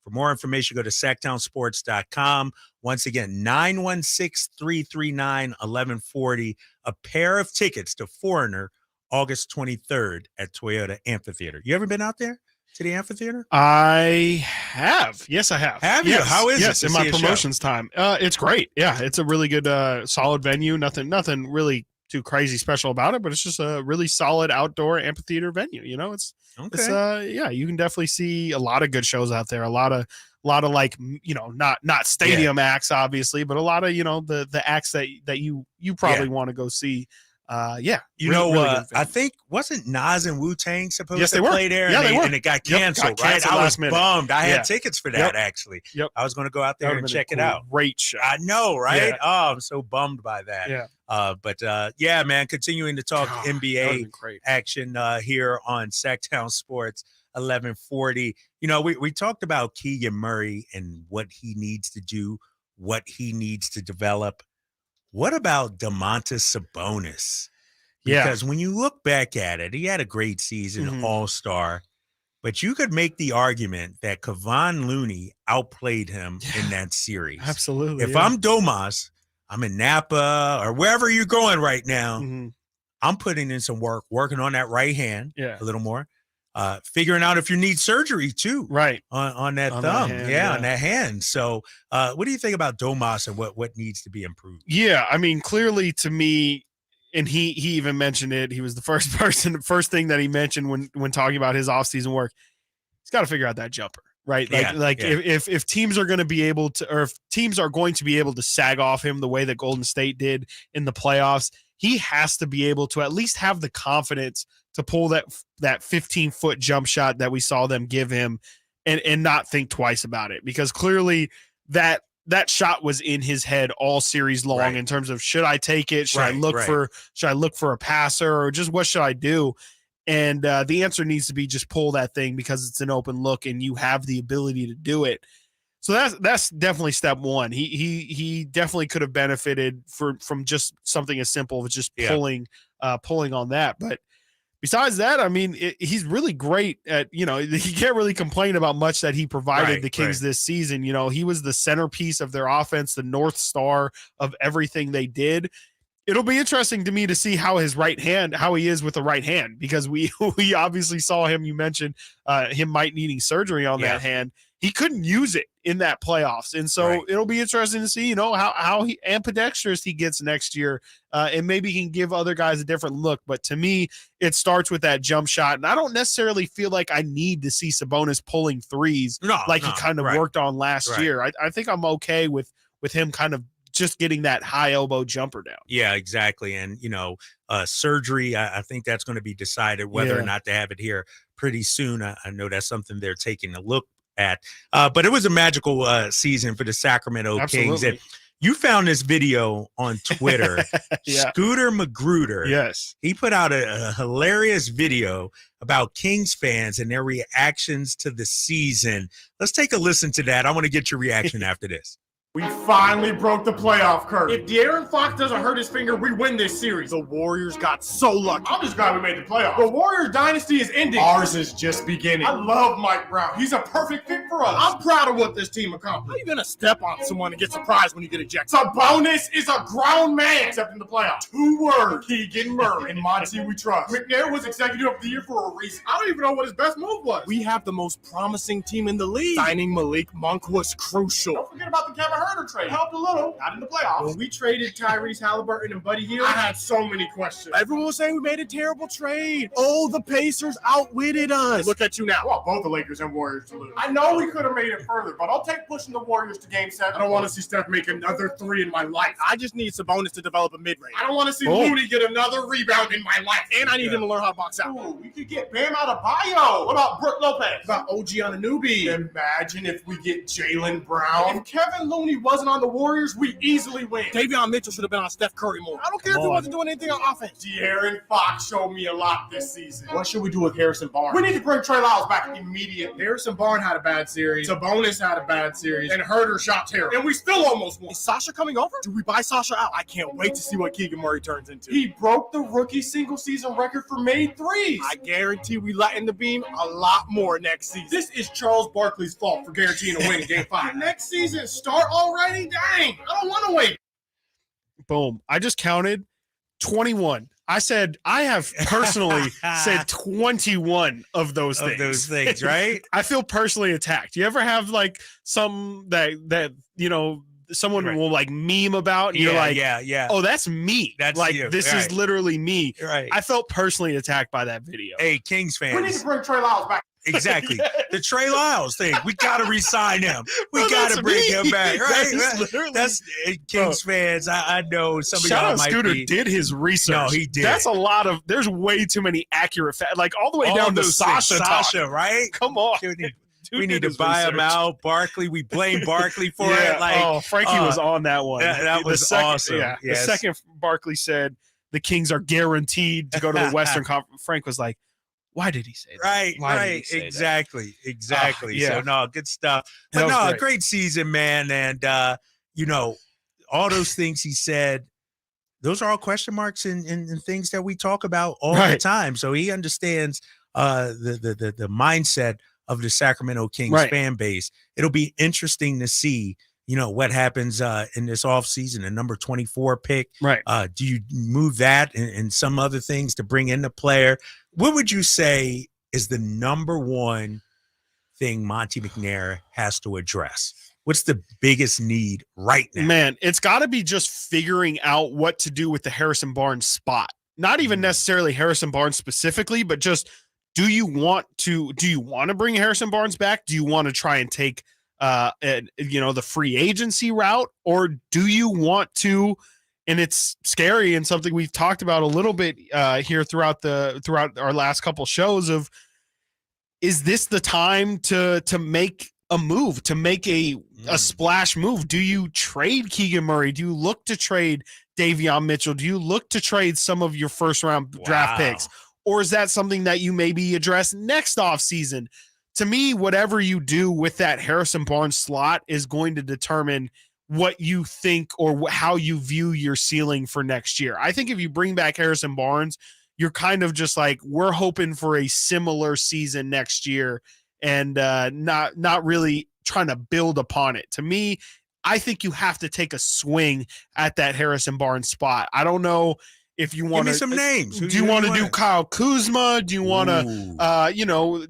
For more information, go to SactownSports.com. Once again, 916-339-1140. A pair of tickets to Foreigner August 23rd at Toyota Amphitheater. You ever been out there to the amphitheater? I have. Yes, I have. Have you? Yes. How is it? Yes, in my promotions time. It's great. Yeah, it's a really good, solid venue. Nothing really too crazy special about it, but it's just a really solid outdoor amphitheater venue. You know, it's yeah, you can definitely see a lot of good shows out there. A lot of like, you know, not stadium acts obviously, but a lot of, you know, the acts that you probably want to go see. Yeah, really I think wasn't Nas and Wu-Tang supposed to play there? Yeah, and it got canceled, right? I was bummed. I had tickets for that actually. I was going to go out there and check it out. Great show. I know, right? Yeah. Oh, I'm so bummed by that. Yeah. But yeah, man, continuing to talk NBA action here on Sactown Sports 1140. You know, we talked about Keegan Murray and what he needs to do, what he needs to develop. What about Domantas Sabonis? Because when you look back at it, he had a great season, all-star. But you could make the argument that Kevon Looney outplayed him in that series. Absolutely. If I'm Domas, I'm in Napa or wherever you're going right now, I'm putting in some work, working on that right hand a little more. Figuring out if you need surgery too, right? On that thumb, on that hand. So, what do you think about Domas and what needs to be improved? Yeah, I mean, clearly to me, and he even mentioned it. He was the first thing that he mentioned when talking about his offseason work. He's got to figure out that jumper, right? If teams are going to be able to, or if teams are going to be able to sag off him the way that Golden State did in the playoffs, he has to be able to at least have the confidence to pull that 15-foot jump shot that we saw them give him and not think twice about it, because clearly that that shot was in his head all series long in terms of, should I take it? Should I look for a passer, or just what should I do? And the answer needs to be just pull that thing, because it's an open look and you have the ability to do it. So that's definitely step one. He definitely could have benefited from just something as simple as just pulling on that. But besides that, I mean, he's really great at, he can't really complain about much that he provided the Kings this season. He was the centerpiece of their offense, the North Star of everything they did. It'll be interesting to me to see how he is with the right hand, because we obviously saw him. You mentioned him might needing surgery on that hand. He couldn't use it in that playoffs. And so it'll be interesting to see, how he ambidextrous he gets next year. And maybe he can give other guys a different look. But to me, it starts with that jump shot. And I don't necessarily feel like I need to see Sabonis pulling threes he kind of worked on last year. I think I'm okay with him kind of just getting that high elbow jumper down. Yeah, exactly. And, surgery, I think that's going to be decided whether or not to have it here pretty soon. I know that's something they're taking a look at. But it was a magical season for the Sacramento Kings. And you found this video on Twitter. Scooter Magruder. Yes. He put out a hilarious video about Kings fans and their reactions to the season. Let's take a listen to that. I want to get your reaction after this. We finally broke the playoff curse. If De'Aaron Fox doesn't hurt his finger, we win this series. The Warriors got so lucky. I'm just glad we made the playoffs. The Warriors dynasty is ending. Ours is just beginning. I love Mike Brown. He's a perfect fit for us. I'm proud of what this team accomplished. How are you going to step on someone and get surprised when you get ejected? Sabonis is a grown man, except in the playoffs. 2 words. Keegan Murray. And Monty we trust. McNair was executive of the year for a reason. I don't even know what his best move was. We have the most promising team in the league. Signing Malik Monk was crucial. Don't forget about the Kevin Herter trade. Helped a little, not in the playoffs. When we traded Tyrese Halliburton and Buddy Hield, I had so many questions. Everyone was saying we made a terrible trade. Oh, the Pacers outwitted us. Look at you now. Well, both the Lakers and Warriors to lose. I know we could have made it further, but I'll take pushing the Warriors to Game 7. I don't want to see Steph make another 3 in my life. I just need Sabonis to develop a mid-range. I don't want to see Looney get another rebound in my life. And I need him to learn how to box out. Ooh, we could get Bam out of Bio. What about Brook Lopez? What about OG Anunoby? Imagine if we get Jaylen Brown. If Kevin Looney wasn't on the Warriors, we easily win. Davion Mitchell should have been on Steph Curry more. I don't care if he wasn't doing anything on offense. De'Aaron Fox showed me a lot this season. What should we do with Harrison Barnes? We need to bring Trey Lyles back immediately. Harrison Barnes had a bad series. Sabonis had a bad series. And Herter shot terrible. And we still almost won. Is Sasha coming over? Do we buy Sasha out? I can't wait to see what Keegan Murray turns into. He broke the rookie single season record for made threes. I guarantee we lighten the beam a lot more next season. This is Charles Barkley's fault for guaranteeing a win in Game 5. Next season start already? Dang, I don't want to wait. Boom. I just counted 21. I said, I have personally said 21 of those things. Right? I feel personally attacked. You ever have like some that someone will like meme about and you're like, oh, that's me. That's like you. This is literally me. Right. I felt personally attacked by that video. Hey, Kings fans. We need to bring Trey Lyles back. Exactly. The Trey Lyles thing. We got to re-sign him. We got to bring him back. Right? That's Kings fans. I know some of y'all might Scooter be. did his research. No, he did. That's a lot of. There's way too many accurate facts. Like all the way down to Sasha, right? Come on. We need to buy him out. Barkley. We blame Barkley for it. Like, Frankie was on that one. That was awesome. Yeah. Yes. The second Barkley said the Kings are guaranteed to go to the Western Conference, Frank was like, why did he say that? Right, Why exactly. Yeah. So, no, good stuff. But no, great season, man. And, all those things he said, those are all question marks and things that we talk about all the time. So he understands the mindset of the Sacramento Kings fan base. It'll be interesting to see, what happens in this offseason, a number 24 pick. Right. Do you move that and some other things to bring in the player? What would you say is the number one thing Monty McNair has to address? What's the biggest need right now? Man, it's got to be just figuring out what to do with the Harrison Barnes spot. Not even necessarily Harrison Barnes specifically, but just do you want to bring Harrison Barnes back? Do you want to try and take the free agency route, or do you want to? And it's scary and something we've talked about a little bit here throughout our last couple shows of, is this the time to make a move, to make a splash move? Do you trade Keegan Murray? Do you look to trade Davion Mitchell? Do you look to trade some of your first round draft picks? Or is that something that you maybe address next offseason? To me, whatever you do with that Harrison Barnes slot is going to determine what you think or how you view your ceiling for next year. I think if you bring back Harrison Barnes, you're kind of just like, we're hoping for a similar season next year and not really trying to build upon it. To me, I think you have to take a swing at that Harrison Barnes spot. I don't know if you want to. Give me some names. Do you want to do Kyle Kuzma? Do you want to,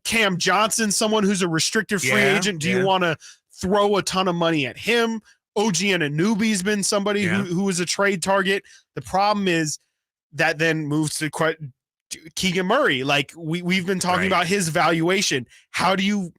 Cam Johnson, someone who's a restricted free agent? Do you want to throw a ton of money at him? OG Anunoby's been somebody who is a trade target. The problem is that then moves to Keegan Murray. Like we've been talking about his valuation. How do you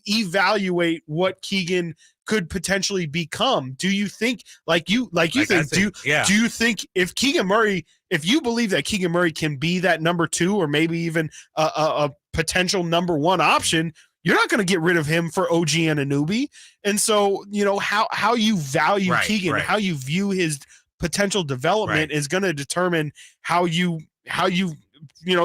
evaluate what Keegan could potentially become? Do you think do you think if Keegan Murray, if you believe that Keegan Murray can be that number 2 or maybe even a potential number 1 option, you're not going to get rid of him for OG Anunoby. And so, how you value Keegan, how you view his potential development is going to determine how you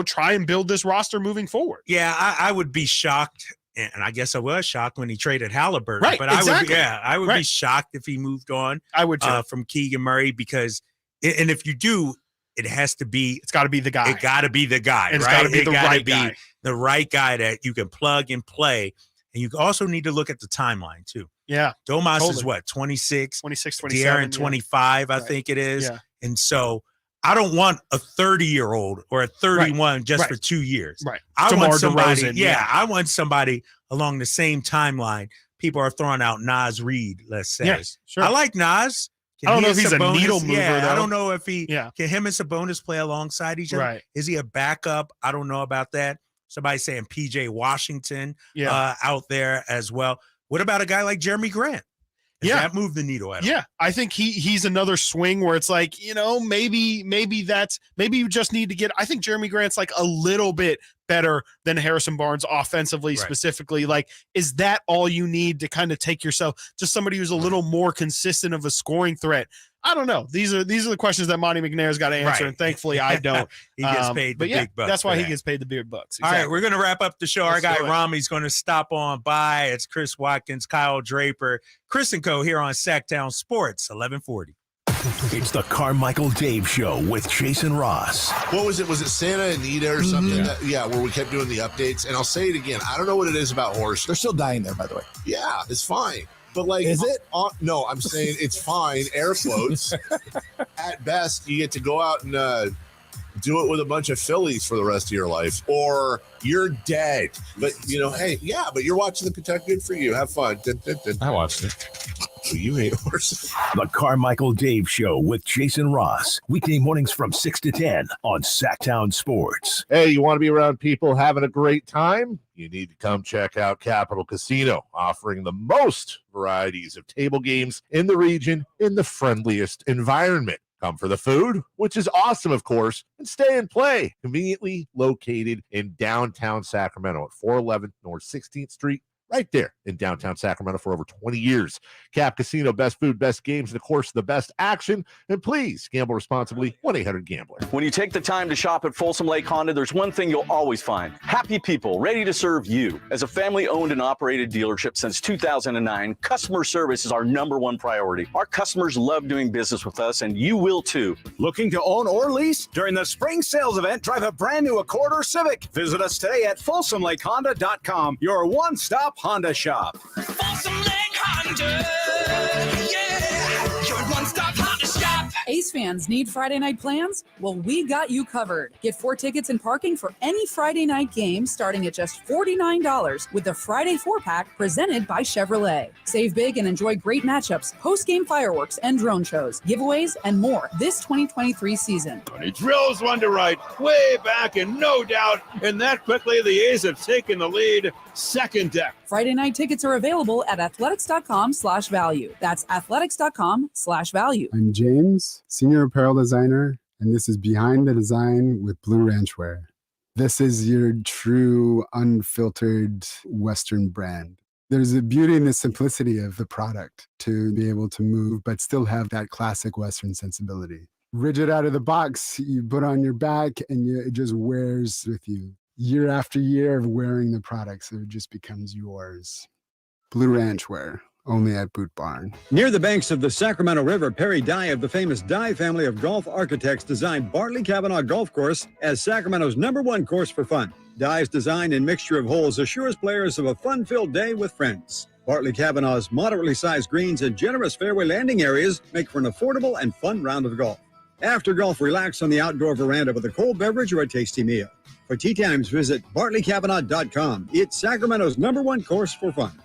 try and build this roster moving forward. Yeah, I would be shocked. And I guess I was shocked when he traded Halliburton. But I would be shocked if he moved on. I would too. From Keegan Murray, because and if you do, it's got to be the guy. It got to be the guy. And right? It's got to be the right guy that you can plug and play. And you also need to look at the timeline too. Yeah. Domas is what, 26? 27. De'Aaron 25, I think it is. Yeah. And so I don't want a 30-year-old or a 31 just for 2 years. Right. I want somebody. DeRozan, I want somebody along the same timeline. People are throwing out Nas Reed, let's say. Yes, sure. I like Nas. I don't know if he's a needle mover, though. I don't know if can him and Sabonis play alongside each other? Right. Is he a backup? I don't know about that. Somebody saying PJ Washington out there as well. What about a guy like Jeremy Grant? Does that move the needle at all? Yeah, I think he's another swing where it's like, maybe you just need to get. I think Jeremy Grant's like a little bit better than Harrison Barnes offensively, specifically. Like, is that all you need to kind of take yourself to somebody who's a little more consistent of a scoring threat? I don't know. These are the questions that Monty McNair's got to answer, and thankfully I don't. He gets paid the big bucks. That's why he gets paid the big bucks. Exactly. All right, we're going to wrap up the show. Our guy Rami's going to stop on by. It's Chris Watkins, Kyle Draper, Chris and Co. here on Sactown Sports, 1140. It's the Carmichael Dave Show with Jason Ross. What was it? Was it Santa Anita or something? Where we kept doing the updates. And I'll say it again. I don't know what it is about horse. They're still dying there, by the way. Yeah, it's fine. But is it? No, I'm saying it's fine. Air floats. At best, you get to go out and do it with a bunch of fillies for the rest of your life, or you're dead. But hey, but you're watching the Kentucky. Good for you. Have fun. I watched it. You hate horses. The Carmichael Dave Show with Jason Ross. Weekday mornings from 6 to 10 on Sactown Sports. Hey, you want to be around people having a great time? You need to come check out Capital Casino, offering the most varieties of table games in the region in the friendliest environment. Come for the food, which is awesome, of course, and stay and play. Conveniently located in downtown Sacramento at 411 North 16th Street. Right there in downtown Sacramento for over 20 years. Cap Casino, best food, best games, and of course, the best action. And please gamble responsibly. 1-800-GAMBLER. When you take the time to shop at Folsom Lake Honda, there's one thing you'll always find. Happy people ready to serve you. As a family-owned and operated dealership since 2009, customer service is our #1 priority. Our customers love doing business with us, and you will too. Looking to own or lease? During the spring sales event, drive a brand new Accord or Civic. Visit us today at FolsomLakeHonda.com, your one-stop Honda shop. Folsom Lake Honda, your one-stop Honda shop. Ace fans need Friday night plans? Well, we got you covered. Get 4 tickets and parking for any Friday night game starting at just $49 with the Friday 4-pack presented by Chevrolet. Save big and enjoy great matchups, post-game fireworks and drone shows, giveaways, and more this 2023 season. He drills one to right, way back, and no doubt, and that quickly the A's have taken the lead. Second deck. Friday night tickets are available at athletics.com/value. That's athletics.com/value. I'm James, senior apparel designer, and this is Behind the Design with Blue Ranch Wear. This is your true unfiltered Western brand. There's a beauty in the simplicity of the product to be able to move, but still have that classic Western sensibility. Rigid out of the box, you put on your back and it just wears with you. Year after year of wearing the product, so it just becomes yours. Blue Ranch wear, only at Boot Barn. Near the banks of the Sacramento River, Perry Dye of the famous Dye family of golf architects designed Bartley Kavanaugh Golf Course as Sacramento's #1 course for fun. Dye's design and mixture of holes assures players of a fun-filled day with friends. Bartley Kavanaugh's moderately sized greens and generous fairway landing areas make for an affordable and fun round of golf. After golf, relax on the outdoor veranda with a cold beverage or a tasty meal. For tee times, visit BartleyKavanaugh.com. It's Sacramento's #1 course for fun.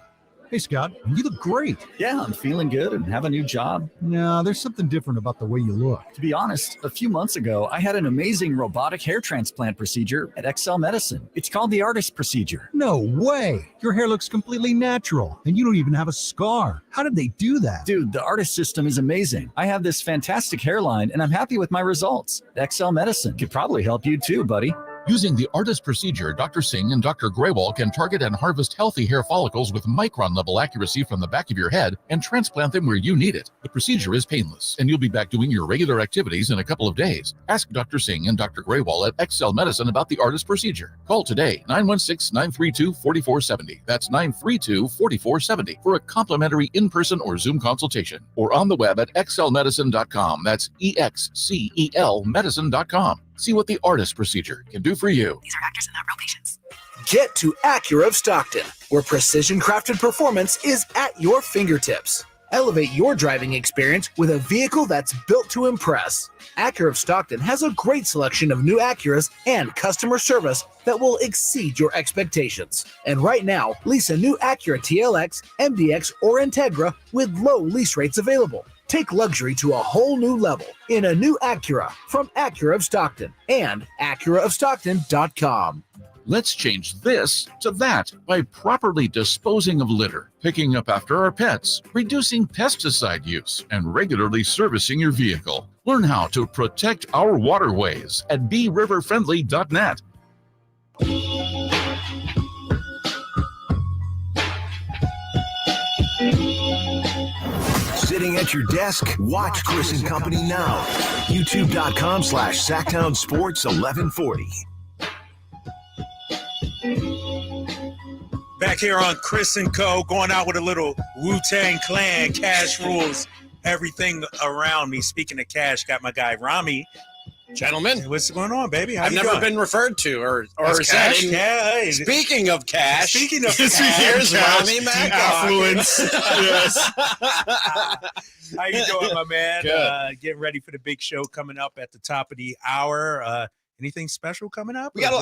Hey, Scott, you look great. Yeah, I'm feeling good and have a new job. No, there's something different about the way you look. To be honest, a few months ago, I had an amazing robotic hair transplant procedure at XL Medicine. It's called the artist procedure. No way. Your hair looks completely natural, and you don't even have a scar. How did they do that? Dude, the artist system is amazing. I have this fantastic hairline, and I'm happy with my results. XL Medicine could probably help you too, buddy. Using the artist procedure, Dr. Singh and Dr. Graywall can target and harvest healthy hair follicles with micron-level accuracy from the back of your head and transplant them where you need it. The procedure is painless, and you'll be back doing your regular activities in a couple of days. Ask Dr. Singh and Dr. Graywall at XL Medicine about the artist procedure. Call today, 916-932-4470. That's 932-4470 for a complimentary in-person or Zoom consultation. Or on the web at xlmedicine.com. That's EXCEL medicine.com. See what the artist procedure can do for you. These are actors and not real patients. Get to Acura of Stockton, where precision-crafted performance is at your fingertips. Elevate your driving experience with a vehicle that's built to impress. Acura of Stockton has a great selection of new Acuras and customer service that will exceed your expectations. And right now, lease a new Acura TLX, MDX, or Integra with low lease rates available. Take luxury to a whole new level in a new Acura from Acura of Stockton and AcuraofStockton.com. Let's change this to that by properly disposing of litter, picking up after our pets, reducing pesticide use, and regularly servicing your vehicle. Learn how to protect our waterways at BeRiverFriendly.net. Sitting at your desk, watch Chris and Company now. YouTube.com/Sactown Sports 1140. Back here on Chris and Co., going out with a little Wu-Tang Clan, Cash Rules, everything around me. Speaking of Cash, got my guy Rami. Gentlemen, what's going on, baby? How I've you never doing? been referred to or As said. Cash? Hey. Speaking of cash, here's Rami Mac. affluence. Yes. How you doing, my man? Good. Getting ready for the big show coming up at the top of the hour. Anything special coming up? We got.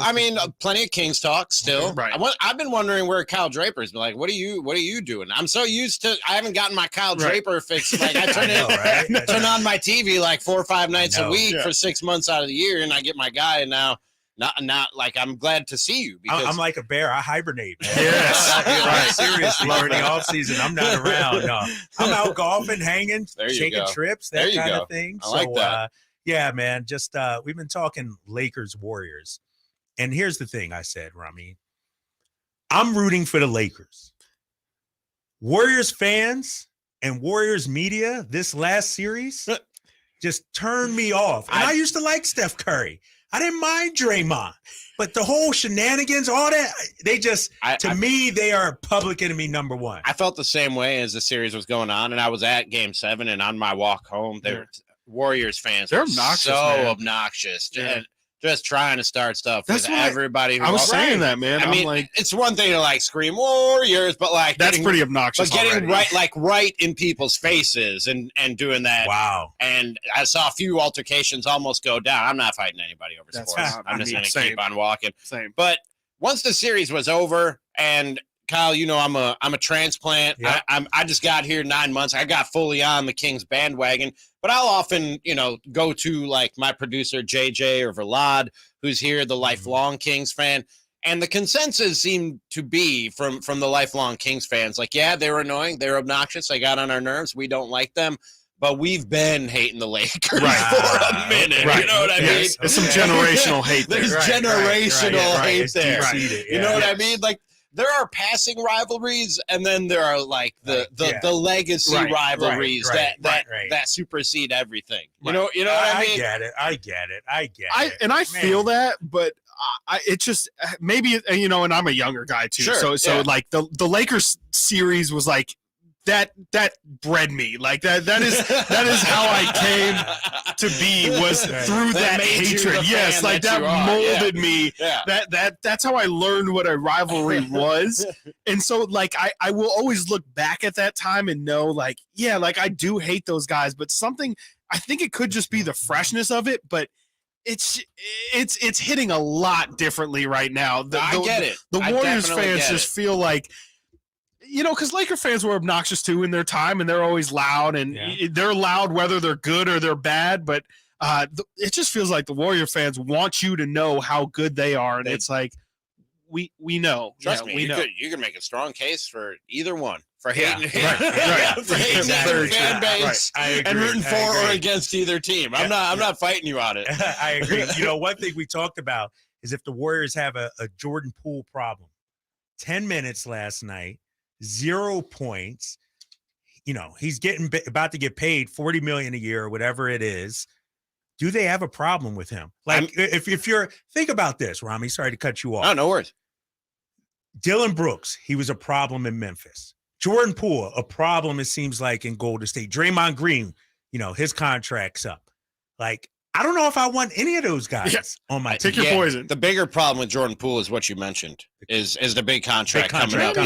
Plenty of Kings talk still. Okay, right. I've been wondering where Kyle Draper's been. Like, what are you doing? I'm so used to. I haven't gotten my Kyle Draper fix. Like, I turn on my TV like 4 or 5 nights a week for 6 months out of the year, and I get my guy. And now, not like I'm glad to see you because I'm like a bear. I hibernate, man. Yes. Seriously, during the off season, I'm not around. No, I'm out golfing, hanging, taking trips, that kind of thing. I like that. Yeah, man. Just we've been talking Lakers Warriors. And here's the thing I said, Rami. I'm rooting for the Lakers. Warriors fans and Warriors media this last series just turned me off. And I used to like Steph Curry. I didn't mind Draymond. But the whole shenanigans, all that, they just, to me, they are public enemy number one. I felt the same way as the series was going on, and I was at Game 7, and on my walk home, Warriors fans They're are obnoxious, so man. obnoxious. Yeah. Just trying to start stuff That's with why everybody. I was saying that, man. I mean, I'm like, it's one thing to like scream Warriors, but like that's pretty obnoxious. But getting already. right in people's faces and doing that. Wow. And I saw a few altercations almost go down. I'm not fighting anybody over sports. I'm just going to keep on walking. Same. But once the series was over, and Kyle, you know I'm a transplant. Yep. I just got here 9 months. I got fully on the Kings bandwagon, but I'll often go to like my producer JJ or Vlad, who's here, the lifelong Kings fan, and the consensus seemed to be from the lifelong Kings fans, like, yeah, they're annoying, they're obnoxious, they got on our nerves, we don't like them. But we've been hating the Lakers for a minute. Right. You know what I mean? There's some generational hate there. There's generational hate there. Deep-seated. You know what I mean? Like, there are passing rivalries, and then there are like the legacy rivalries that supersede everything. You know what I mean? I get it. I feel that, but it just maybe, and I'm a younger guy too. Sure, so like the Lakers series was like that bred me. Like that is how I came to be, was through that hatred. Yes, like that molded me. Yeah. That's how I learned what a rivalry was. And so like I will always look back at that time and know like, yeah, like I do hate those guys, but something, I think it could just be the freshness of it, but it's hitting a lot differently right now. I get it. The Warriors fans just feel like, because Laker fans were obnoxious too in their time, and they're always loud, and they're loud whether they're good or they're bad. But it just feels like the Warrior fans want you to know how good they are, and it's like we know. Trust me, we know. You can make a strong case for either one. For hating, right. For hating the fan base and rooting for or against either team. I'm not fighting you on it. I agree. One thing we talked about is if the Warriors have a Jordan Poole problem. 10 minutes last night. 0 points. He's about to get paid $40 million a year or whatever it is. Do they have a problem with him? Like, if you're, think about this, Rami. Sorry to cut you off. Oh, no worries. Dylan Brooks, he was a problem in Memphis. Jordan Poole, a problem, it seems like, in Golden State. Draymond Green, his contract's up. Like, I don't know if I want any of those guys on my team. Take your poison. The bigger problem with Jordan Poole is what you mentioned, is the big contract coming up.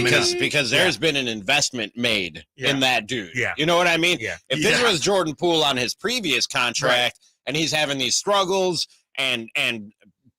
Because there's been an investment made in that dude. Yeah. You know what I mean? Yeah. If this was Jordan Poole on his previous contract and he's having these struggles and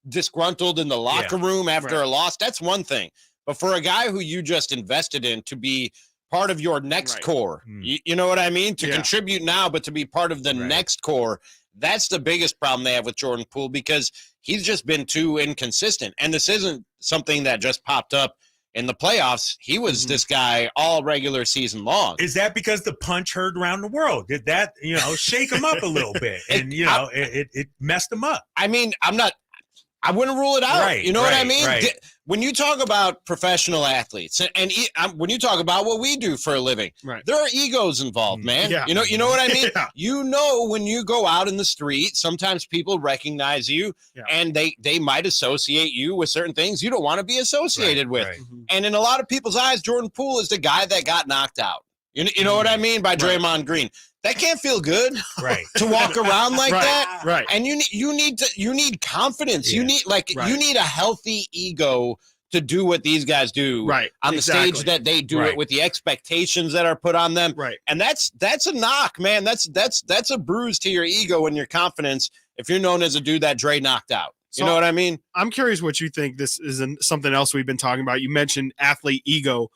disgruntled in the locker room after a loss, that's one thing. But for a guy who you just invested in to be part of your next core, you know what I mean? To contribute now, but to be part of the next core, that's the biggest problem they have with Jordan Poole, because he's just been too inconsistent. And this isn't something that just popped up in the playoffs. He was this guy all regular season long. Is that because the punch heard around the world? Did that, shake him up a little bit? And, it messed him up. I mean, I wouldn't rule it out. You know what I mean? Right. When you talk about professional athletes, and when you talk about what we do for a living, there are egos involved, man. Yeah. You know what I mean? When you go out in the street, sometimes people recognize you, and they might associate you with certain things you don't want to be associated with. And in a lot of people's eyes, Jordan Poole is the guy that got knocked out. You know what I mean? By Draymond Green. That can't feel good, to walk around like that. Right. And you need confidence. You need you need a healthy ego to do what these guys do on the stage that they do it, with the expectations that are put on them. And that's a knock, man. That's a bruise to your ego and your confidence if you're known as a dude that Dre knocked out. You know what I mean? I'm curious what you think. This is something else we've been talking about. You mentioned athlete ego.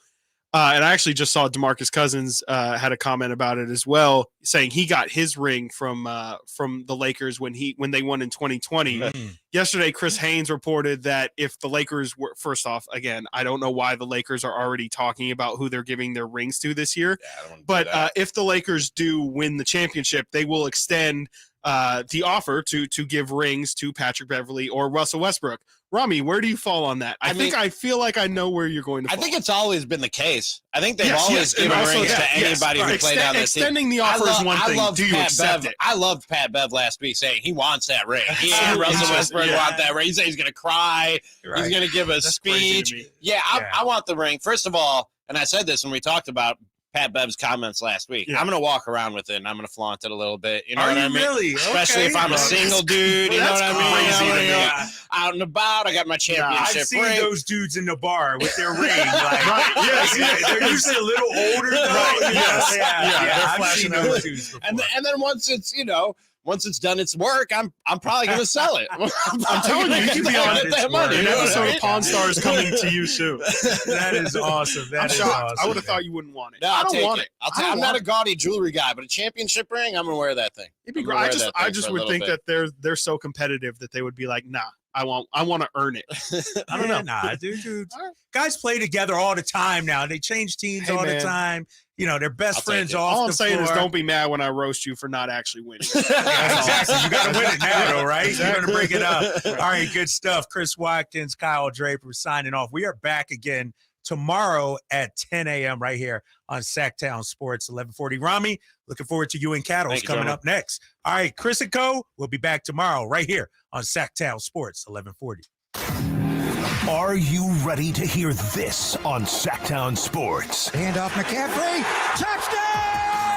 And I actually just saw DeMarcus Cousins had a comment about it as well, saying he got his ring from the Lakers when they won in 2020. Yesterday, Chris Haynes reported that if the Lakers were, first off, again, I don't know why the Lakers are already talking about who they're giving their rings to this year. But if the Lakers do win the championship, they will extend the offer to give rings to Patrick Beverley or Russell Westbrook. Rami, where do you fall on that? I feel like I know where you're going to fall. I think it's always been the case. I think they've always given rings to anybody who played on the team. Extending the offer is one thing. Do you accept it? I loved Pat Bev last week saying he wants that ring. He and Russell Westbrook want that ring. He said he's going to cry. He's going to give a speech. Yeah, I want the ring. First of all, and I said this when we talked about Pat Bev's comments last week. I'm going to walk around with it and I'm going to flaunt it a little bit. You know what I mean? Really? Especially if I'm a single dude. You know what I mean? Out and about. I got my championship I've seen ring. those dudes in the bar with their ring. They're usually a little older. I've seen those dudes before. And then once it's done its work, I'm probably going to sell it. I'm telling you, you can be on that money. An episode of Pawn Stars coming to you soon. That is awesome. I'm shocked. I would have thought you wouldn't want it. No, I don't want it. I'm not a gaudy jewelry guy, but a championship ring, I'm going to wear that thing. It'd be great. I just would think that they're so competitive that they would be like, nah, I want to earn it. I don't know. Nah, dude. Guys play together all the time now. They change teams the time. They're best friends off the floor. All I'm saying is don't be mad when I roast you for not actually winning. Exactly. You got to win it now, though, right? Exactly. You're going to bring it up. All right, good stuff. Chris Watkins, Kyle Draper signing off. We are back again tomorrow at 10 a.m. right here on Sactown Sports 1140. Rami, looking forward to you and Cattles coming up next. All right, Chris and Co. We'll be back tomorrow right here on Sactown Sports 1140. Are you ready to hear this on Sactown Sports? Hand off McCaffrey. Touchdown!